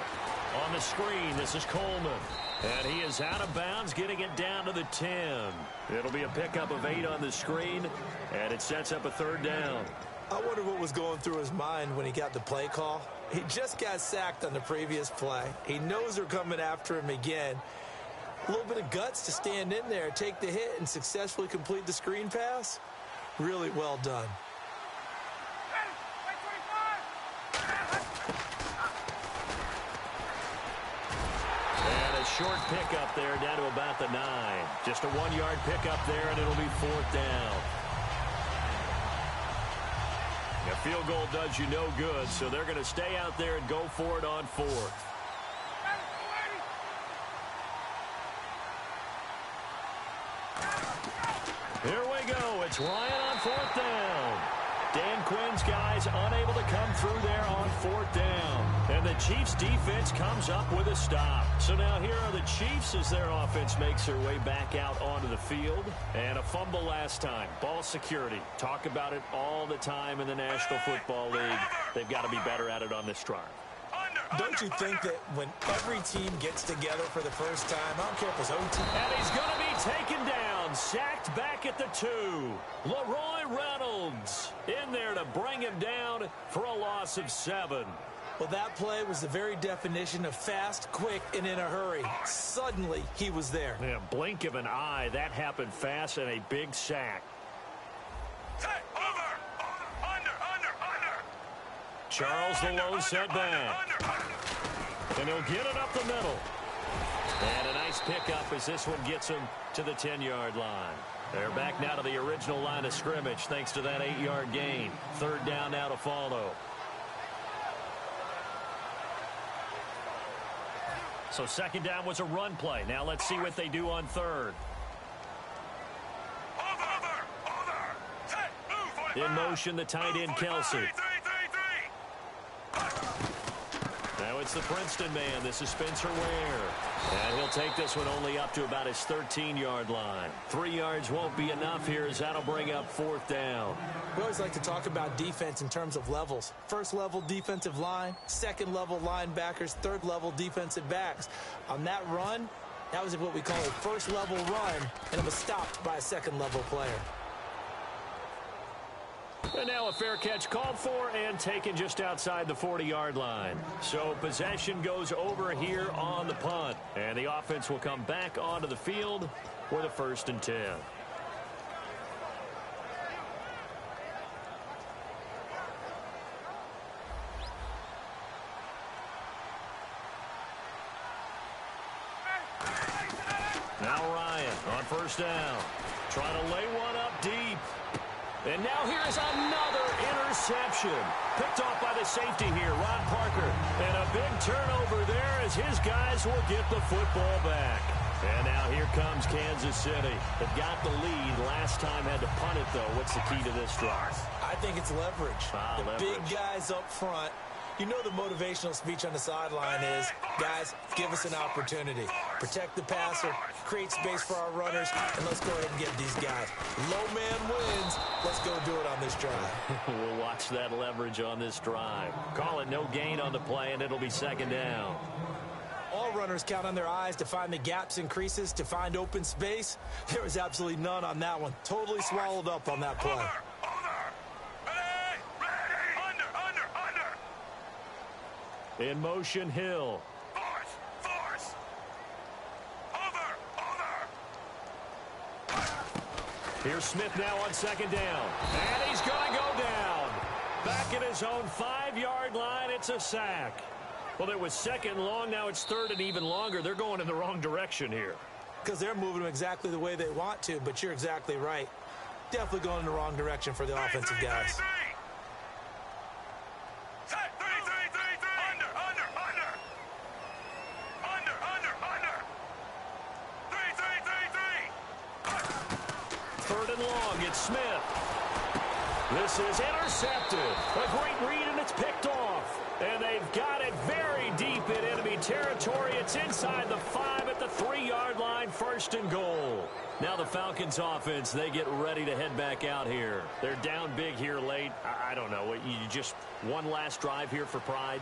On the screen, this is Coleman. And he is out of bounds, getting it down to the 10. It'll be a pickup of 8 on the screen, and it sets up a 3rd down. I wonder what was going through his mind when he got the play call. He just got sacked on the previous play. He knows they're coming after him again. A little bit of guts to stand in there, take the hit, and successfully complete the screen pass. Really well done. Short pickup there down to about the 9. Just a 1-yard pickup there, and it'll be 4th down. A field goal does you no good, so they're going to stay out there and go for it on 4th. Here we go. It's Ryan on 4th down. Dan Quinn's guys unable to come through there on 4th down. And the Chiefs' defense comes up with a stop. So now here are the Chiefs as their offense makes their way back out onto the field. And a fumble last time. Ball security. Talk about it all the time in the National Football League. They've got to be better at it on this drive. Don't you think that when every team gets together for the first time, I don't care if it's OT. And he's going to be taken down, sacked back at the 2. Leroy Reynolds in there to bring him down for a loss of 7. Well, that play was the very definition of fast, quick, and in a hurry. Suddenly, he was there. Yeah, blink of an eye, that happened fast and a big sack. Charles the low set back. And he'll get it up the middle. And a nice pickup as this one gets him to the 10-yard line. They're back now to the original line of scrimmage thanks to that 8-yard gain. 3rd down now to follow. So 2nd down was a run play. Now let's see what they do on 3rd. In motion, the tight end, Kelsey. Now it's the Princeton man. This is Spencer Ware. And he'll take this one only up to about his 13-yard line. 3 yards won't be enough here as that'll bring up 4th down. We always like to talk about defense in terms of levels. 1st level defensive line, 2nd level linebackers, 3rd level defensive backs. On that run, that was what we call a 1st level run, and it was stopped by a 2nd level player. And now a fair catch called for and taken just outside the 40-yard line. So possession goes over here on the punt. And the offense will come back onto the field with a 1st and 10. Now Ryan on 1st down. Trying to lay one up deep. And now here's another interception. Picked off by the safety here, Ron Parker. And a big turnover there as his guys will get the football back. And now here comes Kansas City. They've got the lead. Last time had to punt it, though. What's the key to this drive? I think it's leverage. Leverage. Big guys up front. You know the motivational speech on the sideline is, guys, give us an opportunity. Protect the passer, create space for our runners, and let's go ahead and get these guys. Low man wins. Let's go do it on this drive. We'll watch that leverage on this drive. Call it no gain on the play, and it'll be 2nd down. All runners count on their eyes to find the gaps and creases, to find open space. There was absolutely none on that one. Totally swallowed up on that play. In motion, Hill. Force. Over. Here's Smith now on 2nd down. And he's going to go down. Back at his own 5-yard line, it's a sack. Well, it was 2nd long, now it's 3rd and even longer. They're going in the wrong direction here. Because they're moving them exactly the way they want to, but you're exactly right. Definitely going in the wrong direction for the offensive guys. This is intercepted. A great read, and it's picked off. And they've got it very deep in enemy territory. It's inside the 5 at the 3-yard line, 1st and goal. Now the Falcons offense, they get ready to head back out here. They're down big here late. I don't know. You just one last drive here for pride?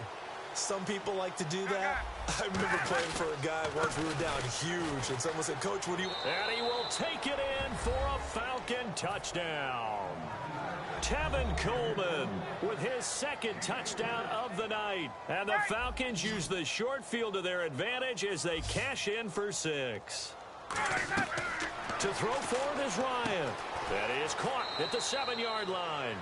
Some people like to do that. I remember playing for a guy once we were down huge, and someone said, "Coach, what do you..." And he will take it in for a Falcon touchdown. Tevin Coleman with his 2nd touchdown of the night. And the Falcons use the short field to their advantage as they cash in for 6. To throw forward is Ryan. That is caught at the 7-yard line.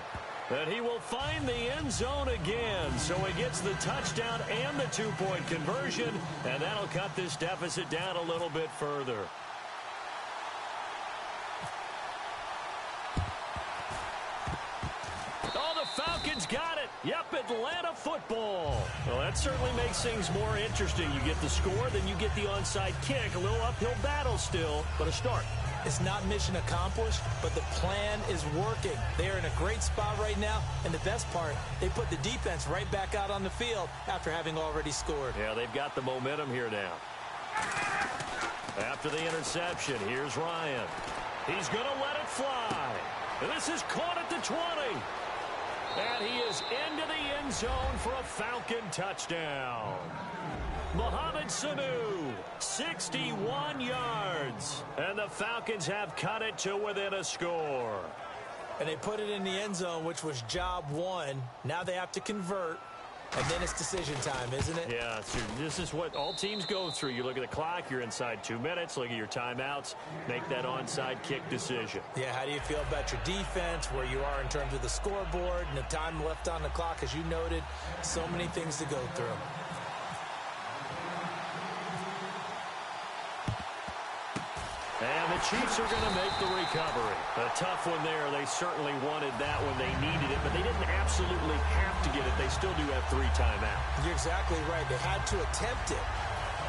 And he will find the end zone again. So he gets the touchdown and the 2-point conversion. And that'll cut this deficit down a little bit further. Falcons got it. Yep, Atlanta football. Well, that certainly makes things more interesting. You get the score, then you get the onside kick. A little uphill battle still, but a start. It's not mission accomplished, but the plan is working. They are in a great spot right now, and the best part, they put the defense right back out on the field after having already scored. Yeah, they've got the momentum here now. After the interception, here's Ryan. He's going to let it fly. And this is caught at the 20. And he is into the end zone for a Falcon touchdown. Mohamed Sanu, 61 yards. And the Falcons have cut it to within a score. And they put it in the end zone, which was job 1. Now they have to convert. And then it's decision time, isn't it? Yeah, so this is what all teams go through. You look at the clock, you're inside 2 minutes, look at your timeouts, make that onside kick decision. Yeah, how do you feel about your defense, where you are in terms of the scoreboard, and the time left on the clock, as you noted, so many things to go through. And the Chiefs are going to make the recovery. A tough one there. They certainly wanted that when they needed it, but they didn't absolutely have to get it. They still do have 3 timeouts. You're exactly right. They had to attempt it.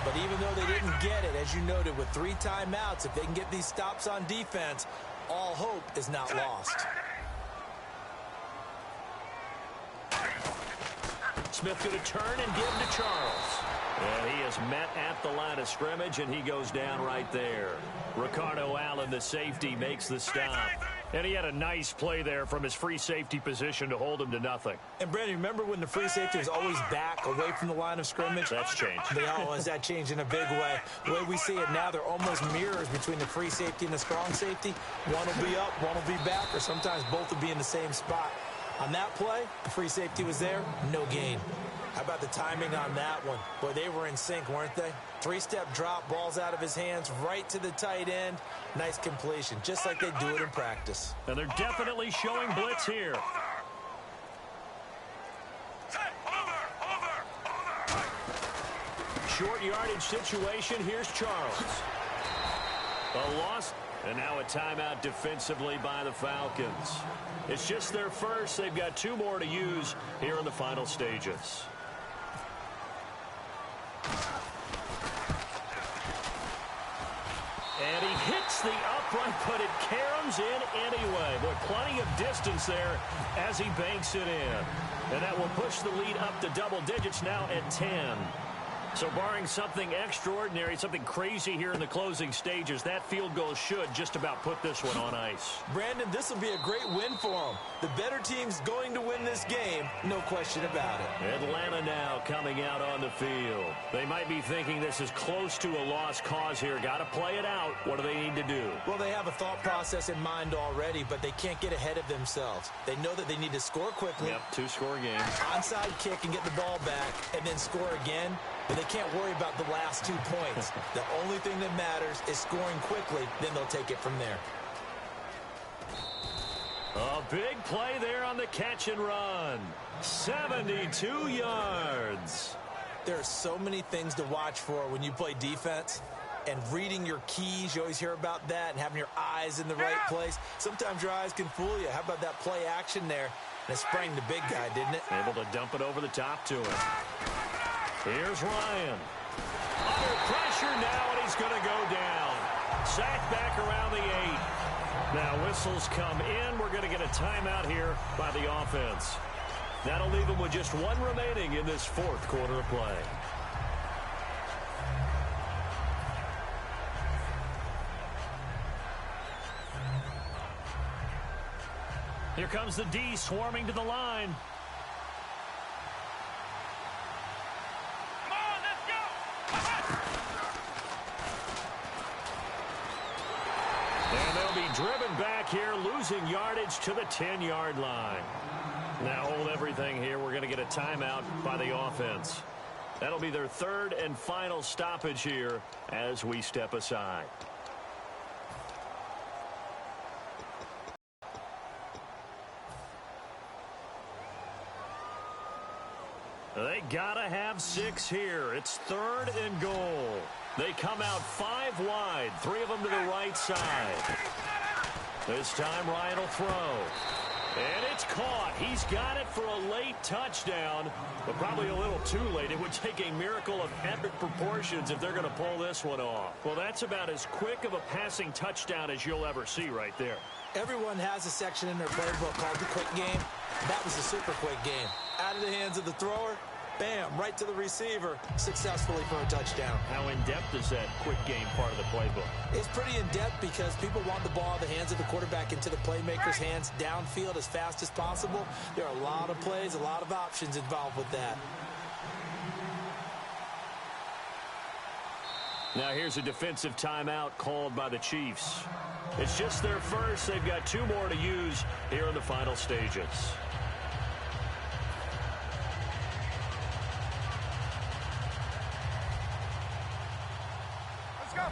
But even though they didn't get it, as you noted, with 3 timeouts, if they can get these stops on defense, all hope is not lost. Smith going to turn and give to Charles. And he is met at the line of scrimmage, and he goes down right there. Ricardo Allen, the safety, makes the stop. And he had a nice play there from his free safety position to hold him to nothing. And, Brandon, remember when the free safety was always back away from the line of scrimmage? That's changed. Has that changed in a big way? The way we see it now, they're almost mirrors between the free safety and the strong safety. One will be up, one will be back, or sometimes both will be in the same spot. On that play, the free safety was there, no gain. How about the timing on that one? Boy, they were in sync, weren't they? 3-step drop, balls out of his hands, right to the tight end. Nice completion, just like they do it in practice. And they're definitely showing blitz here. Short yardage situation. Here's Charles. A loss, and now a timeout defensively by the Falcons. It's just their first. They've got 2 more to use here in the final stages. And he hits the upright, but it caroms in anyway. Boy, plenty of distance there as he banks it in. And that will push the lead up to double digits now at 10. So barring something extraordinary, something crazy here in the closing stages, that field goal should just about put this one on ice. Brandon, this will be a great win for them. The better team's going to win this game, no question about it. Atlanta now coming out on the field. They might be thinking this is close to a lost cause here. Got to play it out. What do they need to do? Well, they have a thought process in mind already, but they can't get ahead of themselves. They know that they need to score quickly. Yep, 2-score game. Onside kick and get the ball back, and then score again. But they can't worry about the last 2 points. The only thing that matters is scoring quickly, then they'll take it from there. A big play there on the catch and run. 72 yards. There are so many things to watch for when you play defense. And reading your keys, you always hear about that, and having your eyes in the right place. Sometimes your eyes can fool you. How about that play action there? And it sprang the big guy, didn't it? Able to dump it over the top to him. Here's Ryan. Under pressure now, and he's going to go down. Sacked back around the 8. Now whistles come in. We're going to get a timeout here by the offense. That'll leave them with just one remaining in this fourth quarter of play. Here comes the D swarming to the line. Come on, let's go! And they'll be driven back here, losing yardage to the 10-yard line. Now hold everything here. We're going to get a timeout by the offense. That'll be their third and final stoppage here as we step aside. They gotta have 6 here. It's third and goal. They come out 5 wide, 3 of them to the right side. This time Ryan will throw. And it's caught. He's got it for a late touchdown, but probably a little too late. It would take a miracle of epic proportions if they're going to pull this one off. Well, that's about as quick of a passing touchdown as you'll ever see right there. Everyone has a section in their playbook called the quick game. That was a super quick game. Out of the hands of the thrower, bam, right to the receiver, successfully for a touchdown. How in-depth is that quick game part of the playbook? It's pretty in-depth because people want the ball in the hands of the quarterback into the playmaker's hands downfield as fast as possible. There are a lot of plays, a lot of options involved with that. Now here's a defensive timeout called by the Chiefs. It's just their first. They've got 2 more to use here in the final stages. Let's go!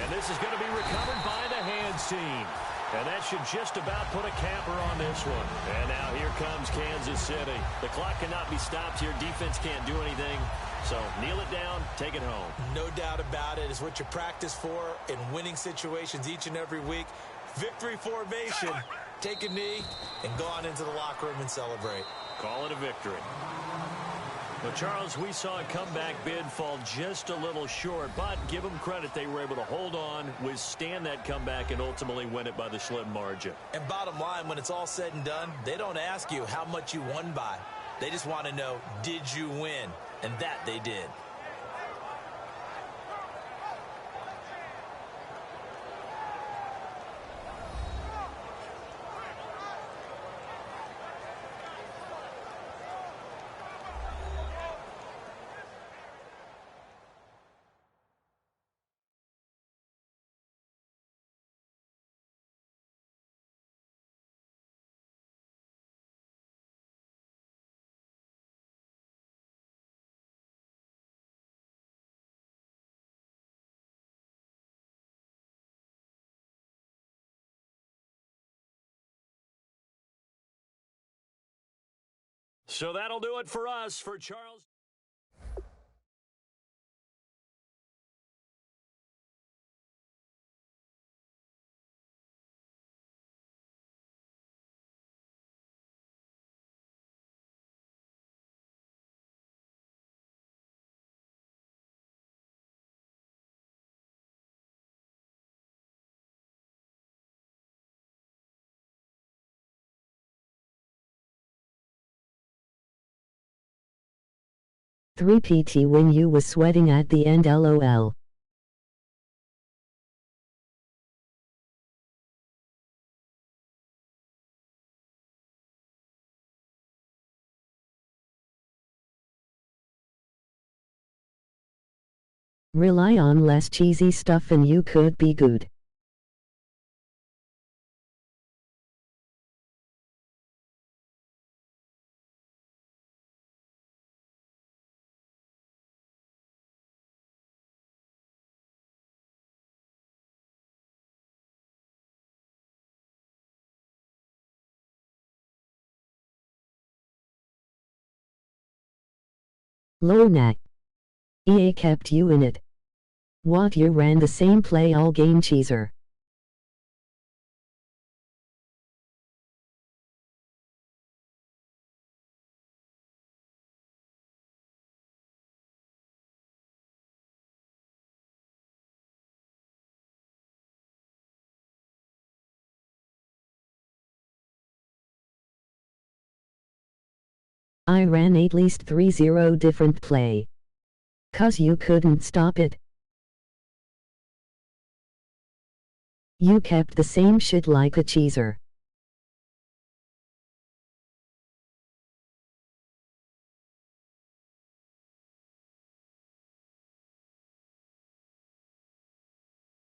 And this is going to be recovered by the hands team. And that should just about put a capper on this one. And now here comes Kansas City. The clock cannot be stopped here. Defense can't do anything. So kneel it down, take it home. No doubt about it. It's what you practice for in winning situations each and every week. Victory formation. Take a knee and go on into the locker room and celebrate. Call it a victory. Well, Charles, we saw a comeback bid fall just a little short, but give them credit. They were able to hold on, withstand that comeback, and ultimately win it by the slim margin. And bottom line, when it's all said and done, they don't ask you how much you won by. They just want to know, did you win? And that they did. So that'll do it for us. For Charles. Three PT when you was sweating at the end LOL. Rely on less cheesy stuff and you could be good. Low neck. EA kept you in it. What, you ran the same play all game, cheeser? I ran at least 30 different play. 'Cause you couldn't stop it. You kept the same shit like a cheeser.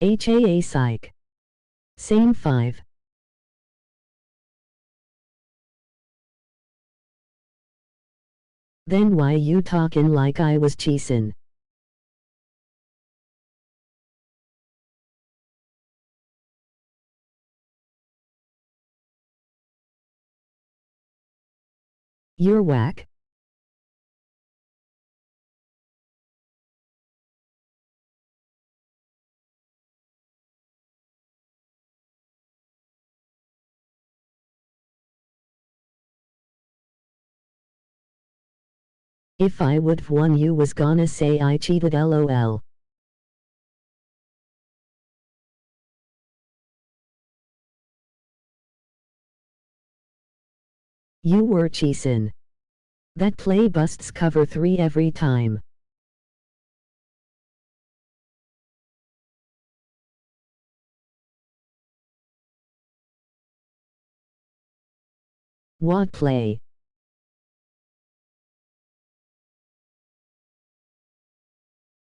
HAA psych. Same 5. Then why you talkin' like I was cheesin'? You're whack. If I would've won, you was gonna say I cheated, lol. You were cheesin'. That play busts cover 3 every time. What play?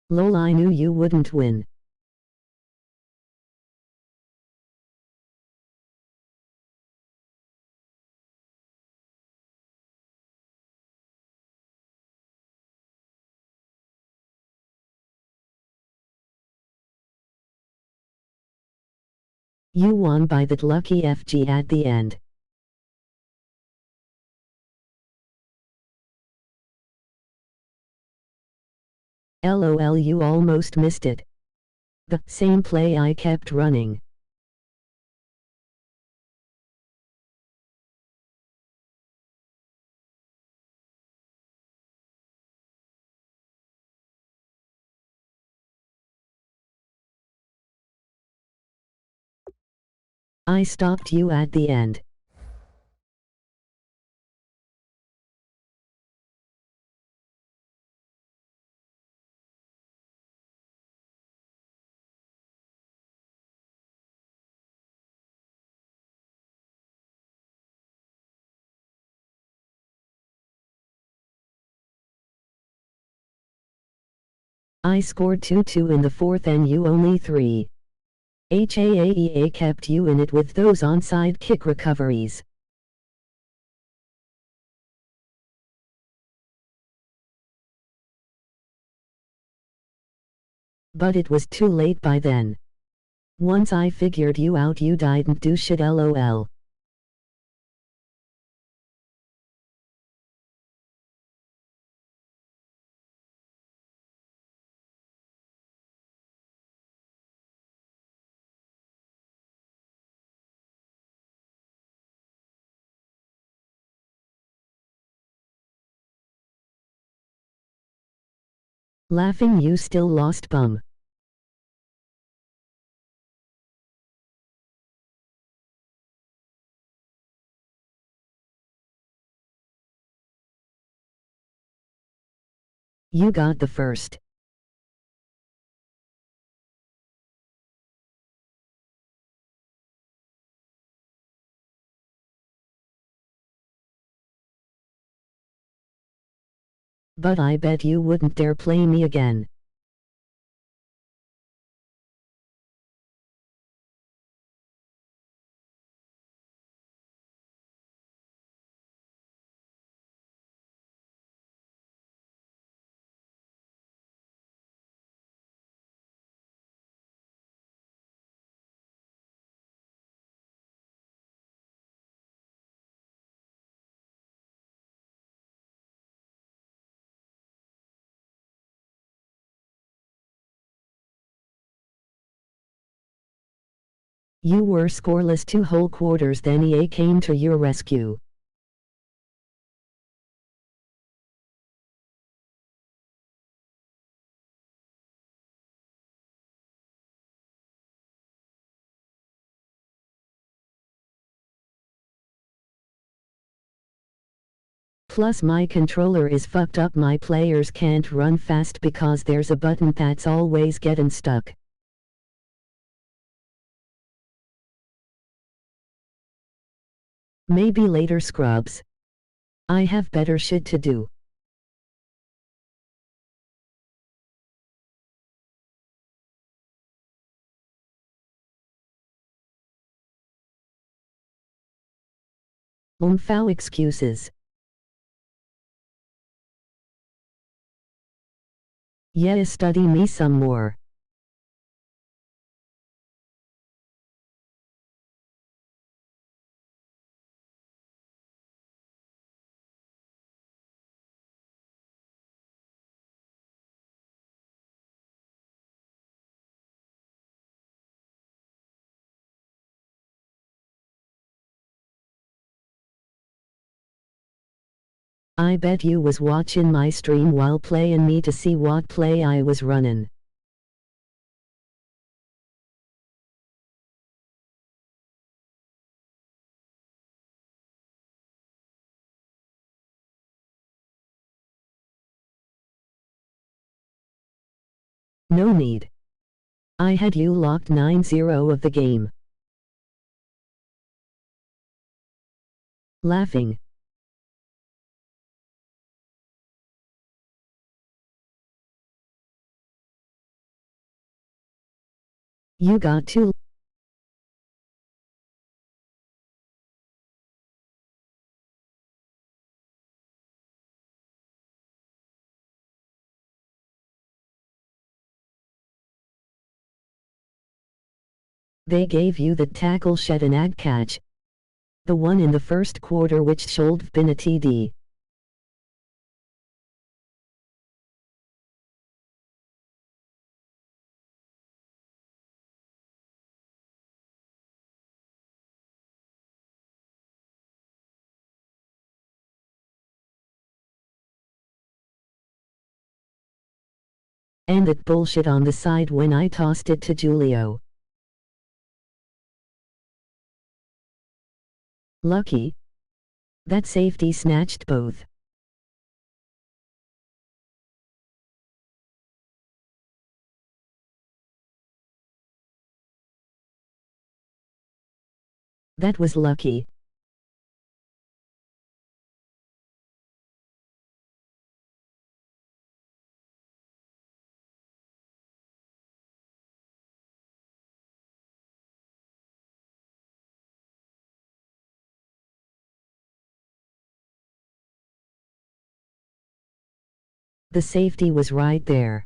Lol, I knew you wouldn't win. You won by that lucky FG at the end. LOL, you almost missed it. The same play I kept running. I stopped you at the end. I scored 2-2 in the 4th and you only 3. HAAEA kept you in it with those onside kick recoveries. But it was too late by then. Once I figured you out, you didn't do shit, lol. Laughing, you still lost, bum. You got the first. But I bet you wouldn't dare play me again. You were scoreless 2 whole quarters, then EA came to your rescue. Plus my controller is fucked up, my players can't run fast because there's a button that's always getting stuck. Maybe later, scrubs. I have better shit to do. Foul excuses. Yeah, study me some more. I bet you was watching my stream while playing me to see what play I was running. No need. I had you locked 9-0 of the game. Laughing. You got to. They gave you the tackle shed and ag catch. The one in the first quarter which should've been a TD. And that bullshit on the side when I tossed it to Julio. Lucky. That safety snatched both. That was lucky. The safety was right there.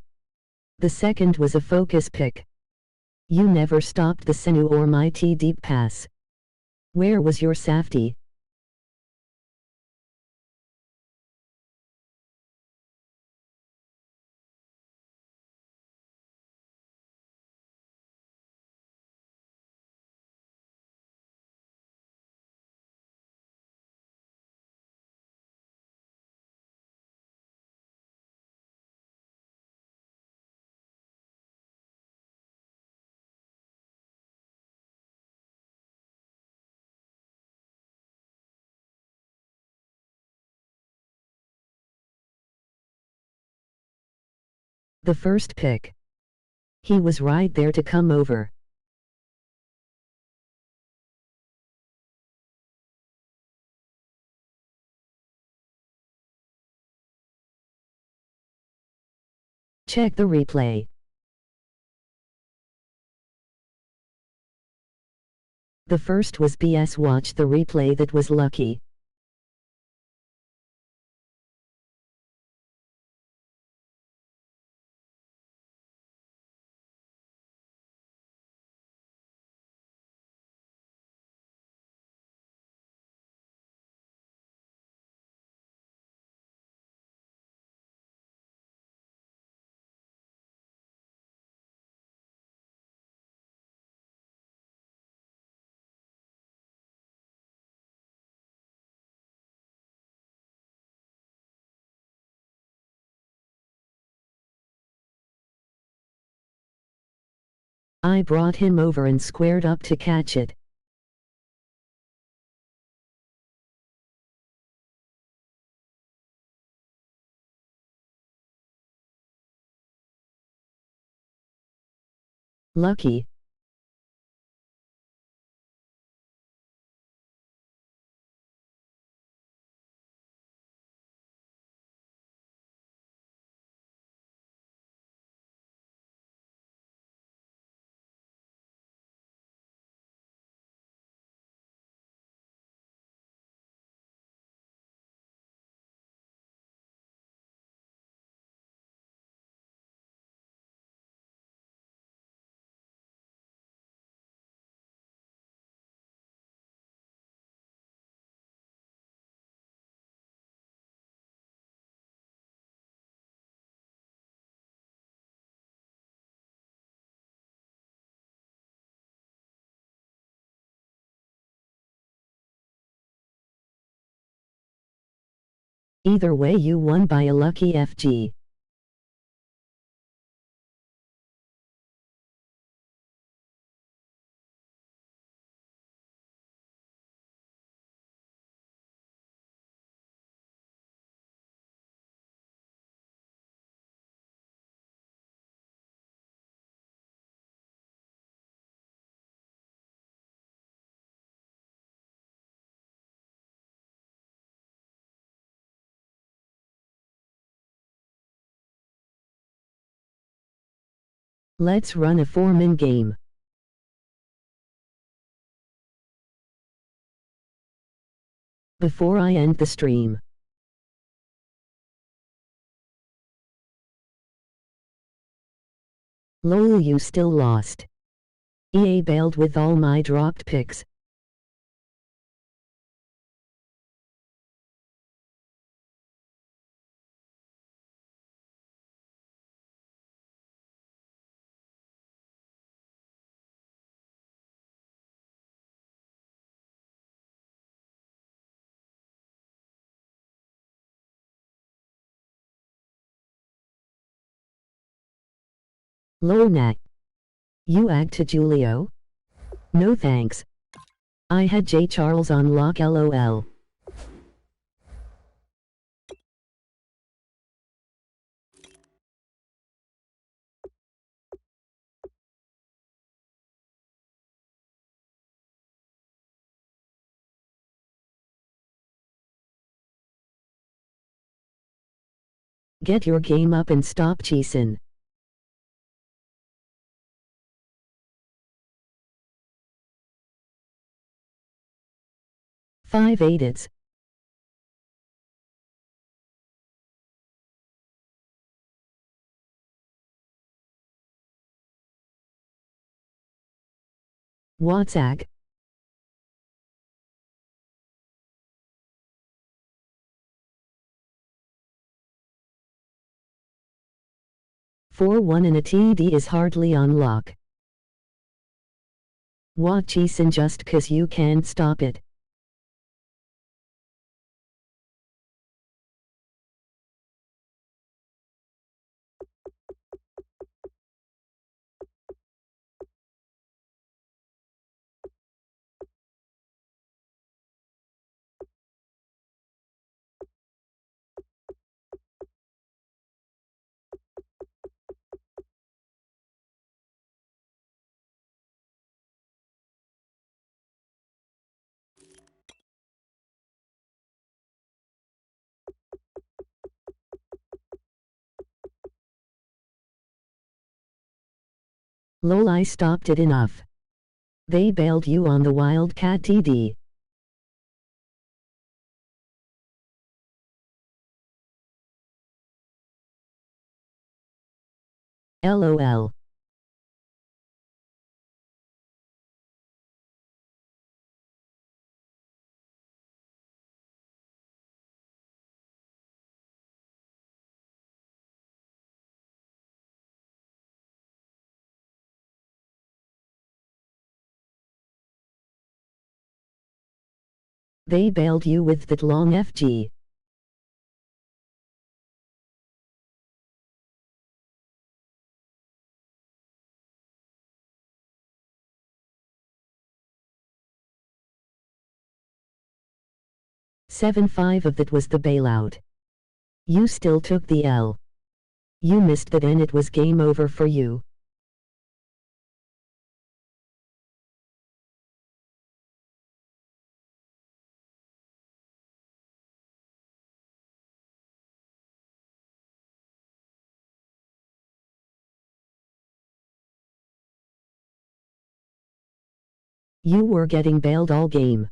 The second was a focus pick. You never stopped the Senu or my TD pass. Where was your safety? The first pick. He was right there to come over. Check the replay. The first was BS. Watch the replay, that was lucky. I brought him over and squared up to catch it. Lucky. Either way you won by a lucky FG. Let's run a foreman game. Before I end the stream. Lol, you still lost. EA bailed with all my dropped picks. Lol, Nat. You ag to Julio? No thanks. I had J. Charles on lock, lol. Get your game up and stop cheesin'. Five eights. What's ag? Four one and a TD is hardly on lock. What cheesin' just 'cause you can't stop it. Lol, I stopped it enough. They bailed you on the Wildcat TD. LOL. They bailed you with that long FG. 7-5 of that was the bailout. You still took the L. You missed that and it was game over for you. You were getting bailed all game.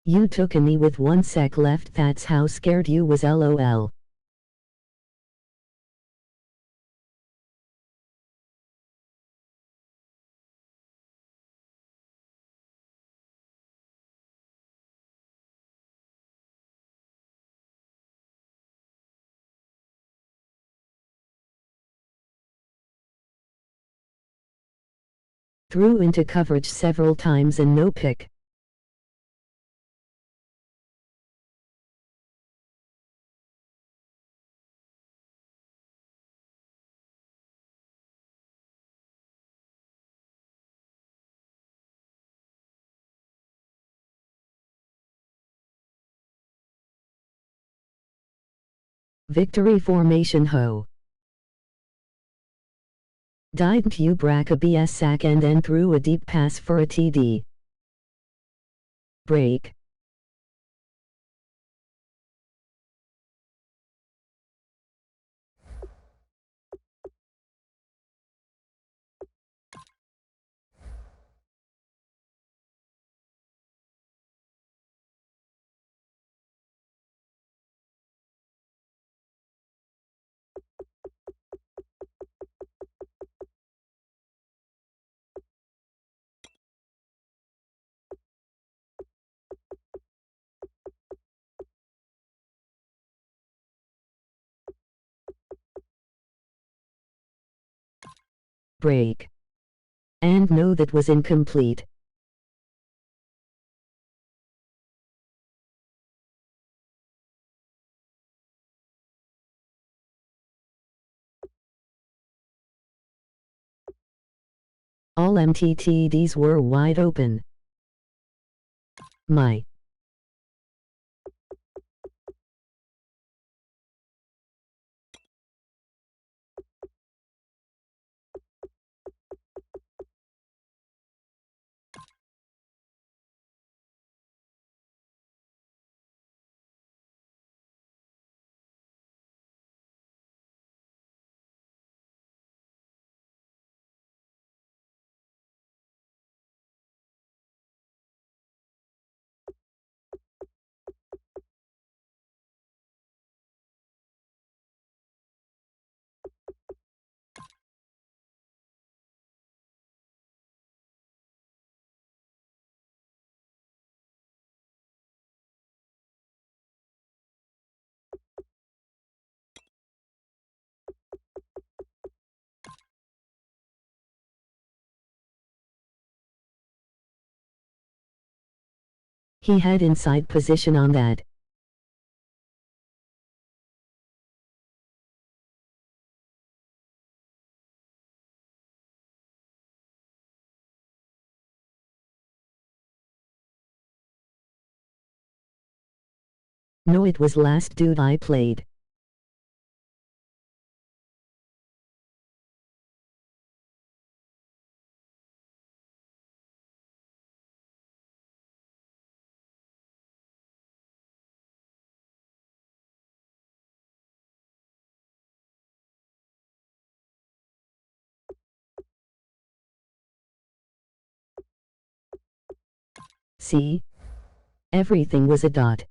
You took a knee with 1 sec left, that's how scared you was, lol. Threw into coverage several times and no pick. Victory formation ho. Didn't you brack a BS sack and then threw a deep pass for a TD? Break. Break. And no, that was incomplete. All MTTDs were wide open. My. He had inside position on that. No, it was last dude I played. See? Everything was a dot.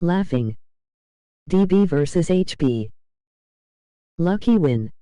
Laughing. DB versus HB. Lucky win.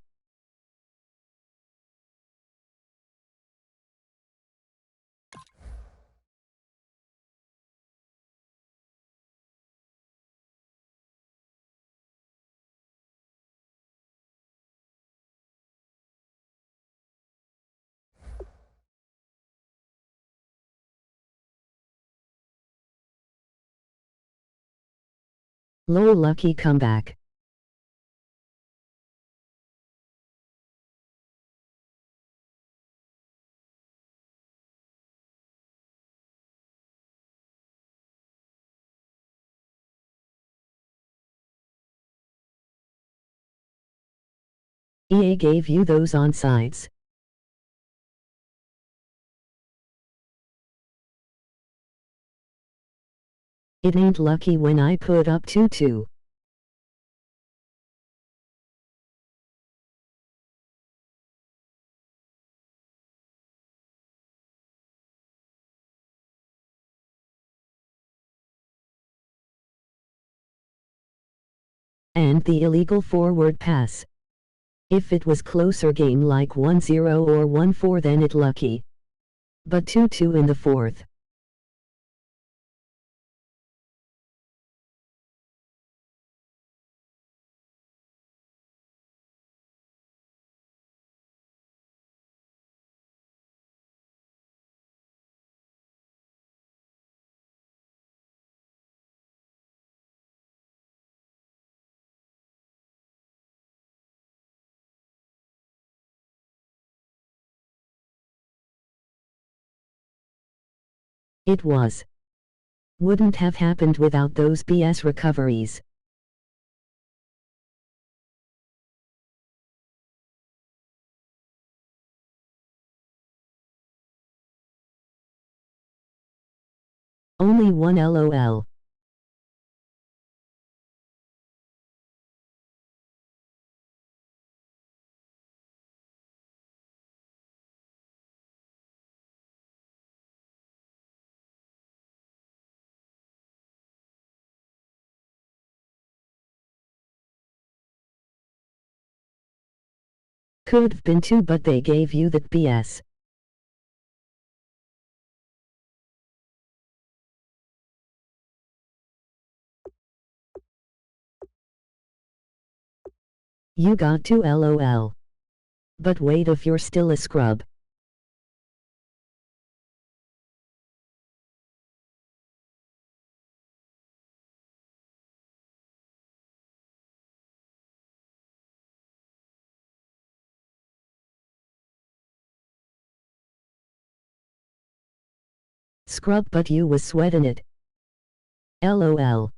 Low lucky comeback. EA gave you those onsides. It ain't lucky when I put up 2-2. And the illegal forward pass. If it was closer game like 1-0 or 1-4 then it lucky. But 2-2 in the fourth. It was. Wouldn't have happened without those BS recoveries. Only one LOL. Could've been two but they gave you that BS. You got to LOL. But wait if you're still a scrub. Scrub but you was sweating it. LOL.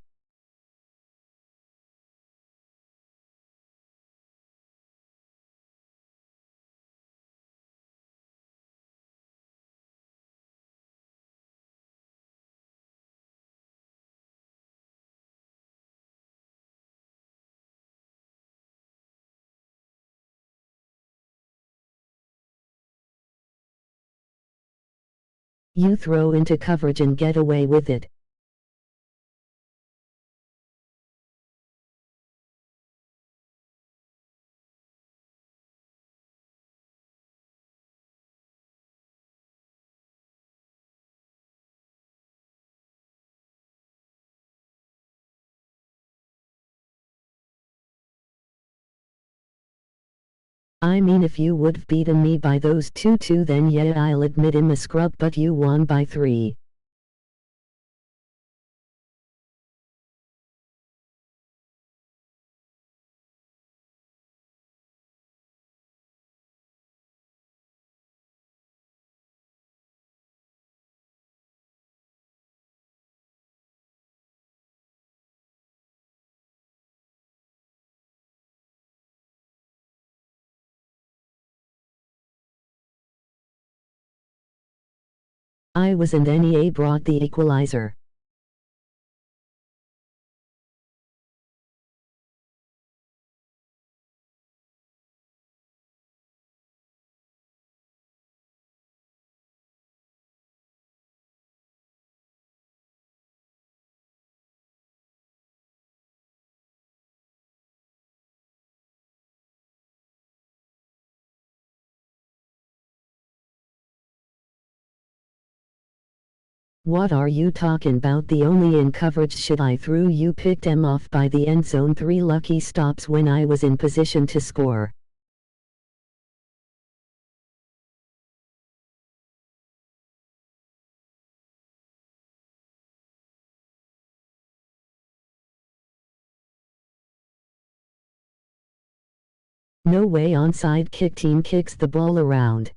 You throw into coverage and get away with it. I mean if you would've beaten me by those 2-2 then yeah I'll admit I'm a scrub but you won by 3. I was and NEA brought the equalizer. What are you talking about? The only in coverage should I threw you picked him off by the end zone. 3 lucky stops when I was in position to score. No way. Onside kick. Team kicks the ball around.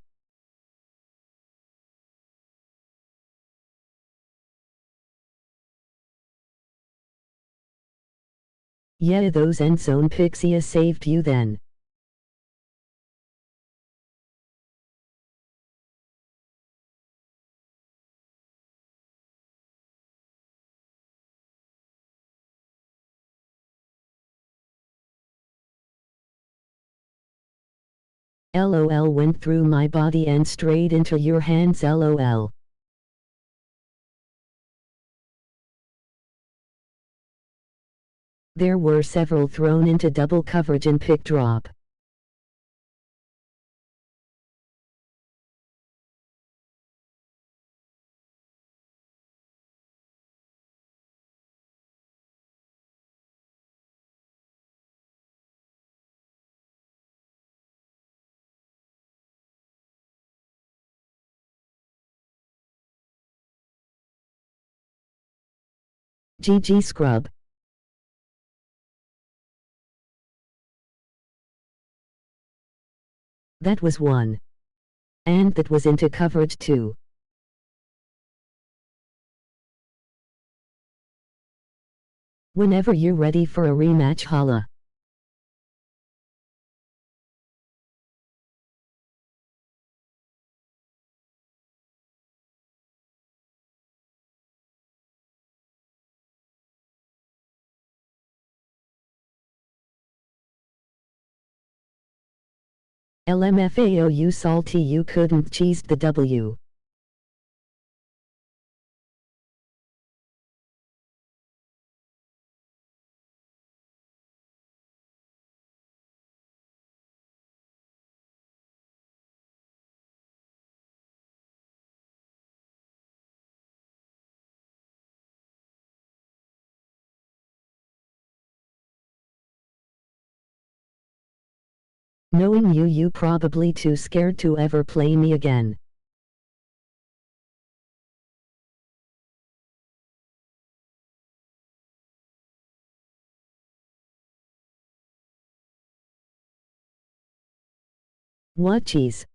Yeah, those end zone picks saved you then. LOL, went through my body and straight into your hands. LOL. There were several thrown into double coverage and pick drop. GG scrub. That was one. And that was into coverage too. Whenever you're ready for a rematch, holla. LMFAO, you salty, you couldn't cheese the W. Knowing you probably too scared to ever play me again. What cheese?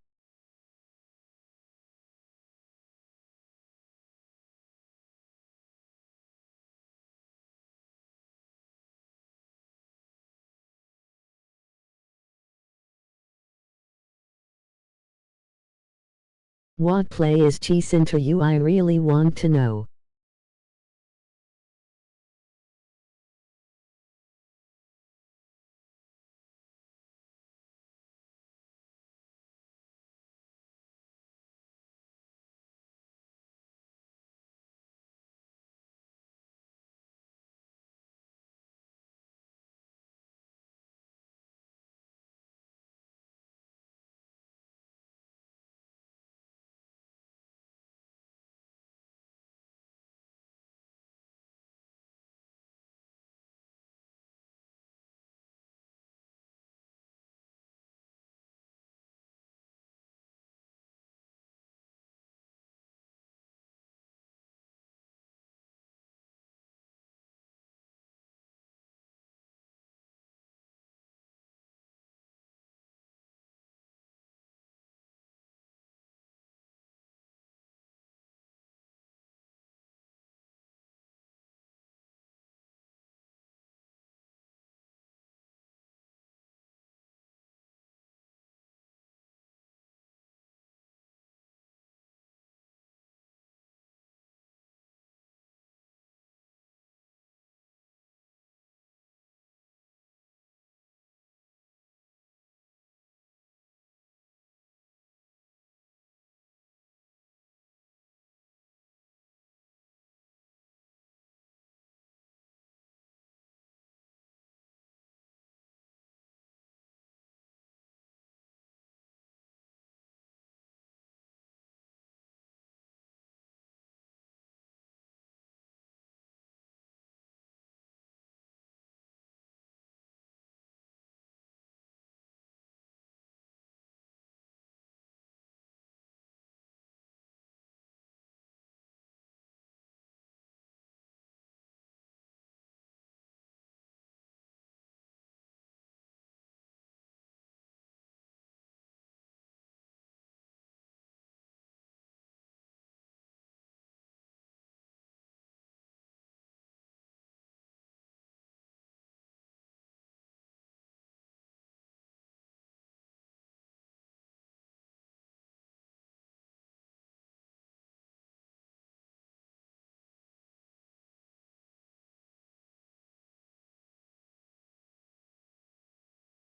What play is cheese into you? I really want to know.